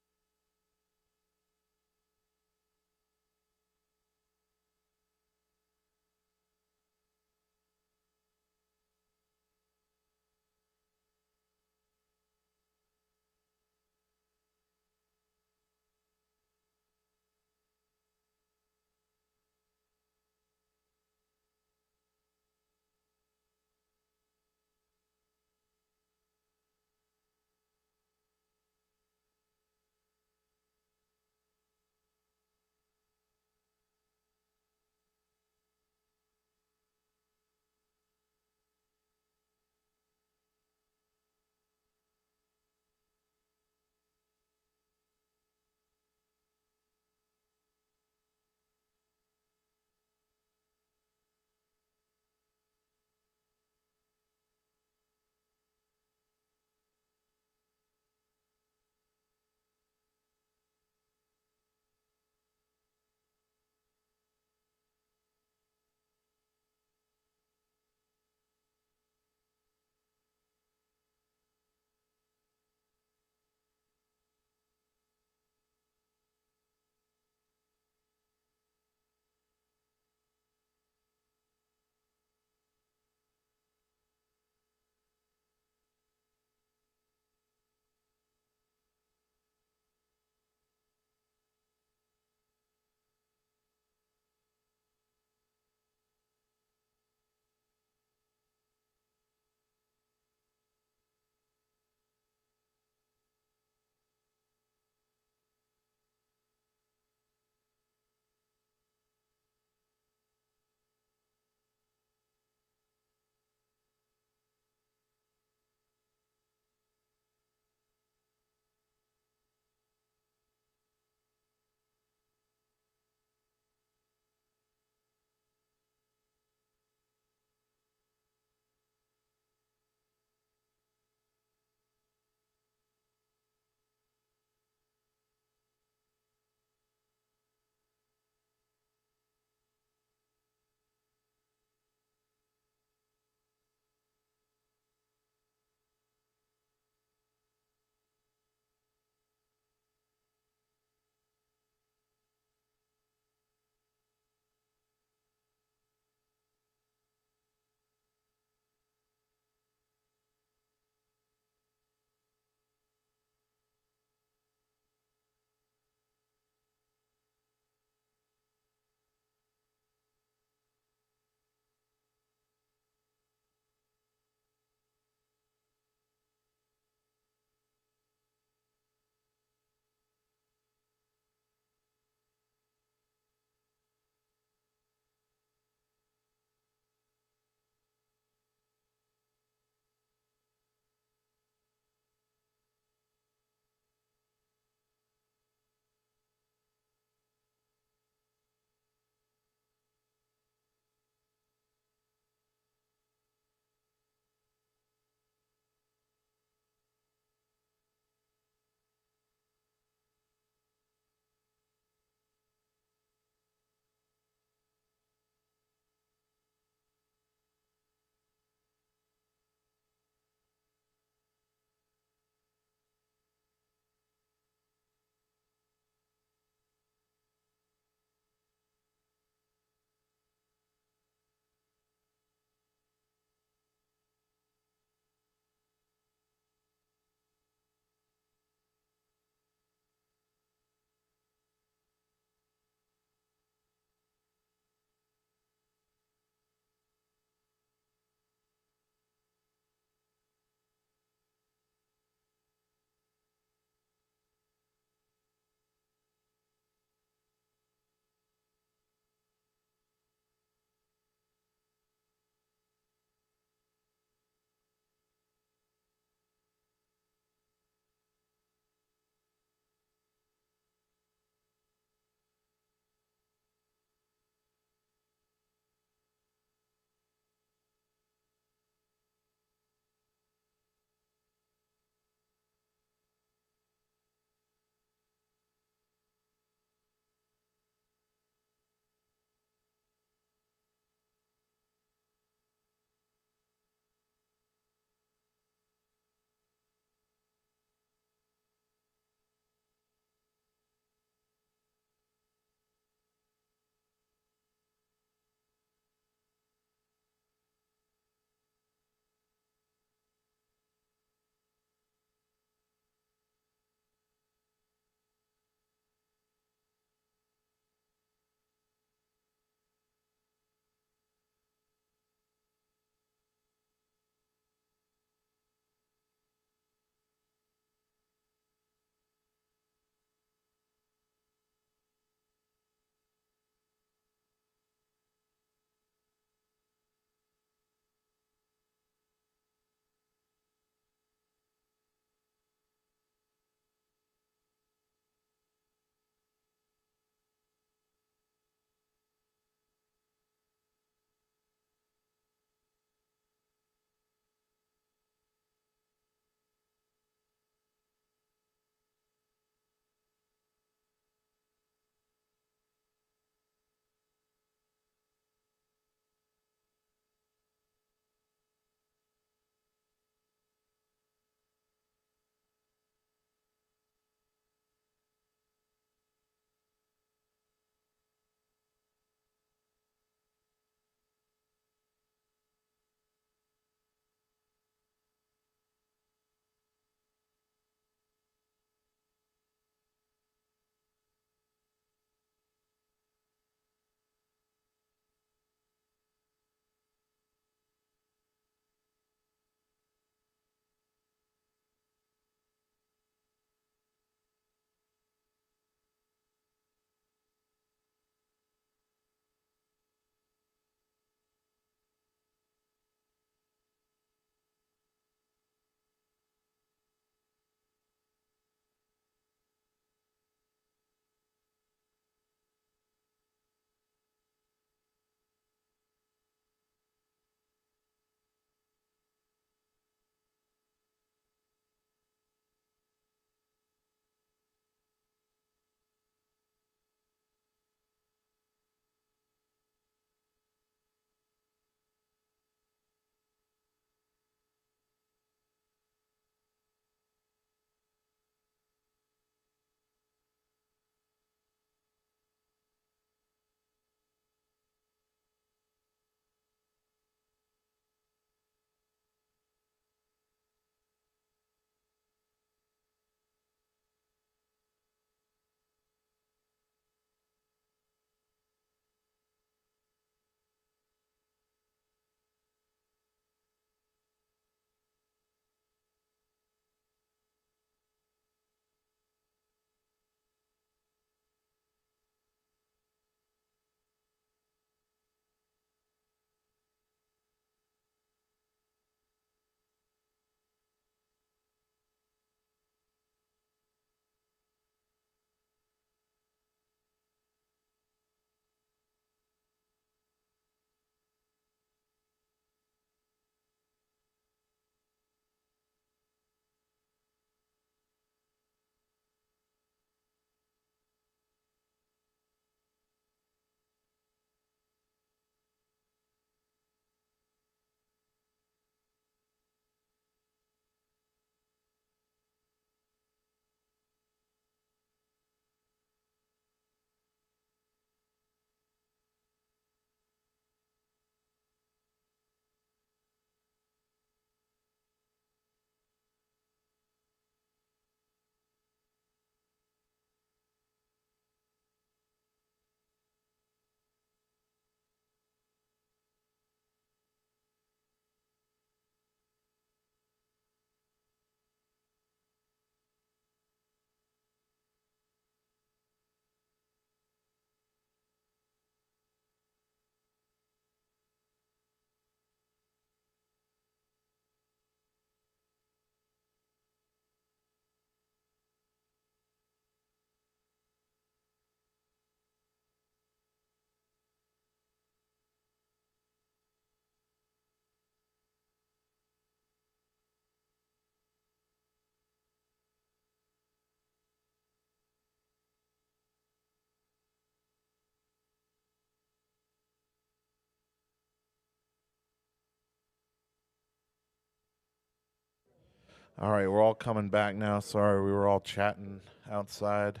All right, we're all coming back now. Sorry, we were all chatting outside.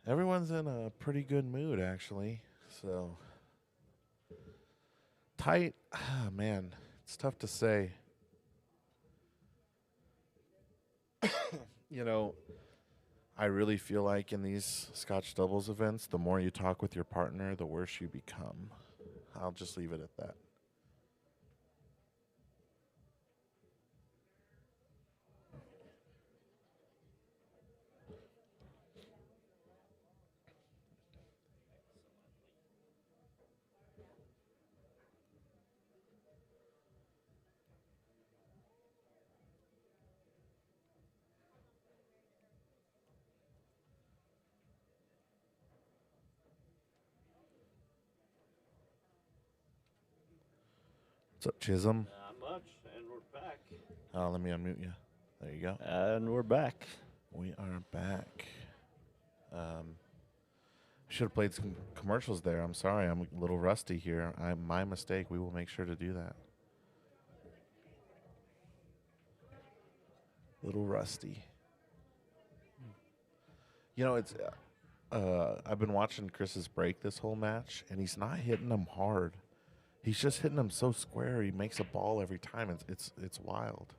Everyone's in a pretty good mood, actually. So, tight. Ah, man, it's tough to say. You know, I really feel like in these Scotch doubles events, the more you talk with your partner, the worse you become. I'll just leave it at that. What's up, Chisholm? Not much, and we're back. Let me unmute you. There you go. And we're back. We are back. Should have played some commercials there. I'm sorry. I'm a little rusty here. My mistake. We will make sure to do that. Little rusty. You know, it's. I've been watching Chris's break this whole match, and he's not hitting them hard. He's just hitting them so square. He makes a ball every time. It's wild.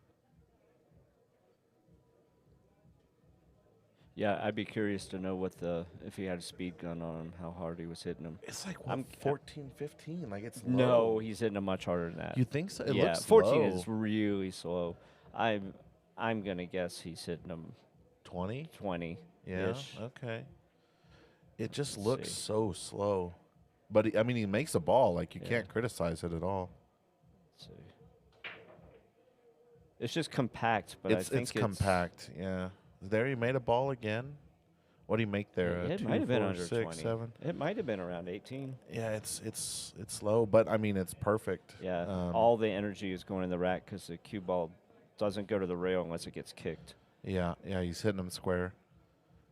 Yeah, I'd be curious to know if he had a speed gun on him, how hard he was hitting him. It's like 14, 15. Like it's low. No, he's hitting him much harder than that. You think so? It yeah, looks 14 low. is really slow. I'm gonna guess he's hitting him 20. 20. Yeah. Okay. It just Let's looks see. so slow, but I mean, he makes a ball. Like you Yeah. can't criticize it at all. Let's see. It's just compact, but I think it's compact. Yeah. There, he made a ball again. What do you make there? It 2, might have been 4, under 6, 20. 7. It might have been around 18. Yeah, it's low, but I mean, it's perfect. Yeah, all the energy is going in the rack because the cue ball doesn't go to the rail unless it gets kicked. Yeah, he's hitting them square.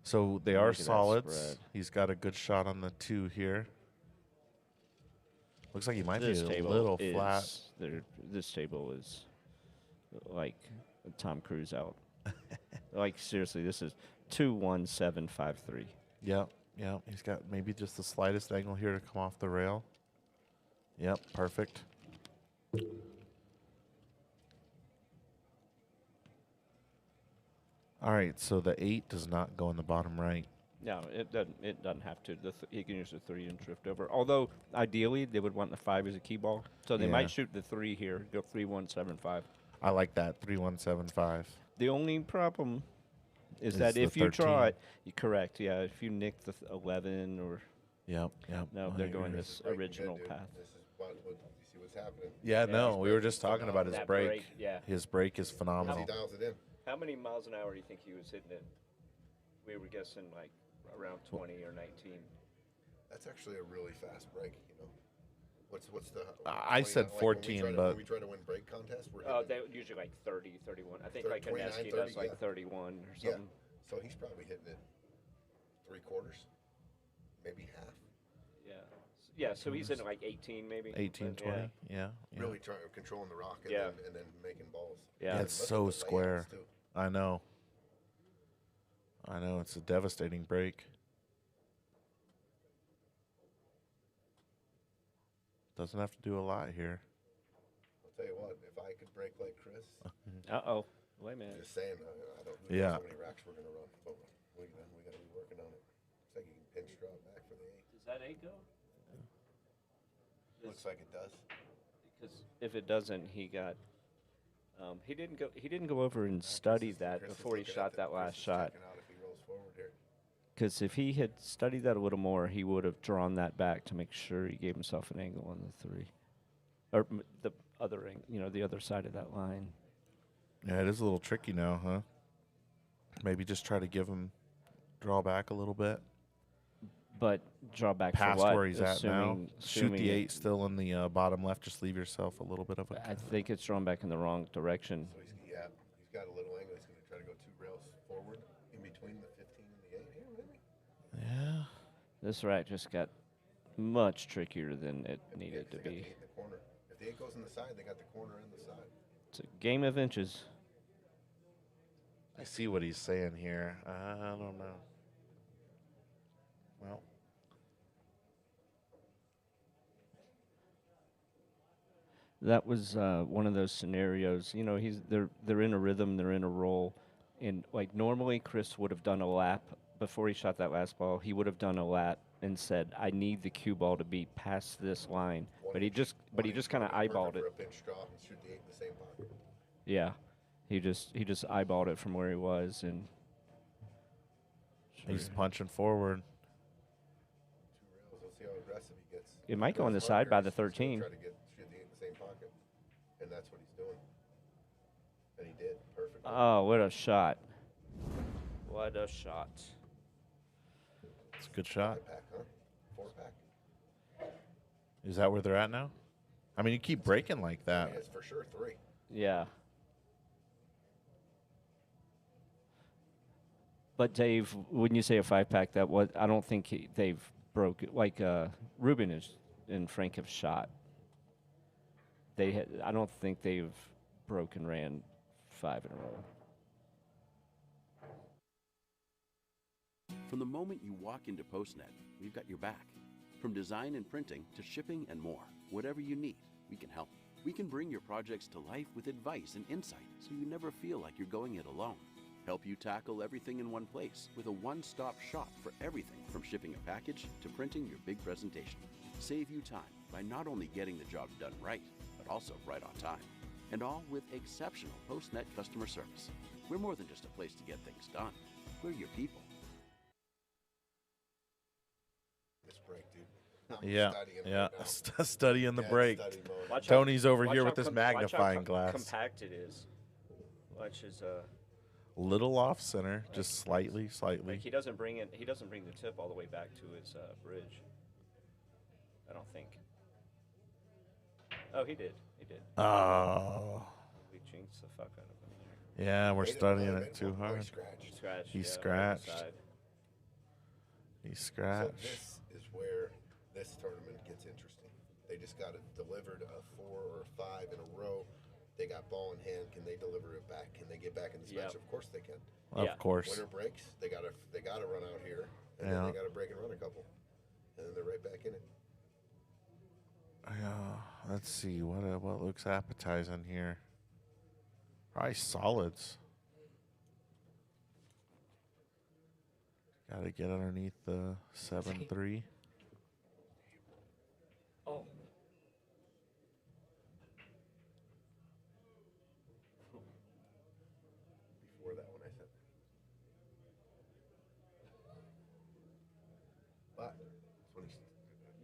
So they Look are at that solids. spread. He's got a good shot on the 2 here. Looks like he might This be a table little is, flat. This table is like Tom Cruise out. Like seriously, this is 21753. Yep. He's got maybe just the slightest angle here to come off the rail. Yep, perfect. All right, so the 8 does not go in the bottom right. No, it doesn't. It doesn't have to. He can use the 3 and drift over. Although ideally they would want the 5 as a key ball, so they Yeah. might shoot the 3 here. Go 3-1-7-5. I like that 3-1-7-5. The only problem is Is that the if you draw 13. it, you're correct. Yeah, if you nick the 11 or Yep. no, I they're agree. going this Break, original good, dude. path. This is what you see what's happening. Yeah, no, his we were break just is talking about his That break. yeah. His break is As he phenomenal. dials it in. How many miles an hour do you think he was hitting it? We were guessing like around 20 or 19. That's actually a really fast break. You know, what's the? I 20 said like 14, when but- we try to win break contests, we're Oh, hitting, they usually like 30, 31. I think 30, like 29, Kaneski 30, does like yeah. 31 or yeah. something. So he's probably hitting it 3/4, maybe half. Yeah. Yeah, so he's in like 18 maybe. 18, But, 20. Yeah. Really trying controlling the rock and, Yeah. then making balls. Yeah. It's Must so be the layouts, square. too. I know. It's a devastating break. Doesn't have to do a lot here. I'll tell you what, if I could break like Chris, Uh-oh. Wait a minute. just saying, I don't know Yeah. how many racks we're gonna run, but we gotta be working on it. Looks like you can pinch drop back for the 8. Does that 8 go? Looks like it does. Because if it doesn't, he got he didn't go over and study that Chris is before he looking at shot the- that Chris last is shot. checking out if he rolls forward here. Because if he had studied that a little more, he would have drawn that back to make sure he gave himself an angle on the 3, or the other the other side of that line. Yeah, it is a little tricky now, huh? Maybe just try to give him draw back a little bit. But draw back Past for what? where he's at now. Shoot Assuming the it- 8 still in the bottom left. Just leave yourself a little bit of a. I think it's drawn back in the wrong direction. So he's got a little angle. He's gonna try to go 2 rails forward in between the 15 and the 8 here, maybe. Yeah. This rack just got much trickier than it Yeah, needed 'cause to they got be. the 8 in the corner. If the 8 goes in the side, they got the corner and the side. It's a game of inches. me see what he's saying here. I don't know. Well, That was one of those scenarios. You know, they're in a rhythm, they're in a roll, and like normally Chris would have done a lap before he shot that last ball. He would have done a lap and said, "I need the cue ball to be past this line," but he just kind of eyeballed it. For a pinch draw and shoot the 8 in the same pocket. Yeah, he just eyeballed it from where he was, and he's punching forward. 2 rails. We'll see how aggressive he gets. It might go on the Goes side by markers, the he's gonna 13. Try to shoot the 8 in the same pocket, and that's what he's doing. And he did perfectly. oh, what a shot! What a shot! It's a good shot. 5-pack, huh? 4-pack. Is that where they're at now? I mean, you keep breaking like that. Yeah, it's for sure 3. Yeah. But Dave, wouldn't you say a 5-pack? That was. I don't think they've broke it. Like Ruben and Frank have shot. I don't think they've broken ran 5 in a row. From the moment you walk into PostNet, we've got your back. From design and printing to shipping and more, whatever you need, we can help. We can bring your projects to life with advice and insight so you never feel like you're going it alone. Help you tackle everything in one place with a one-stop shop for everything from shipping a package to printing your big presentation. Save you time by not only getting the job done right, but also right on time. And all with exceptional PostNet customer service. We're more than just a place to get things done. We're your people. This break, dude. Yeah, studying yeah. right now. Studying the Yeah, break. study mode. Watch Tony's over watch here how with his watch how magnifying glass. compact it is. Watch his Little off center, just slightly. like he doesn't bring the tip all the way back to his bridge. I don't think. Oh, he did. Oh, We jinxed the fuck out of him. yeah, we're Made it, studying made it it. too Oh, he hard. scratched. Scratch. He yeah, right on the scratched. side. He So scratched. this is where this tournament gets interesting. They just got it delivered a 4 or 5 in a row. They got ball in hand. Can they deliver it back? Can they get back in this Yep. match? Of course they can. Yeah. Of course. Winner breaks. They gotta run out here, and Yeah. then they gotta break and run a couple, and then they're right back in it. Yeah. Let's see what looks appetizing here. Probably solids. Got to get underneath the 7-3. Oh. Before that one, I said. But that's when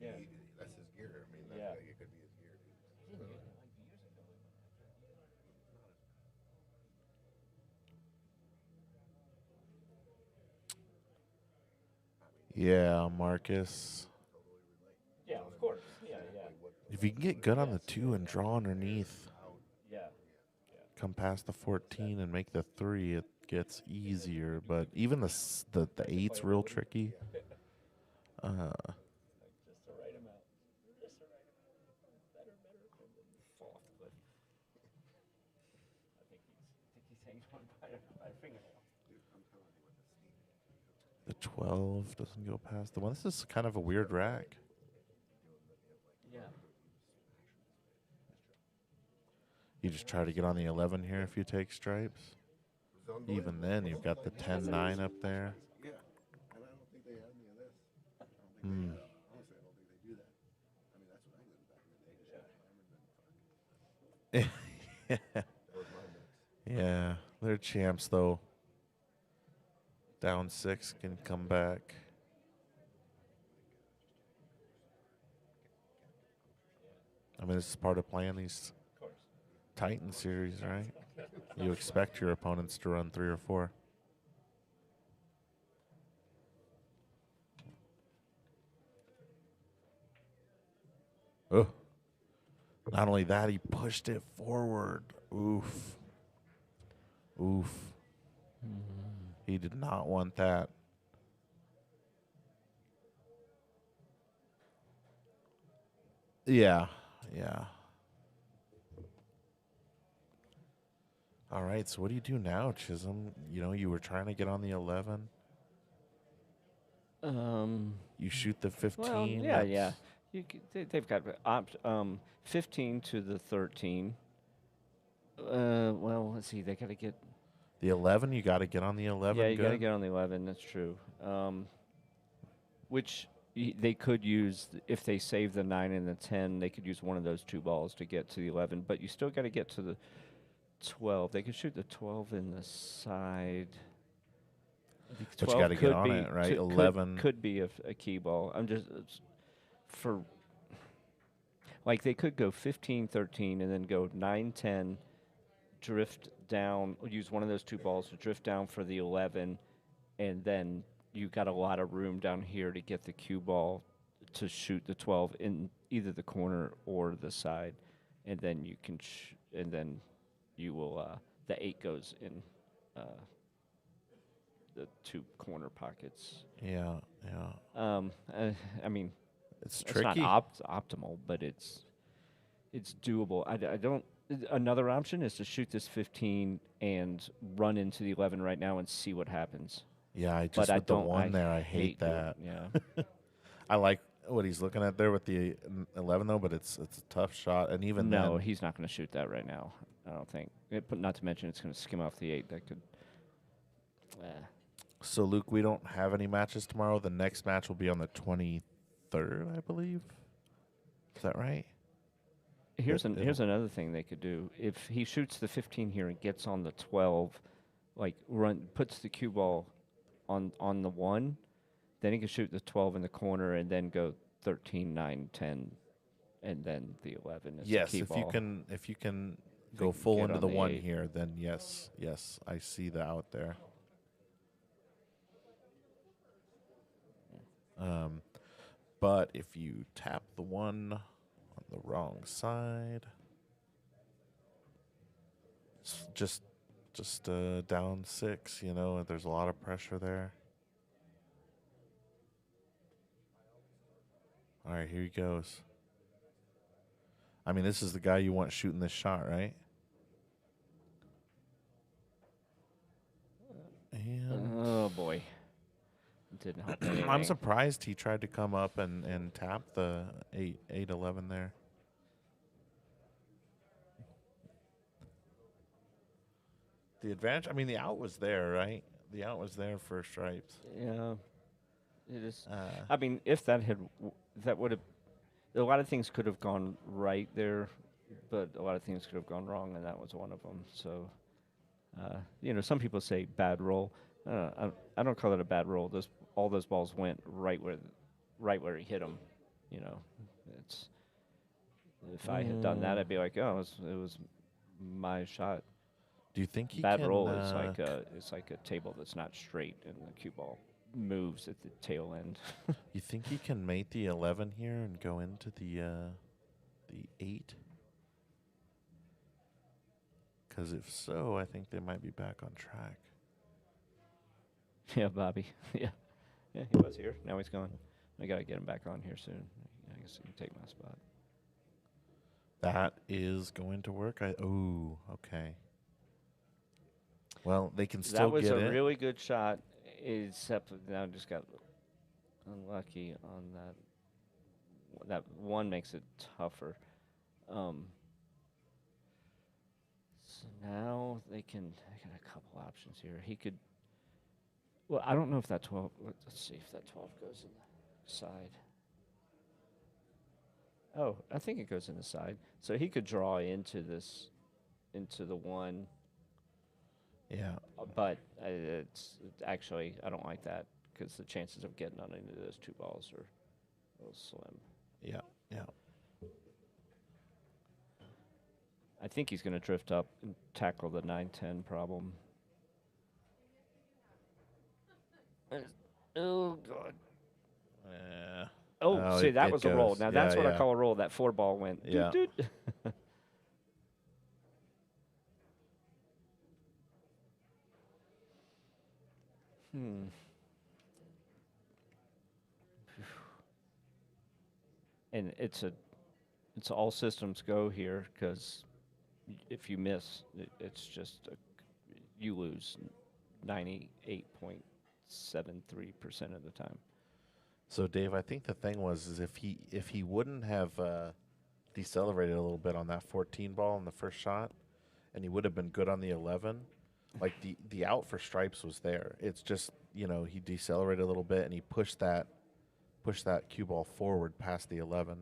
Yeah. that's his gear. I mean, that, Yeah. it could be his gear, dude. Yeah, Marcus. Yeah, of course. Yeah. If you can get good on the 2 and draw underneath, Yeah. come past the 14 and make the 3, it gets easier. But even the 8's real tricky. Just the right amount. Just the right amount. Better. Fall off the cliff. I think he's hanging on by a fingernail. The 12 doesn't go past the 1. This is kind of a weird rack. Yeah. You just try to get on the 11 here if you take stripes. Even then, you've got the 10-9 up there. Yeah, and I don't think they had any of this. I don't think they, honestly, I don't think they do that. I mean, that's what I did back in the day. Just hammered them. That was my mix. Yeah, they're champs, though. Down 6 can come back. I mean, this is part of playing these Titan series, right? You expect your opponents to run 3 or 4. Oh. Not only that, he pushed it forward. Oof. Oof. He did not want that. Yeah. All right, so what do you do now, Chisholm? You know, you were trying to get on the 11. You shoot the 15. Well, yeah, yeah. They've got 15 to the 13. Well, let's see. They got to get. The 11, you got to get on the 11. Yeah, you got to good? get on the 11. That's true. Which they could use if they save the 9 and the 10. They could use one of those two balls to get to the 11. But you still got to get to the 12. They could shoot the 12 in the side. I think But you 12 gotta get could on be- it, right? could- 11. could be a key ball. I'm just for like they could go 15, 13, and then go 9, 10, drift down. Use one of those two balls to drift down for the 11, and then you got a lot of room down here to get the cue ball to shoot the 12 in either the corner or the side, and then you can and then you will the 8 goes in the two corner pockets. Yeah, yeah. I mean, It's it's tricky. not optimal, but it's doable. I don't. Another option is to shoot this 15 and run into the 11 right now and see what happens. Yeah, I just But I with the don't. one there, I hate doing- that. Yeah. I like what he's looking at there with the 11 though, but it's a tough shot, and even No, then, he's not going to shoot that right now. I don't think. But not to mention, it's going to skim off the 8. That could. So Luke, we don't have any matches tomorrow. The next match will be on the 23rd, I believe. Is that right? Here's It'll- here's another thing they could do. If he shoots the 15 here and gets on the 12, like puts the cue ball on the 1, then he can shoot the 12 in the corner and then go 13, 9, 10, and then the 11 is Yes, the key if ball. you can They go can full get into on the the 1 8. here, then yes, I see the out there. But if you tap the 1 on the wrong side, just down 6, you know, there's a lot of pressure there. All right, here he goes. I mean, this is the guy you want shooting this shot, right? And Oh boy, didn't help anything. I'm surprised he tried to come up and tap the 8-11 there. The advantage, I mean, the out was there, right? The out was there for stripes. Yeah, it is. Uh, I mean, if that had, that would have, a lot of things could have gone right there, but a lot of things could have gone wrong, and that was one of them. So, you know, some people say bad roll. I don't call it a bad roll. All those balls went right where he hit them. You know, it's if I had done that, I'd be like, oh, it was my shot. do you think he Bad can, roll is like a table that's not straight, and the cue ball moves at the tail end. you think he can mate the 11 here and go into the 8? Because if so, I think they might be back on track. Yeah, Bobby. Yeah, he was here. Now he's gone. I gotta get him back on here soon. I guess he can take my spot. That is going to work. Oh, okay. Well, they can still That was get a it. really good shot, except now just got unlucky on that. That one makes it tougher. So now they got a couple options here. He could. Well, I don't know if that 12. Let's see if that 12 goes in the side. Oh, I think it goes in the side. So he could draw into the 1. Yeah. But it's actually, I don't like that because the chances of getting on into those two balls are a little slim. Yeah. Yeah. I think he's going to drift up and tackle the 9-10 problem. Oh, God. Yeah. Oh, see, that was a roll. goes. Now, that's Yeah, what yeah. I call a roll. That 4 ball went. Yeah. Doot, doot. And it's all systems go here because if you miss, it's just you lose 98.73% of the time. So Dave, I think the thing was is if he wouldn't have decelerated a little bit on that 14 ball in the first shot, and he would have been good on the 11. Like the out for stripes was there. It's just he decelerated a little bit and he pushed that cue ball forward past the 11.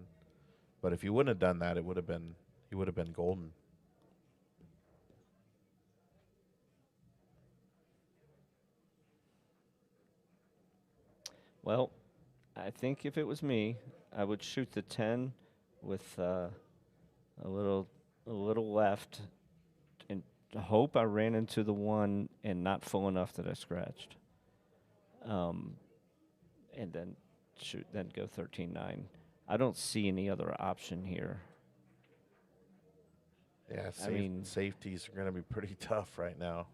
But if he wouldn't have done that, he would have been golden. Well, I think if it was me, I would shoot the 10 with a little left and hope I ran into the 1 and not full enough that I scratched. And then go 13-9. I don't see any other option here. Yeah, I mean, safeties are going to be pretty tough right now.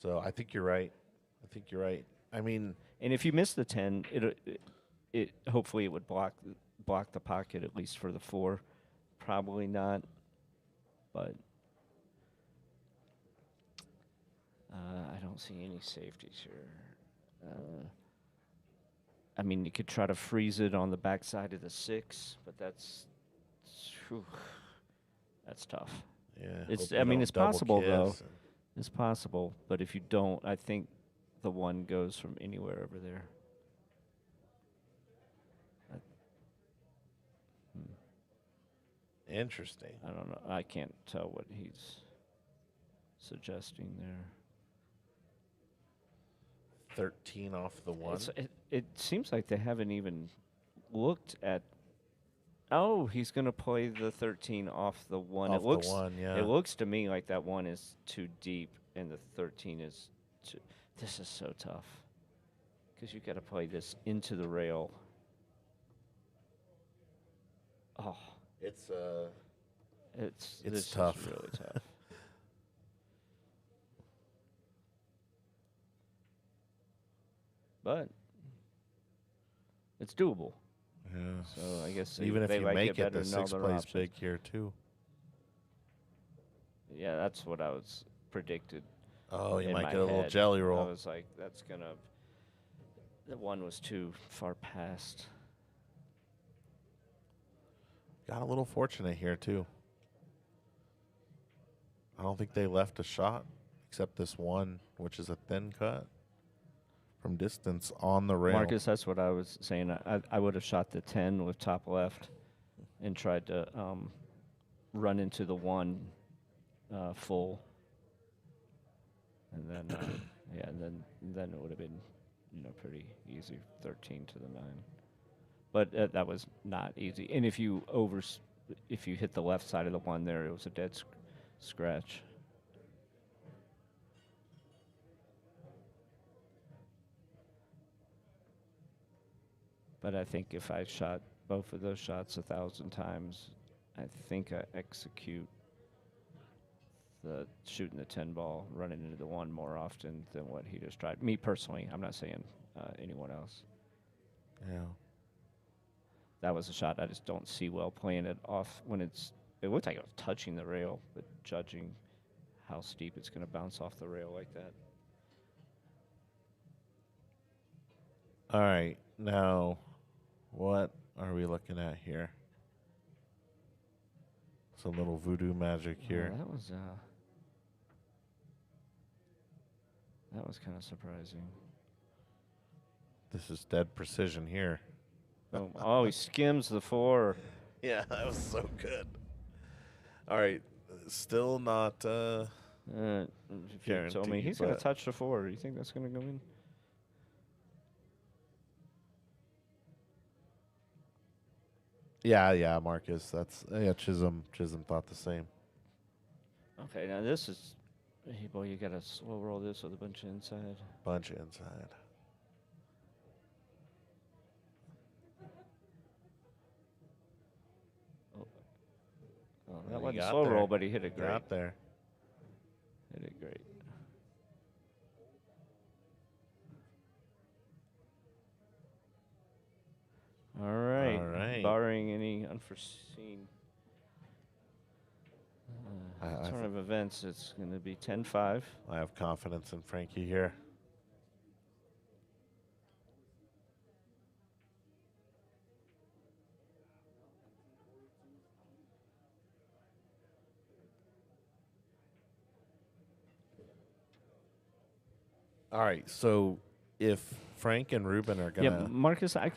So I think you're right. I mean, and if you miss the 10, it hopefully it would block the pocket at least for the 4. Probably not, but I don't see any safeties here. I mean, you could try to freeze it on the backside of the 6, but that's tough. yeah. It's. hope I you mean, don't it's double possible kiss though. and- It's possible, but if you don't, I think the 1 goes from anywhere over there. Interesting. I don't know. I can't tell what he's suggesting there. 13 off the 1. It seems like they haven't even looked at. Oh, he's going to play the 13 off the 1. Off it looks. the 1, yeah. It looks to me like that 1 is too deep, and the 13 is too. This is so tough because you got to play this into the rail. Oh, It's this tough. is really tough. But it's doable. Yeah. So I guess Even if they you like make it it, better the than all 6 their plays options. big here too. Yeah, that's what I was predicted. Oh, you in might my get a little head. jelly I roll. was like, that's gonna. The 1 was too far past. Got a little fortunate here too. I don't think they left a shot except this 1, which is a thin cut from distance on the rail. Marcus, that's what I was saying. I would have shot the 10 with top left and tried to run into the 1 full. And then, and then it would have been, pretty easy, 13 to the 9. But that was not easy. And if you hit the left side of the 1 there, it was a dead scratch. But I think if I shot both of those shots 1,000 times, I think I execute the shooting the 10 ball, running into the 1 more often than what he just tried. Me personally, I'm not saying anyone else. Yeah. That was a shot I just don't see well playing it off when it looked like it was touching the rail, but judging how steep it's going to bounce off the rail like that. All right. Now, what are we looking at here? Some little voodoo magic here. Oh, that was kind of surprising. This is dead precision here. Oh, he skims the 4. Yeah, that was so good. All right. Still not If you told me guaranteed, he's going to but- touch the 4, do you think that's going to go in? Yeah, Marcus. Chisholm thought the same. Okay, now this is. Hey, boy, you got to slow roll this with a bunch of inside. Bunch inside. Oh, He that wasn't got slow there. roll, but he hit it great. Got there. Hit it great. All right. All right. Barring any unforeseen Turn of events, it's going to be 10-5. I have confidence in Frankie here. All right, so if Frank and Ruben are Yeah, gonna, Marcus, I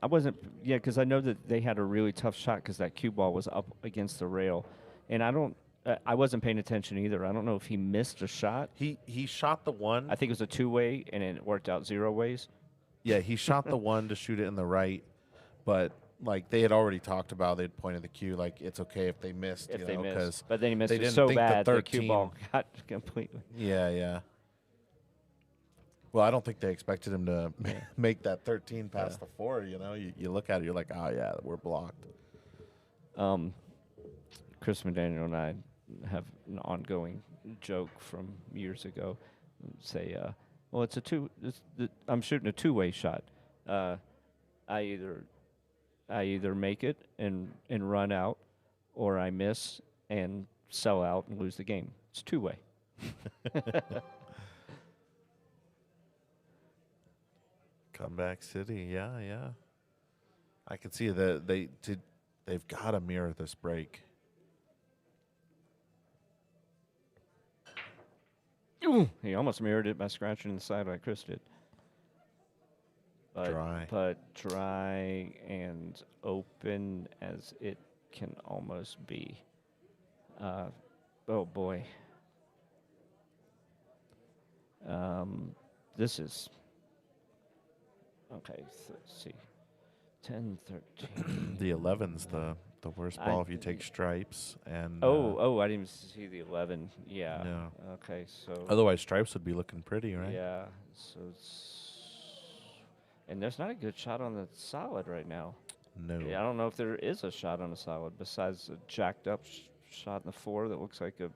wasn't, because I know that they had a really tough shot because that cue ball was up against the rail, and I wasn't paying attention either. I don't know if he missed a shot. he shot the one. I think it was a two-way, and it worked out 0 ways. Yeah, he shot the one to shoot it in the right, but like they had already talked about, they'd pointed the cue like it's okay if they missed, If you they know, missed, 'cause but then he missed they it didn't so think the bad the 13 cue ball got completely. Yeah. Well, I don't think they expected him to make that 13 past the 4. You know, you look at it, you're like, oh yeah, we're blocked. Chris McDaniel and I have an ongoing joke from years ago. Say, well, I'm shooting a two-way shot. I either make it and run out, or I miss and sell out and lose the game. It's two-way. Comeback City, yeah. I can see that they've got to mirror this break. Ooh, he almost mirrored it by scratching the side like Chris did. Dry. But dry and open as it can almost be. Oh boy. This is okay. Let's see, 10, 13. The 11's the worst ball if you take stripes and. I didn't even see the 11. Yeah. No. Okay, so. Otherwise, stripes would be looking pretty, right? Yeah. So and there's not a good shot on the solid right now. No. Yeah, I don't know if there is a shot on a solid besides a jacked up shot in the 4 that looks like a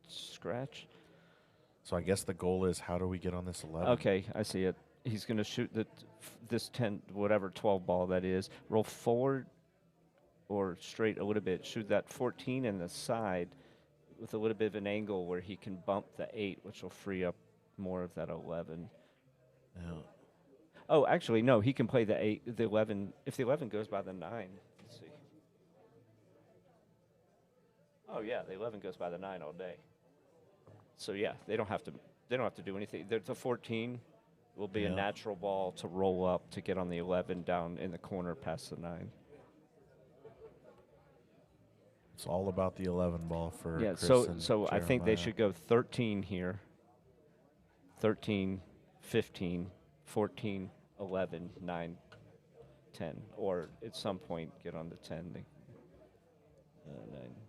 scratch. So I guess the goal is how do we get on this 11? Okay, I see it. He's going to shoot this 10, whatever 12 ball that is, roll forward or straight a little bit, shoot that 14 in the side with a little bit of an angle where he can bump the 8, which will free up more of that 11. Yeah. Oh, actually, no, he can play the 8, the 11. If the 11 goes by the 9, let's see. Oh yeah, the 11 goes by the 9 all day. So yeah, they don't have to do anything. The 14 will be a natural ball to roll up to get on the 11 down in the corner past the 9. It's all about the 11 ball for Chris so and I think they Jeremiah. should go 13 here. 13, 15, 14, 11, 9, 10, or at some point get on the 10. 9.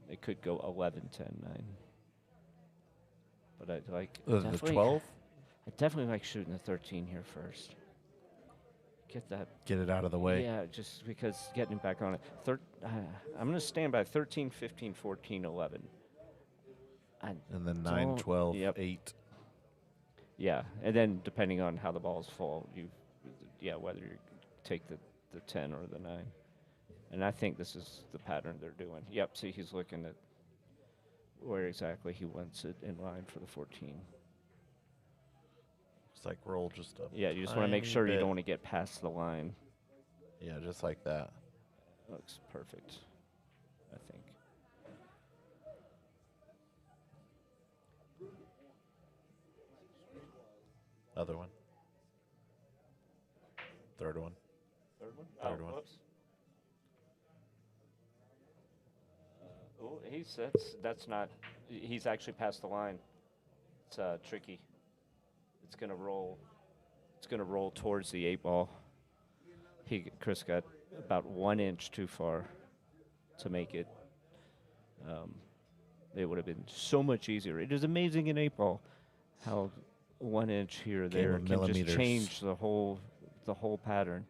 They could go 11, 10, 9. But I like The 12? I definitely like shooting the 13 here first. Get it out of the way. Yeah, just because getting it back on it. I'm going to stand by 13, 15, 14, 11. And then 9, 12, 8. Yeah, and then depending on how the balls fall, whether you take the 10 or the 9. And I think this is the pattern they're doing. Yep, see, he's looking at where exactly he wants it in line for the 14. It's like roll just up. Yeah, you just want to make sure you don't want to get past the line. Yeah, just like that. Looks perfect, I think. Other one. Third one. Third one? Third one. Whoops. That's not. He's actually past the line. It's tricky. It's gonna roll. It's gonna roll towards the 8 ball. Chris got about 1 inch too far to make it. It would have been so much easier. It is amazing in 8 ball how 1 inch here or there can just change the whole pattern.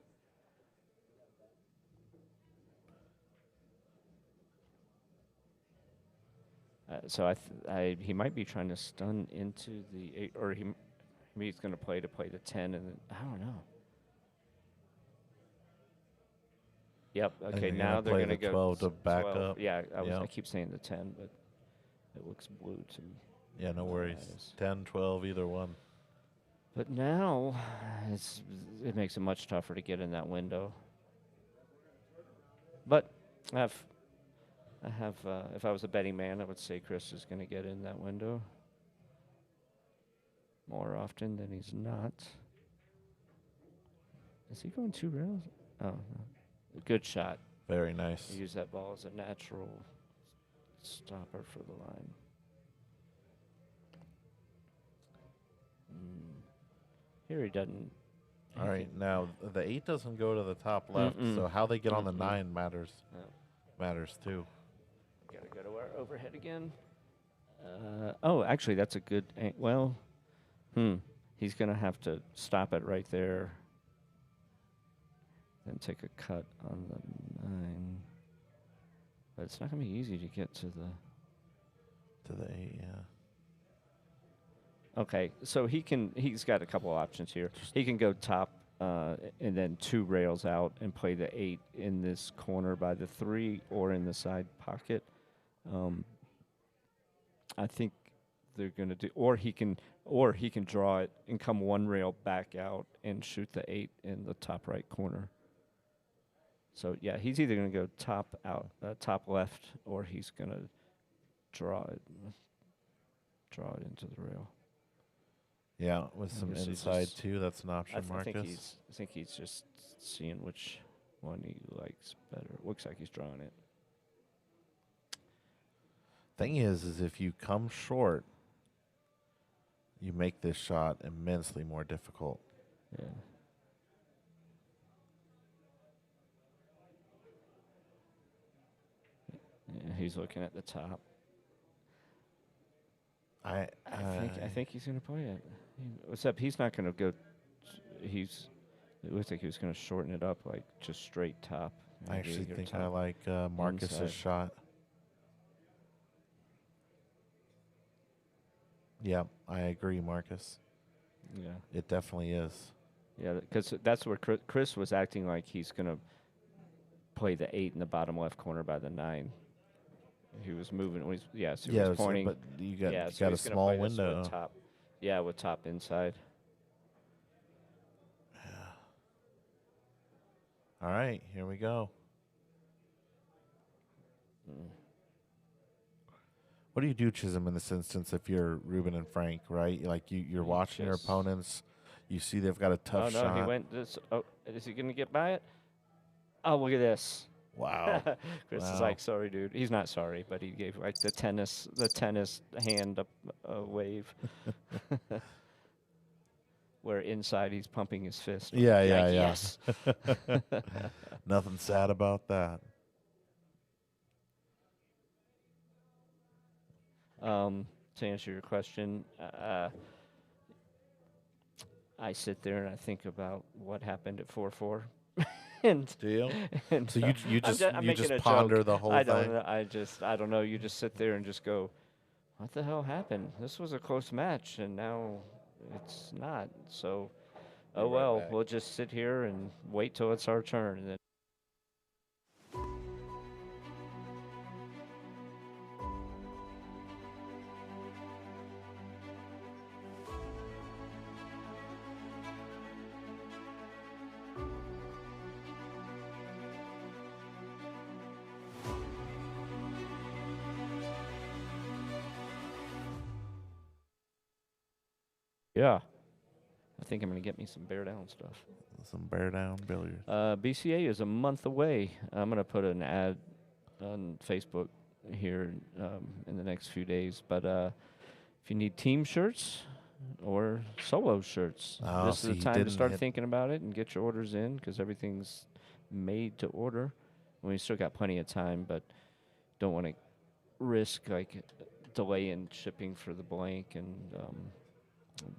So he might be trying to stun into the 8, or maybe he's going to play the 10, and then, I don't know. Yep. Okay. Now they're going to go 12 to back 12. up. Yeah. I keep saying the 10, but It looks blue to me. Yeah, no worries. Eyes. 10, 12, either one. But now it makes it much tougher to get in that window. But I have. If I was a betting man, I would say Chris is going to get in that window more often than he's not. Is he going 2 rails? Oh, no. Good shot. Very nice. Use that ball as a natural stopper for the line. Here he doesn't. All right, now the 8 doesn't go to the top left, so how they get on the 9 matters. Matters too. Gotta go to our overhead again. Oh, actually, that's a good. Well, he's gonna have to stop it right there. Then take a cut on the 9. But it's not gonna be easy to get to the 8, yeah. Okay, so he's got a couple options here. He can go top and then 2 rails out and play the 8 in this corner by the 3 or in the side pocket. I think they're gonna do, or he can draw it and come 1 rail back out and shoot the 8 in the top right corner. So yeah, he's either gonna go top left, or he's gonna draw it into the rail. Yeah, with some inside too. That's an option, Marcus. I think he's just seeing which one he likes better. Looks like he's drawing it. Thing is if you come short, you make this shot immensely more difficult. Yeah. Yeah, he's looking at the top. I think he's gonna play it. Except he's not gonna go. It looks like he was gonna shorten it up, like just straight top. I actually think I like Marcus's shot. Yeah, I agree, Marcus. Yeah, it definitely is. Yeah, because that's where Chris was acting like he's gonna play the 8 in the bottom left corner by the 9. He was moving. So he was pointing. But you got so a small window. With top, with top inside. Yeah. All right, here we go. What do you do, Chisholm, in this instance if you're Ruben and Frank, right? Like you're watching your opponents. You see they've got a tough shot. He went this. Oh, is he going to get by it? Oh, look at this. Wow. Chris is like, sorry, dude. He's not sorry, but he gave like the tennis hand up wave. Where inside he's pumping his fist. Yeah. Yes. Nothing sad about that. To answer your question, I sit there and I think about what happened at 4-4. And do you? And so you just I'm ponder the whole thing. I don't know. You just sit there and just go, what the hell happened? This was a close match, and now it's not. So, we'll just sit here and wait till it's our turn, and then. Yeah. I think I'm going to get me some bear down stuff. Some bear down billiards. BCA is a month away. I'm going to put an ad on Facebook here in the next few days. But if you need team shirts or solo shirts, this is the time to start thinking about it and get your orders in, because everything's made to order. We still got plenty of time, but don't want to risk like delay in shipping for the blank and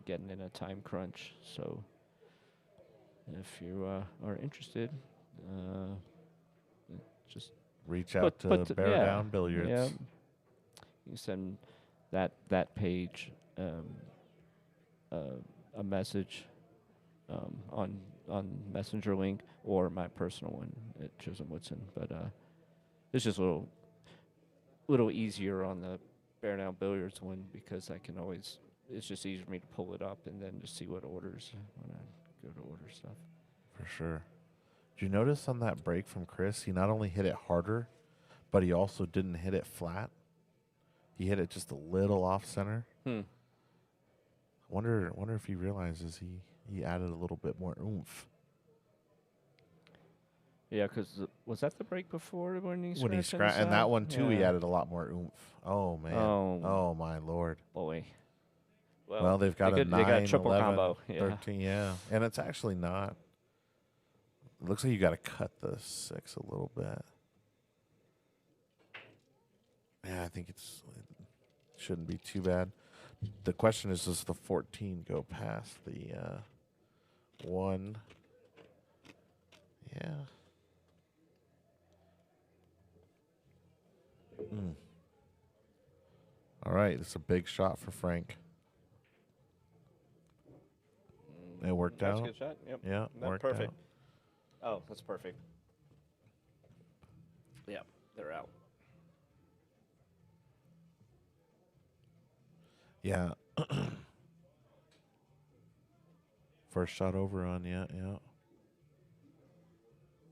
getting in a time crunch. So if you are interested, just reach out to Bear Down Billiards. Yeah. You send that page a message on Messenger link or my personal one at Chisholm Woodson. But it's just a little easier on the bear down billiards one because I can always. It's just easier for me to pull it up and then just see what orders when I go to order stuff. For sure. Did you notice on that break from Chris, he not only hit it harder, but he also didn't hit it flat. He hit it just a little off center. Wonder if he realizes he added a little bit more oomph. Yeah, because was that the break before when he When he scratched and that one too, he Yeah. added a lot more oomph. Oh man. Oh. Oh my lord. Boy. Well, they've got a 9, they got a triple 11, combo. Yeah. 13, yeah. And it's actually not. It looks like you got to cut the 6 a little bit. Yeah, I think it shouldn't be too bad. The question is, does the 14 go past the 1? Yeah. All right, it's a big shot for Frank. It worked That's out. a good shot. Yep. Yeah, That's worked perfect. out. Oh, that's perfect. Yeah, they're out. Yeah. First shot over on, yeah.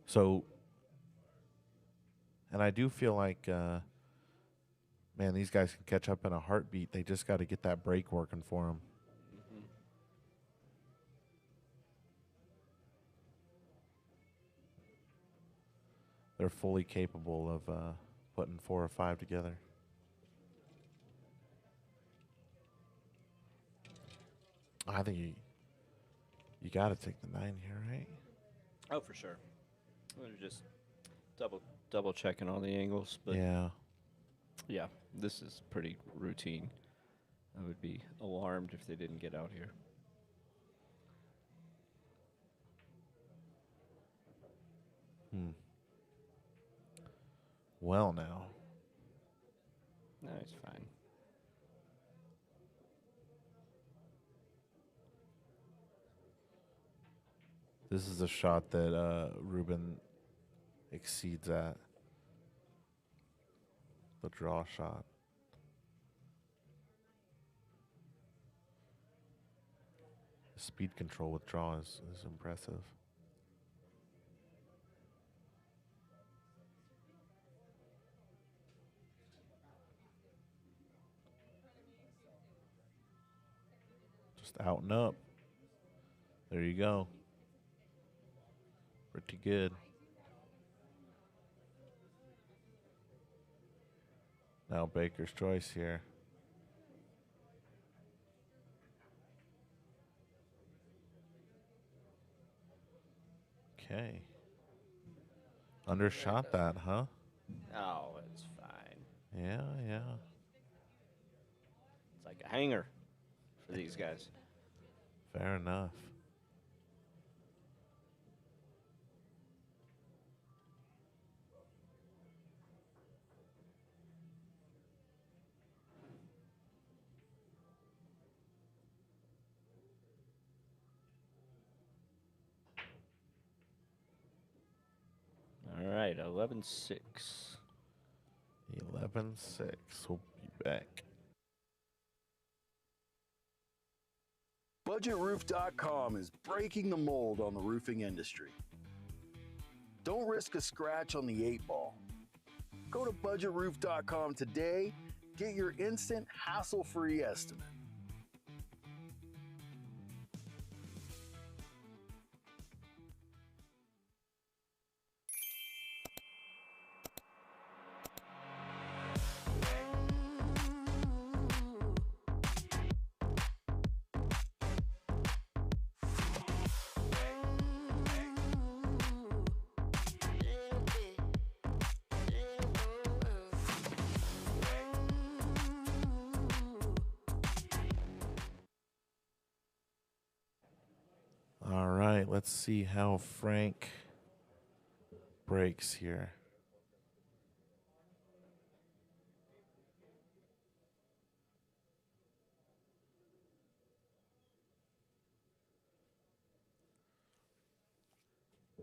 So, and I do feel like, man, these guys can catch up in a heartbeat. They just got to get that break working for them. They're fully capable of putting 4 or 5 together. I think you got to take the 9 here, right? Oh, for sure. We're just double checking all the angles, but yeah, this is pretty routine. I would be alarmed if they didn't get out here. Well, now. No, it's fine. This is a shot that Ruben exceeds at. The draw shot. The speed control with draw is impressive. Just out and up. There you go. Pretty good. Now Baker's choice here. Okay. Undershot that, huh? Oh, it's fine. Yeah. It's like a hanger for these guys. Fair enough. All right, 11-6. 11-6. We'll be back. BudgetRoof.com is breaking the mold on the roofing industry. Don't risk a scratch on the 8-ball. Go to BudgetRoof.com today. Get your instant, hassle-free estimate. All right, let's see how Frank breaks here.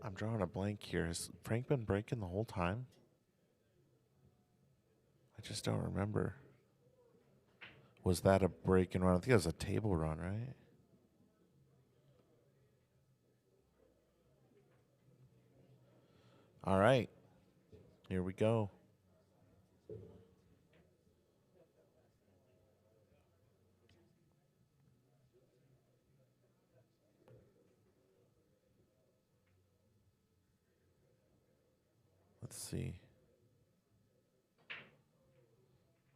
I'm drawing a blank here. Has Frank been breaking the whole time? I just don't remember. Was that a break and run? I think it was a table run, right? All right. Here we go. Let's see.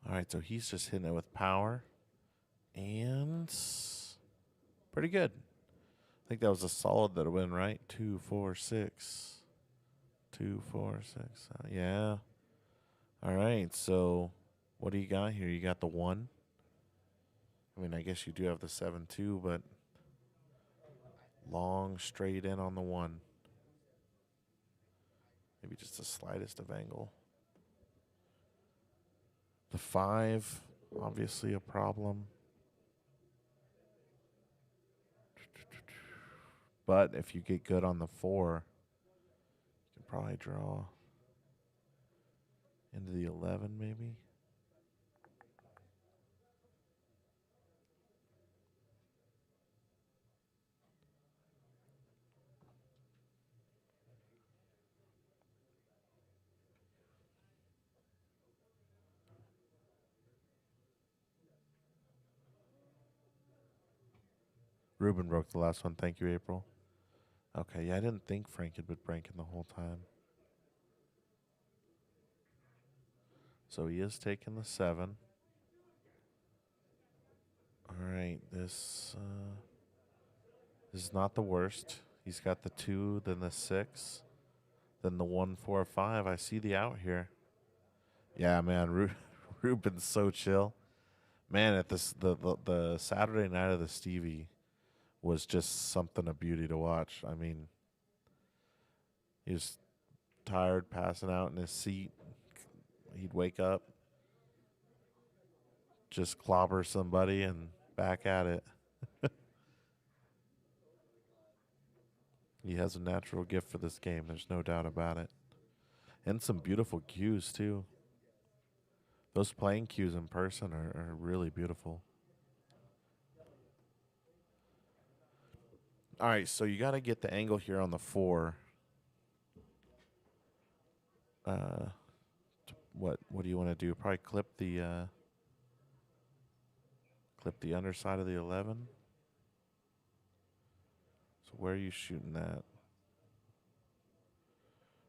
All right, so he's just hitting it with power. And pretty good. I think that was a solid that win, right? 2, 4, 6. 2, 4, 6. Yeah. All right, so what do you got here? You got the 1. I mean, I guess you do have the 7 too, but long straight in on the 1. Maybe just the slightest of angle. The 5, obviously a problem. But if you get good on the 4, you can probably draw into the 11 maybe. Ruben broke the last one. Thank you, April. Okay, yeah, I didn't think Frank had been breaking the whole time. So he is taking the 7. All right, this is not the worst. He's got the 2, then the 6, then the 1, 4, 5. I see the out here. Yeah, man, Ruben's so chill. Man, at this the Saturday night of the Stevie was just something of beauty to watch. I mean, he was tired, passing out in his seat. He'd wake up, just clobber somebody, and back at it. He has a natural gift for this game. There's no doubt about it. And some beautiful cues, too. Those playing cues in person are really beautiful. All right, so you got to get the angle here on the 4. What do you want to do? Probably clip the underside of the 11. So where are you shooting that?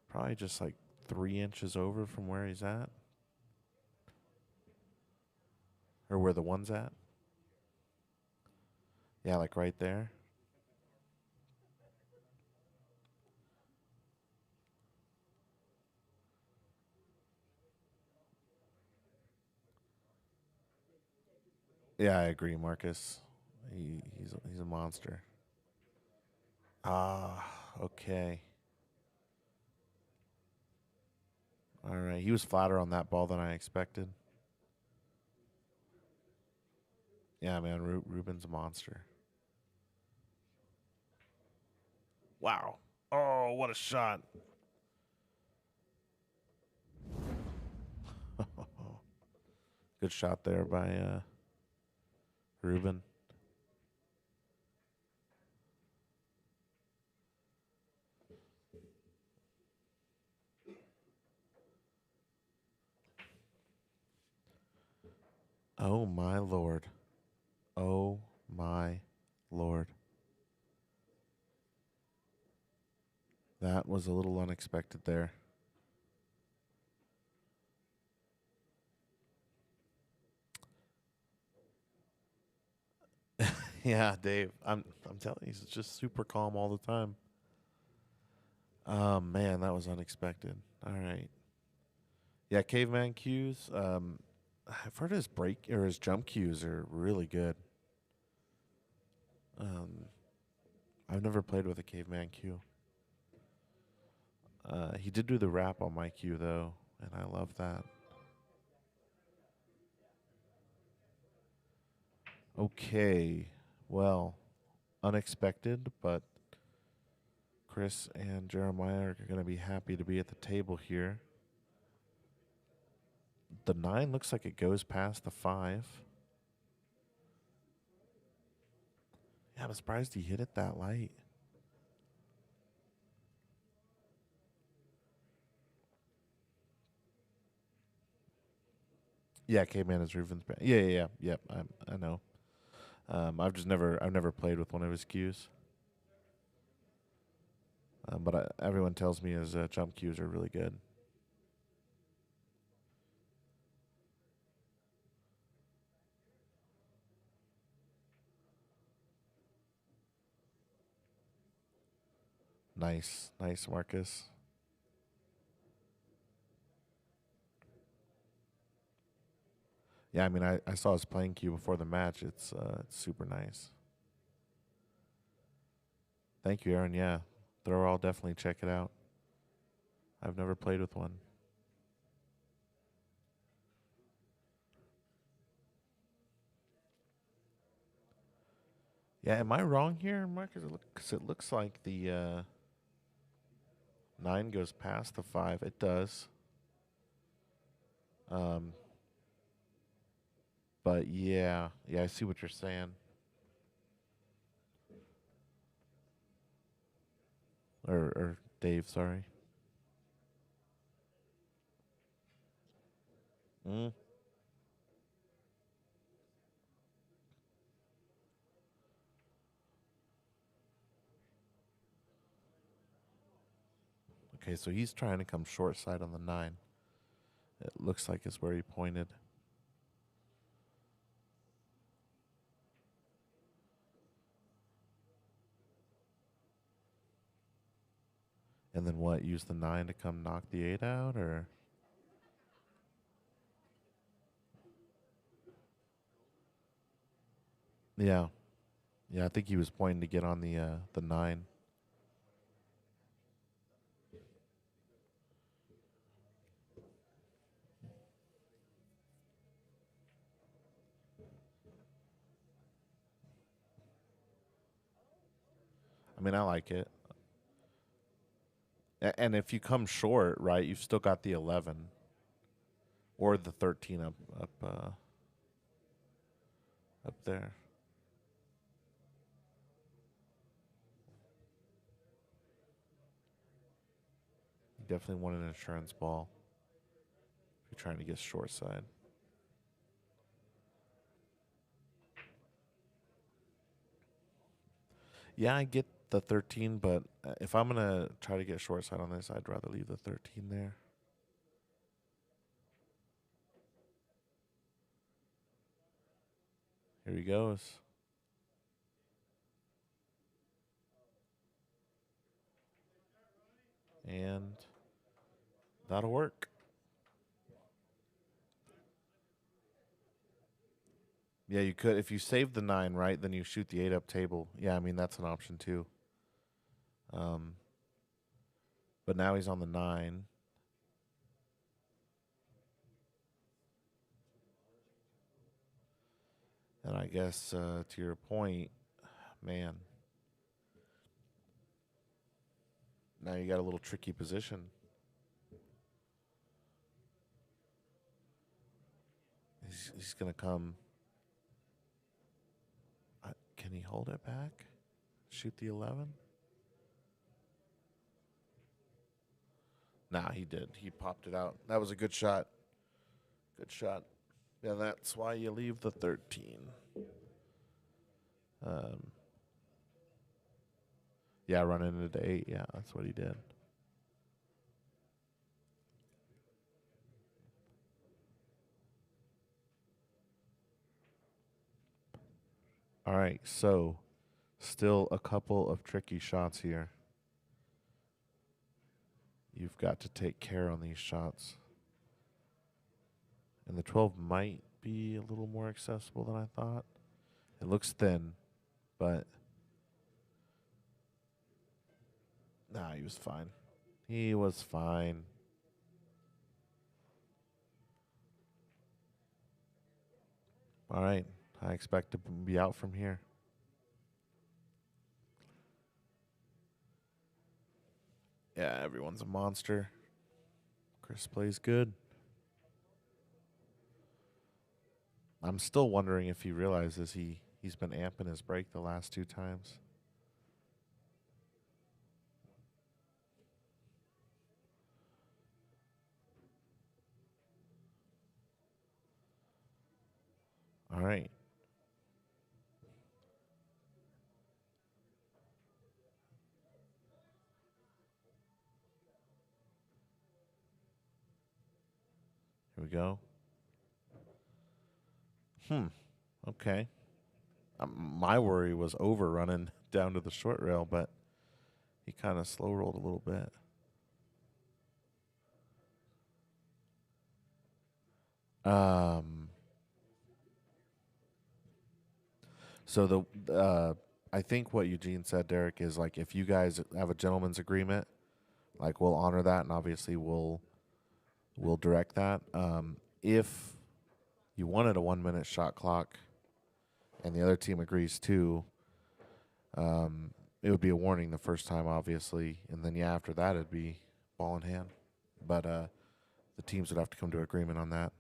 Probably just like 3 inches over from where he's at. Or where the 1's at. Yeah, like right there. Yeah, I agree, Marcus. He's a monster. Ah, okay. All right, he was flatter on that ball than I expected. Yeah, man, Ruben's a monster. Wow. Oh, what a shot. Good shot there by Ruben. Oh, my Lord. Oh, my Lord. That was a little unexpected there. Yeah, Dave. I'm telling you, he's just super calm all the time. Man, that was unexpected. All right. Yeah, caveman cues. I've heard his break or his jump cues are really good. I've never played with a caveman cue. He did do the rap on my cue though, and I love that. Okay, well, unexpected, but Chris and Jeremiah are going to be happy to be at the table here. The 9 looks like it goes past the 5. Yeah, I'm surprised he hit it that light. Yeah, Caveman is Ruben's band. Yeah. Yep, I know. I've never played with one of his cues. But everyone tells me his jump cues are really good. Nice, Marcus. Yeah, I mean, I saw his playing cue before the match. It's super nice. Thank you, Aaron. Yeah, I'll definitely check it out. I've never played with one. Yeah, am I wrong here, Marcus? Because it looks like the 9 goes past the 5. It does. But yeah, I see what you're saying. Or Dave, sorry. Mm. Okay, so he's trying to come short side on the 9. It looks like it's where he pointed. And then what? Use the 9 to come knock the 8 out, or? Yeah. Yeah, I think he was pointing to get on the 9. I mean, I like it. And if you come short, right, you've still got the 11 or the 13 up there. You definitely want an insurance ball if you're trying to get short side. Yeah, I get the 13, but if I'm going to try to get short side on this, I'd rather leave the 13 there. Here he goes. And that'll work. Yeah, you could. If you save the 9, right, then you shoot the 8 up table. Yeah, I mean, that's an option too. But now he's on the 9. And I guess to your point, man, now you got a little tricky position. He's going to come. Can he hold it back? Shoot the 11? Nah, he did. He popped it out. That was a good shot. Good shot. Yeah, that's why you leave the 13. Yeah, running into the 8. Yeah, that's what he did. All right, so still a couple of tricky shots here. You've got to take care on these shots. And the 12 might be a little more accessible than I thought. It looks thin, but nah, he was fine. He was fine. All right, I expect to be out from here. Yeah, everyone's a monster. Chris plays good. I'm still wondering if he realizes he He's been amping his brake the last 2 times. All right. Here we go. Okay. My worry was overrunning down to the short rail, but he kind of slow rolled a little bit. So I think what Eugene said, Derek, is like if you guys have a gentleman's agreement, like we'll honor that, and obviously we'll direct that. If you wanted a 1 minute shot clock, and the other team agrees too, it would be a warning the first time, obviously, and then after that it'd be ball in hand. But the teams would have to come to agreement on that.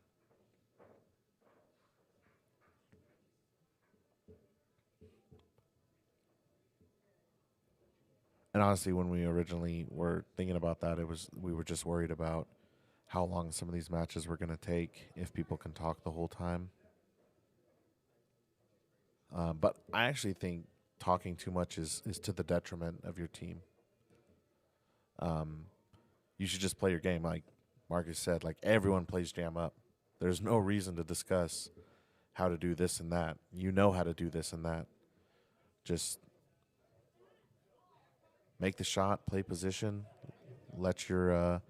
And honestly, when we originally were thinking about that, we were just worried about how long some of these matches were going to take if people can talk the whole time. But I actually think talking too much is to the detriment of your team. You should just play your game. Like Marcus said, like everyone plays jam up. There's no reason to discuss how to do this and that. You know how to do this and that. Just make the shot, play position, let your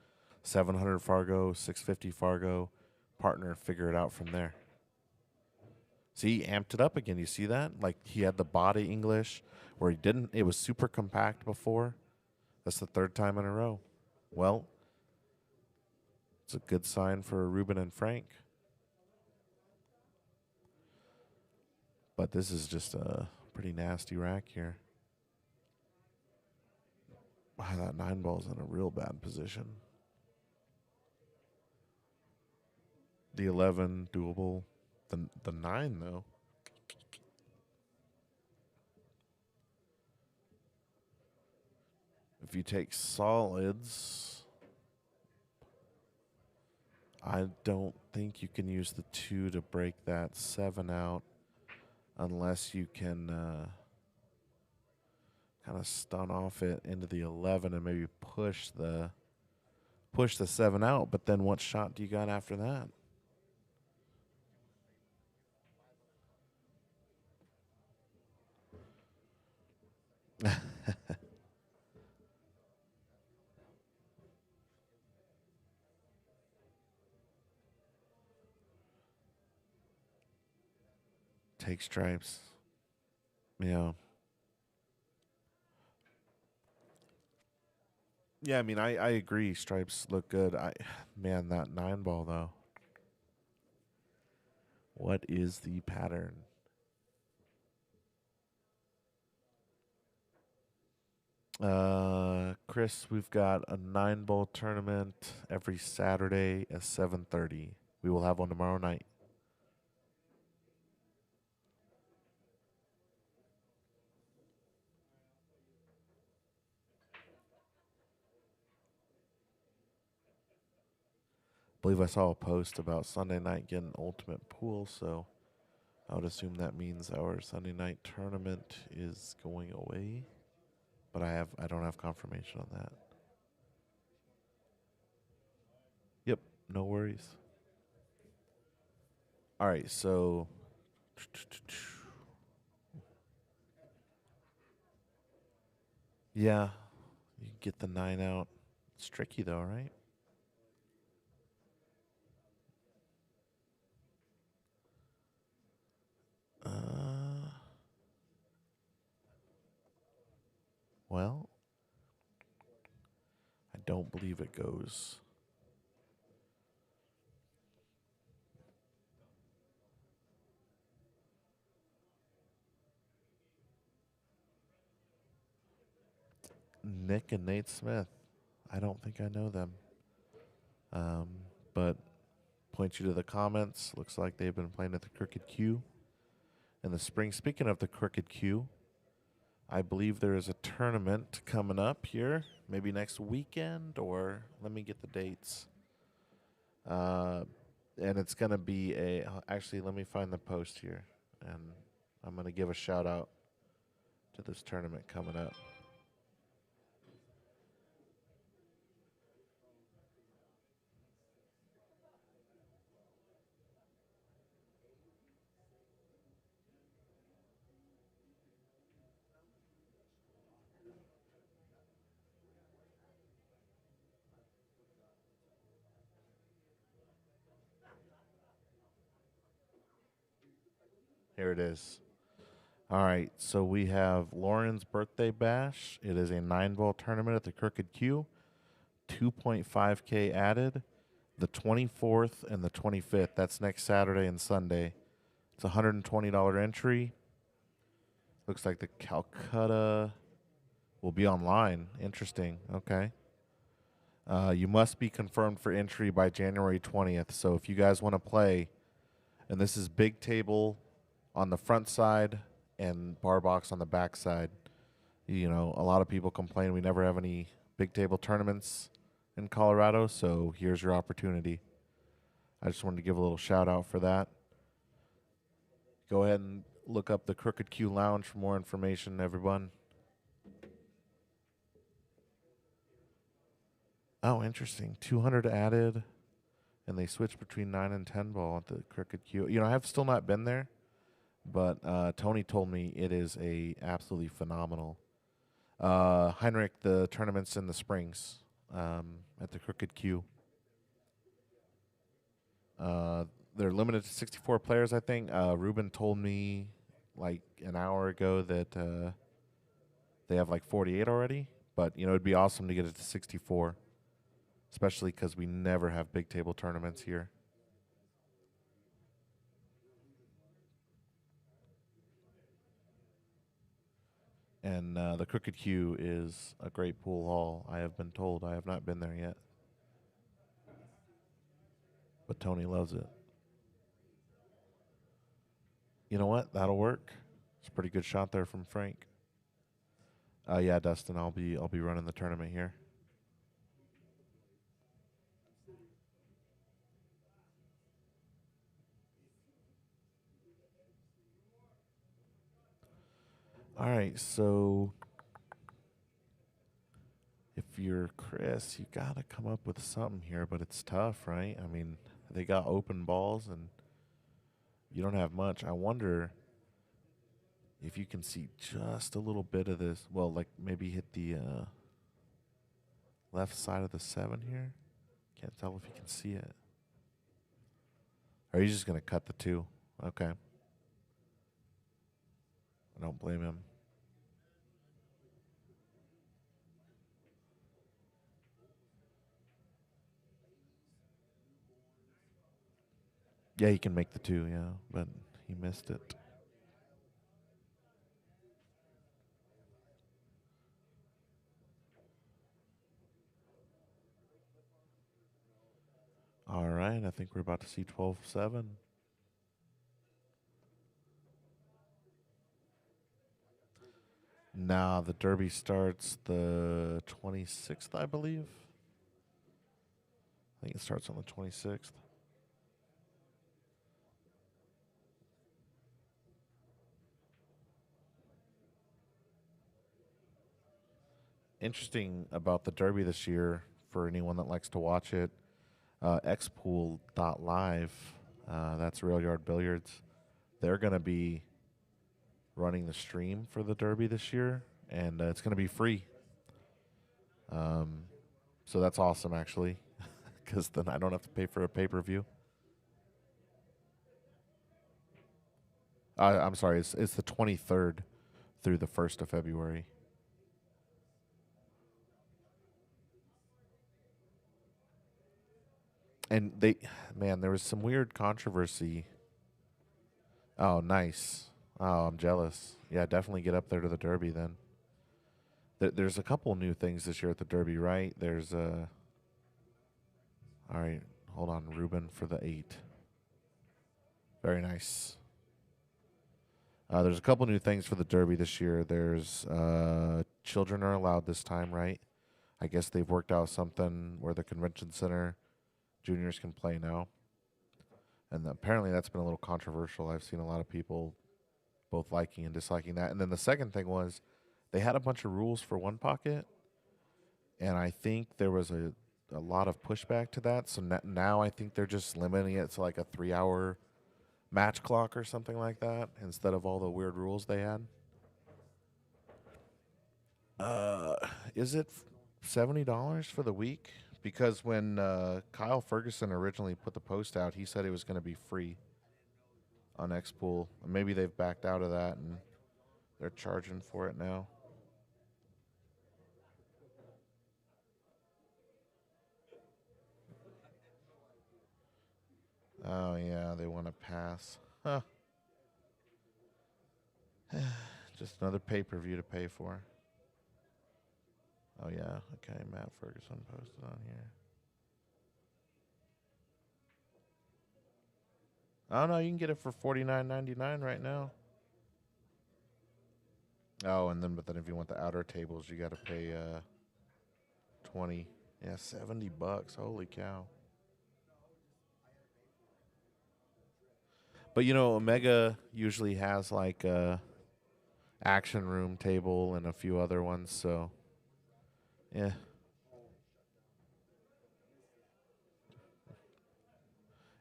700 Fargo, 650 Fargo partner figure it out from there. See, he amped it up again. You see that? Like he had the body English where he didn't. It was super compact before. That's the 3rd time in a row. Well, it's a good sign for Ruben and Frank. But this is just a pretty nasty rack here. Wow, that 9 ball's in a real bad position. The 11 doable. The 9 though. If you take solids, I don't think you can use the 2 to break that 7 out unless you can kind of stun off it into the 11 and maybe push the 7 out. But then what shot do you got after that? Take stripes. Yeah. Yeah, I mean, I agree. Stripes look good. Man, that 9 ball, though. What is the pattern? Chris, we've got a 9 ball tournament every Saturday at 7:30. We will have one tomorrow night. I believe I saw a post about Sunday night getting ultimate pool, so I would assume that means our Sunday night tournament is going away. But I don't have confirmation on that. Yep, no worries. All right, so yeah, you can get the 9 out. It's tricky though, right? Well, I don't believe it goes. Nick and Nate Smith. I don't think I know them. But point you to the comments. Looks like they've been playing at the Crooked Q. in the spring. Speaking of the Crooked Q, I believe there is a tournament coming up here, maybe next weekend, or let me get the dates. And it's going to be actually, let me find the post here, and I'm going to give a shout out to this tournament coming up. Here it is. All right, so we have Lauren's Birthday Bash. It is a 9-ball tournament at the Crooked Q. 2.5K added. The 24th and the 25th. That's next Saturday and Sunday. It's a $120 entry. Looks like the Calcutta will be online. Interesting. Okay. You must be confirmed for entry by January 20th. So if you guys want to play, and this is big table on the front side and bar box on the back side. You know, a lot of people complain we never have any big table tournaments in Colorado, so here's your opportunity. I just wanted to give a little shout out for that. Go ahead and look up the Crooked Q Lounge for more information, everyone. Oh, interesting. 200 added, and they switch between 9 and 10 ball at the Crooked Q. You know, I've still not been there, but Tony told me it is a absolutely phenomenal. Heinrich, the tournaments in the springs at the Crooked Q. They're limited to 64 players, I think. Ruben told me like an hour ago that they have like 48 already. But, you know, it'd be awesome to get it to 64, especially because we never have big table tournaments here. And the Crooked Q is a great pool hall, I have been told. I have not been there yet. But Tony loves it. You know what? That'll work. It's a pretty good shot there from Frank. Yeah, Dustin, I'll be running the tournament here. All right, so if you're Chris, you got to come up with something here, but it's tough, right? I mean, they got open balls, and you don't have much. I wonder if you can see just a little bit of this. Well, like maybe hit the left side of the 7 here. Can't tell if you can see it. Or are you just going to cut the 2? Okay. I don't blame him. Yeah, he can make the 2, yeah, but he missed it. All right, I think we're about to see 12-7. Now the Derby starts the 26th, I believe. I think it starts on the 26th. Interesting about the Derby this year, for anyone that likes to watch it, xpool.live, that's Rail Yard Billiards. They're going to be running the stream for the Derby this year, and it's going to be free. So that's awesome, actually, because then I don't have to pay for a pay-per-view. I'm sorry, it's the 23rd through the 1st of February. And there was some weird controversy. Oh, nice. Oh, I'm jealous. Yeah, definitely get up there to the Derby then. There's a couple new things this year at the Derby, right? There's all right, hold on, Ruben for the 8. Very nice. There's a couple new things for the Derby this year. There's children are allowed this time, right? I guess they've worked out something where the convention center juniors can play now. And apparently that's been a little controversial. I've seen a lot of people both liking and disliking that. And then the second thing was they had a bunch of rules for one pocket, and I think there was a lot of pushback to that. So now I think they're just limiting it to like a 3-hour match clock or something like that instead of all the weird rules they had. Is it $70 for the week? Because when Kyle Ferguson originally put the post out, he said it was going to be free on Xpool. Maybe they've backed out of that and they're charging for it now. Oh, yeah, they want to pass. Huh. Just another pay-per-view to pay for. Oh, yeah. Okay, Matt Ferguson posted on here. Oh, no, you can get it for $49.99 right now. Oh, but then if you want the outer tables, you got to pay $20. Yeah, $70. Holy cow. But, Omega usually has like a action room table and a few other ones, so yeah.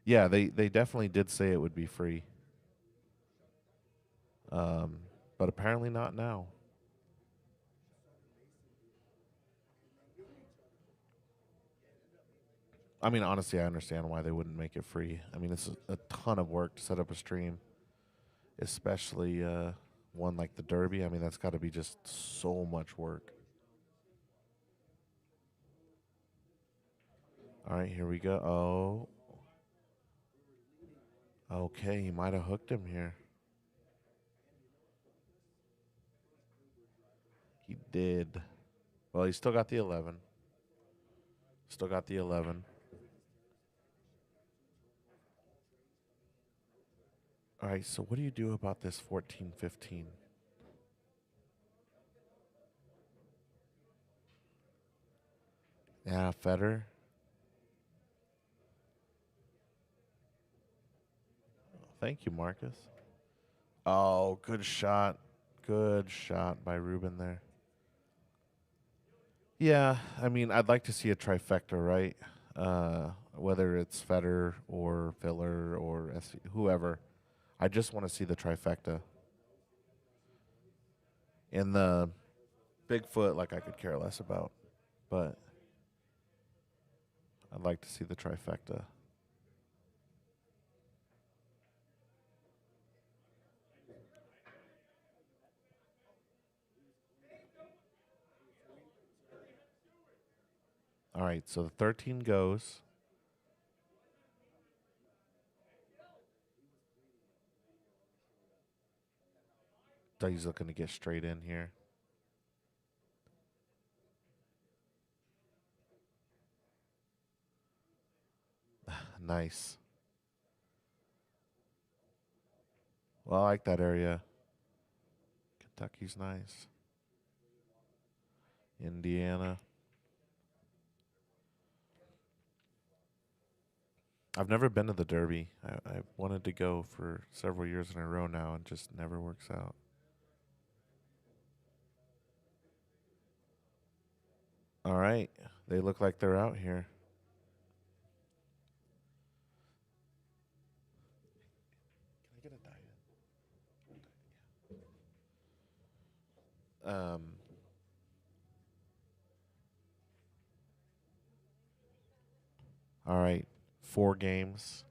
Yeah, they definitely did say it would be free. But apparently not now. I mean, honestly, I understand why they wouldn't make it free. I mean, it's a ton of work to set up a stream, especially one like the Derby. I mean, that's got to be just so much work. All right, here we go. Oh. Okay, he might have hooked him here. He did. Well, he still got the 11. Still got the 11. All right, so what do you do about this 14-15? Yeah, Federer. Thank you, Marcus. Oh, good shot. Good shot by Ruben there. Yeah, I mean, I'd like to see a trifecta, right? Whether it's Federer or Filler or whoever. I just want to see the trifecta. In the Bigfoot, like I could care less about. But I'd like to see the trifecta. All right, so the 13 goes. Doug's looking to get straight in here. Nice. Well, I like that area. Kentucky's nice. Indiana. I've never been to the Derby. I wanted to go for several years in a row now and just never works out. All right. They look like they're out here. Can I get a diet? All right. 4 games.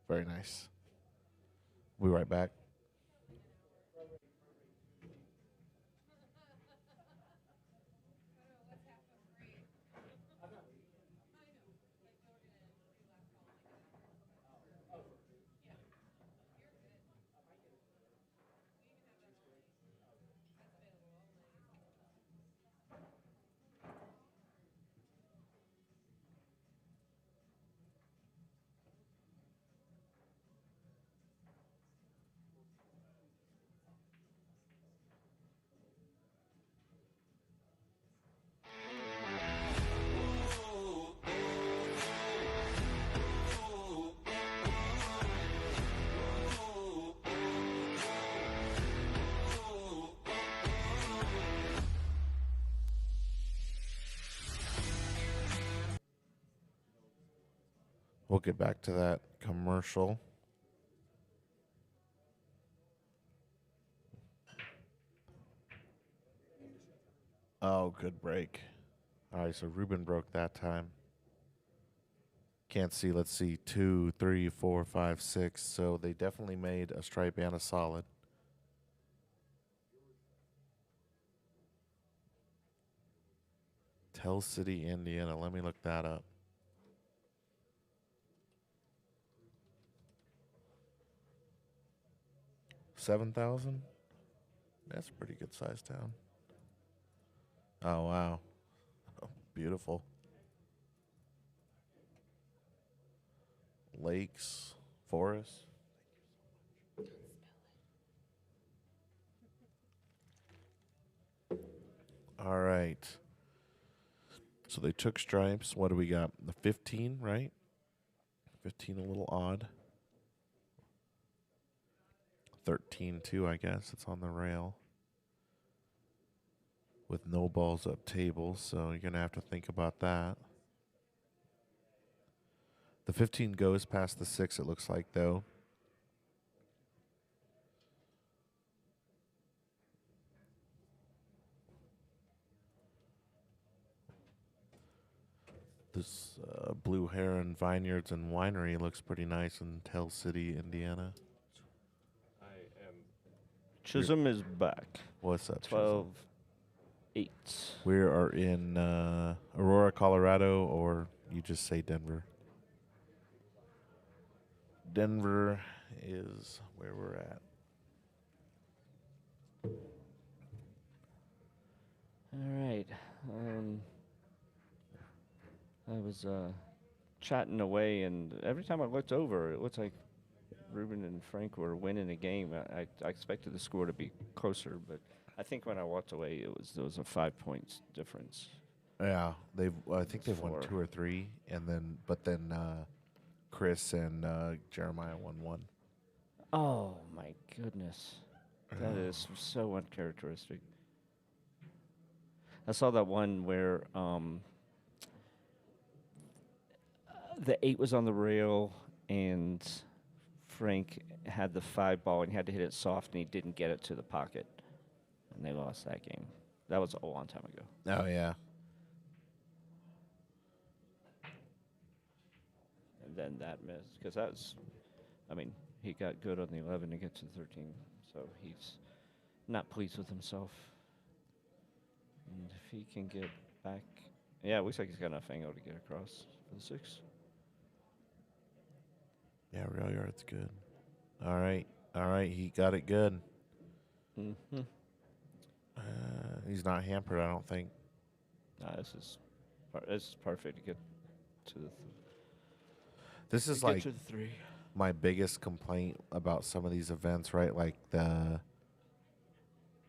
Very nice. We'll be right back. We'll get back to that commercial. Oh, good break. All right, so Ruben broke that time. Can't see. Let's see. 2, 3, 4, 5, 6. So they definitely made a stripe and a solid. Tell City, Indiana. Let me look that up. $7,000. That's a pretty good size town. Oh wow, beautiful. Lakes, forests. All right. So they took stripes. What do we got? The 15, right? 15 a little odd. 13 too, I guess. It's on the rail. With no balls up tables, so you're going to have to think about that. The 15 goes past the 6, it looks like, though. This Blue Heron Vineyards and Winery looks pretty nice in Tell City, Indiana. Chisholm is back. What's up, 12-8. We are in Aurora, Colorado, or you just say Denver. Denver is where we're at. All right. I was chatting away, and every time I looked over, it looked like Ruben and Frank were winning a game. I expected the score to be closer, but I think when I walked away, there was a 5 points difference. Yeah, I think they've won 4. 2 or 3, and then Chris and Jeremiah won 1. Oh my goodness, that is so uncharacteristic. I saw that one where the 8 was on the rail, and Frank had the 5 ball, and he had to hit it soft, and he didn't get it to the pocket, and they lost that game. That was a long time ago. Oh, yeah. And then that missed, because that was, I mean, he got good on the 11 to get to the 13, so he's not pleased with himself. And if he can get back, yeah, it looks like he's got enough angle to get across for the 6. Yeah, rail yard's good. All right, he got it good. Mm-hmm. He's not hampered, I don't think. This is perfect to get to the. This is get like to the 3. my biggest complaint about some of these events, right? Like the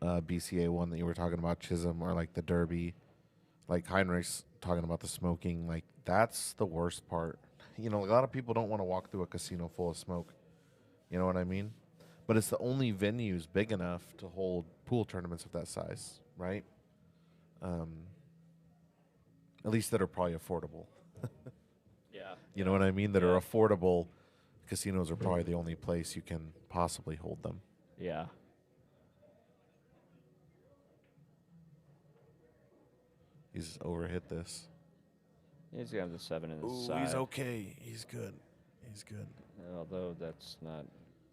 BCA one that you were talking about, Chisholm, or like the Derby, like Heinrich's talking about the smoking. Like that's the worst part. You know, a lot of people don't want to walk through a casino full of smoke. You know what I mean? But it's the only venues big enough to hold pool tournaments of that size, right? At least that are probably affordable. Yeah. You know what I mean? That Yeah. are affordable. Casinos are probably the only place you can possibly hold them. Yeah. He's overhit this. He's gonna have the 7 in the Ooh, side. he's okay. He's good. He's good. Although that's not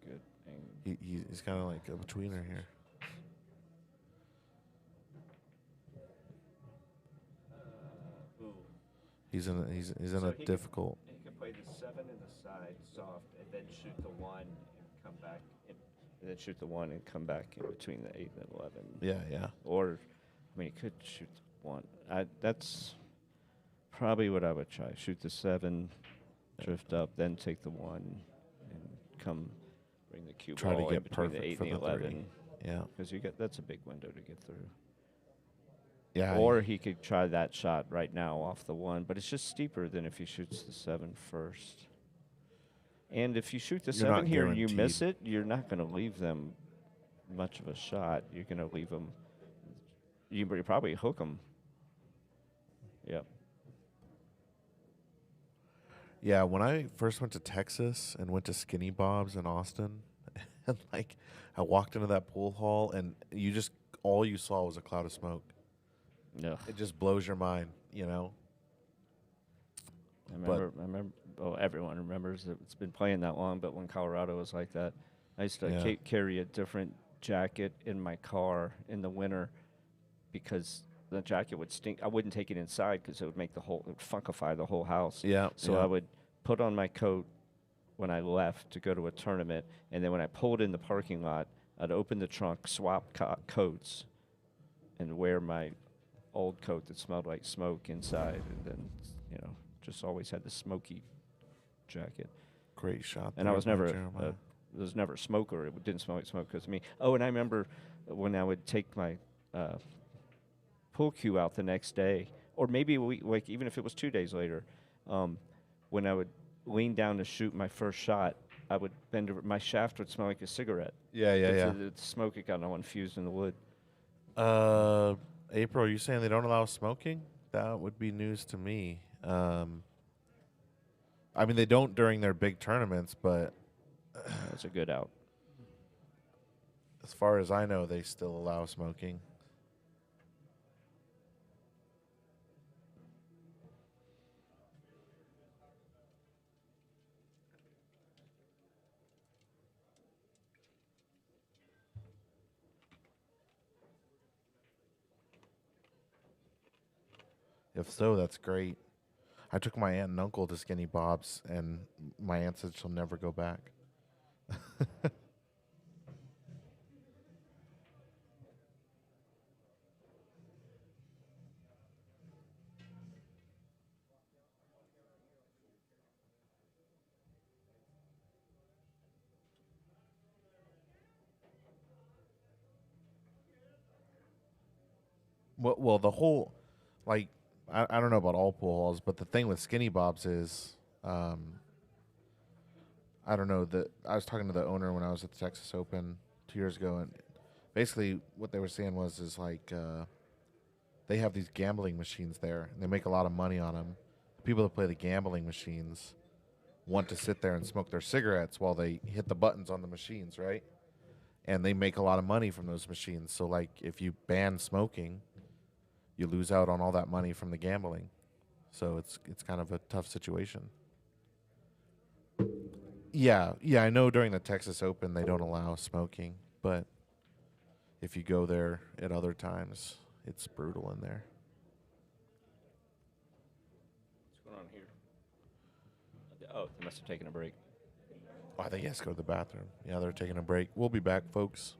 good. He's kind of like a betweener here. He's in a difficult. He can play the 7 in the side soft, and then shoot the 1 and come back, and then shoot the 1 and come back in between the 8 and 11. Yeah. Or, I mean, he could shoot the 1. That's probably what I would try. Shoot the 7, drift up, then take the 1, and come bring the cue Try to ball in get between the perfect 8 for and the the 11. 3. Yeah. Because that's a big window to get through. Yeah. Or he could try that shot right now off the 1, but it's just steeper than if he shoots the 7 first. And if you shoot the You're not 7 here and you miss guaranteed. it, you're not going to leave them much of a shot. You're going to leave them. You probably hook them. Yep. Yeah, when I first went to Texas and went to Skinny Bob's in Austin, and like I walked into that pool hall and you just all you saw was a cloud of smoke. No. It just blows your mind, you know. I remember. Well, everyone remembers that it's been playing that long. But when Colorado was like that, I used to Yeah. carry a different jacket in my car in the winter because the jacket would stink. I wouldn't take it inside because it would make it would funkify the whole house. Yeah. So I would put on my coat when I left to go to a tournament, and then when I pulled in the parking lot, I'd open the trunk, swap coats, and wear my old coat that smelled like smoke inside, and then just always had the smoky jacket. Great shot. And I was never a smoker. It didn't smell like smoke because of me. Oh, and I remember when I would take my pool cue out the next day, or maybe like even if it was 2 days later, when I would lean down to shoot my first shot, I would bend over. My shaft would smell like a cigarette. Yeah. The smoke had gotten all infused in the wood. April, are you saying they don't allow smoking? That would be news to me. I mean, they don't during their big tournaments, but That's a good out. as far as I know, they still allow smoking. If so, that's great. I took my aunt and uncle to Skinny Bob's, and my aunt said she'll never go back. Well, the whole, like, I don't know about all pool halls, but the thing with Skinny Bob's is, I don't know, that I was talking to the owner when I was at the Texas Open 2 years ago, and basically what they were saying is like, they have these gambling machines there, and they make a lot of money on them. The people that play the gambling machines want to sit there and smoke their cigarettes while they hit the buttons on the machines, right? And they make a lot of money from those machines. So, like, if you ban smoking, you lose out on all that money from the gambling. So it's kind of a tough situation. Yeah, I know during the Texas Open they don't allow smoking, but if you go there at other times, it's brutal in there. What's going on here? Oh, they must have taken a break. Oh, I think he has to go to the bathroom. Yeah, they're taking a break. We'll be back, folks.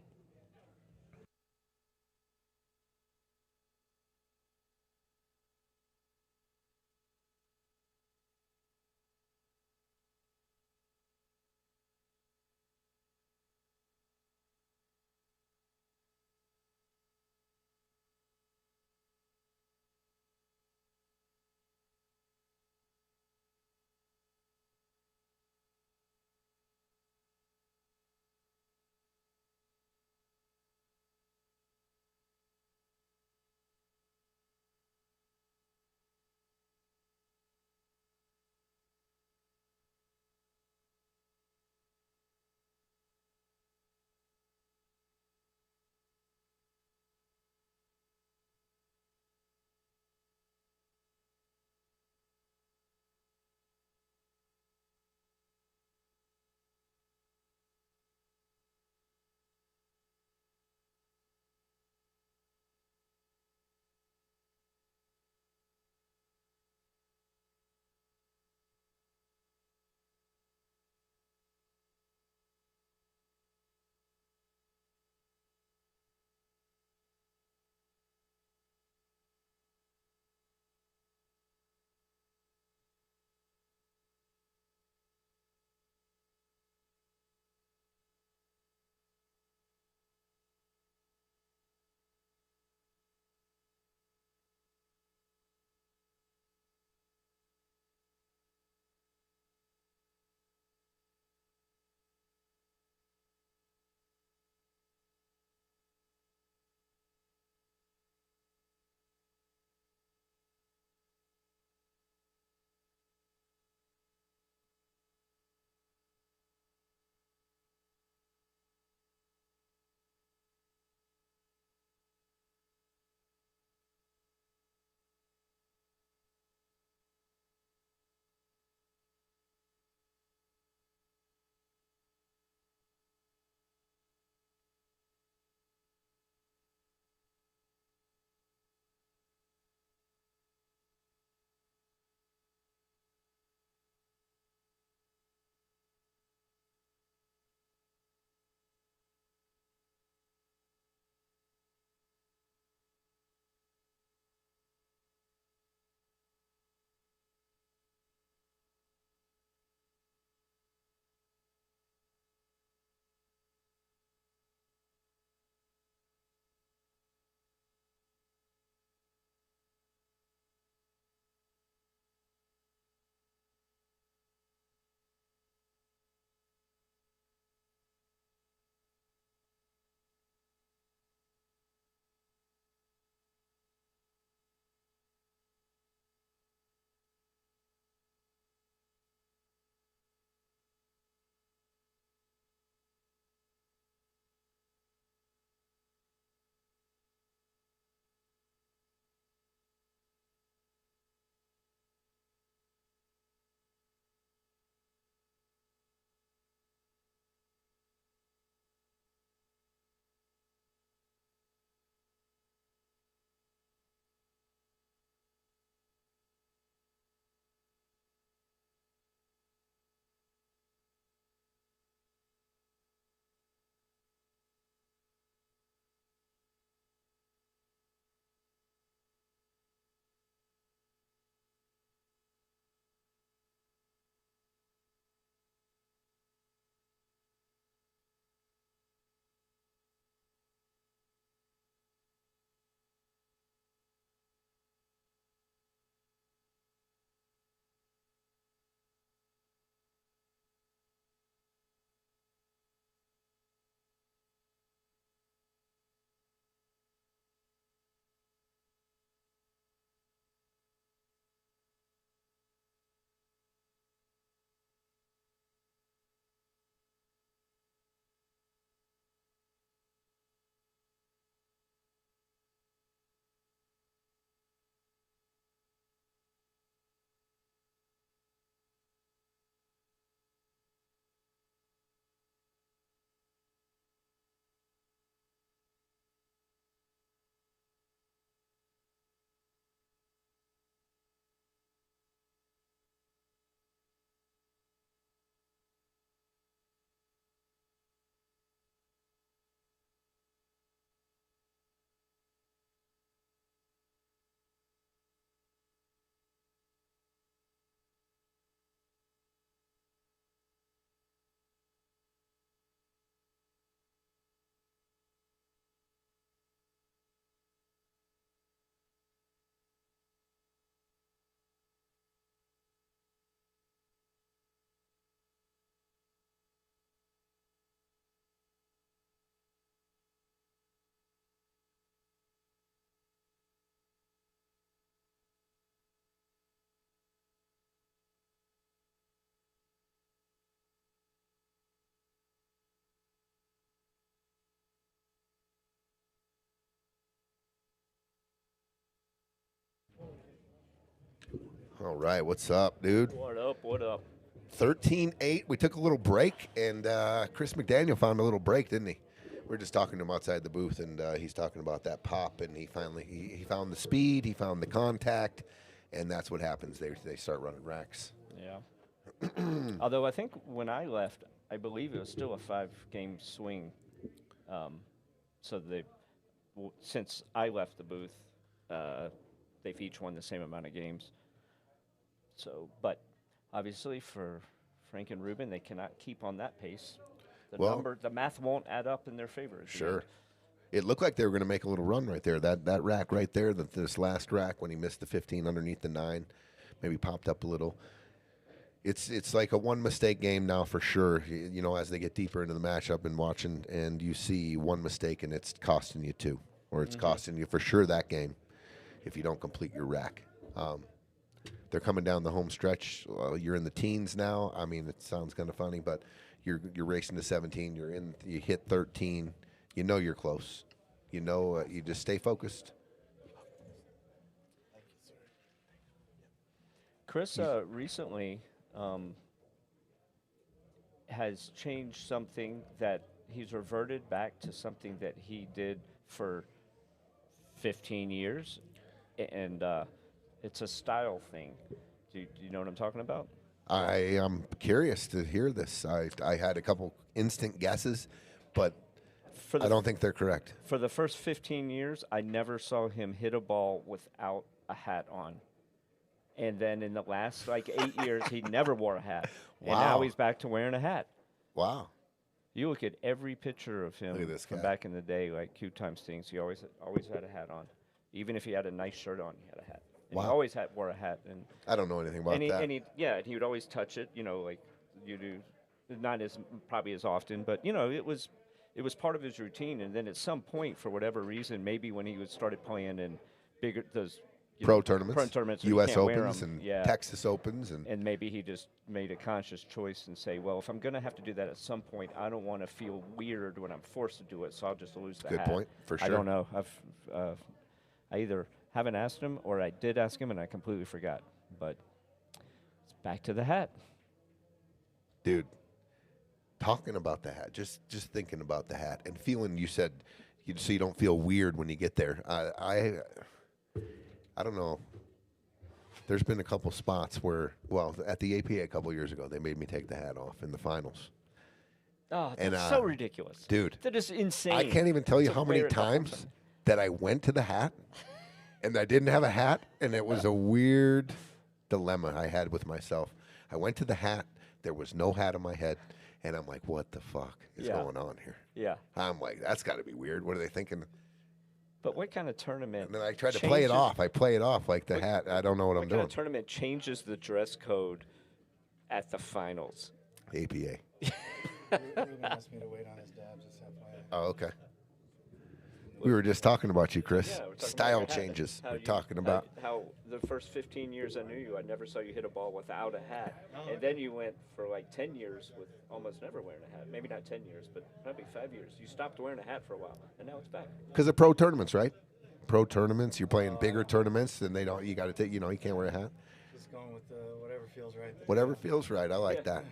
All right, what's up, dude? What up? What up? 13-8. We took a little break, and Chris McDaniel found a little break, didn't he? We were just talking to him outside the booth, and he's talking about that pop, and he finally he found the speed, he found the contact, and that's what happens. They start running racks. Yeah. Although I think when I left, I believe it was still a 5-game swing. So since I left the booth, they've each won the same amount of games. So, but obviously for Frank and Ruben, they cannot keep on that pace. The math won't add up in their favor. Sure. It looked like they were going to make a little run right there. That rack right there, this last rack when he missed the 15 underneath the 9, maybe popped up a little. It's like a one-mistake game now for sure. You know, as they get deeper into the matchup and watching, and you see one mistake and it's costing you 2, or it's costing you for sure that game if you don't complete your rack. They're coming down the home stretch. You're in the teens now. I mean, it sounds kind of funny, but you're racing to 17. You hit 13. You know you're close. You know you just stay focused. Chris recently has changed something that he's reverted back to something that he did for 15 years, and it's a style thing. Do you know what I'm talking about? I am curious to hear this. I had a couple instant guesses, but I don't think they're correct. For the first 15 years, I never saw him hit a ball without a hat on. And then in the last, 8 years, he never wore a hat. Wow. And now he's back to wearing a hat. Wow. You look at every picture of him Look at this from guy. back in the day, like Q times things, he always had a hat on. Even if he had a nice shirt on, he had a hat. And he Wow. always wore a hat. And I don't know anything about that. and he would always touch it, like you do. Not probably as often, but, it was part of his routine. And then at some point, for whatever reason, maybe when he started playing in those Pro tournaments, where you U.S. can't wear Opens 'em. and Texas Opens. And maybe he just made a conscious choice and say, well, if I'm going to have to do that at some point, I don't want to feel weird when I'm forced to do it, so I'll just lose the Good hat. point, for I sure. don't know. I either haven't asked him or I did ask him and I completely forgot. But it's back to the hat. Dude, talking about the hat, just thinking about the hat and feeling, you said, so you don't feel weird when you get there. I don't know. There's been a couple spots where, at the APA a couple years ago, they made me take the hat off in the finals. Oh, that's And, so ridiculous. Dude. That is insane. I can't even tell you to how many wear it that times often. that I went to the hat and I didn't have a hat, and it was a weird dilemma I had with myself. I went to the hat, there was no hat on my head, and I'm like, what the fuck is going on here? Yeah. I'm like, that's got to be weird. What are they thinking? But what kind of tournament? And then I tried to play it off. I play it off like the hat. I don't know what I'm What kind doing. of tournament changes the dress code at the finals? APA. Ruben asked me to wait on his dabs. Just have playing. Oh, okay. We were just talking about you, Chris. Yeah, we're talking about Style your hat. changes. How We're you- talking about. how the first 15 years I knew you, I never saw you hit a ball without a hat. And then you went for 10 years with almost never wearing a hat. Maybe not 10 years, but probably 5 years. You stopped wearing a hat for a while, and now it's back. Because of pro tournaments, right? Pro tournaments, you're playing bigger tournaments, and they don't. You got to take. You can't wear a hat. Just going with whatever feels right. Whatever feels right. I like that.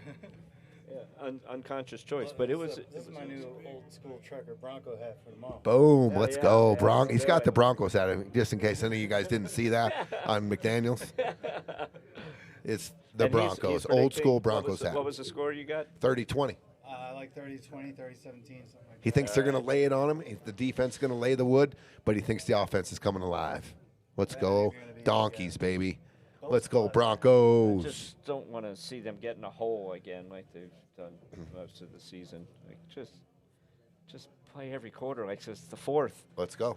Yeah, unconscious choice, but it was. This is my new old school trucker Bronco hat for tomorrow. Boom. Yeah, Let's yeah, go. yeah, He's got the Broncos hat. Just in case any of you guys didn't see that on McDaniel's. It's the And he's Broncos. Old predicting- school what was Broncos the- hat. What was the score you got? 30-20. Like 30-20, 30-17, something like He that. thinks they're going to lay it on him. The defense is going to lay the wood, but he thinks the offense is coming alive. Let's go. Donkeys, baby. Let's go, Broncos. Just don't want to see them get in a hole again like they've done most of the season. Just play every quarter like it's the fourth. Let's go.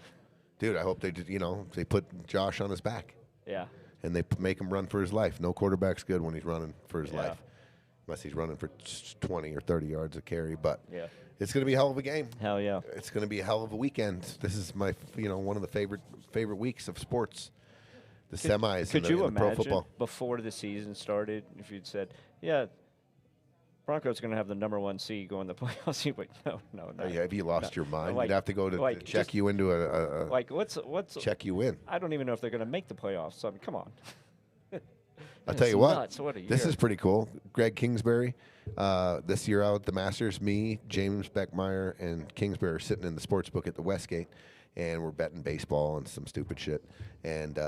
Dude, I hope they did, they put Josh on his back. Yeah. And they make him run for his life. No quarterback's good when he's running for his Yeah. life. Unless he's running for 20 or 30 yards a carry. But Yeah. it's going to be a hell of a game. Hell yeah. It's going to be a hell of a weekend. This is my, one of the favorite weeks of sports. The semis Could and you the pro imagine football. before the season started if you'd said, yeah, Broncos going to have the number 1 seed going to the playoffs? You'd be like, no. Yeah, have you lost your mind? Like- You'd have to go to like check just- you into a Like what's check you in. I don't even know if they're going to make the playoffs. I mean, come on. I'll That's tell you what. nuts. What a This year. is pretty cool. Greg Kingsbury, this year out at the Masters, me, James Beckmeyer, and Kingsbury are sitting in the sports book at the Westgate, and we're betting baseball and some stupid shit. And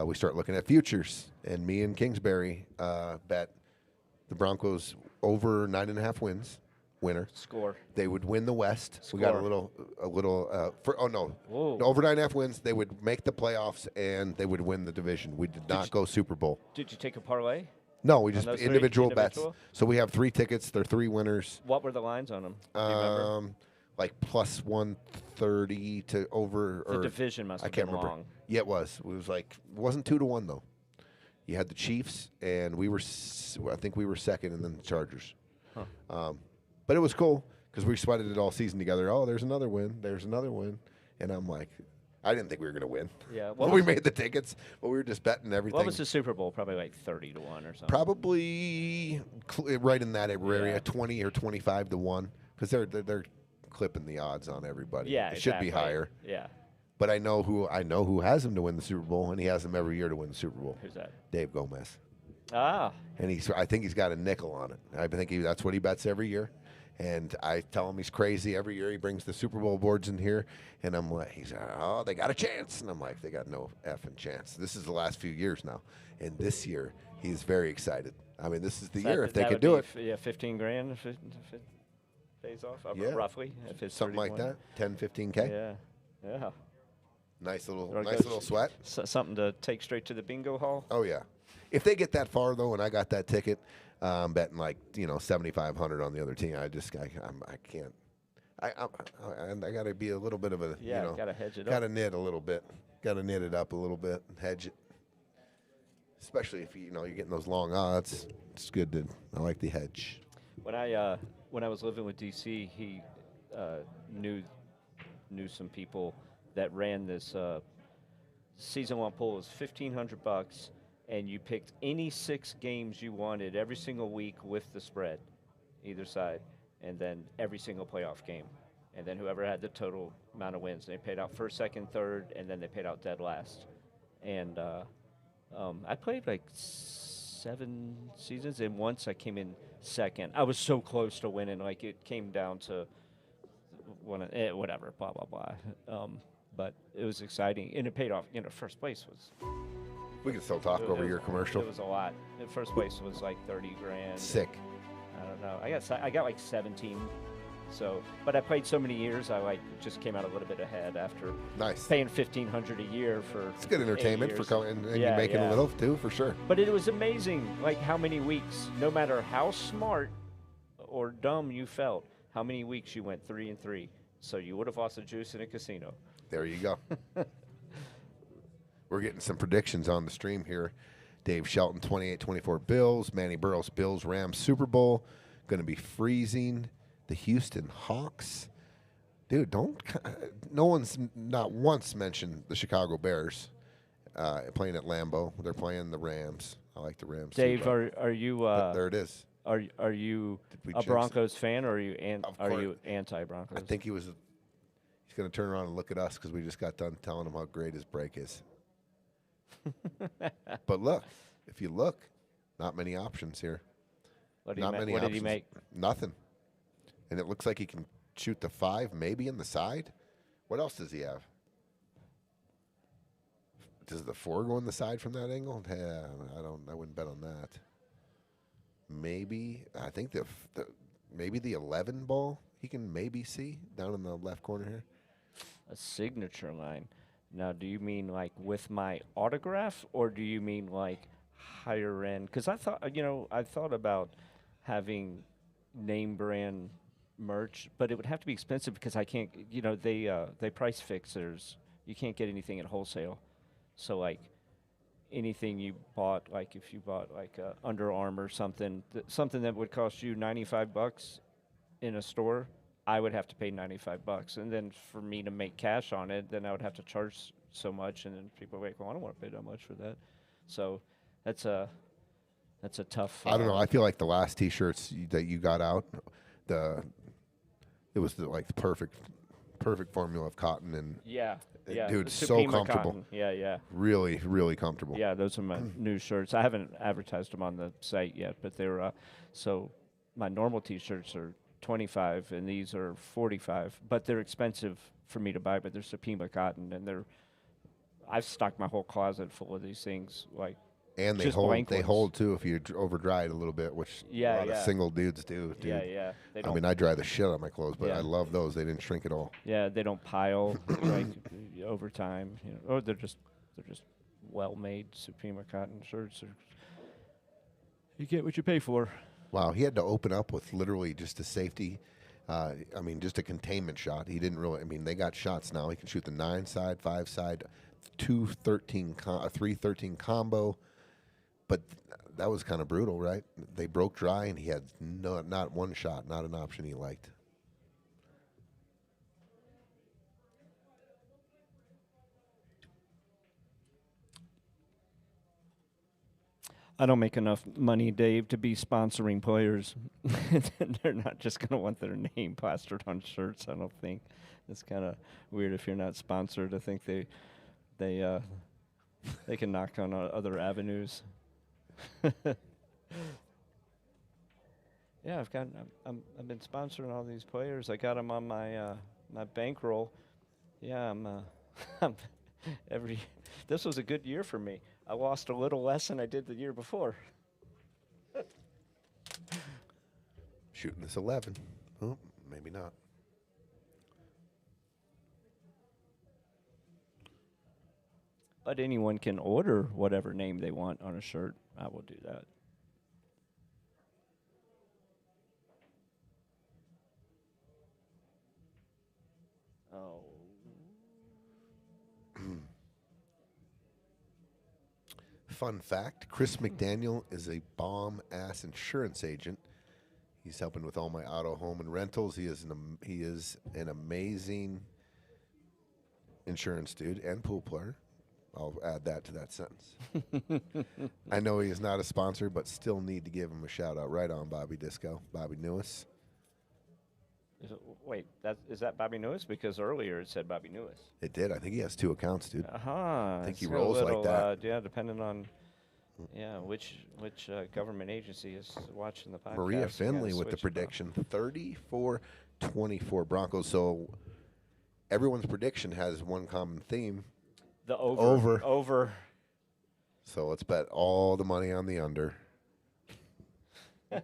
we start looking at futures, and me and Kingsbury bet the Broncos over 9.5 wins. Winner. Score. They would win the West. Score. We got a little. Whoa. Over 9.5 wins. They would make the playoffs and they would win the division. We did not go Super Bowl. Did you take a parlay? No, we On just those three? individual bets. Individual? So we have 3 tickets. They're 3 winners. What were the lines on them? Do you remember? Like plus 130 to over. The or division must I have can't been remember. long. Yeah, it was. It was like it wasn't 2-1 though. You had the Chiefs and we were. I think we were second, and then the Chargers. Huh. But it was cool because we sweated it all season together. Oh, there's another win. There's another win. And I'm like, I didn't think we were going to win. Yeah. When we made the tickets, but we were just betting everything. What was the Super Bowl? Probably like 30-1 or something. Probably right in that area, Yeah. 20 or 25-1, because they're clipping the odds on everybody. Yeah, it should be exactly. higher. Yeah. But I know who has him to win the Super Bowl, and he has him every year to win the Super Bowl. Who's that? Dave Gomez. Ah. And I think he's got a nickel on it. I think that's what he bets every year. And I tell him he's crazy every year. He brings the Super Bowl boards in here, and I'm like, they got a chance. And I'm like, they got no effing chance. This is the last few years now. And this year, he's very excited. I mean, this is the year if they could do it. Yeah, 15 grand if it pays off, Yeah. roughly. If it's Something like 31. that, 10, 15K. Yeah. Yeah. Nice Or little sweat. Something to take straight to the bingo hall. Oh yeah. If they get that far though, and I got that ticket, I'm betting like 7,500 on the other team. I can't. I got to be a little bit of a gotta hedge it got to up. knit a little bit. Got to knit it up a little bit and hedge it. Especially if you're getting those long odds. It's good I like the hedge. When I was living with DC, he knew some people that ran this season one pool. It was $1,500, and you picked any 6 games you wanted every single week with the spread, either side, and then every single playoff game, and then whoever had the total amount of wins, they paid out first, second, third, and then they paid out dead last. And I played like 7 seasons, and once I came in second. I was so close to winning, like it came down to whatever, blah blah blah. But it was exciting, and it paid off. First place was. We can still talk over your commercial. It was a lot. The first place was like 30 grand. Sick. I don't know. I got like 17. So, but I played so many years, I just came out a little bit ahead after Nice. paying $1,500 a year for. It's good entertainment 8 for years. coming, and Yeah, you making yeah. a little too, for sure. But it was amazing, like how many weeks, no matter how smart or dumb you felt, how many weeks you went 3-3. So you would have lost the juice in a casino. There you go. We're getting some predictions on the stream here. Dave Shelton, 28-24 Bills. Manny Burrows, Bills, Rams, Super Bowl. Going to be freezing. The Houston Hawks. Dude, no one's not once mentioned the Chicago Bears playing at Lambeau. They're playing the Rams. I like the Rams. Dave, too, are you there it is. are you we a jinx it? Broncos fan, or are you Of are course. you anti-Broncos? I think he's going to turn around and look at us because we just got done telling him how great his break is. But look, if you look, not many options here. What Not many what did options. he make? Nothing. And it looks like he can shoot the 5, maybe in the side. What else does he have? Does the 4 go in the side from that angle? Yeah, I wouldn't bet on that. Maybe I think maybe the 11 ball he can maybe see down in the left corner here. A signature line. Now, do you mean like with my autograph, or do you mean like higher end? Because I thought about having name brand merch, but it would have to be expensive because I can't. They price fixers. You can't get anything at wholesale. So like anything you bought, like if you bought like a Under Armour something that would cost you $95 in a store, I would have to pay $95, and then for me to make cash on it, then I would have to charge so much, and then people are like, "Well, I don't want to pay that much for that." So that's a tough. I don't know. I feel like the last T-shirts that you got out, it was the perfect formula of cotton and Yeah, Yeah, Dude, the so Supima comfortable. cotton. Yeah, yeah. Really, really comfortable. Yeah, those are my new shirts. I haven't advertised them on the site yet, but they're so my normal T-shirts are 25, and these are 45. But they're expensive for me to buy. But they're Supima cotton, and I've stocked my whole closet full of these things. Like, And they just hold. blank They ones. hold too if you over dry it a little bit, which Yeah, a lot of yeah. single dudes do. Dude. Yeah, yeah. They I don't. mean, I dry the shit out of my clothes, but Yeah. I love those. They didn't shrink at all. Yeah, they don't pile like over time. You know, or they're just well-made Supima cotton shirts. You get what you pay for. Wow, he had to open up with literally just a safety. I mean, just a containment shot. He didn't really. I mean, they got shots now. He can shoot the 9 side, 5 side, 3-13 combo. But that was kind of brutal, right? They broke dry, and he had not one shot, not an option he liked. I don't make enough money, Dave, to be sponsoring players. They're not just going to want their name plastered on shirts, I don't think. It's kind of weird if you're not sponsored. I think they can knock on other avenues. Yeah, I've been sponsoring all these players. I got them on my my bankroll. Yeah, I'm this was a good year for me. I lost a little less than I did the year before. Shooting this 11. Oh, maybe not. But anyone can order whatever name they want on a shirt. I will do that. Oh. Fun fact, Chris McDaniel is a bomb-ass insurance agent. He's helping with all my auto, home, and rentals. He is an amazing insurance dude and pool player. I'll add that to that sentence. I know he is not a sponsor, but still need to give him a shout-out. Right on, Bobby Disco, Bobby Newis. Wait, is that Bobby Newis? Because earlier it said Bobby Newis. It did. I think he has 2 accounts, dude. I think he rolls like that. Yeah, depending on which government agency is watching the podcast. Maria You gotta Finley with the switch it up. prediction, 34-24 Broncos. So everyone's prediction has one common theme. The over. So let's bet all the money on the under. Yeah,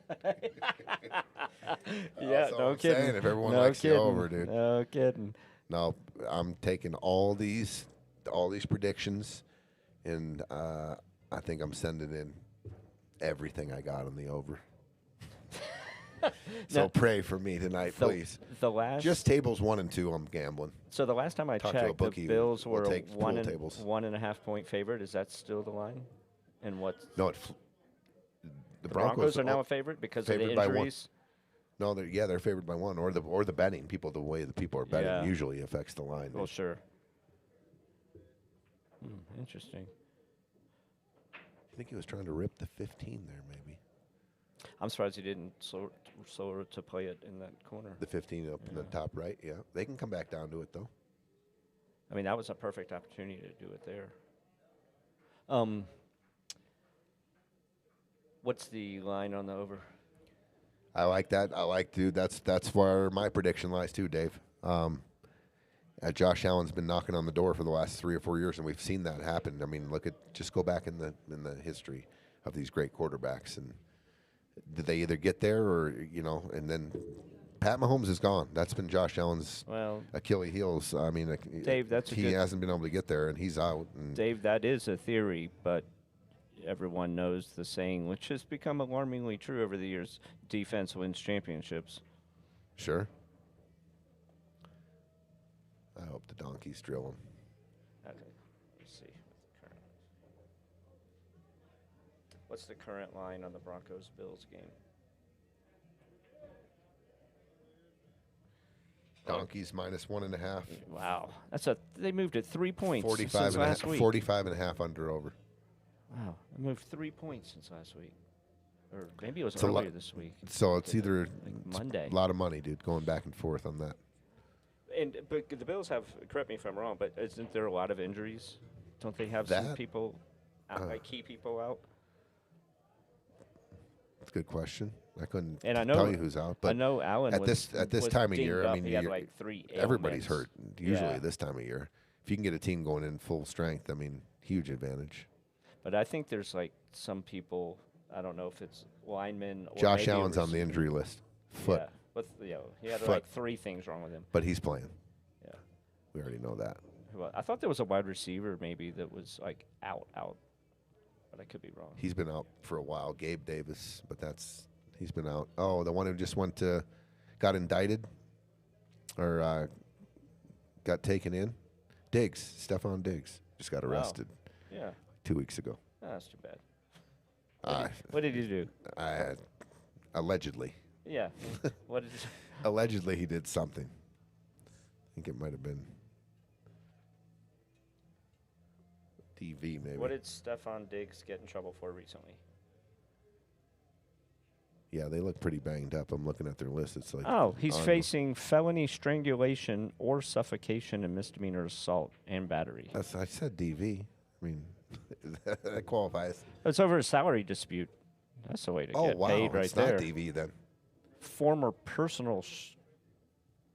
That's all no I'm kidding. saying, if everyone no likes the kidding. over, dude. No kidding. No, I'm taking all these predictions, and I think I'm sending in everything I got on the over. So pray for me tonight, please. The last Just tables 1 and 2, I'm gambling. So the last time I Talk to a checked, the bookie, Bills we'll were a take pool tables. 1.5 point favorite. Is that still the line? And what? No, the Broncos are now a favorite because of the favored by 1. injuries. No, they're favored by 1, or the betting. The way the people are betting Yeah. usually affects the line. Well, sure. Interesting. I think he was trying to rip the 15 there, maybe. I'm surprised he didn't slower to play it in that corner. The 15 up in the top right, yeah. They can come back down to it, though. I mean, that was a perfect opportunity to do it there. What's the line on the over? I like that. Dude, that's where my prediction lies, too, Dave. Josh Allen's been knocking on the door for the last 3 or 4 years, and we've seen that happen. I mean, just go back in the history of these great quarterbacks, and did they either get there or, and then Pat Mahomes is gone. That's been Josh Allen's Achilles heels. I mean, Dave, he hasn't been able to get there, and he's out. And Dave, that is a theory, but everyone knows the saying, which has become alarmingly true over the years: defense wins championships. Sure. I hope the donkeys drill him. Okay, let's see. What's the current line on the Broncos-Bills game? Donkeys minus 1.5. Wow, they moved it 3 points 45 since and a last half, week. 45.5 under over. Wow, they moved 3 points since last week, or maybe it was It's a earlier lot. this week. So it's either Monday. a lot of money, dude, going back and forth on that. But the Bills have. Correct me if I'm wrong, but isn't there a lot of injuries? Don't they have some That- people, like key people out? That's a good question. I couldn't And I know tell you who's out, but I know Allen at was, this was time of dinged year, up. I mean, he had you're- like 3 everybody's ailments. hurt usually Yeah. this time of year. If you can get a team going in full strength, I mean, huge advantage. But I think there's like some people. I don't know if it's linemen. Or Josh maybe a Allen's on the receiver. injury list. Foot, Yeah, he had Foot. like 3 things wrong with him. but he's playing. Yeah. We already know that. Well, I thought there was a wide receiver maybe that was like out, but I could be wrong. He's been out for a while. Gabe Davis, but he's been out. Oh, the one who just got indicted or got taken in. Stephon Diggs just got arrested Yeah, 2 weeks ago. that's too bad. Uh, What did he do? allegedly. Yeah. What did? Allegedly, he did something. I think it might have been DV, maybe. What did Stephon Diggs get in trouble for recently? Yeah, they look pretty banged up. I'm looking at their list. It's like Oh, he's on- facing felony strangulation or suffocation and misdemeanor assault and battery. I said DV. I mean, that qualifies. It's over a salary dispute. That's the way to Oh get wow, paid right it's there. not DV then. Former personal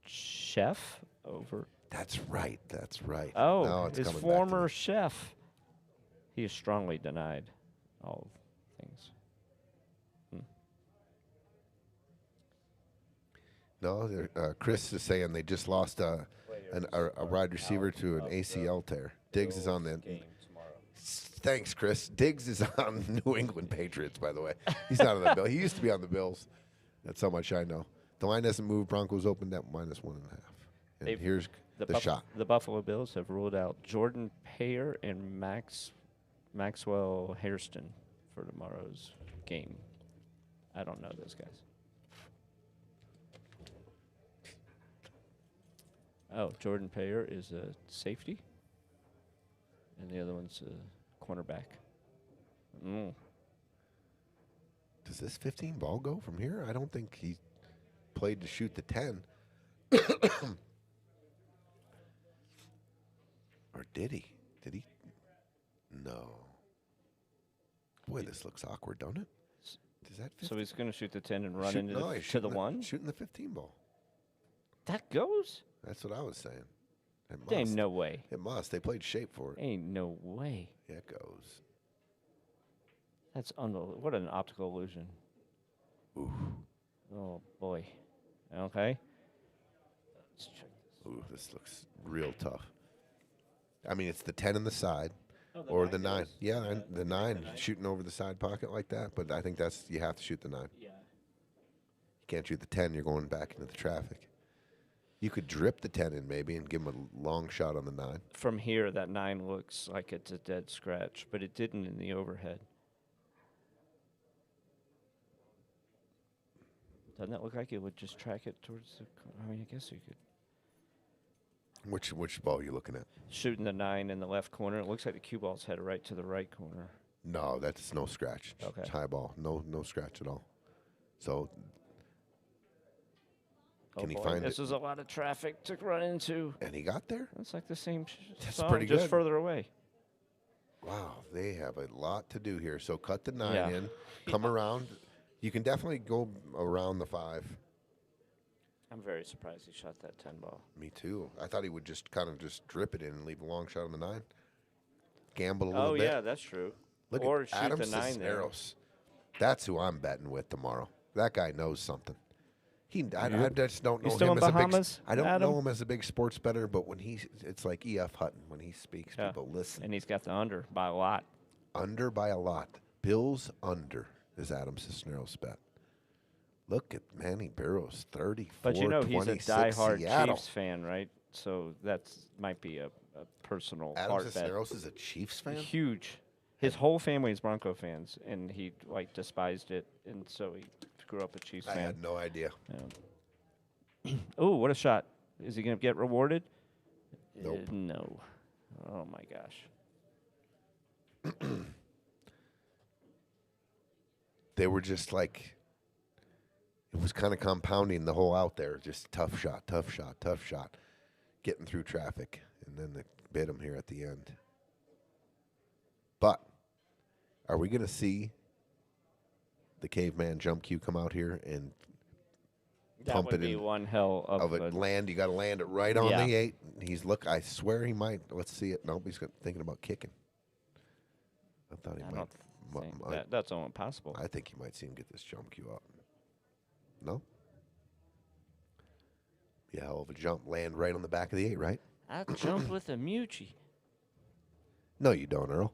chef over. That's right. That's right. Oh, Now it's his coming back to me. former chef. He is strongly denied all things. No, Chris is saying they just lost a wide receiver to an ACL tear. Diggs is on the. Thanks, Chris. Diggs is on New England Patriots, by the way. He's not on the Bills. He used to be on the Bills. That's how much I know. The line hasn't moved. Broncos opened at -1.5. And They've- here's the shot. The Buffalo Bills have ruled out Jordan Payer and Maxwell Hairston for tomorrow's game. I don't know those guys. Oh, Jordan Payer is a safety, and the other one's a cornerback. Does this 15 ball go from here? I don't think he played to shoot the 10. Or did he? Did he? No. Boy, this looks awkward, don't it? Is that 15? So he's going to shoot the 10 and run into he's to shooting the 1? Shooting the 15 ball. That goes? That's what I was saying. It There ain't must. no way. It must. They played shape for it. Ain't no way. Yeah, it goes. That's unbelievable. What an optical illusion. Ooh. Oh, boy. Okay. Let's check this. Ooh, this looks real tough. I mean, it's the 10 on the side. Oh, Or the 9. Yeah, and the 9 shooting over the side pocket like that. But I think you have to shoot the 9. Yeah. You can't shoot the 10, you're going back into the traffic. You could drip the 10 in maybe and give him a long shot on the 9. From here, that 9 looks like it's a dead scratch, but it didn't in the overhead. Doesn't that look like it would just track it towards the... I mean, I guess you could... Which ball are you looking at? Shooting the 9 in the left corner. It looks like the cue ball's headed right to the right corner. No, that's no scratch. Okay. It's high ball. No scratch at all. So can he boy, find this it? is a lot of traffic to run into. And he got there? That's like the same That's song, pretty just good. further away. Wow, they have a lot to do here. So cut the 9 Yeah. in, come around. You can definitely go around the 5. I'm very surprised he shot that 10 ball. Me too. I thought he would just kind of just drip it in and leave a long shot on the 9. Gamble a little Oh, bit. yeah, that's true. Look or at shoot Adam the 9 there. Cisneros. That's who I'm betting with tomorrow. That guy knows something. I just don't know You still him in as a big. Bahamas, I don't Adam? know him as a big sports bettor, but when it's like E.F. Hutton when he speaks, Yeah. people listen. And he's got the under by a lot. Under by a lot. Bills under is Adam Cisneros' bet. Look at Manny Barrows, 34, But you know he's a 26, diehard Seattle. Chiefs fan, right? So that's might be a personal Adam heart bet. Cisneros is a Chiefs fan? Huge. His whole family is Bronco fans, and he like despised it, and so he grew up a Chiefs I fan. had no idea. Oh, what a shot! Is he gonna get rewarded? Nope. No. Oh my gosh. They were just like, it was kind of compounding the whole out there. Just tough shot, tough shot, tough shot. getting through traffic, and then they bit him here at the end. But are we going to see the caveman jump cue come out here and That pump would it be in one hell of it? a Land, you got to land it right on Yeah. the 8. I swear he might. Let's see it. Nope, he's thinking about kicking. I thought he I might. don't think that's almost possible. I think you might see him get this jump cue up. No? Be a hell of a jump. Land right on the back of the 8, right? I jump with a Mucci. No, you don't, Earl.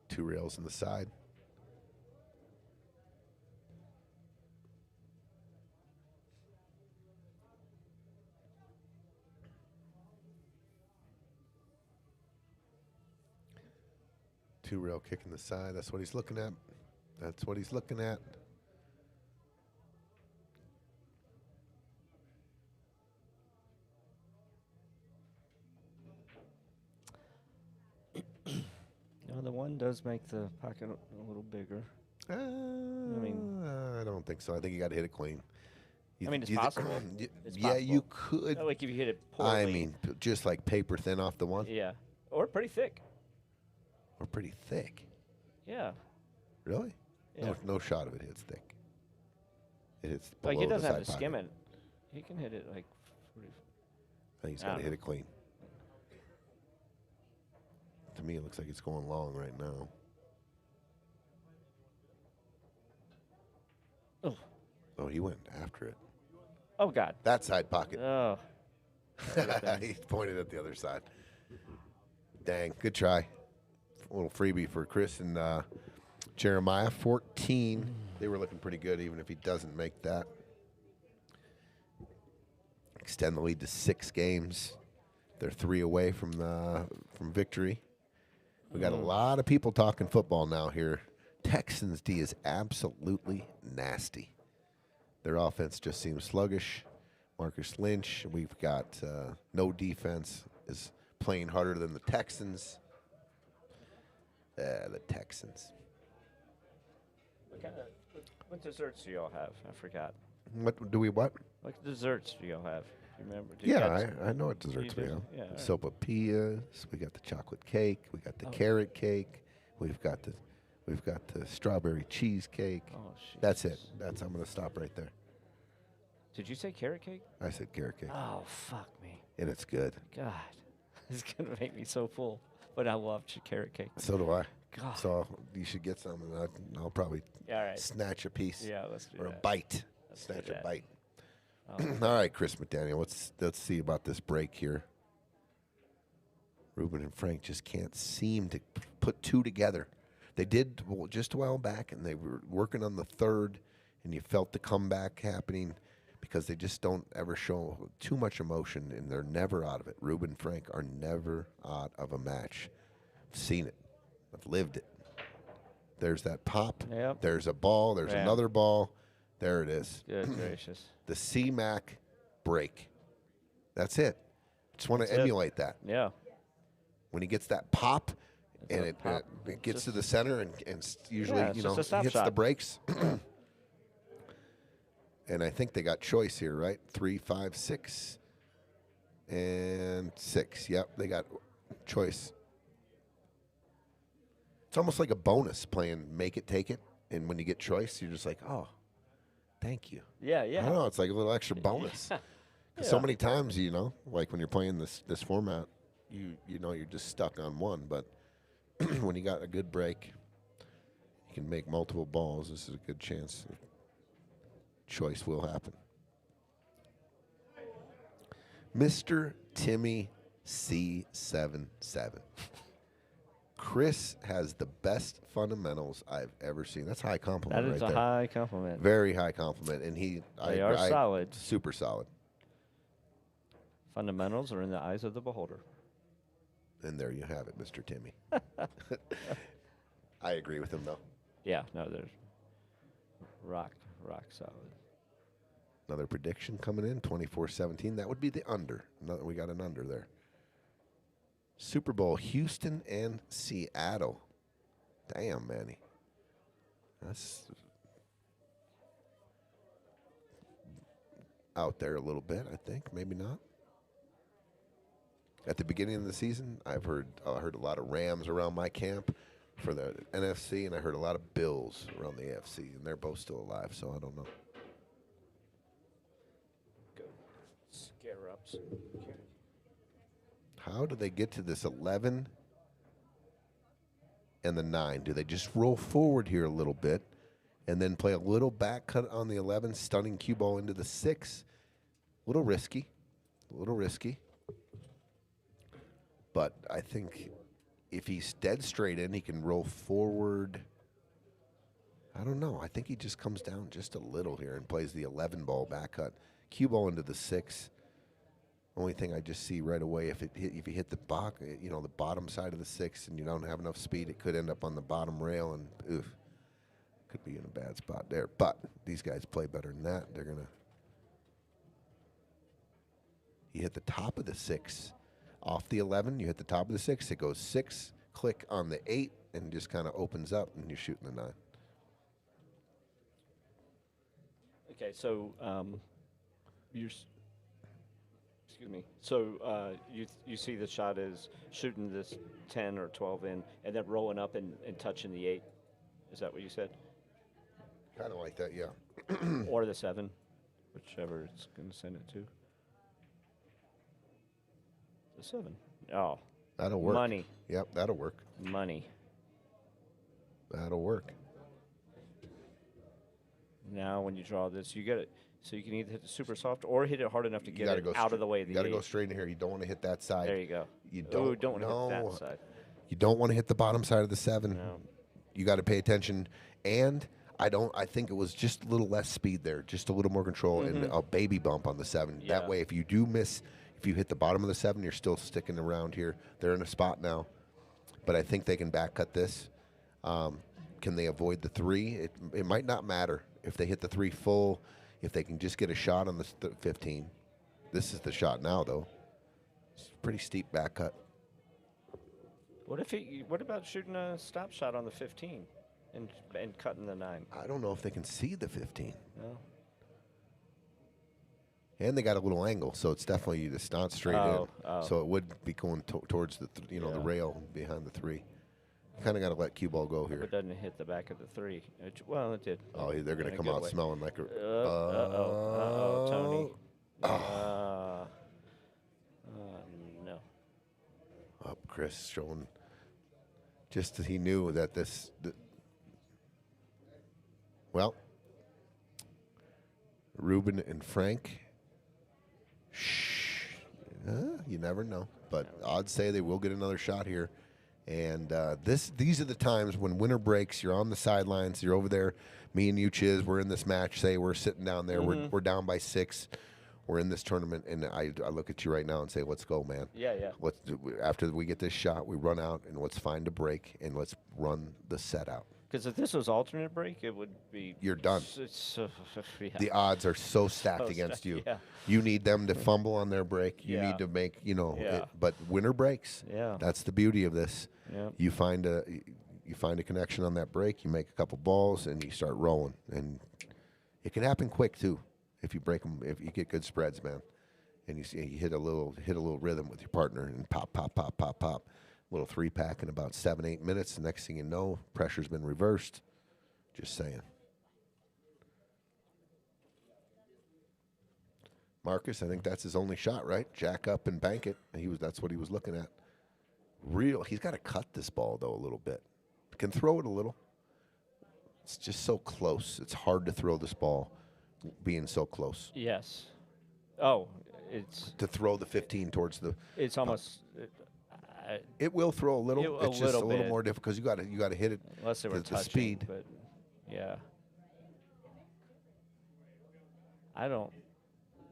Two rails on the side. Two rail kick in the side. That's what he's looking at. That's what he's looking at. No, the one does make the pocket a little bigger. I don't think so. I think you got to hit it clean. It's possible. It's yeah, you possible. could. Like if you hit it poorly. I mean, just like paper thin off the one. Yeah. Or pretty thick. Or pretty thick. Yeah. Really? Yeah. No shot of it hits thick. It hits below Like he doesn't the have to side skim pocket. it. He can hit it like. I think he's got I to don't hit it clean. To me, it looks like it's going long right now. Oh, he went after it. Oh God. That side pocket. Oh. He pointed at the other side. Dang, good try. A little freebie for Chris and Jeremiah. 14. They were looking pretty good, even if he doesn't make that. Extend the lead to 6 games. They're 3 away from victory. We got a lot of people talking football now here. Texans D is absolutely nasty. Their offense just seems sluggish. Marcus Lynch, we've got no defense, is playing harder than the Texans. The Texans. What desserts do y'all have? I forgot. What do we what? What desserts do y'all have? You remember? Do you Yeah, guys- I know what desserts we do? have. Yeah, all right. Sopapillas. We got the chocolate cake. We got the carrot cake. We've got the strawberry cheesecake. Oh, That's it. I'm gonna stop right there. Did you say carrot cake? I said carrot cake, Oh, fuck me. and it's good. God. It's going to make me so full. But I love carrot cake. So do I. God. So you should get some, and I'll probably Yeah, all right. snatch a piece. Yeah, let's do or that. a bite. Let's do Snatch a that. bite. Oh. All right, Chris McDaniel. Let's see about this break here. Ruben and Frank just can't seem to put 2 together. They did just a while back, and they were working on the 3rd, and you felt the comeback happening because they just don't ever show too much emotion, and they're never out of it. Ruben and Frank are never out of a match. I've seen it. I've lived it. There's that pop. Yep. There's a ball. There's Yeah. another ball. There it is. Good gracious. The C-Mac break. That's it. Just want That's to it. emulate that. Yeah. When he gets that pop, and that it, pop. it gets to Just- the center, and usually Yeah, it's just a stop hits shot. the brakes. And I think they got choice here, right? 3, 5, 6, and 6. Yep, they got choice. It's almost like a bonus playing make it, take it. And when you get choice, you're just like, oh, thank you. Yeah, I yeah. don't know. It's like a little extra bonus. 'Cause so many times, like when you're playing this format, you're just stuck on one. But when you got a good break, you can make multiple balls. This is a good chance. Choice will happen. Mr. Timmy C77. Chris has the best fundamentals I've ever seen. That's a high compliment That right is a there. high compliment. Very high compliment. And They are solid. Super solid. Fundamentals are in the eyes of the beholder. And there you have it, Mr. Timmy. I agree with him, though. Yeah, no, there's rock solid. Another prediction coming in, 24-17. That would be the under. We got an under there. Super Bowl, Houston and Seattle. Damn, Manny. That's out there a little bit, I think. Maybe not. At the beginning of the season, I heard a lot of Rams around my camp for the NFC, and I heard a lot of Bills around the AFC, and they're both still alive, so I don't know. Go. Scare ups. How do they get to this 11 and the 9? Do they just roll forward here a little bit and then play a little back cut on the 11, stunning cue ball into the 6? A little risky. But I think if he's dead straight in, he can roll forward. I don't know. I think he just comes down just a little here and plays the 11 ball back cut. Cue ball into the 6. Only thing I just see right away, if you hit the the bottom side of the 6 and you don't have enough speed, it could end up on the bottom rail and oof, could be in a bad spot there. But these guys play better than that. They're gonna. You hit the top of the 6. Off the 11, you hit the top of the 6. It goes 6, click on the 8, and just kind of opens up, and you're shooting the 9. Okay, so excuse me. So you see the shot is shooting this 10 or 12 in, and then rolling up and touching the 8. Is that what you said? Kind of like that, yeah. Or the 7, whichever it's going to send it to. The 7. Oh. That'll work. Money. Yep, that'll work. Money. That'll work. Now when you draw this, you get it. So you can either hit it super soft or hit it hard enough to get it out of the way of the 8. You got to go straight in here. You don't want to hit that side. There you go. You don't want to hit that side. You don't want to hit the bottom side of the 7. No. You got to pay attention. And I think it was just a little less speed there, just a little more control, and a baby bump on the 7. Yeah. That way, if you do miss, if you hit the bottom of the 7, you're still sticking around here. They're in a spot now. But I think they can back cut this. Can they avoid the 3? It might not matter if they hit the 3 full. If they can just get a shot on the 15. This is the shot now, though. It's a pretty steep back cut. What about shooting a stop shot on the 15 and cutting the 9? I don't know if they can see the 15. No. And they got a little angle, so it's definitely it's not straight in. So it would be going towards the the rail behind the 3. Kind of got to let cue ball go here. It doesn't hit the back of the 3. Well, it did. Oh, they're going to come out smelling like a. Tony. No. Up, Chris showing. Just that he knew that this. Well, Ruben and Frank. You never know, but odds say they will get another shot here. And these are the times when winter breaks. You're on the sidelines. You're over there. Me and you, Chiz, we're in this match. Say we're sitting down there. We're down by 6. We're in this tournament, and I look at you right now and say, "Let's go, man." Yeah. After we get this shot, we run out and let's find a break and let's run the set out. Because if this was alternate break, it would be. You're done. Yeah. The odds are so stacked against you. Yeah. You need them to fumble on their break. You need to make but winter breaks. Yeah. That's the beauty of this. Yeah. You find a connection on that break. You make a couple balls and you start rolling. And it can happen quick too if you break them. If you get good spreads, man, and you hit a little rhythm with your partner and pop. Little 3-pack in about 7-8 minutes. The next thing you know, pressure's been reversed. Just saying. Marcus, I think that's his only shot, right? Jack up and bank it. That's what he was looking at. He's got to cut this ball though a little bit. Can throw it a little. It's just so close. It's hard to throw this ball, being so close. Yes. Oh, it's to throw the 15 towards the. It's almost. It will throw a little. It's just a little bit. more difficult because you got to hit it. Unless they were touching, the speed. But yeah. I don't.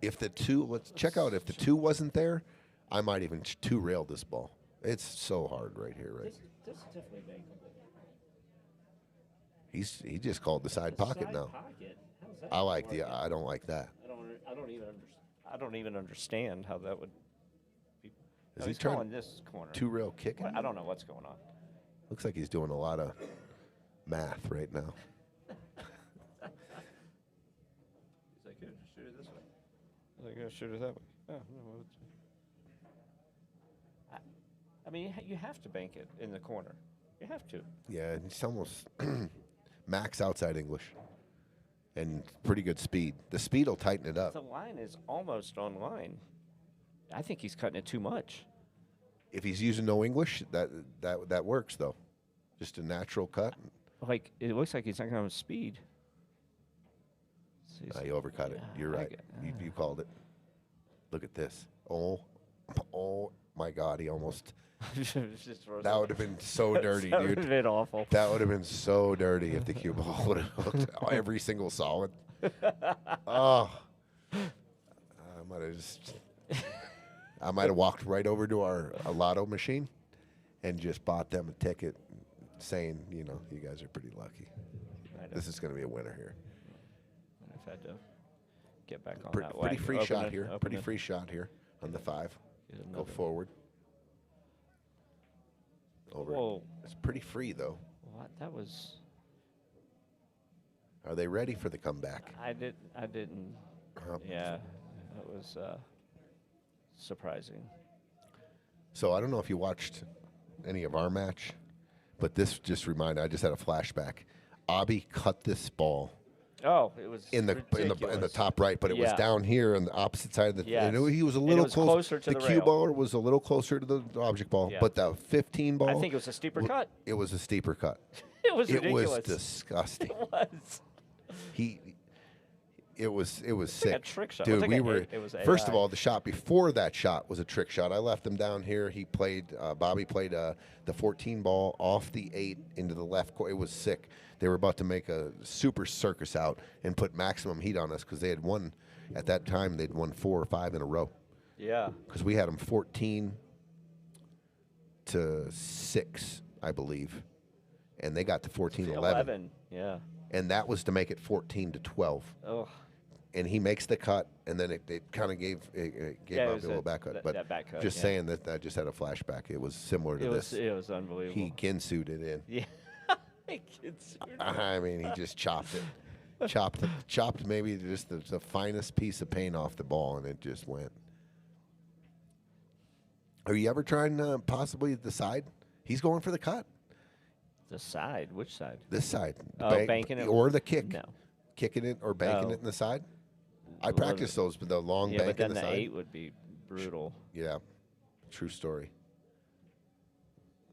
If the 2, let's check out. If the 2 wasn't there, I might even 2-rail this ball. It's so hard right here, right? This is definitely big. He just called the side pocket now. Pocket? How's that I like the. I don't like that. I don't even understand how that would. Is He's calling this corner. 2-rail kicking? I don't know what's going on. Looks like he's doing a lot of math right now. He's like, here, just shoot it this way. I was like, yeah, shoot it that way. Oh, no, well, I mean, you have to bank it in the corner. You have to. Yeah, it's almost max outside English and pretty good speed. The speed will tighten it The up. line is almost on line. I think he's cutting it too much. If he's using no English, that works though. Just a natural cut. Like, it looks like he's not going to have speed. So You overcut it. yeah, You're I right. get- You called it. Look at this. Oh my God! He almost. That would have been so dirty, That would have dude. been awful. That would have been so dirty if the cue ball would have hooked every single solid. Oh, I might have walked right over to our lotto machine and just bought them a ticket, saying, you know, you guys are pretty lucky. This is going to be a winner here. I've had to get back on Pretty that wagon. free Open shot it, here. open Pretty it. free shot here on the 5. Get Go another- forward. Over. Whoa. It's pretty free though. What? That was. Are they ready for the comeback? I didn't. Yeah, that was surprising. So I don't know if you watched any of our match, but this just reminded. I just had a flashback. Abby cut this ball Oh, it was in the ridiculous. top right, but it was Yeah. down here on the opposite side of the. Yes. And he was a And it little was closer to the cue rail. ball was a little closer to the object ball, Yeah. but the 15 ball. I think it was a steeper w- cut. It was a steeper cut. It was It ridiculous. was disgusting. It was. It was like a sick, trick shot. dude. It was like We a were it was first of AI. all, the shot before that shot was a trick shot. I left him down here. He played. Bobby played the 14 ball off the 8 into the left court. It was sick. They were about to make a super circus out and put maximum heat on us because they had won at that time. They'd won 4 or 5 in a row Yeah. because we had them 14-6, I believe, and they got to 14-11, Yeah. and that was to make it 14-12. Oh. And he makes the cut, and then it kind of gave Yeah, it Bobby was a little a- back cut. that- But that back cut, just yeah. saying that I just had a flashback. It was similar to It was. this. It was unbelievable. He Ginsu'd it in. Yeah. It's I mean, he just chopped it. chopped maybe just the finest piece of paint off the ball, and it just went. Are you ever trying possibly the side? He's going for the cut. The side. Which side? This side. Oh, banking it? Or the kick. No. Kicking it or banking Oh. it in the side. I Well, practice those, but the long Yeah, bank but then in the the side. 8 would be brutal. Yeah, true story.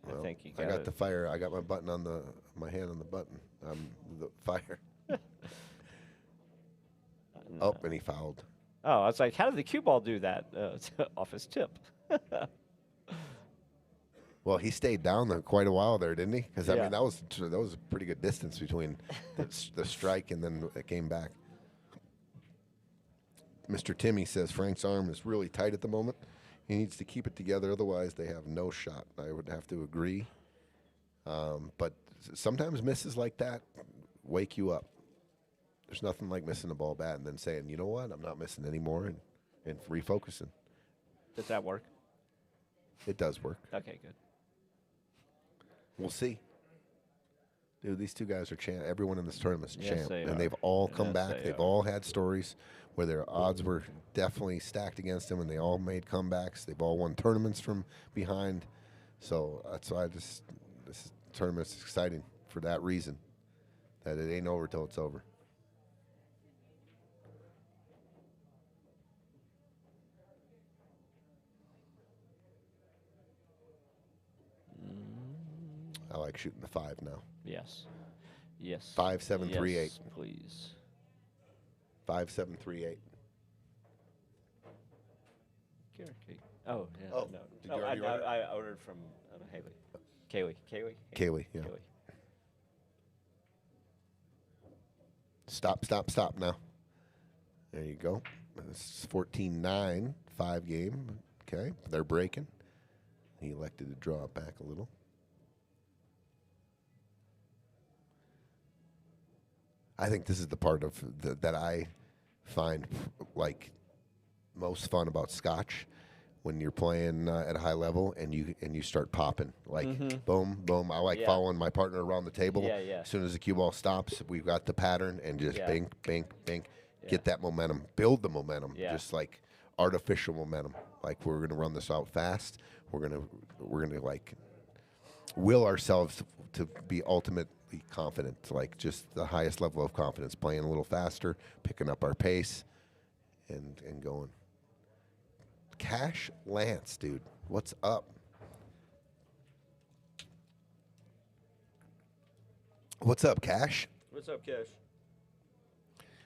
I think you I got got it. the fire. I got my button on my hand on the button. The fire. Oh, and he fouled. Oh, I was like, how did the cue ball do that? Off his tip. Well, he stayed down there quite a while there, didn't he? Because I Yeah. mean, that was a pretty good distance between the strike and then it came back. Mr. Timmy says Frank's arm is really tight at the moment. He needs to keep it together, otherwise they have no shot. I would have to agree. But sometimes misses like that wake you up. There's nothing like missing a ball bad and then saying, you know what, I'm not missing anymore, and refocusing. Does that work? It does work. Okay, good. We'll see. Dude, these two guys are champ. Everyone in this tournament's Yes, champ. they And are. they've all come Yes, back. they They've are. all had stories where their odds were definitely stacked against them, and they all made comebacks. They've all won tournaments from behind. So that's why this tournament's exciting for that reason, that it ain't over till it's over. I like shooting the 5 now. Yes. Yes. 5, 7, 3, 8. Yes, please. 5, 7, 3, 8. Carrot cake. Oh, yeah. Oh, no. did No, you already order? I ordered from Haley. Kaylee. Kaylee, yeah. Kaylee. Stop now. There you go. It's 14-9, 5 game. Okay, they're breaking. He elected to draw it back a little. I think this is the part of that I find like most fun about Scotch, when you're playing at a high level and you start popping like boom boom. I like Yeah. following my partner around the table. Yeah, yeah. As soon as the cue ball stops, we've got the pattern and just Yeah. bink bink bink. Yeah. Get that momentum, build the momentum, Yeah. just like artificial momentum. Like we're gonna run this out fast. We're gonna like will ourselves to be ultimately confident, like just the highest level of confidence, playing a little faster, picking up our pace, and going. Cash Lance, dude, what's up? What's up, Cash? What's up, Cash?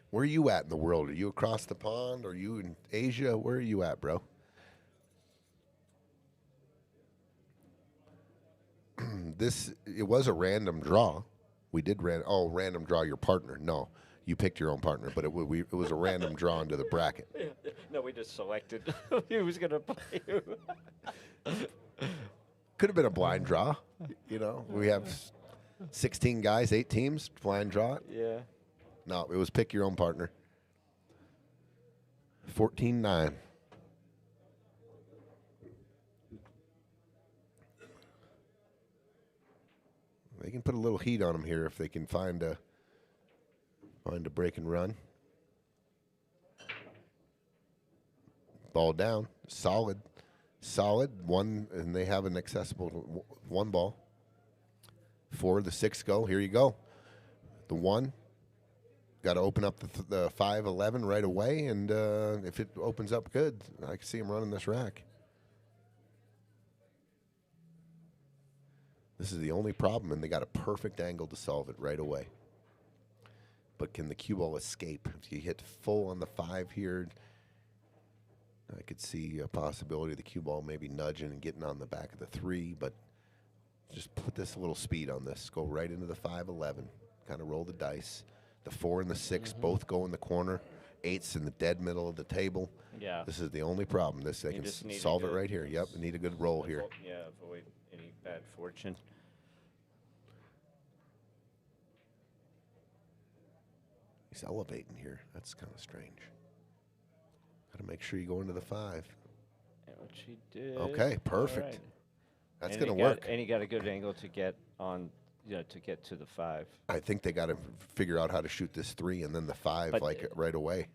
Where are you at in the world? Are you across the pond? Are you in Asia? Where are you at, bro? It was a random draw. We did random draw your partner. No, you picked your own partner, but it was a random draw into the bracket. No, we just selected who's gonna play who. Could have been a blind draw. You know, we have 16 guys, 8 teams, blind draw. Yeah. No, it was pick your own partner. 14-9. They can put a little heat on them here if they can find a break and run. Ball down, solid one, and they have an accessible one ball. 4, the 6 go. Here you go. The 1. Got to open up the 5-11 right away, and if it opens up good, I can see him running this rack. This is the only problem, and they got a perfect angle to solve it right away. But can the cue ball escape? If you hit full on the 5 here, I could see a possibility of the cue ball maybe nudging and getting on the back of the 3, but just put this little speed on this. Go right into the 5-11. Kind of roll the dice. The 4 and the 6 both go in the corner. 8's in the dead middle of the table. Yeah. This is the only problem. They can solve it right here. Yep, they need a good roll here. Yeah, avoid any bad fortune. He's elevating here. That's kind of strange. Got to make sure you go into the 5. And what she did. Okay, perfect. All right. That's And going he to work. And he got a good angle to get on, to get to the 5. I think they got to figure out how to shoot this 3 and then the 5 But, right away.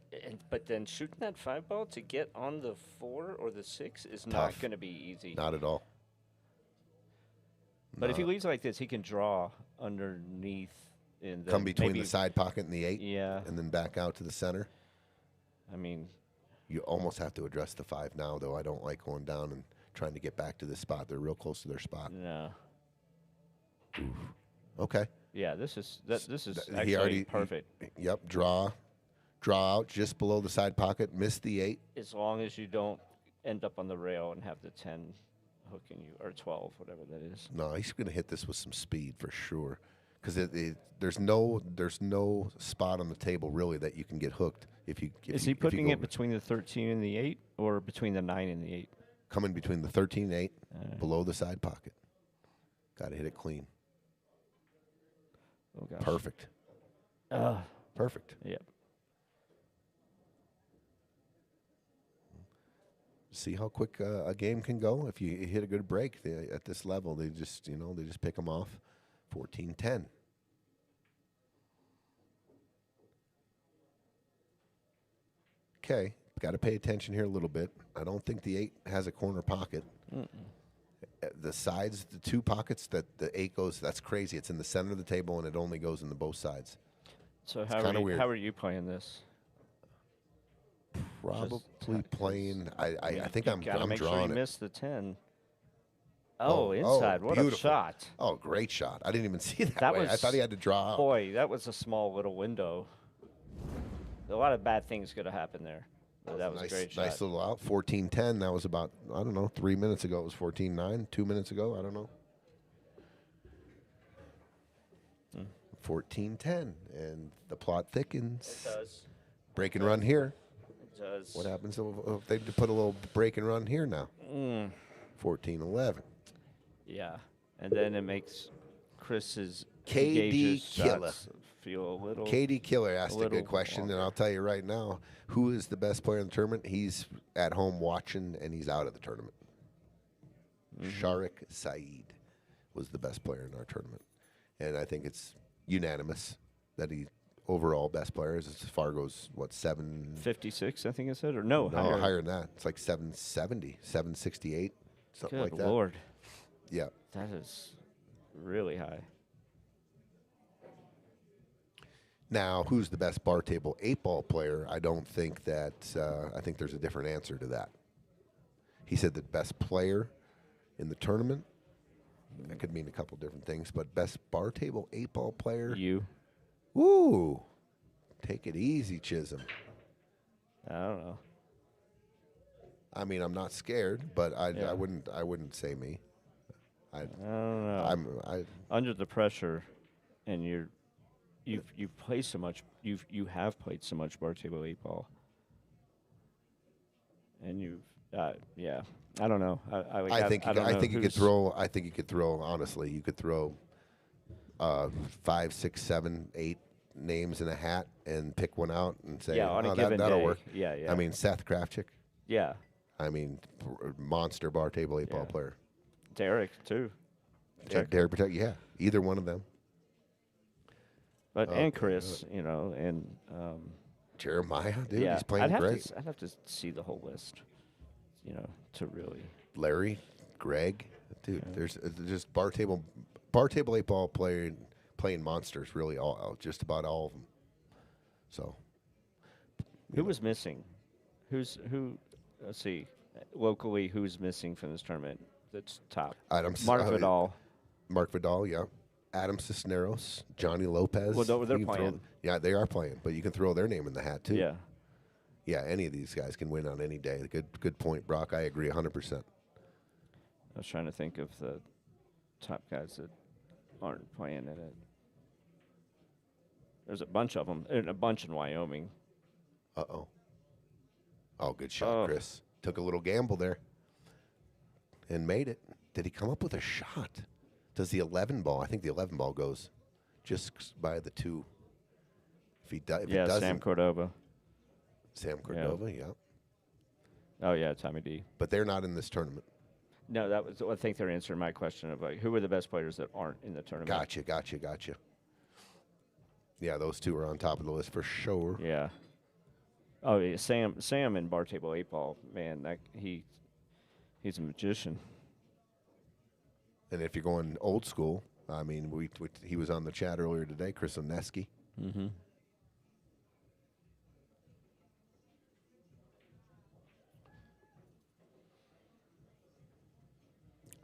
But then shooting that 5 ball to get on the 4 or the 6 is Tough. not going to be easy. Not at all. But if he leaves like this, he can draw underneath. Come between the side pocket and the 8. Yeah. And then back out to the center. I mean, you almost have to address the 5 now, though. I don't like going down and trying to get back to this spot. They're real close to their spot. no. Oof. Okay. Yeah, this is He actually already- perfect. Yep. Draw out just below the side pocket. Miss the 8. As long as you don't end up on the rail and have the 10 hooking you, or 12, whatever that is. No, he's going to hit this with some speed for sure. Because there's no spot on the table really that you can get hooked if you. Is he putting it between the 13 and the 8, or between the 9 and the 8? Coming between the 13 and 8, below the side pocket. Got to hit it clean. Oh gosh. Perfect. Perfect. Yep. See how quick a game can go if you hit a good break at this level. They just pick them off. 14-10. Okay, got to pay attention here a little bit. I don't think the 8 has a corner pocket. The sides, the 2 pockets that the 8 goes, that's crazy. It's in the center of the table, and it only goes in the both sides. So It's how kinda are, weird. how are you playing this? Probably playing. I think I'm Gotta make sure drawing you it. miss the 10. Oh, inside. What beautiful. a shot. Oh, great shot. I didn't even see that, That way. was, I thought he had to draw out. Boy, that was a small little window. A lot of bad things could have happened there. But that was nice, a great shot. nice little out. 14-10. That was about, I don't know, 3 minutes ago. It was 14-9. 2 minutes ago. I don't know. 14-10. And the plot thickens. It does. Break and run here. It does. What happens if they put a little break and run here now? 14-11. Yeah. And then it makes Chris's KD Gage's killer. shots feel a little. KD Killer asked a little good question, and longer. I'll tell you right now, who is the best player in the tournament? He's at home watching, and he's out of the tournament. Sharik Saeed was the best player in our tournament, and I think it's unanimous that he overall best player is. As far goes, what, 56, I think I said, or no, No, higher than that. It's like 770, 768, something Good like that. Lord, Yeah. that is really high. Now, who's the best bar table 8-ball player? I don't think that. I think there's a different answer to that. He said the best player in the tournament. That could mean a couple different things, but best bar table 8-ball player. You. Woo! Take it easy, Chisholm. I don't know. I mean, I'm not scared, but I Yeah. wouldn't say me. I don't know. I'm Under the pressure, and you've played so much. You have played so much bar table 8-ball, and you've yeah. I don't know. I think you could throw. I think you could throw. Honestly, you could throw 5, 6, 7, 8 names in a hat and pick one out and say, Yeah, on a "Oh, given that'll day." work." Yeah, yeah. I mean, Seth Kravchuk. Yeah, I mean, monster bar table 8-ball Yeah. player. Derek too. Derek Protect. Yeah, either one of them. But Oh, and Chris, and Jeremiah, dude, yeah, he's playing great. I'd have to see the whole list, to really. Larry, Greg, dude. There's just bar table 8-ball playing monsters. Really, just about all of them. So, Who was missing? Who? Let's see. Locally, who's missing from this tournament? That's top. Mark Vidal. Mark Vidal, yeah. Adam Cisneros, Johnny Lopez. Well, they're You can playing. Yeah, they are playing, but you can throw their name in the hat too. Yeah. Yeah, any of these guys can win on any day. Good point, Brock. I agree 100%. I was trying to think of the top guys that aren't playing in it. There's a bunch of them, and a bunch in Wyoming. Uh-oh. Oh, good shot, Chris. Took a little gamble there and made it. Did he come up with a shot? Does the 11 ball? I think the 11 ball goes just by the 2. If he doesn't, Sam Cordova. Sam Cordova, yeah. Oh yeah, Tommy D. But they're not in this tournament. No, that was. I think they're answering my question of who are the best players that aren't in the tournament. Gotcha. Yeah, those 2 are on top of the list for sure. Yeah. Oh yeah, Sam in bar table 8-ball, man, he's a magician. And if you're going old school, I mean, he was on the chat earlier today, Chris Oneski. Mm-hmm.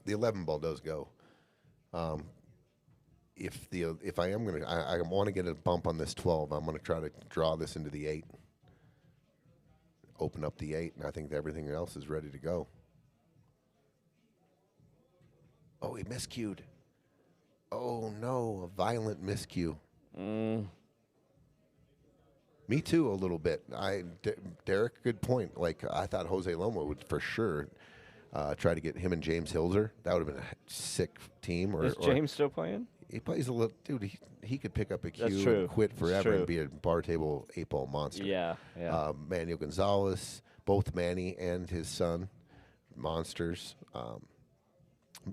The 11 ball does go. If I am gonna, I want to get a bump on this 12. I'm gonna try to draw this into the 8. Open up the 8, and I think everything else is ready to go. Oh, he miscued. Oh no, a violent miscue. Me too, a little bit. Derek, good point. Like I thought Jose Loma would for sure try to get him and James Hilzer. That would have been a sick team. Is James still playing? He plays a little, dude. He could pick up a That's cue true. and quit That's forever true. and be a bar table 8-ball monster. Yeah. Manuel Gonzalez, both Manny and his son, monsters.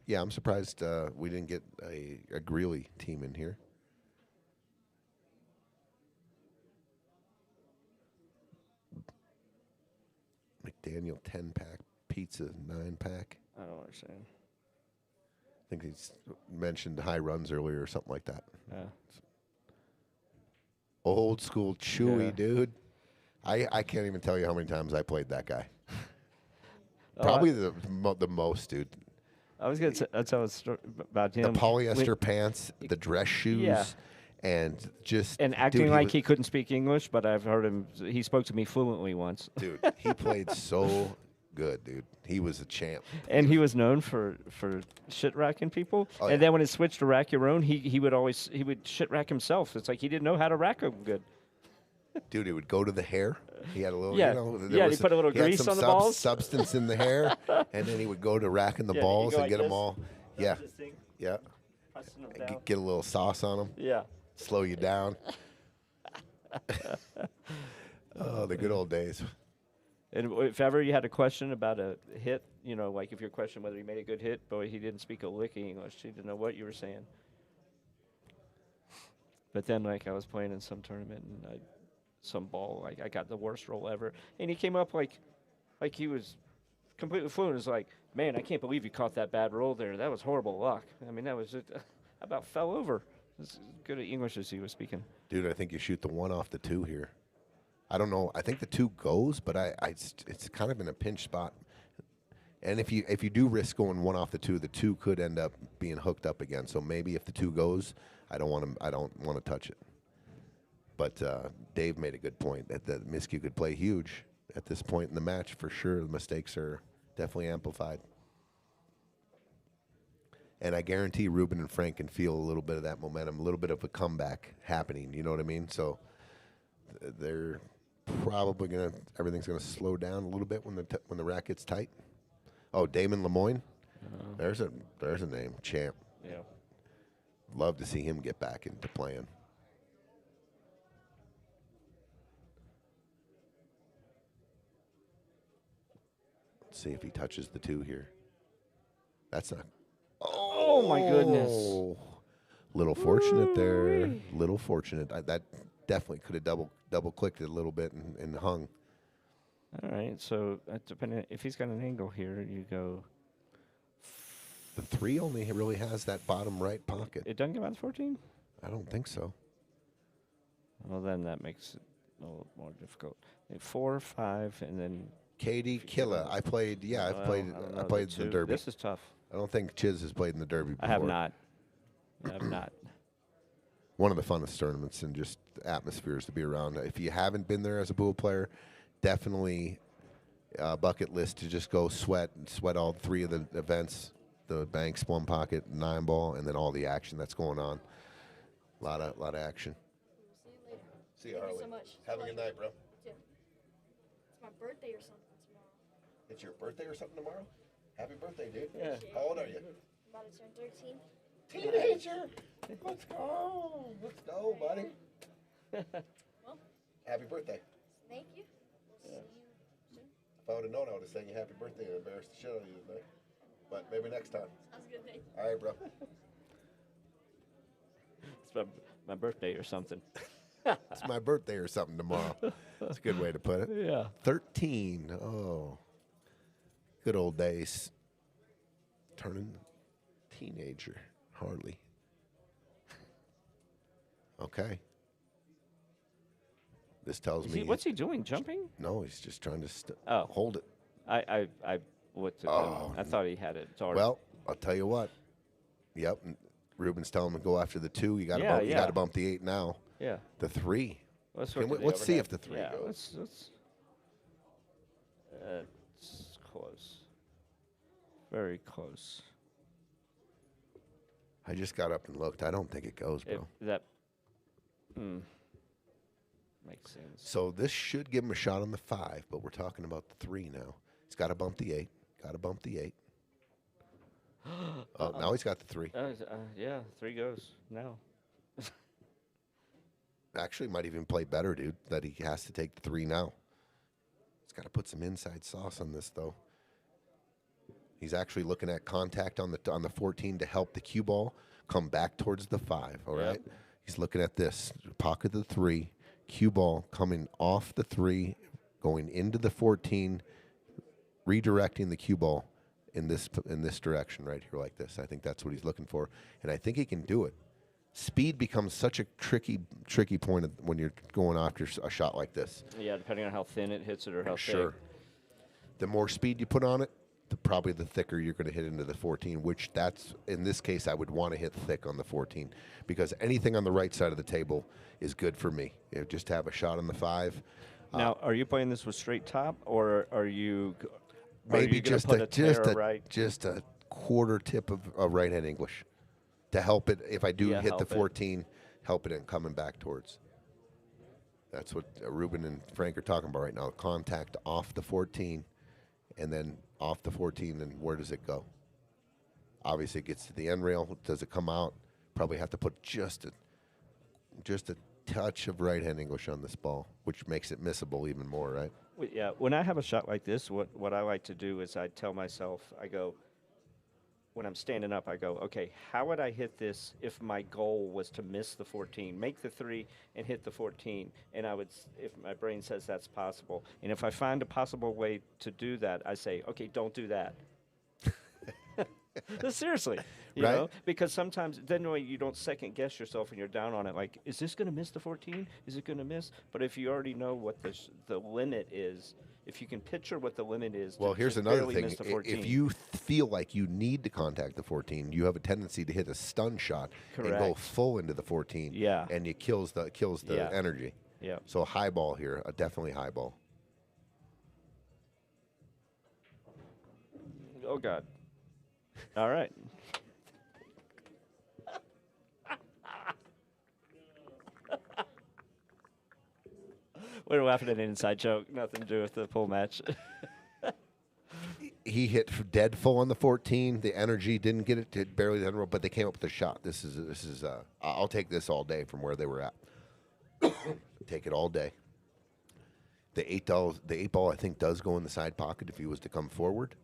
Yeah, I'm surprised we didn't get a Greeley team in here. McDaniel 10-pack, pizza 9-pack. I don't understand. I think he's mentioned high runs earlier or something like that. Yeah. Old school Chewy, Yeah. dude. I can't even tell you how many times I played that guy. Probably the most, dude. I was going to tell a story about him. The polyester pants, the dress shoes, Yeah. and just And acting dude, like was, he couldn't speak English, but I've heard him. He spoke to me fluently once. Dude, he played so good, dude. He was a champ. And he was known for shit racking people. Oh, and yeah. then when it switched to rack your own, he would shit rack himself. It's like he didn't know how to rack them good. Dude, he would go to the hair. He had a little, Yeah. you know, Yeah, he put a little he had grease some on the balls. substance in the hair, and then he would go to racking the Yeah, you balls go and like get them this. all. Yeah, This thing, yeah. pressing them down. Get a little sauce on them. Yeah. slow you down. Oh, the good old days. And if ever you had a question about a hit, you know, like if your question whether he made a good hit, boy, he didn't speak a lick of English. He didn't know what you were saying. But then, like, I was playing in some tournament and some ball, like I got the worst roll ever, and he came up like he was completely fluent. It's like, man, I can't believe you caught that bad roll there. That was horrible luck. I mean, that was I about fell over. As good at English as he was speaking. Dude, I think you shoot the 1 off the 2 here. I don't know. I think the 2 goes, but it's kind of in a pinch spot. And if you do risk going 1 off the 2 could end up being hooked up again. So maybe if the 2 goes, I don't want to touch it. But Dave made a good point that the miscue could play huge at this point in the match for sure. The mistakes are definitely amplified. And I guarantee Ruben and Frank can feel a little bit of that momentum, a little bit of a comeback happening. You know what I mean? So they're probably everything's gonna slow down a little bit when the rack gets tight. Oh, Damon Lemoyne, there's a name, champ. Yeah. Love to see him get back into playing. Let's see if he touches the 2 here. That's not. Oh my goodness. Little fortunate there. Little fortunate. That definitely could have double clicked it a little bit and hung. All right. So depending if he's got an angle here, you go. The 3 only really has that bottom right pocket. It doesn't come out 14. I don't think so. Well, then that makes it a little more difficult. 4, 5, and then. Katie Killa. I played. Yeah, I've played. I played the Derby. This is tough. I don't think Chiz has played in the Derby before. I have not. I have not. One of the funnest tournaments and just atmospheres to be around. If you haven't been there as a pool player, definitely bucket list to just go sweat all 3 of the events, the banks, 1 pocket, 9 ball, and then all the action that's going on. A lot of action. See you later. See you, Harley. Thank you so much. Have a good night, bro. It's my birthday or something tomorrow. It's your birthday or something tomorrow? Happy birthday, dude. Yeah. How old are you? I'm about to turn 13. Teenager. Let's go. Let's go, buddy. Well, Happy birthday. thank you. We'll see you soon. If I would have known, I would have sang you happy birthday and embarrassed the shit out of you today. But maybe next time. Sounds good, thank you. All right, bro. It's my birthday or something. It's my birthday or something tomorrow. That's a good way to put it. Yeah. 13. Oh. Good old days. Turning teenager. Hardly. Okay. This tells me. What's he doing? Jumping? No, he's just trying to hold it. I looked at him. I thought he had it. It's already. Well, I'll tell you what. Yep. Ruben's telling him to go after the 2. You got to you got to bump the 8 now. Yeah. The 3. Let's see if the 3 goes. It's close. Very close. I just got up and looked. I don't think it goes, bro. Makes sense. So this should give him a shot on the 5, but we're talking about the 3 now. He's got to bump the 8. Got to bump the 8. Oh, now he's got the 3. Yeah, 3 goes now. Actually, might even play better, dude, that he has to take the 3 now. He's got to put some inside sauce on this, though. He's actually looking at contact on the 14 to help the cue ball come back towards the 5, all right? He's looking at this, pocket the 3, cue ball coming off the 3, going into the 14, redirecting the cue ball in this direction right here like this. I think that's what he's looking for, and I think he can do it. Speed becomes such a tricky point when you're going after a shot like this. Yeah, depending on how thin it hits it or how Sure. thick. The more speed you put on it, probably the thicker you're going to hit into the 14, which that's, in this case, I would want to hit thick on the 14 because anything on the right side of the table is good for me. Just to have a shot on the 5. Now, are you playing this with straight top, or are you Maybe just just a quarter tip of right-hand English to help it. If I do hit the 14, help it in coming back towards. That's what Ruben and Frank are talking about right now. Contact off the 14, and then off the 14, and where does it go? Obviously, it gets to the end rail. Does it come out? Probably have to put just a just a touch of right-hand English on this ball, which makes it missable even more, right? Yeah, when I have a shot like this, what I like to do is I tell myself, I go, when I'm standing up, I go, okay, how would I hit this if my goal was to miss the 14, make the 3 and hit the 14? And I would, if my brain says that's possible, and if I find a possible way to do that, I say, okay, don't do that. Seriously, you Right. know, because sometimes then you don't second guess yourself and you're down on it. Like, is this going to miss the 14? Is it going to miss? But if you already know what the limit is, if you can picture what the limit is, Well, to here's just another barely thing. miss the 14. If you feel like you need to contact the 14, you have a tendency to hit a stun shot and go Correct. full into the 14. Yeah. And it kills the Yeah. energy. Yeah. So a high ball here, definitely high ball. Oh God. All right. We're laughing at an inside joke. Nothing to do with the pool match. He hit dead full on the 14. The energy didn't get it to barely the roll, but they came up with a shot. This is. I'll take this all day from where they were at. Take it all day. The eight ball, I think, does go in the side pocket if he was to come forward.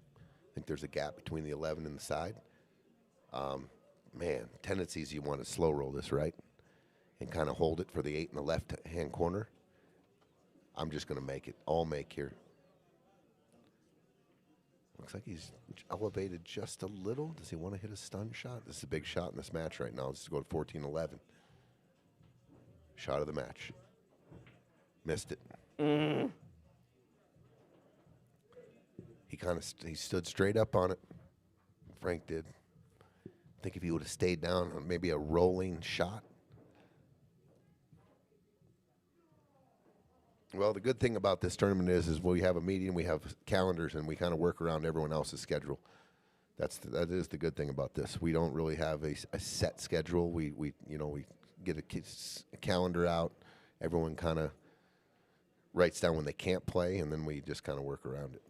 I think there's a gap between the 11 and the side. Man, tendencies you want to slow roll this, right? And kind of hold it for the 8 in the left-hand corner. I'm just going to make it all make here. Looks like he's elevated just a little. Does he want to hit a stun shot? This is a big shot in this match right now. This is going 14-11. Shot of the match. Missed it. He kind of he stood straight up on it. Frank did. I think if he would have stayed down on maybe a rolling shot. Well, the good thing about this tournament is we have a meeting, we have calendars, and we kind of work around everyone else's schedule. That is the good thing about this. We don't really have a set schedule. We get a calendar out. Everyone kind of writes down when they can't play, and then we just kind of work around it.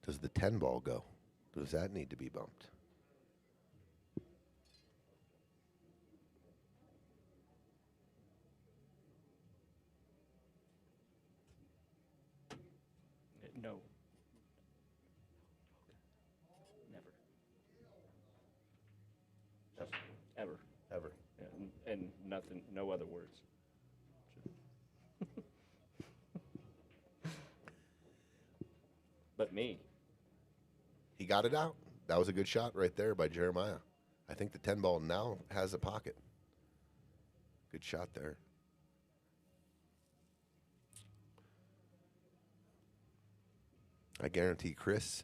Does the 10 ball go? Does that need to be bumped? No. Never. Just ever. Ever. Yeah, and nothing, no other words. But me. He got it out. That was a good shot right there by Jeremiah. I think the 10 ball now has a pocket. Good shot there. I guarantee Chris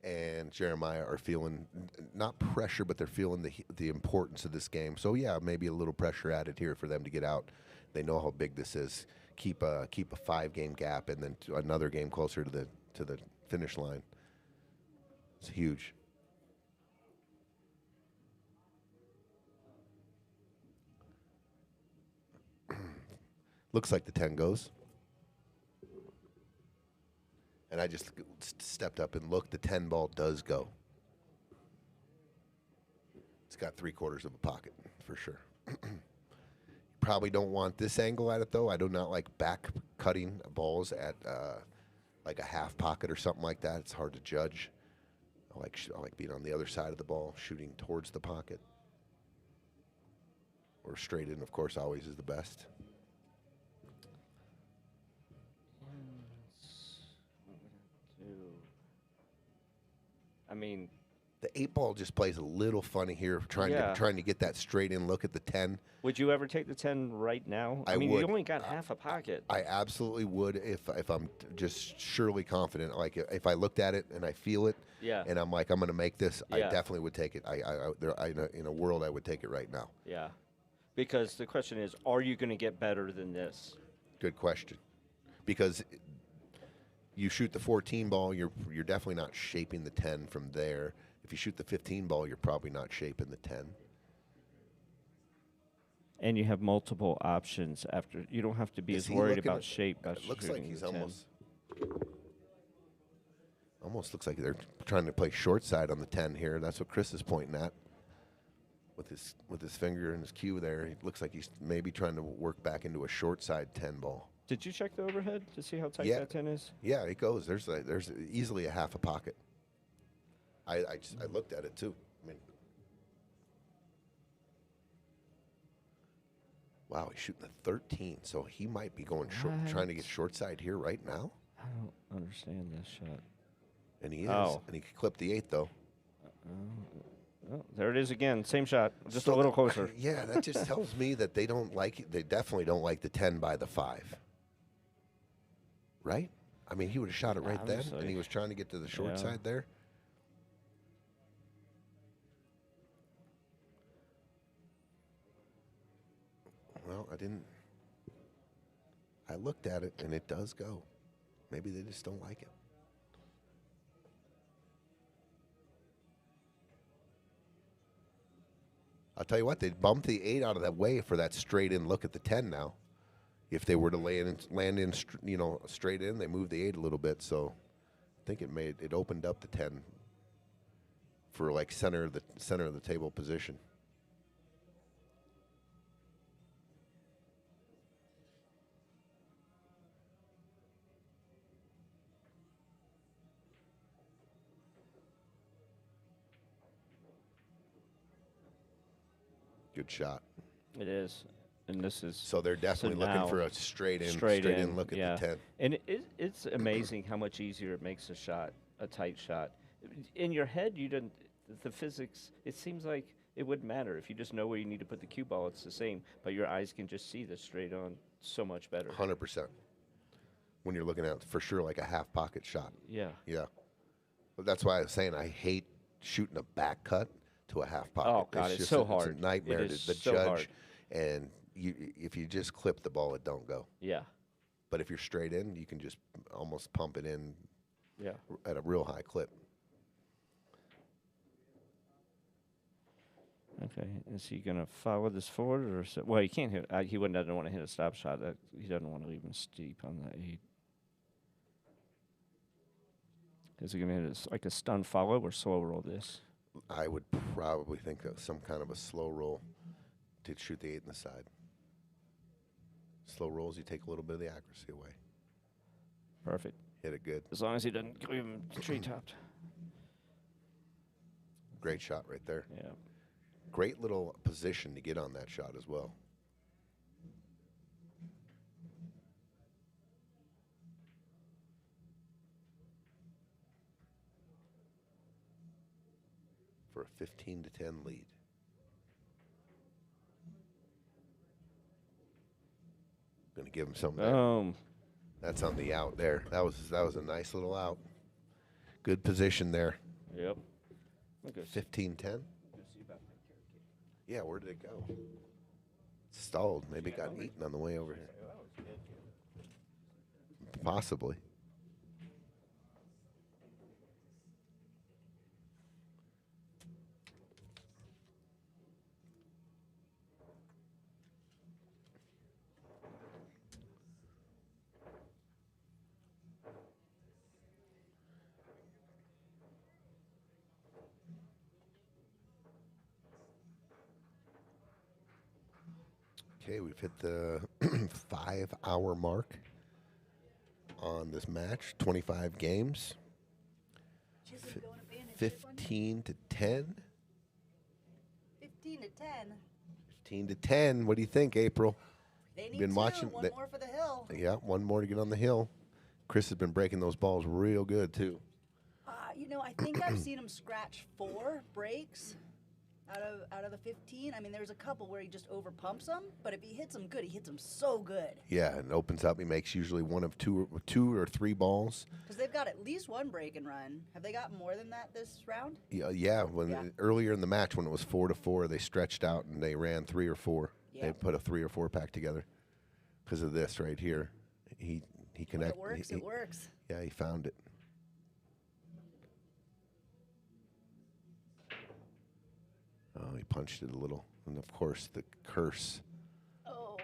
and Jeremiah are feeling not pressure, but they're feeling the importance of this game. So yeah, maybe a little pressure added here for them to get out. They know how big this is. Keep a 5-game gap and then another game closer to the finish line. It's huge. Looks like the 10 goes. And I just stepped up and looked. The 10 ball does go. It's got 3/4 of a pocket for sure. Probably don't want this angle at it, though. I do not like back cutting balls at like a half pocket or something like that. It's hard to judge. I like being on the other side of the ball, shooting towards the pocket. Or straight in, of course, always is the best. I mean, the 8 ball just plays a little funny here, trying to get that straight in look at the 10. Would you ever take the 10 right now? I mean, would. you only got half a pocket. I absolutely would if I'm just surely confident. Like if I looked at it and I feel it, and I'm like I'm going to make this, I definitely would take it. In a world I would take it right now. Yeah, because the question is, are you going to get better than this? Good question, because you shoot the 14 ball, you're definitely not shaping the 10 from there. If you shoot the 15 ball, you're probably not shaping the 10. And you have multiple options after. You don't have be as worried about shape. It looks like he's almost. Almost looks like they're trying to play short side on the 10 here. That's what Chris is pointing at with his finger and his cue there. It looks like he's maybe trying to work back into a short side 10 ball. Did you check the overhead to see how tight Yeah. that 10 is? Yeah, it goes. There's easily a half a pocket. I looked at it too. I mean, wow, he's shooting a 13, so he might be going short, trying to get short side here right now. I don't understand this shot. And he is, Oh. and he could clip the 8 though. Oh, there it is again. Same shot, just So a little closer. Yeah, that just tells me that they don't like. They definitely don't like the 10 by the 5. Right? I mean, he would have shot it right then, and he was trying to get to the short Yeah. side there. Well, I looked at it, and it does go. Maybe they just don't like it. I'll tell you what, they bumped the 8 out of that way for that straight in look at the 10 now. If they were to land in, straight in, they moved the 8 a little bit. So I think it opened up the 10 for like center of the table position. Good shot. It is. And this is So they're definitely looking now for a straight in look at yeah. the 10. And it's amazing how much easier it makes a shot, a tight shot. In your head, you didn't. The physics. It seems like it wouldn't matter if you just know where you need to put the cue ball. It's the same, but your eyes can just see the straight on so much better. 100%. When you're looking at for sure like a half pocket shot. Yeah. Yeah. But that's why I was saying I hate shooting a back cut to a half pocket. Oh God, it's so hard. It's a nightmare It to is the so judge. hard. And if you just clip the ball, it don't go. Yeah. But if you're straight in, you can just almost pump it in. Yeah. At a real high clip. Okay, is he gonna follow this forward or well? He can't hit. He doesn't want to hit a stop shot. He doesn't want to leave him steep on the 8. Is he gonna hit like a stun follow or slow roll this? I would probably think of some kind of a slow roll to shoot the 8 in the side. Slow rolls, you take a little bit of the accuracy away. Perfect. Hit it good. As long as he doesn't leave him tree topped. Great shot right there. Yeah. Great little position to get on that shot as well. For a 15-10 lead. Gonna give him something there. That's on the out there. That was a nice little out. Good position there. Yep. 15-10. Yeah, where did it go? Stalled. Maybe it got eaten on the way over here. Possibly. Okay, we've hit the 5-hour mark on this match. 25 games. 15 to 10. 15 to 10. 15 to 10. What do you think, April? They need Been two. watching One that- more for the hill. Yeah, one more to get on the hill. Chris has been breaking those balls real good, too. I think I've seen him scratch 4 breaks out of the 15. I mean, there's a couple where he just over pumps them, but if he hits them good, he hits them so good. Yeah, and opens up. He makes usually one of two or three balls. Because they've got at least one break and run. Have they got more than that this round? Yeah. Earlier in the match when it was 4-4, they stretched out and they ran 3 or 4. Yeah. They put a 3 or 4 pack together because of this right here. He connected. When it works, it works. Yeah, he found it. Oh, he punched it a little. And, of course, the curse. Oh.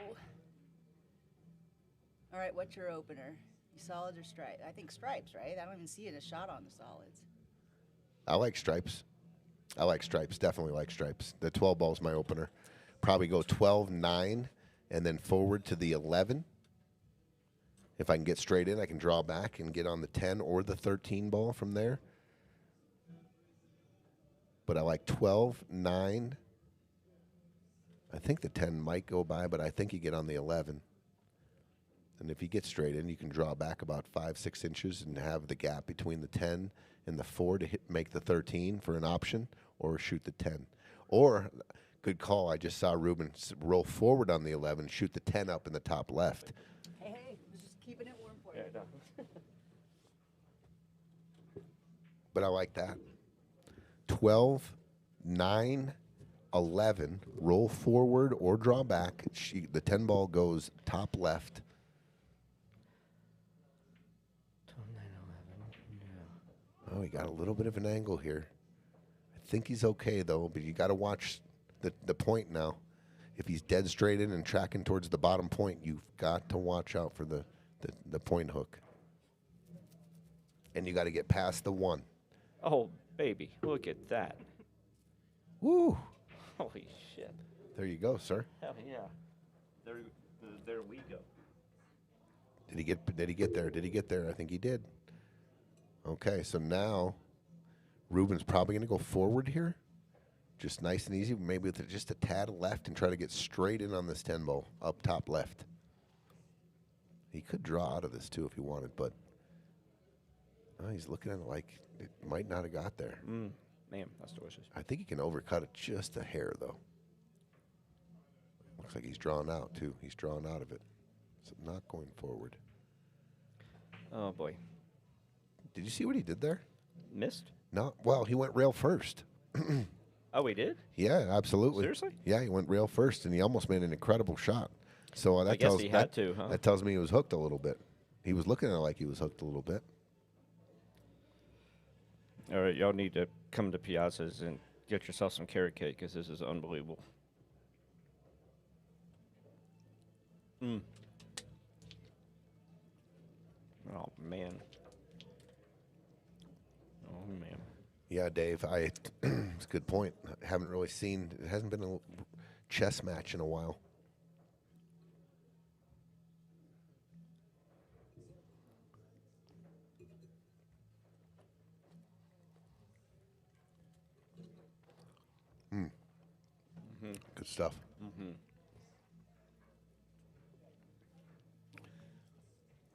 All right, what's your opener? You solids or stripes? I think stripes, right? I don't even see it a shot on the solids. I like stripes. I like stripes. Definitely like stripes. The 12 ball is my opener. Probably go 12-9 and then forward to the 11. If I can get straight in, I can draw back and get on the 10 or the 13 ball from there. But I like 12-9. I think the 10 might go by, but I think you get on the 11. And if you get straight in, you can draw back about 5-6 inches and have the gap between the 10 and the 4 to make the 13 for an option, or shoot the 10. Or, good call, I just saw Ruben roll forward on the 11, shoot the 10 up in the top left. Hey, I was just keeping it warm for you. Yeah, no. But I like that. 12, 9, 11, roll forward or draw back. The 10 ball goes top left. 12, 9, 11. Yeah. Oh, he got a little bit of an angle here. I think he's okay, though, but you got to watch the point now. If he's dead straight in and tracking towards the bottom point, you've got to watch out for the point hook. And you got to get past the 1. Oh, baby, look at that. Woo! Holy shit. There you go, sir. Hell yeah. There we go. Did he get there? Did he get there? I think he did. Okay, so now Ruben's probably going to go forward here. Just nice and easy, maybe with just a tad left and try to get straight in on this 10 ball, up top left. He could draw out of this too if he wanted, but he's looking at it like it might not have got there. Man, that's delicious. I think he can overcut it just a hair, though. Looks like he's drawn out, too. He's drawn out of it. So not going forward. Oh, boy. Did you see what he did there? Missed? No. Well, he went rail first. Oh, he did? Yeah, absolutely. Seriously? Yeah, he went rail first, and he almost made an incredible shot. So that I guess tells he had to, huh? That tells me he was hooked a little bit. He was looking at it like he was hooked a little bit. All right, y'all need to come to Piazza's and get yourself some carrot cake because this is unbelievable. Oh, man. Oh, man. Yeah, Dave, it's a good point. I haven't really seen, it hasn't been a chess match in a while. Good stuff.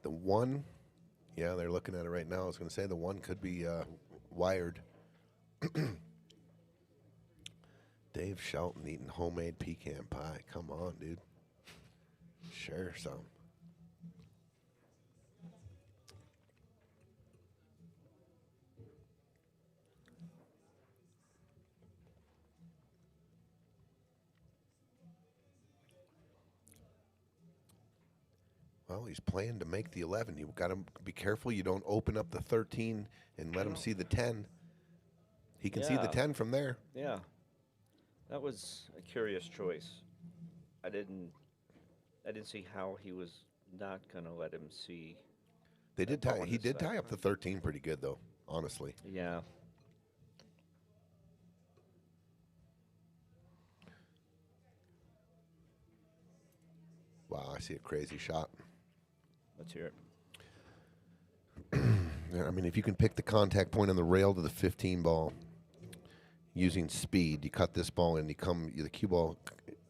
The 1, yeah, they're looking at it right now. I was going to say the 1 could be wired. Dave Shelton eating homemade pecan pie. Come on, dude. Share some. Well, he's playing to make the 11. You've got to be careful you don't open up the 13 and let him see the 10. He can see the 10 from there. Yeah. That was a curious choice. I didn't see how he was not going to let him see. He did tie up the 13 pretty good, though, honestly. Yeah. Wow, I see a crazy shot. Let's hear it. Yeah, I mean, if you can pick the contact point on the rail to the 15 ball using speed, you cut this ball in, the cue ball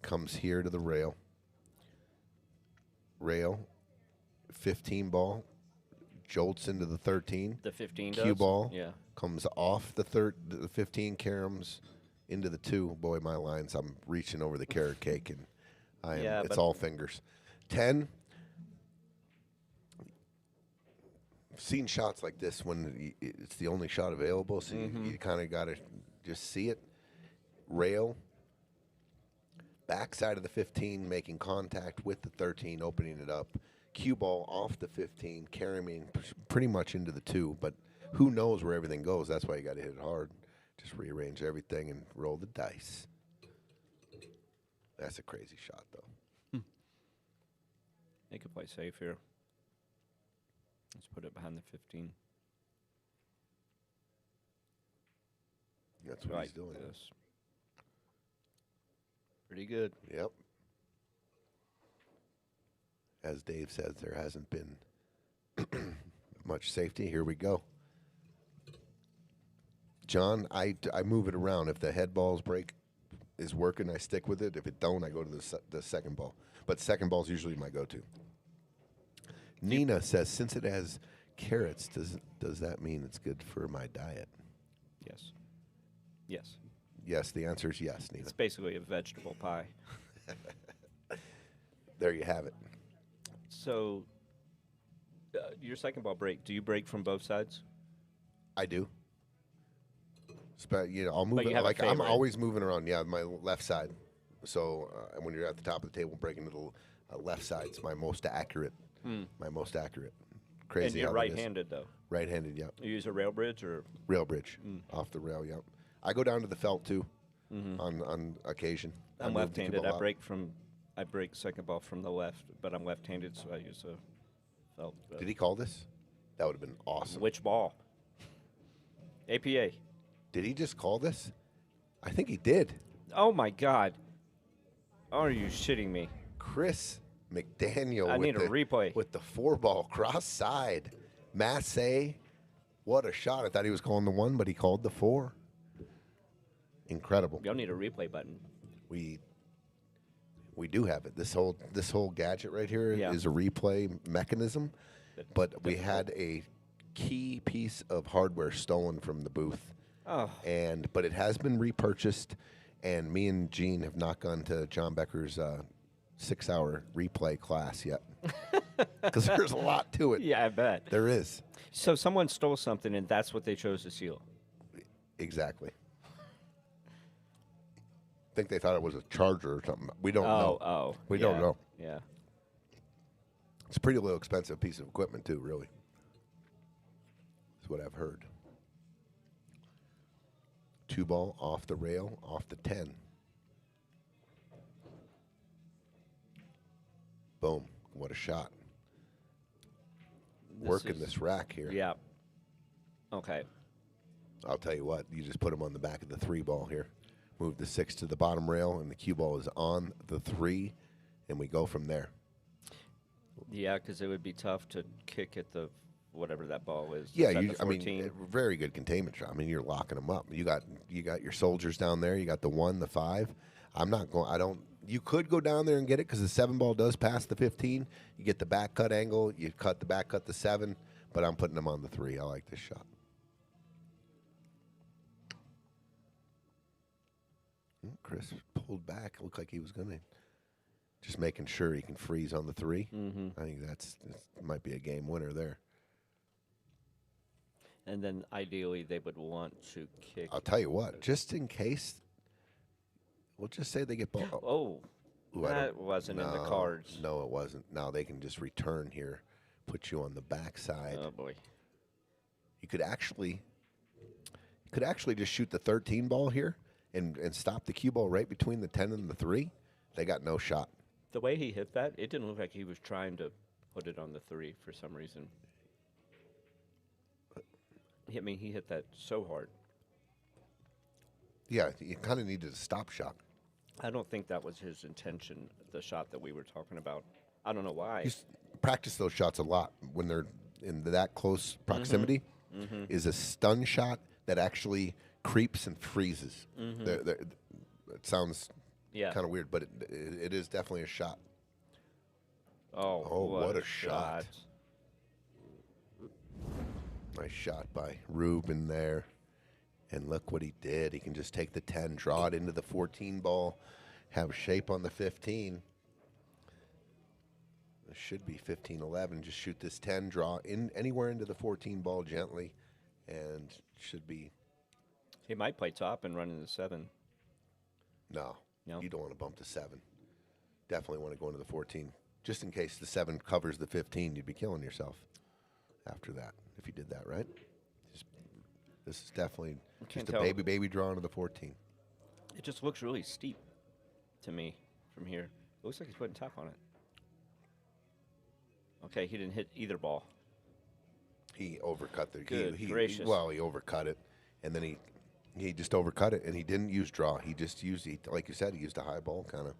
comes here to the rail. Rail, 15 ball, jolts into the 13. The 15 cue does? ball Yeah. comes off the 15 caroms into the 2. Boy, my lines, I'm reaching over the carrot cake, and it's all fingers. 10. Seen shots like this when it's the only shot available, so you kind of got to just see it. Rail, backside of the 15, making contact with the 13, opening it up. Cue ball off the 15, carrying pretty much into the 2, but who knows where everything goes. That's why you got to hit it hard. Just rearrange everything and roll the dice. That's a crazy shot, though. They could play safe here. Let's put it behind the 15. That's what he's doing. This. Pretty good. Yep. As Dave says, there hasn't been much safety. Here we go. John, I move it around. If the head ball's break is working, I stick with it. If it don't, I go to the second ball. But second ball is usually my go-to. Nina says, since it has carrots, does that mean it's good for my diet? Yes. Yes. Yes, the answer is yes, Nina. It's basically a vegetable pie. There you have it. So, your second ball break, do you break from both sides? I do. I'll move you it have a like I'm favorite. always moving around. Yeah, my left side. So when you're at the top of the table, breaking to the left side is my most accurate. My most accurate. Crazy. And you're how that is. right-handed, though. Right-handed, yeah. You use a rail bridge or? Rail bridge, off the rail, yeah. I go down to the felt too, on occasion. I'm move the cue left-handed. ball out. I break second ball from the left, but I'm left-handed, so I use a felt. Did he call this? That would have been awesome. Which ball? APA. Did he just call this? I think he did. Oh my God! Are you shitting me? Chris McDaniel. I with need a replay. with the 4-ball cross side. Massey, what a shot! I thought he was calling the 1, but he called the 4. Incredible. Y'all need a replay button. We do have it. This whole gadget right here is Yeah. a replay mechanism, That's but we difficult. had a key piece of hardware stolen from the booth. Oh. But it has been repurchased, and me and Gene have not gone to John Becker's 6-hour replay class yet, because there's a lot to it. Yeah, I bet. There is. So someone stole something, and that's what they chose to seal. Exactly. I think they thought it was a charger or something. We don't know. Oh. We don't yeah, know. Yeah. It's a pretty little expensive piece of equipment too, really. That's what I've heard. 2-ball off the rail, off the 10. Boom. What a shot. Working this rack here. Yeah. Okay. I'll tell you what, you just put them on the back of the 3-ball here. Move the 6 to the bottom rail, and the cue ball is on the 3, and we go from there. Yeah, because it would be tough to kick at the whatever that ball is. Yeah, Is that you, the I mean, 14? very good containment shot. I mean, you're locking them up. You got your soldiers down there. You got the 1, the 5. I'm not going. I don't. You could go down there and get it because the 7-ball does pass the 15. You get the back cut angle. You cut the back cut the 7, but I'm putting them on the 3. I like this shot. Chris pulled back. Looked like he was going to. Just making sure he can freeze on the 3. I think that might be a game winner there. And then ideally they would want to kick. I'll tell you what, just in case, we'll just say they get ball. Oh, Ooh, I that don't- wasn't in the no, cards. No, it wasn't. Now they can just return here, put you on the backside. Oh boy. You could actually just shoot the 13 ball here and stop the cue ball right between the 10 and the 3. They got no shot. The way he hit that, it didn't look like he was trying to put it on the 3 for some reason. I mean, he hit that so hard. Yeah, you kind of needed a stop shot. I don't think that was his intention, the shot that we were talking about. I don't know why. You practice those shots a lot when they're in that close proximity. Is a stun shot that actually creeps and freezes. It sounds Yeah. kind of weird, but it is definitely a shot. Oh, what a shot. Nice shot by Ruben there. And look what he did. He can just take the 10, draw it into the 14 ball, have shape on the 15. It should be 15-11. Just shoot this 10, draw in anywhere into the 14 ball gently, and should be. He might play top and run into 7. No, No? you don't want to bump to 7. Definitely want to go into the 14. Just in case the 7 covers the 15, you'd be killing yourself after that if you did that, right? This is definitely just a tell. baby draw into the 14. It just looks really steep to me from here. It looks like he's putting top on it. Okay, he didn't hit either ball. He overcut the. Good he gracious. Well, he overcut it, and then he just overcut it, and he didn't use draw. He just used, like you said, he used a high ball kind of.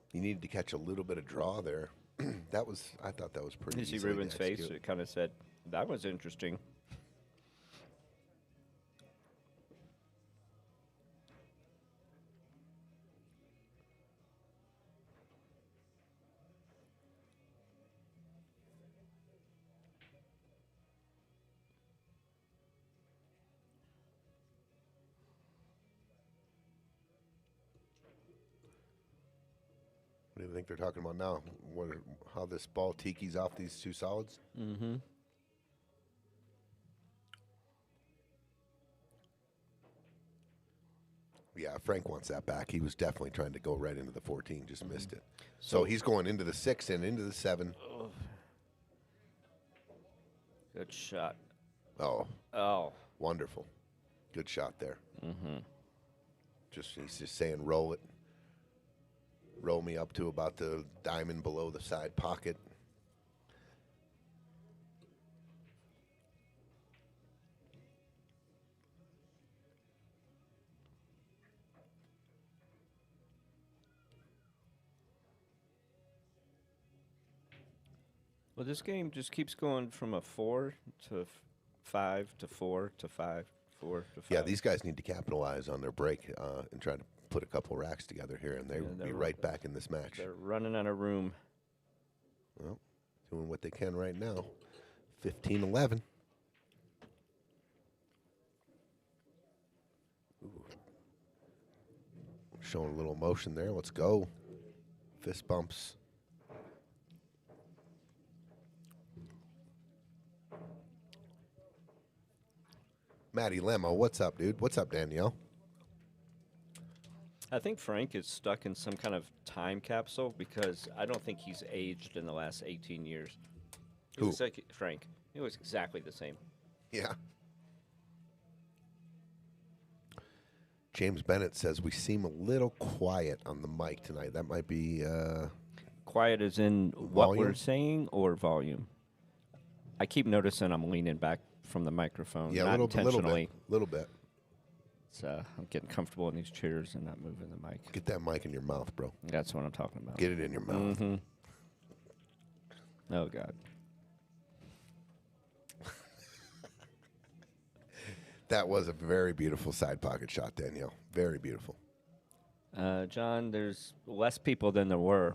He needed to catch a little bit of draw there. I thought that was pretty. You see easily to Ruben's face? execute. It kind of said, "That was interesting." What do you think they're talking about now? How this ball tiki's off these two solids? Mm-hmm. Yeah, Frank wants that back. He was definitely trying to go right into the 14, just missed it. So he's going into the 6 and into the 7. Good shot. Oh, wonderful. Good shot there. Mm-hmm. He's just saying roll it. Roll me up to about the diamond below the side pocket. Well, this game just keeps going from a 4 to 5 to 4 to 5, 4 to 5. Yeah, these guys need to capitalize on their break and try to put a couple racks together here, and they'll be right back in this match. They're running out of room. Well, doing what they can right now. 15-11. Showing a little motion there. Let's go. Fist bumps. Matty Lemo, what's up, dude? What's up, Danielle? I think Frank is stuck in some kind of time capsule because I don't think he's aged in the last 18 years. Who? Frank. He was exactly the same. Yeah. James Bennett says we seem a little quiet on the mic tonight. That might be quiet as in what volume? we're saying or volume. I keep noticing I'm leaning back from the microphone. Yeah, not a little intentionally. Little bit. So I'm getting comfortable in these chairs and not moving the mic. Get that mic in your mouth, bro. That's what I'm talking about. Get it in your mouth. Mm-hmm. Oh, God. That was a very beautiful side pocket shot, Danielle. Very beautiful. John, there's less people than there were.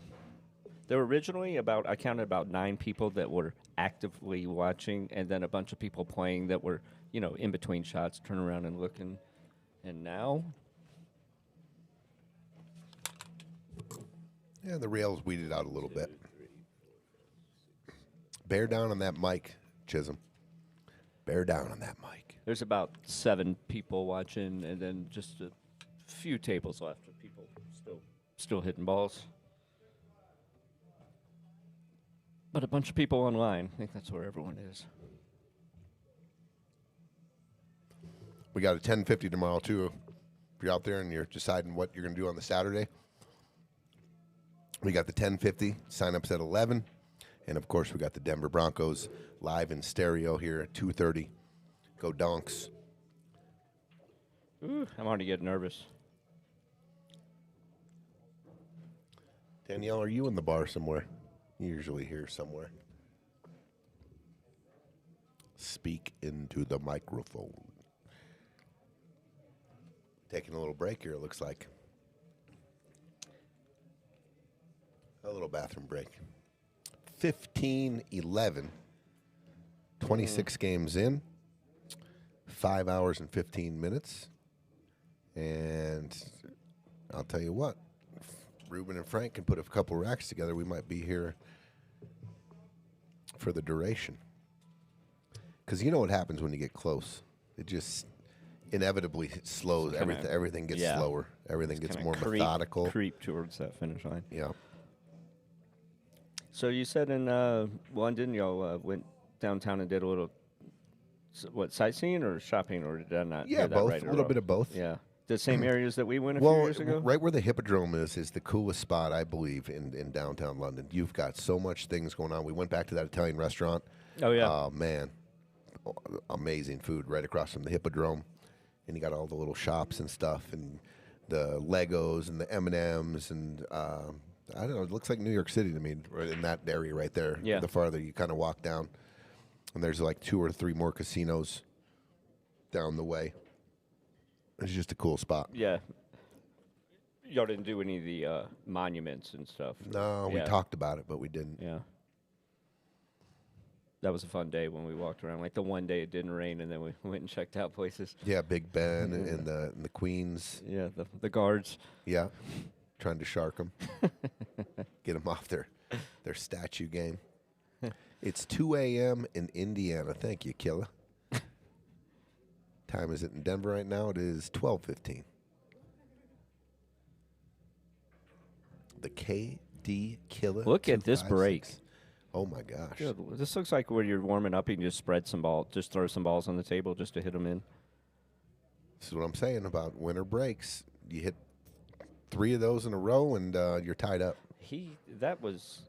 There were originally I counted about 9 people that were actively watching, and then a bunch of people playing that were, in between shots, turning around and looking. And now? Yeah, the rails weeded out a little bit. Bear down on that mic, Chisholm. Bear down on that mic. There's about 7 people watching, and then just a few tables left of people still hitting balls. But a bunch of people online. I think that's where everyone is. We got a 10:50 tomorrow, too. If you're out there and you're deciding what you're going to do on the Saturday, we got the 10:50. Sign-ups at 11. And, of course, we got the Denver Broncos live in stereo here at 2:30. Go Donks. Ooh, I'm already getting nervous. Danielle, are you in the bar somewhere? You're usually here somewhere. Speak into the microphone. Taking a little break here, it looks like. A little bathroom break. 15-11. 26 games in. 5 hours and 15 minutes. And I'll tell you what, if Ruben and Frank can put a couple racks together, we might be here for the duration. Because you know what happens when you get close? It just inevitably slows. Everything gets slower. Everything gets more methodical. Creep towards that finish line. Yeah. So you said in London, y'all went downtown and did a little, sightseeing or shopping, or did I not hear that both. right A little bit of both. Yeah. the same areas that we went a few Well, years ago? right where the Hippodrome is the coolest spot, I believe, in downtown London. You've got so much things going on. We went back to that Italian restaurant. Oh, yeah. Oh, man. Amazing food right across from the Hippodrome. And you got all the little shops and stuff and the Legos and the M&Ms and I don't know. It looks like New York City to me, right in that area right there. Yeah. The farther you kind of walk down, and there's like 2 or 3 more casinos down the way. It's just a cool spot. Yeah. Y'all didn't do any of the monuments and stuff. No, we Yeah. talked about it, but we didn't. Yeah. That was a fun day when we walked around. Like the one day it didn't rain, and then we went and checked out places. Yeah, Big Ben and the Queens. Yeah, the guards. Yeah, trying to shark them, get them off their statue game. It's 2 a.m. in Indiana. Thank you, Killa. Time is it in Denver right now? It is 12:15. The KD Killa. Look at this 256. break. Oh my gosh. Good. This looks like when you're warming up, you can just spread some ball, just throw some balls on the table just to hit them in. This is what I'm saying about winter breaks. You hit 3 of those in a row, and you're tied up. That was,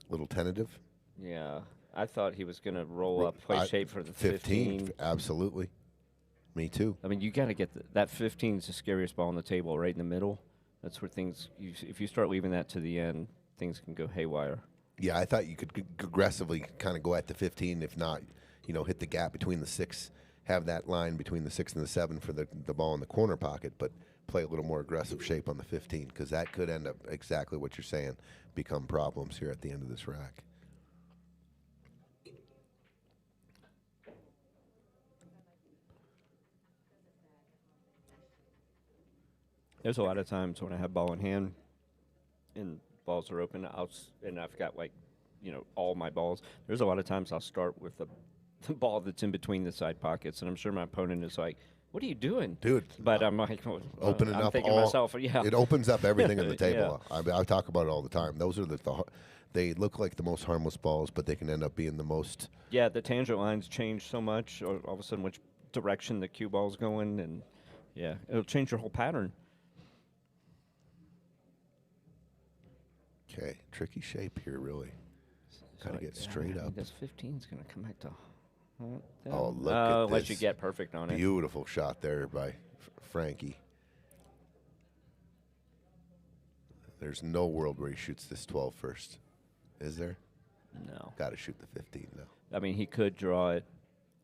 A little tentative. yeah. I thought he was going to roll up, play shape for the 15. Absolutely. Me too. I mean, you got to get that 15 is the scariest ball on the table, right in the middle. That's where things, if you start leaving that to the end, things can go haywire. Yeah, I thought you could aggressively kind of go at the 15, if not, hit the gap between the 6, have that line between the 6 and the 7 for the ball in the corner pocket, but play a little more aggressive shape on the 15, because that could end up exactly what you're saying, become problems here at the end of this rack. There's a lot of times when I have ball in hand and balls are open, and I've got all my balls. There's a lot of times I'll start with the ball that's in between the side pockets, and I'm sure my opponent is like, "What are you doing, dude?" But I'm like, opening I'm up thinking all. to myself, yeah, it opens up everything on the table. Yeah. I talk about it all the time. Those are they look like the most harmless balls, but they can end up being the most. Yeah, the tangent lines change so much, or all of a sudden which direction the cue ball's going, and yeah, it'll change your whole pattern. Okay, tricky shape here, really. Kind of So, get straight yeah, up. This 15's going to come back to. Oh, look at this. Let you get perfect on it. Beautiful shot there by Frankie. There's no world where he shoots this 12 first. Is there? No. Got to shoot the 15, though. I mean, he could draw it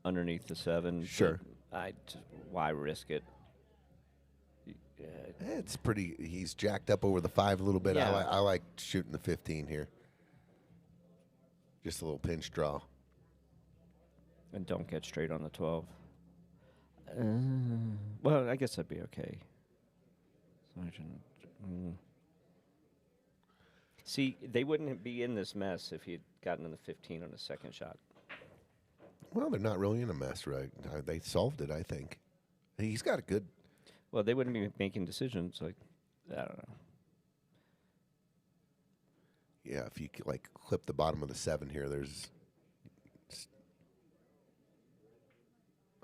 underneath the 7. Sure. Why risk it? It's pretty. He's jacked up over the 5 a little bit. Yeah. I like shooting the 15 here. Just a little pinch draw. And don't get straight on the 12. Well, I guess that'd be okay. See, they wouldn't be in this mess if he'd gotten in the 15 on the second shot. Well, they're not really in a mess, right? They solved it, I think. He's got a good. Well, they wouldn't be making decisions like, I don't know. Yeah, if you clip the bottom of the 7 here, there's.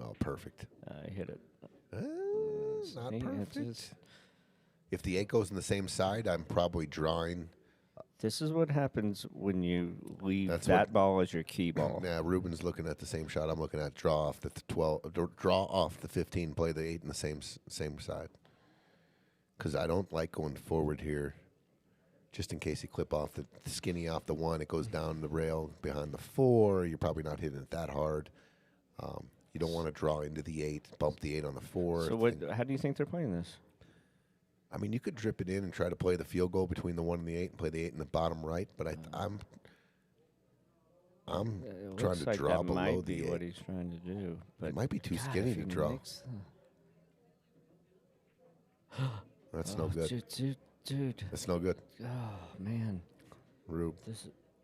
Oh, perfect. I hit it. Not See, perfect. If the 8 goes in the same side, I'm probably drawing. This is what happens when you leave That's that ball as your key ball. Yeah, Ruben's looking at the same shot I'm looking at. Draw off the 12. Draw off the 15. Play the 8 in the same side. Because I don't like going forward here. Just in case you clip off the skinny off the 1, it goes down the rail behind the 4. You're probably not hitting it that hard. You don't want to draw into the 8, bump the 8 on the 4. So how do you think they're playing this? I mean, you could drip it in and try to play the field goal between the 1 and the 8 and play the 8 in the bottom right, but I'm trying to draw that below might the be 8. what he's trying to do. But It might be too God, skinny if to he draw. makes That's no good. Dude. That's no good. Oh, man. Rube.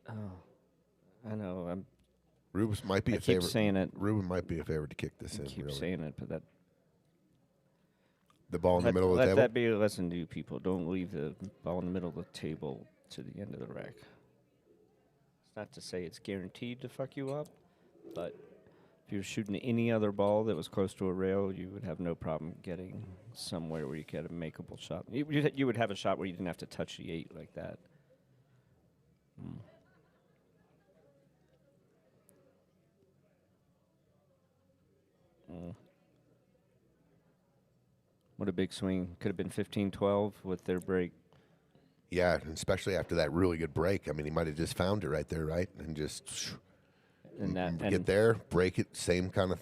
I know. Rube might be I a keep favorite. saying it. Ruben might be a favorite to kick this I in. keep Really. saying it, but that. The ball in the middle of the let table. that be a lesson to you people. Don't leave the ball in the middle of the table to the end of the rack. It's not to say it's guaranteed to fuck you up, but If you were shooting any other ball that was close to a rail, you would have no problem getting somewhere where you get a makeable shot. You would have a shot where you didn't have to touch the 8 like that. What a big swing. Could have been 15-12 with their break. Yeah, and especially after that really good break. I mean, he might have just found it right there, right? And just get there, break it, same kind of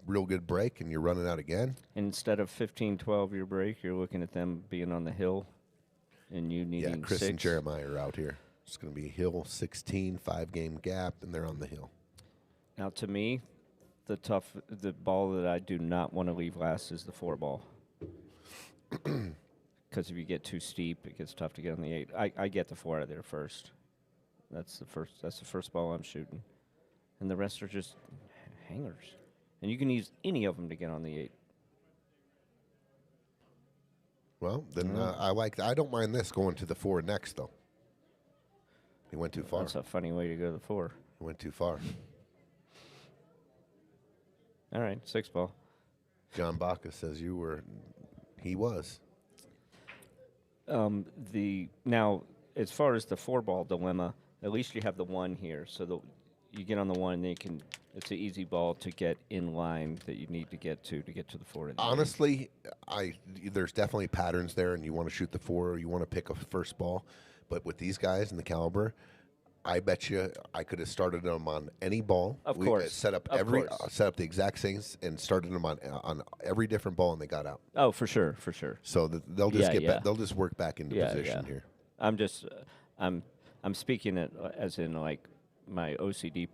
real good break, and you're running out again. Instead of 15-12 your break, you're looking at them being on the hill and you needing Yeah, Chris 6. and Jeremiah are out here. It's going to be hill 16, 5-game gap, and they're on the hill. Now, to me, the ball that I do not want to leave last is the 4 ball. Because if you get too steep, it gets tough to get on the 8. I get the 4 out of there first. That's the first ball I'm shooting. And the rest are just hangers. And you can use any of them to get on the 8. Well, then I don't mind this going to the 4 next, though. He went too far. That's a funny way to go to the 4. He went too far. All right, 6 ball. John Baca says he was. Now, as far as the 4 ball dilemma, at least you have the 1 here, so you get on the 1, and it's an easy ball to get in line that you need to get to the 4. Honestly, there's definitely patterns there, and you want to shoot the 4, or you want to pick a first ball. But with these guys and the caliber, I bet you I could have started them on any ball. Of course. Set up the exact same and started them on every different ball, and they got out. Oh, for sure. So they'll just they'll just work back into position here. I'm just I'm speaking it as in like my OCD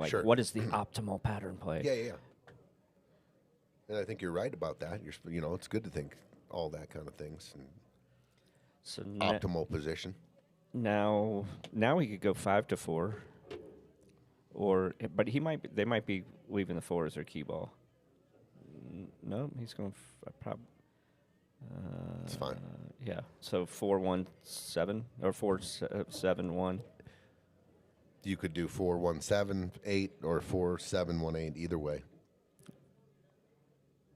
Sure. what is the optimal pattern play? Yeah. And I think you're right about that. It's good to think all that kind of things. And so optimal position. Now he could go 5-4, but they might be leaving the 4 as their key ball. No, he's going probably. It's fine. Yeah, so 4-1-7 or 4-7-1. You could do 4-1-7-8 or 4-7-1-8 either way.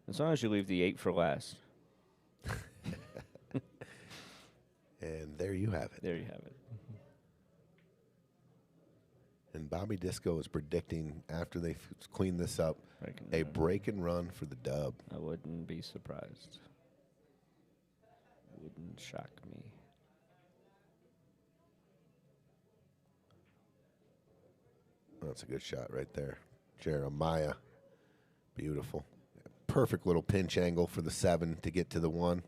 As long as you leave the 8 for last. And there you have it. And Bobby Disco is predicting, after they clean this up, a break and run for the dub. I wouldn't be surprised. Wouldn't shock me. That's a good shot right there. Jeremiah. Beautiful. Perfect little pinch angle for the 7 to get to the 1.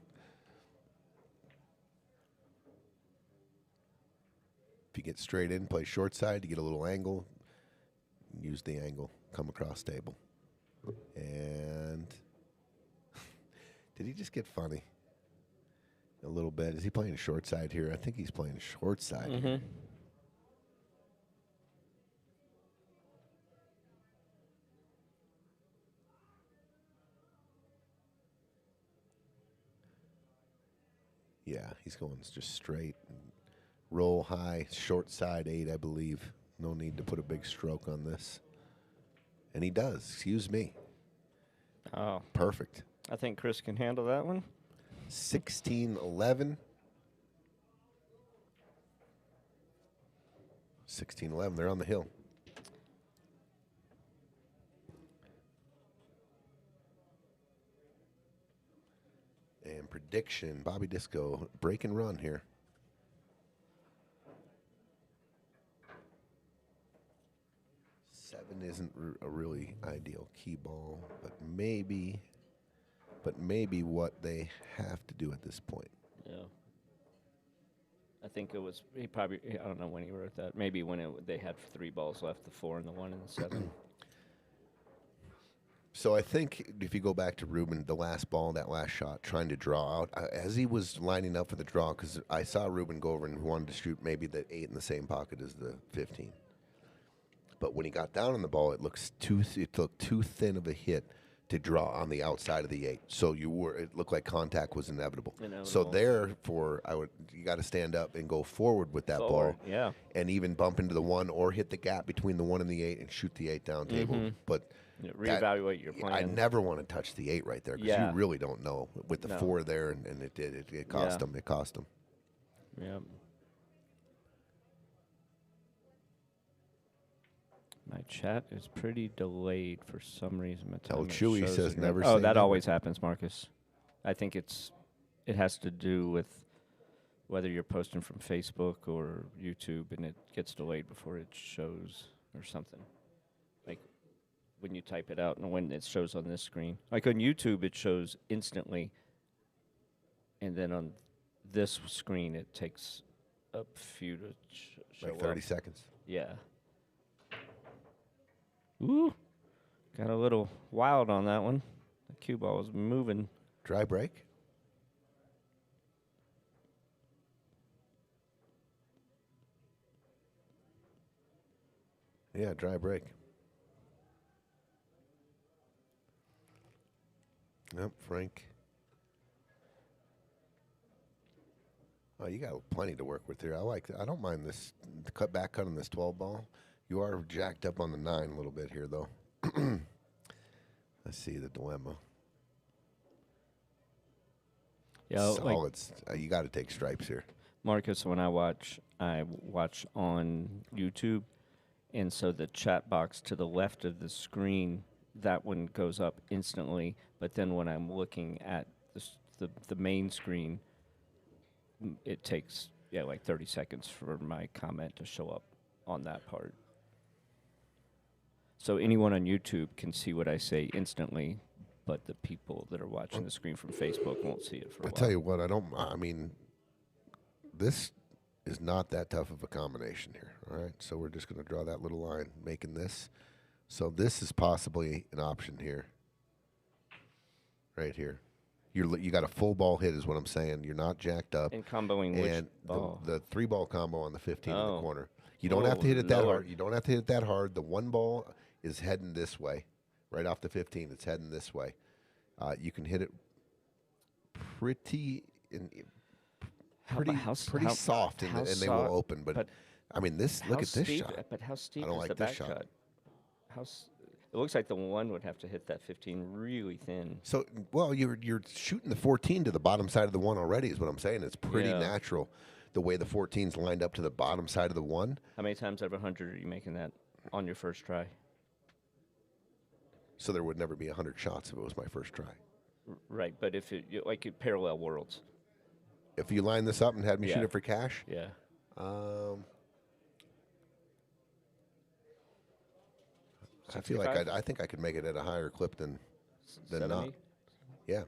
If you get straight in, play short side, you get a little angle, use the angle, come across table. And did he just get funny? A little bit. Is he playing short side here? I think he's playing short side here. Yeah, he's going just straight. Roll high, short side 8, I believe. No need to put a big stroke on this. And he does. Excuse me. Oh. Perfect. I think Chris can handle that one. 16-11. 16-11. They're on the hill. And prediction, Bobby Disco, break and run here. 7 isn't a really ideal key ball, but maybe what they have to do at this point. Yeah. I think it was, I don't know when he wrote that. Maybe when they had 3 balls left, the 4 and the 1 and the 7. So I think if you go back to Ruben, the last ball, that last shot, trying to draw out, as he was lining up for the draw, because I saw Ruben go over and wanted to shoot maybe the 8 in the same pocket as the 15. But when he got down on the ball, it looked too thin of a hit to draw on the outside of the 8. So it looked like contact was inevitable. So Inevitable. therefore, you got to stand up and go forward with that Forward, ball. yeah. And even bump into the 1 or hit the gap between the 1 and the 8 and shoot the 8 down table. But Yeah, reevaluate your plan. I never want to touch the 8 right there because Yeah. you really don't know with the No. 4 there, and it cost them. It cost them. Yeah. My chat is pretty delayed for some reason. My Tell time it Chewy shows says again. never Oh, say that never. always happens, Marcus. I think it has to do with whether you're posting from Facebook or YouTube, and it gets delayed before it shows or something. Like when you type it out and when it shows on this screen. Like on YouTube, it shows instantly, and then on this screen, it takes a few to show Like 30 up. seconds. Yeah. Ooh, got a little wild on that one. The cue ball was moving. Dry break. Yeah, dry break. Yep, Frank. Oh, you got plenty to work with here. I don't mind this cut on this 12 ball. You are jacked up on the 9 a little bit here, though. Let's see the dilemma. Yeah, like Solids. You got to take stripes here. Marcus, when I watch on YouTube, and so the chat box to the left of the screen, that one goes up instantly. But then when I'm looking at the main screen, it takes like 30 seconds for my comment to show up on that part. So anyone on YouTube can see what I say instantly, but the people that are watching the screen from Facebook won't see it for a I while. tell you what, I mean, this is not that tough of a combination here, all right? So we're just going to draw that little line, making this. So this is possibly an option here, right here. You got a full ball hit is what I'm saying. You're not jacked up. And comboing which and ball? the 3-ball combo on the 15 in the Oh. corner. You don't have to hit it that Lord. hard. You don't have to hit it that hard. The 1 ball is heading this way, right off the 15. It's heading this way. You can hit it pretty soft, and they will open. But I mean, look at this shot. But how steep I don't is like the this back shot. cut? It looks like the 1 would have to hit that 15 really thin. So, well, you're shooting the 14 to the bottom side of the 1 already, is what I'm saying. It's pretty Yeah. natural the way the 14's lined up to the bottom side of the 1. How many times out of 100 are you making that on your first try? So there would never be 100 shots if it was my first try. Right, but if like parallel worlds. If you line this up and had me Yeah. shoot it for cash, Yeah. I feel like 65? I think I could make it at a higher clip than not. 70? Yeah.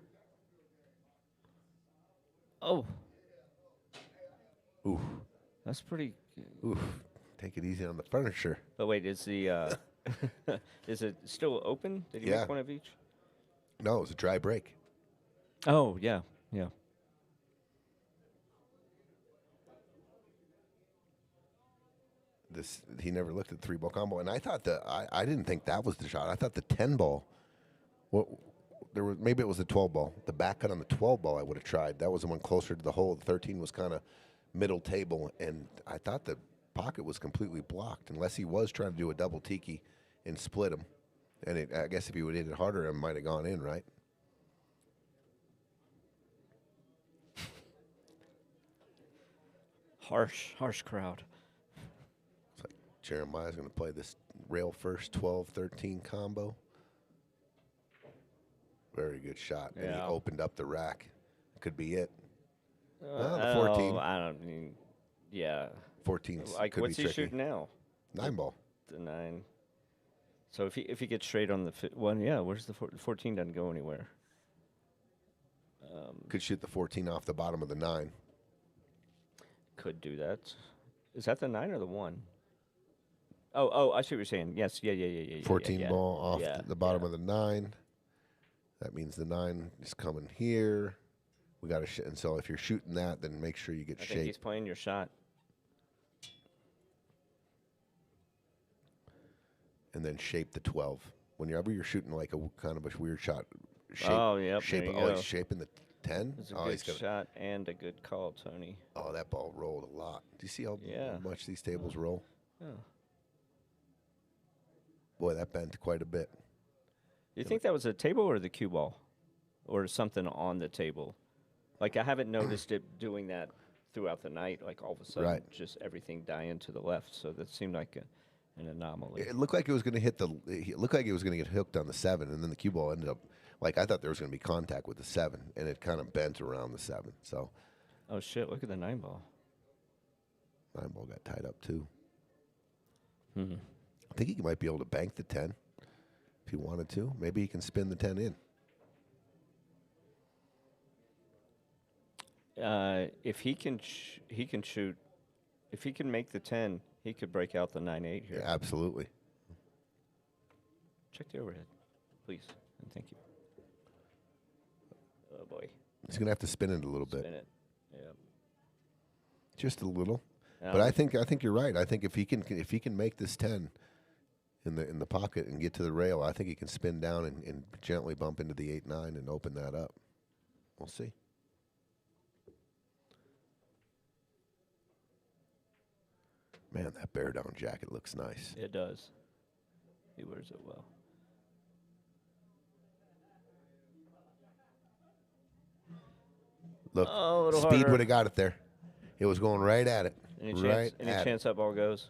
Oh, Ooh. that's pretty. Ooh. Take it easy on the furniture. But wait, is the is it still open? Did you Yeah. make one of each? No, it was a dry break. Oh yeah, yeah. He never looked at the 3-ball combo, and I thought I didn't think that was the shot. I thought the 10-ball. Maybe it was the 12-ball. The back cut on the 12-ball I would have tried. That was the one closer to the hole. The 13 was kind of middle table, and I thought the pocket was completely blocked, unless he was trying to do a double tiki and split him. And I guess if he would have hit it harder, it might have gone in, right? Harsh crowd. It's like Jeremiah's going to play this rail first 12-13 combo. Very good shot. And he Yeah. opened up the rack. Could be it. the Oh, 14. I don't mean. Yeah. 14's Like, could what's be he tricky. shooting now? 9-ball. The 9. So if he gets straight on the one, yeah. Where's the 14? Doesn't go anywhere. Could shoot the 14 off the bottom of the 9. Could do that. Is that the 9 or the 1? Oh, I see what you're saying. Yes, yeah. 14 yeah. ball off Yeah, the bottom yeah. of the 9. That means the 9 is coming here. We got to and so if you're shooting that, then make sure you get I think he's shape. playing your shot. And then shape the 12. Whenever you're shooting like a kind of a weird shot, shape, Oh, yep, shape. there you Oh, go. he's shaping the 10. It's a Oh, good he's gonna. shot and a good call, Tony. Oh, that ball rolled a lot. Do you see how Yeah. much these tables roll? Oh. Boy, that bent quite a bit. You think that was a table or the cue ball? Or something on the table? Like, I haven't noticed it doing that throughout the night, like all of a sudden, Right. just everything dying to the left. So that seemed like an anomaly. It looked like it was going to hit the. It looked like it was going to get hooked on the 7, and then the cue ball ended up. Like I thought there was going to be contact with the 7, and it kind of bent around the 7. So. Oh shit! Look at the 9 ball. 9 ball got tied up too. Hmm. I think he might be able to bank the 10 if he wanted to. Maybe he can spin the 10 in. If he can, he can shoot. If he can make the 10, he could break out the 9-8 here. Yeah, absolutely. Check the overhead, please, and thank you. Oh boy. He's going to have to spin it a little bit. Spin it. Yeah. Just a little. Yeah. But I think you're right. I think if he can make this 10 in the pocket and get to the rail, I think he can spin down and gently bump into the 8-9 and open that up. We'll see. Man, that bear down jacket looks nice. It does. He wears it well. Look, Oh, a little speed harder. would have got it there. It was going right at it. Any right chance? Any at chance that ball goes?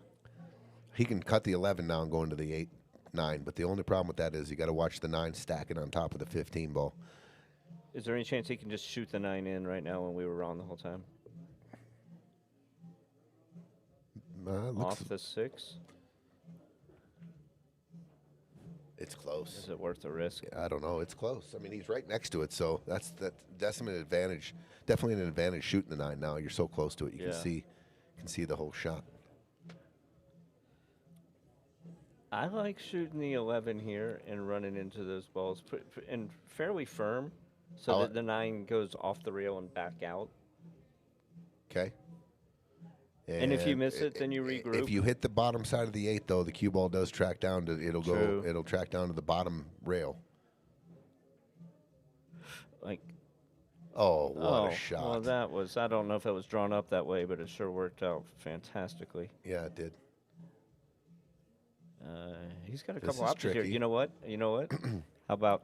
He can cut the 11 now and go into the 8-9, but the only problem with that is you got to watch the 9 stacking on top of the 15 ball. Is there any chance he can just shoot the 9 in right now when we were wrong the whole time? Looks, Off the 6? it's close. Is it worth the risk? I don't know. It's close. I mean, he's right next to it, so that's an advantage. Definitely an advantage shooting the 9 now. You're so close to it, you Yeah. can see the whole shot. I like shooting the 11 here and running into those balls and fairly firm so that the 9 goes off the rail and back out. Okay. And if you miss it, then you regroup. If you hit the bottom side of the 8, though, the cue ball does track down to True. it'll track down to the bottom rail. Like, oh, what oh, a shot! well, that was, I don't know if it was drawn up that way, but it sure worked out fantastically. Yeah, it did. He's got a This couple is options here. tricky. You know what? How about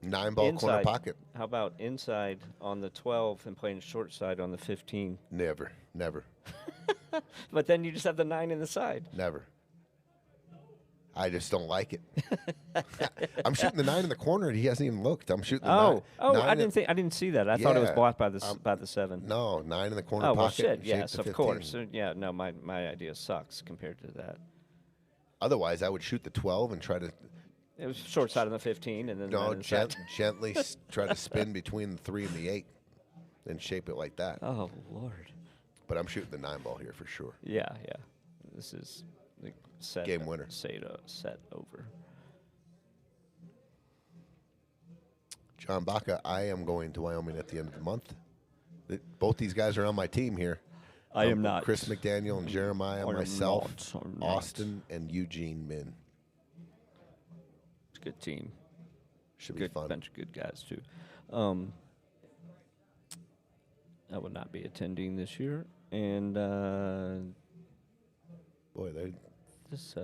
9 ball corner inside? pocket. How about inside on the 12 and playing short side on the 15? Never. But then you just have the 9 in the side. Never. I just don't like it. I'm shooting the 9 in the corner, and he hasn't even looked. I'm shooting the 9. I didn't see that. I thought it was Yeah, blocked by the 7. No, 9 in the corner Oh pocket. well, shit. and shape Yes, the of 15. course. Yeah, no, my idea sucks compared to that. Otherwise, I would shoot the 12 and try to It was short side on the 15, and then the 9 inside. gently try to spin between the 3 and the 8, and shape it like that. Oh Lord. But I'm shooting the 9 ball here for sure. Yeah. This is the set Game winner. Set over. John Baca, I am going to Wyoming at the end of the month. Both these guys are on my team here. I am not. Chris McDaniel and Jeremiah, I am myself, not. I'm not. Austin, and Eugene Min. It's a good team. Should be Good fun. bunch of good guys too. I will not be attending this year, and Boy, they this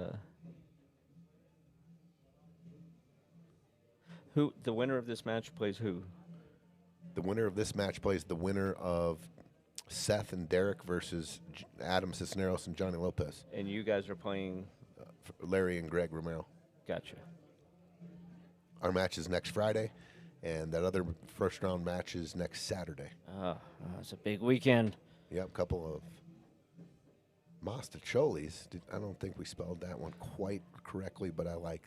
who the winner of this match plays who? the winner of this match plays the winner of Seth and Derek versus Adam Cisneros and Johnny Lopez. And you guys are playing. Larry and Greg Romero. Gotcha. Our match is next Friday, and that other first round match is next Saturday. It's a big weekend. Yep, couple of Mostacholis. I don't think we spelled that one quite correctly, but I like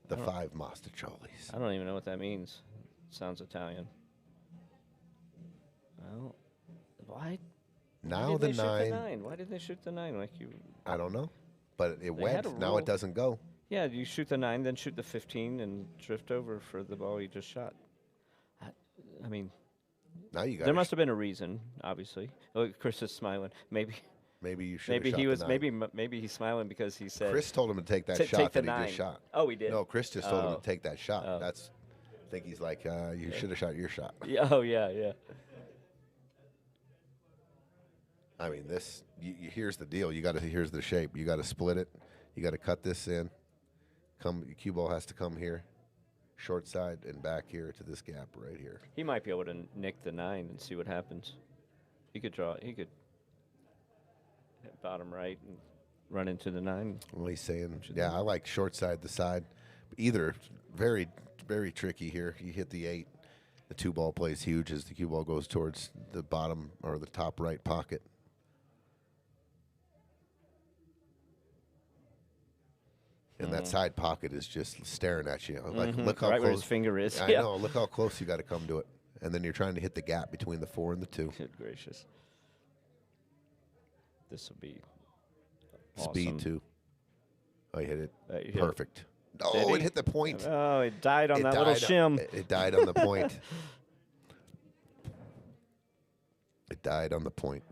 the 5 Mostacholis. I don't even know what that means. Sounds Italian. Well, why? Now Why did the they shoot 9. the 9? Why did they shoot the 9? Like you? I don't know, but it They had went. a Now rule. it doesn't go. Yeah, you shoot the 9, then shoot the 15, and drift over for the ball you just shot. I mean, Now you got. there must have been a reason, obviously. Oh, Chris is smiling. Maybe Maybe you should. Maybe shot he the was. nine. Maybe he's smiling because he said. Chris told him to take that Take shot the that he 9. just shot. Oh, he did. No, Chris just told him Oh. to take that shot. Oh. That's. I think he's like, you should have shot your shot. Yeah, oh yeah. I mean, this. Here's the deal. Here's the shape. You got to split it. You got to cut this in. Your cue ball has to come here, short side and back here to this gap right here. He might be able to nick the 9 and see what happens. He could draw. He could hit bottom right and run into the 9. Well, he's saying, yeah, I like short side, the side. Either very, very tricky here. You hit the 8. The 2 ball plays huge as the cue ball goes towards the bottom or the top right pocket. And that side pocket is just staring at you. Like, look how right close where his finger is. I know. Look how close you got to come to it, and then you're trying to hit the gap between the 4 and the 2. Good gracious. This will be Speed awesome. too. Oh, you hit it. You hit- Perfect. Did Oh, he? it hit the point. Oh, it died on It that little died shim. It died on the point. It died on the point.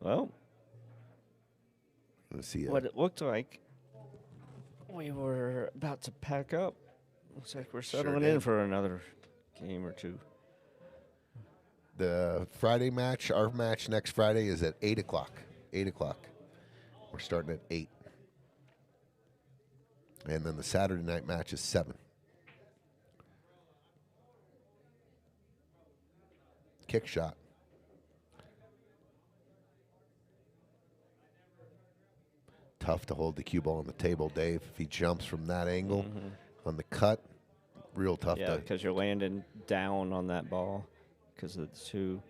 Well, Let's see. what it looked like, we were about to pack up. Looks like we're settling in did. for another game or two. The Friday match, our match next Friday is at 8 o'clock. 8 o'clock. We're starting at 8. And then the Saturday night match is 7. Kick shot. Tough to hold the cue ball on the table, Dave. If he jumps from that angle on the cut, real tough Yeah, to. because you're landing down on that ball because of the 2.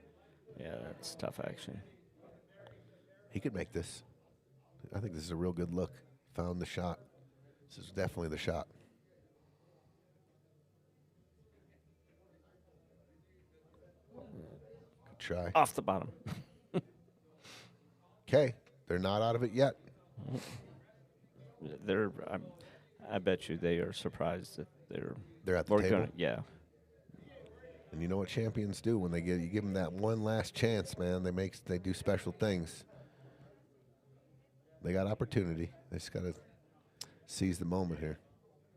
Yeah, that's tough action. He could make this. I think this is a real good look. Found the shot. This is definitely the shot. Good try. Off the bottom. Okay, they're not out of it yet. I bet you they are surprised that They're at the working table. on it. Yeah. And you know what champions do when you give them that one last chance, man. They do special things. They got opportunity. They just got to seize the moment here.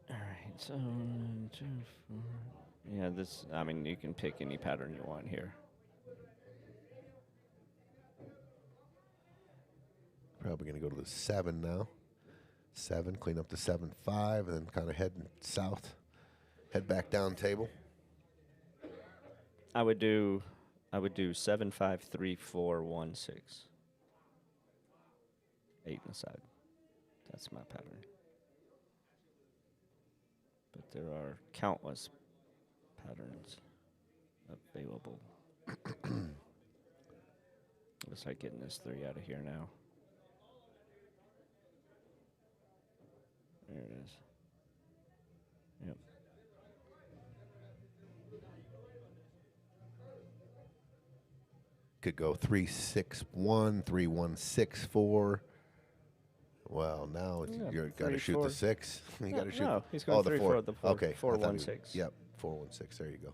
All right. So 1, 2, 4. Yeah, this. I mean, you can pick any pattern you want here. Probably going to go to the 7 now. 7, clean up the 7-5, and then kind of head south. Head back down table. I would do 7, 5, 3, 4, 1, 6. 8 in the side. That's my pattern. But there are countless patterns available. Looks like getting this 3 out of here now. There it is. Yep. Could go 3-6-1, 3-1-6-4. Well, now Yeah, you got to 3, shoot 4. the 6. You got to shoot. No, he's going the 3, 4, the 4. Okay, 4, I thought 1, he- 6. Yep, 4-1-6. There you go.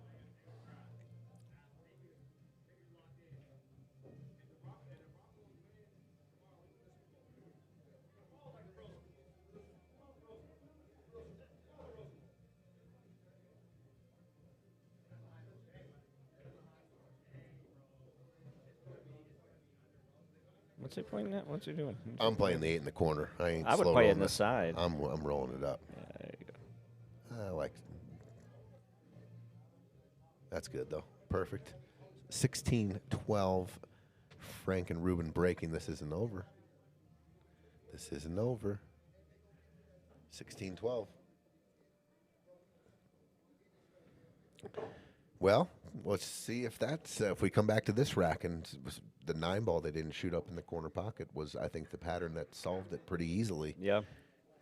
What's he playing at? What's he doing? I'm playing the 8 in the corner. I would slow play it rolling in the side. I'm rolling it up. Yeah, there you go. I like. That's good though. Perfect. 16-12. Frank and Ruben breaking. This isn't over. This isn't over. 16-12. Well, let's see if that's if we come back to this rack and the 9 ball they didn't shoot up in the corner pocket was, I think, the pattern that solved it pretty easily. Yeah.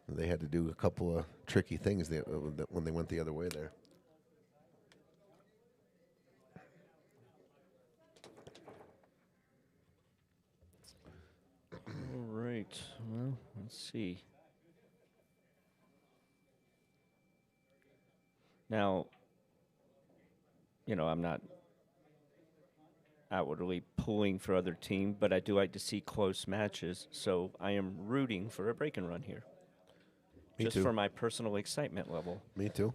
They had to do a couple of tricky things when they went the other way there. All right. Well, let's see. Now, I'm not outwardly pulling for other team, but I do like to see close matches. So I am rooting for a break and run here. Me just too. for my personal excitement level. Me too.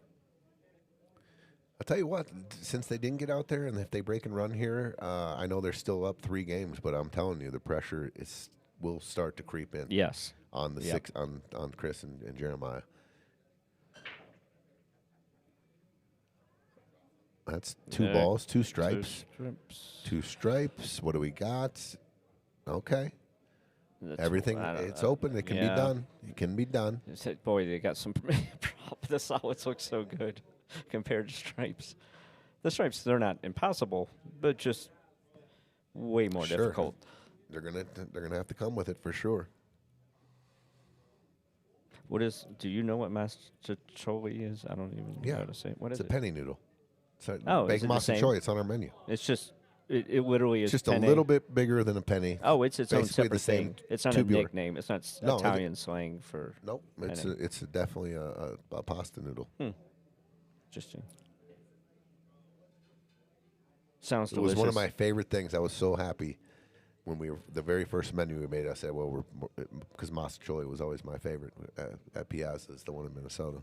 I'll tell you what, since they didn't get out there, and if they break and run here, I know they're still up 3 games, but I'm telling you, the pressure will start to creep in. Yes. On the Yep. on Chris and Jeremiah. That's 2 balls, 2 stripes. 2 stripes. What do we got? Okay. Everything, it's open. It can be done. It can be done. Boy, they got some. The solids look so good compared to stripes. The stripes, they're not impossible, but just way more difficult. They're gonna have to come with it for sure. Do you know what masticcioli is? I don't even know how to say it. What is it? It's a penny noodle. Is baked it the same? masticcioli. It's on our menu. It's just, it literally is just penne. a little bit bigger than a penny. Oh, it's its own Basically separate the same thing. It's not a tubular. nickname. It's not No, Italian slang for Nope. penny. It's definitely a pasta noodle. Interesting. Sounds It delicious. was one of my favorite things. I was so happy when the very first menu we made. I said, well, because masticcioli was always my favorite at Piazza. It's the one in Minnesota.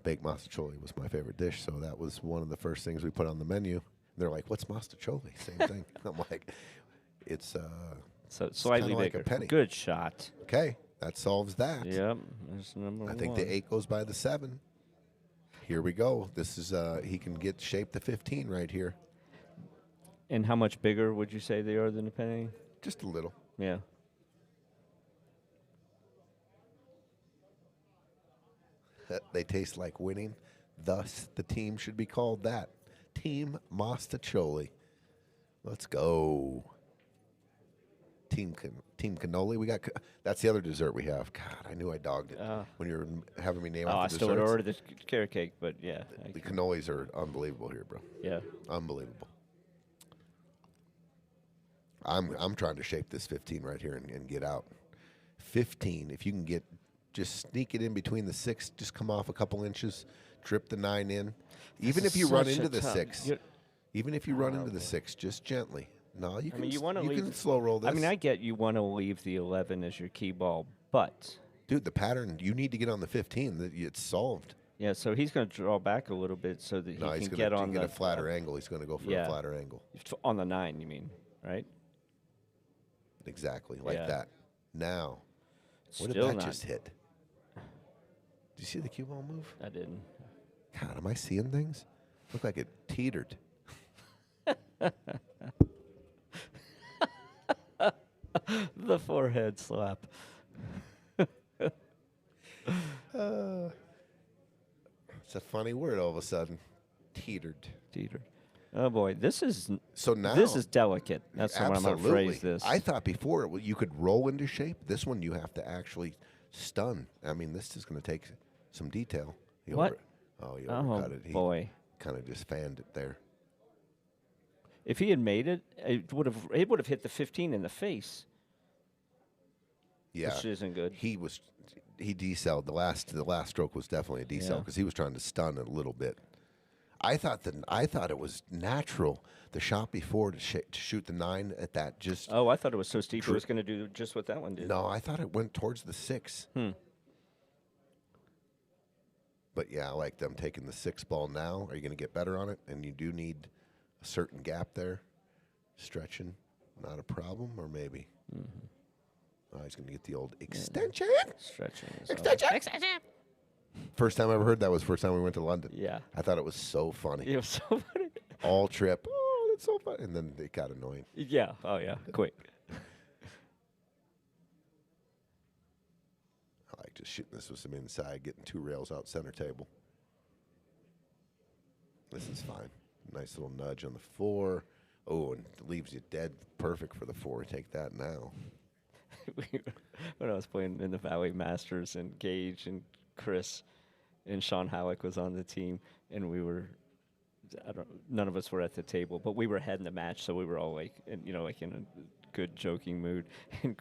Baked masticcioli was my favorite dish, so that was one of the first things we put on the menu. And they're like, "What's masticcioli?" Same thing. I'm like, "It's so slightly like bigger. a penny." Good shot. Okay, that solves that. Yep, that's number one. I think the 8 goes by the 7. Here we go. This is he can get shape to 15 right here. And how much bigger would you say they are than a penny? Just a little. Yeah. They taste like winning. Thus, the team should be called that. Team Masticcioli. Let's go. Team Cannoli. We got. That's the other dessert we have. God, I knew I dogged it when you were having me name I off the still would desserts. order the carrot cake, but yeah. The cannolis are unbelievable here, bro. Yeah. Unbelievable. I'm trying to shape this 15 right here and get out. 15, if you can just sneak it in between the 6, just come off a couple inches, drip the 9 in. Even if you run into the 6, even if you run into the 6, just gently. No, you can. You can slow roll this. I mean, I get you want to leave the 11 as your key ball, but dude, the pattern you need to get on the 15. It's solved. Yeah, so he's going to draw back a little bit so that he can get on a flatter angle. He's going to go for a flatter angle. On the 9, you mean, right? Exactly, like that. Now, what Still did that not. just hit? Did you see the cue ball move? I didn't. God, am I seeing things? Looked like it teetered. The forehead slap. It's a funny word all of a sudden. Teetered. Teetered. Oh boy, this is now this is delicate. That's how I'm going to phrase this. I thought before you could roll into shape. This one you have to actually stun. I mean, this is going to take some detail. What? He overcut it. He boy, kind of just fanned it there. If he had made it, it would have hit the 15 in the face. Yeah, which isn't good. He decelled. The last stroke was definitely a decel because he was trying to stun it a little bit. I thought it was natural the shot before to shoot the 9 at that just. Oh, I thought it was so steep it was going to do just what that one did. No, I thought it went towards the 6. But yeah, I like them taking the 6 ball now. Are you going to get better on it? And you do need a certain gap there. Stretching, not a problem, or maybe. Oh, he's going to get the old extension. Stretching. Extension. First time I ever heard that was the first time we went to London. Yeah. I thought it was so funny. It was so funny. All trip. Oh, that's so funny. And then it got annoying. Yeah. Oh, yeah. Quick. I like just shooting this with some inside, getting 2 rails out center table. This is fine. Nice little nudge on the 4. Oh, and leaves you dead perfect for the 4. Take that now. When I was playing in the Valley Masters, and Gage and Chris and Sean Halleck was on the team, and we were, none of us were at the table, but we were ahead in the match, so we were all like in a good joking mood. And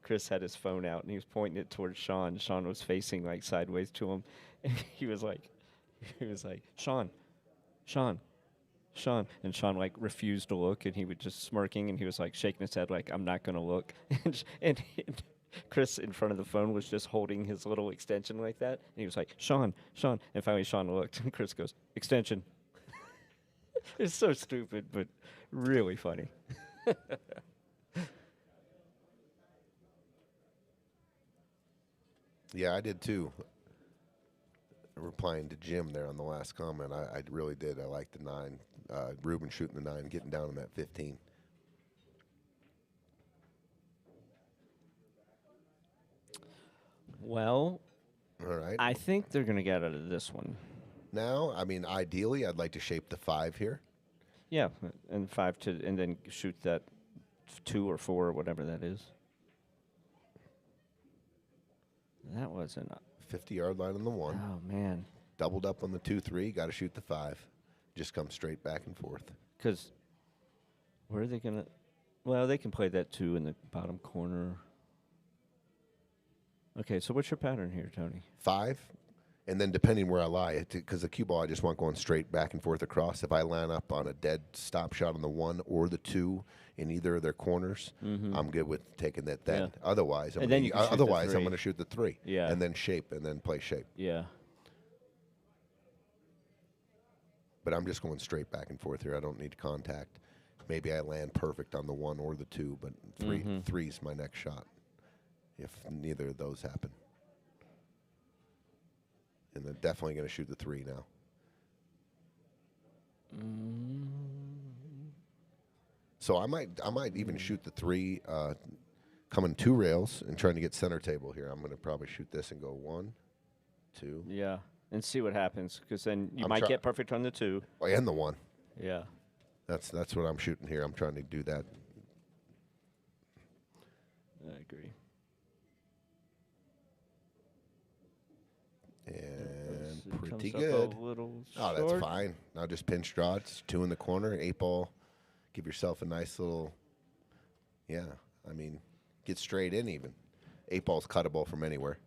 Chris had his phone out, and he was pointing it towards Sean. Sean was facing like sideways to him, and he was like, Sean, Sean. And Sean, like, refused to look, and he was just smirking, and he was, like, shaking his head like, I'm not going to look. and Chris in front of the phone was just holding his little extension like that, and he was like, Sean. And finally Sean looked, and Chris goes, extension. It's so stupid, but really funny. Yeah, I did too. Replying to Jim there on the last comment, I really did. I liked the 9. Ruben shooting the 9, getting down in that 15. Well, All right. I think they're going to get out of this one. Now, I mean, ideally, I'd like to shape the 5 here. Yeah, and 5 to, and then shoot that 2 or 4 or whatever that is. That wasn't. 50-yard line on the 1. Oh man. Doubled up on the 2-3. Got to shoot the 5. Just come straight back and forth. Because where are they gonna? Well, they can play that 2 in the bottom corner. Okay, so what's your pattern here, Tony? 5, and then depending where I lie, because the cue ball I just want going straight back and forth across. If I line up on a dead stop shot on the 1 or the 2 in either of their corners, I'm good with taking that then. Yeah. Otherwise, I'm And gonna, then you can shoot the I'm 3. going to shoot the 3. Yeah. And then shape, and then play shape. Yeah. But I'm just going straight back and forth here. I don't need contact. Maybe I land perfect on the 1 or the 2, but 3's my next shot if neither of those happen. And they're definitely going to shoot the 3 now. So I might even shoot the 3 coming 2 rails and trying to get center table here. I'm going to probably shoot this and go 1, 2. Yeah, and see what happens, because then you I'm might get perfect on the 2. And the 1. Yeah. That's what I'm shooting here. I'm trying to do that. I agree. And It pretty comes good. up a little Oh, that's short. fine. Now just pinch draw. It's 2 in the corner, 8 ball. Give yourself a nice little, yeah. I mean, get straight in even. 8 ball's cuttable from anywhere.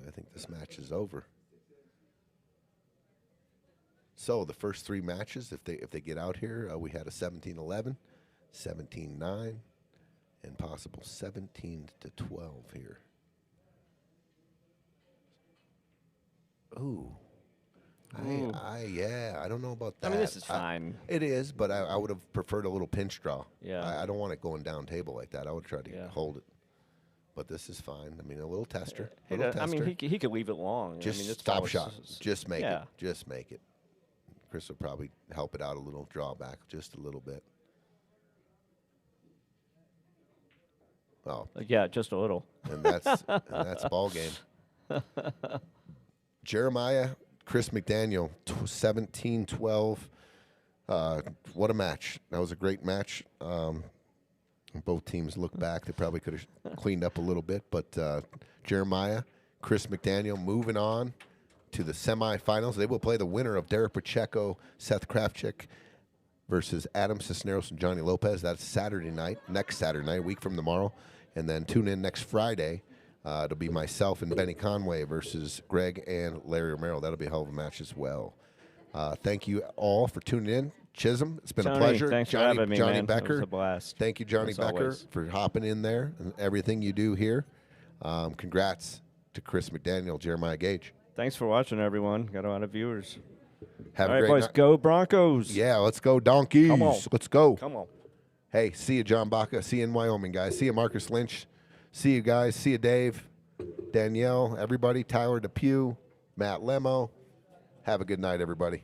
I think this match is over. So the first 3 matches, if they get out here, we had a 17-11, 17-9, and possible 17-12 here. Ooh. I don't know about that. I mean, this is fine. It is, but I would have preferred a little pinch draw. Yeah. I don't want it going down table like that. I would try to hold it. But this is fine. I mean, a little tester. I mean, he could leave it long. Just I mean, it's stop always- shot. Just make yeah. it. Just make it. Chris will probably help it out a little, draw back just a little bit. Oh. Yeah, just a little. And that's ball game. Jeremiah, Chris McDaniel, 17-12. What a match. That was a great match. Both teams look back. They probably could have cleaned up a little bit. But Jeremiah, Chris McDaniel moving on to the semifinals. They will play the winner of Derek Pacheco, Seth Kravchuk versus Adam Cisneros and Johnny Lopez. That's Saturday night, next Saturday night, a week from tomorrow. And then tune in next Friday. It'll be myself and Benny Conway versus Greg and Larry Romero. That'll be a hell of a match as well. Thank you all for tuning in. Chisholm, it's been a pleasure. Thanks Johnny, for having me, Johnny man. Becker. It was a blast. Thank you, Johnny As Becker, always. for hopping in there and everything you do here. Congrats to Chris McDaniel, Jeremiah Gage. Thanks for watching, everyone. Got a lot of viewers. Have All a right, great boys, night. go Broncos. Yeah, let's go Donkeys. Come on. Let's go. Come on. Hey, see you, John Baca. See you in Wyoming, guys. See you, Marcus Lynch. See you, guys. See you, Dave, Danielle, everybody, Tyler Depew, Matt Lemo. Have a good night, everybody.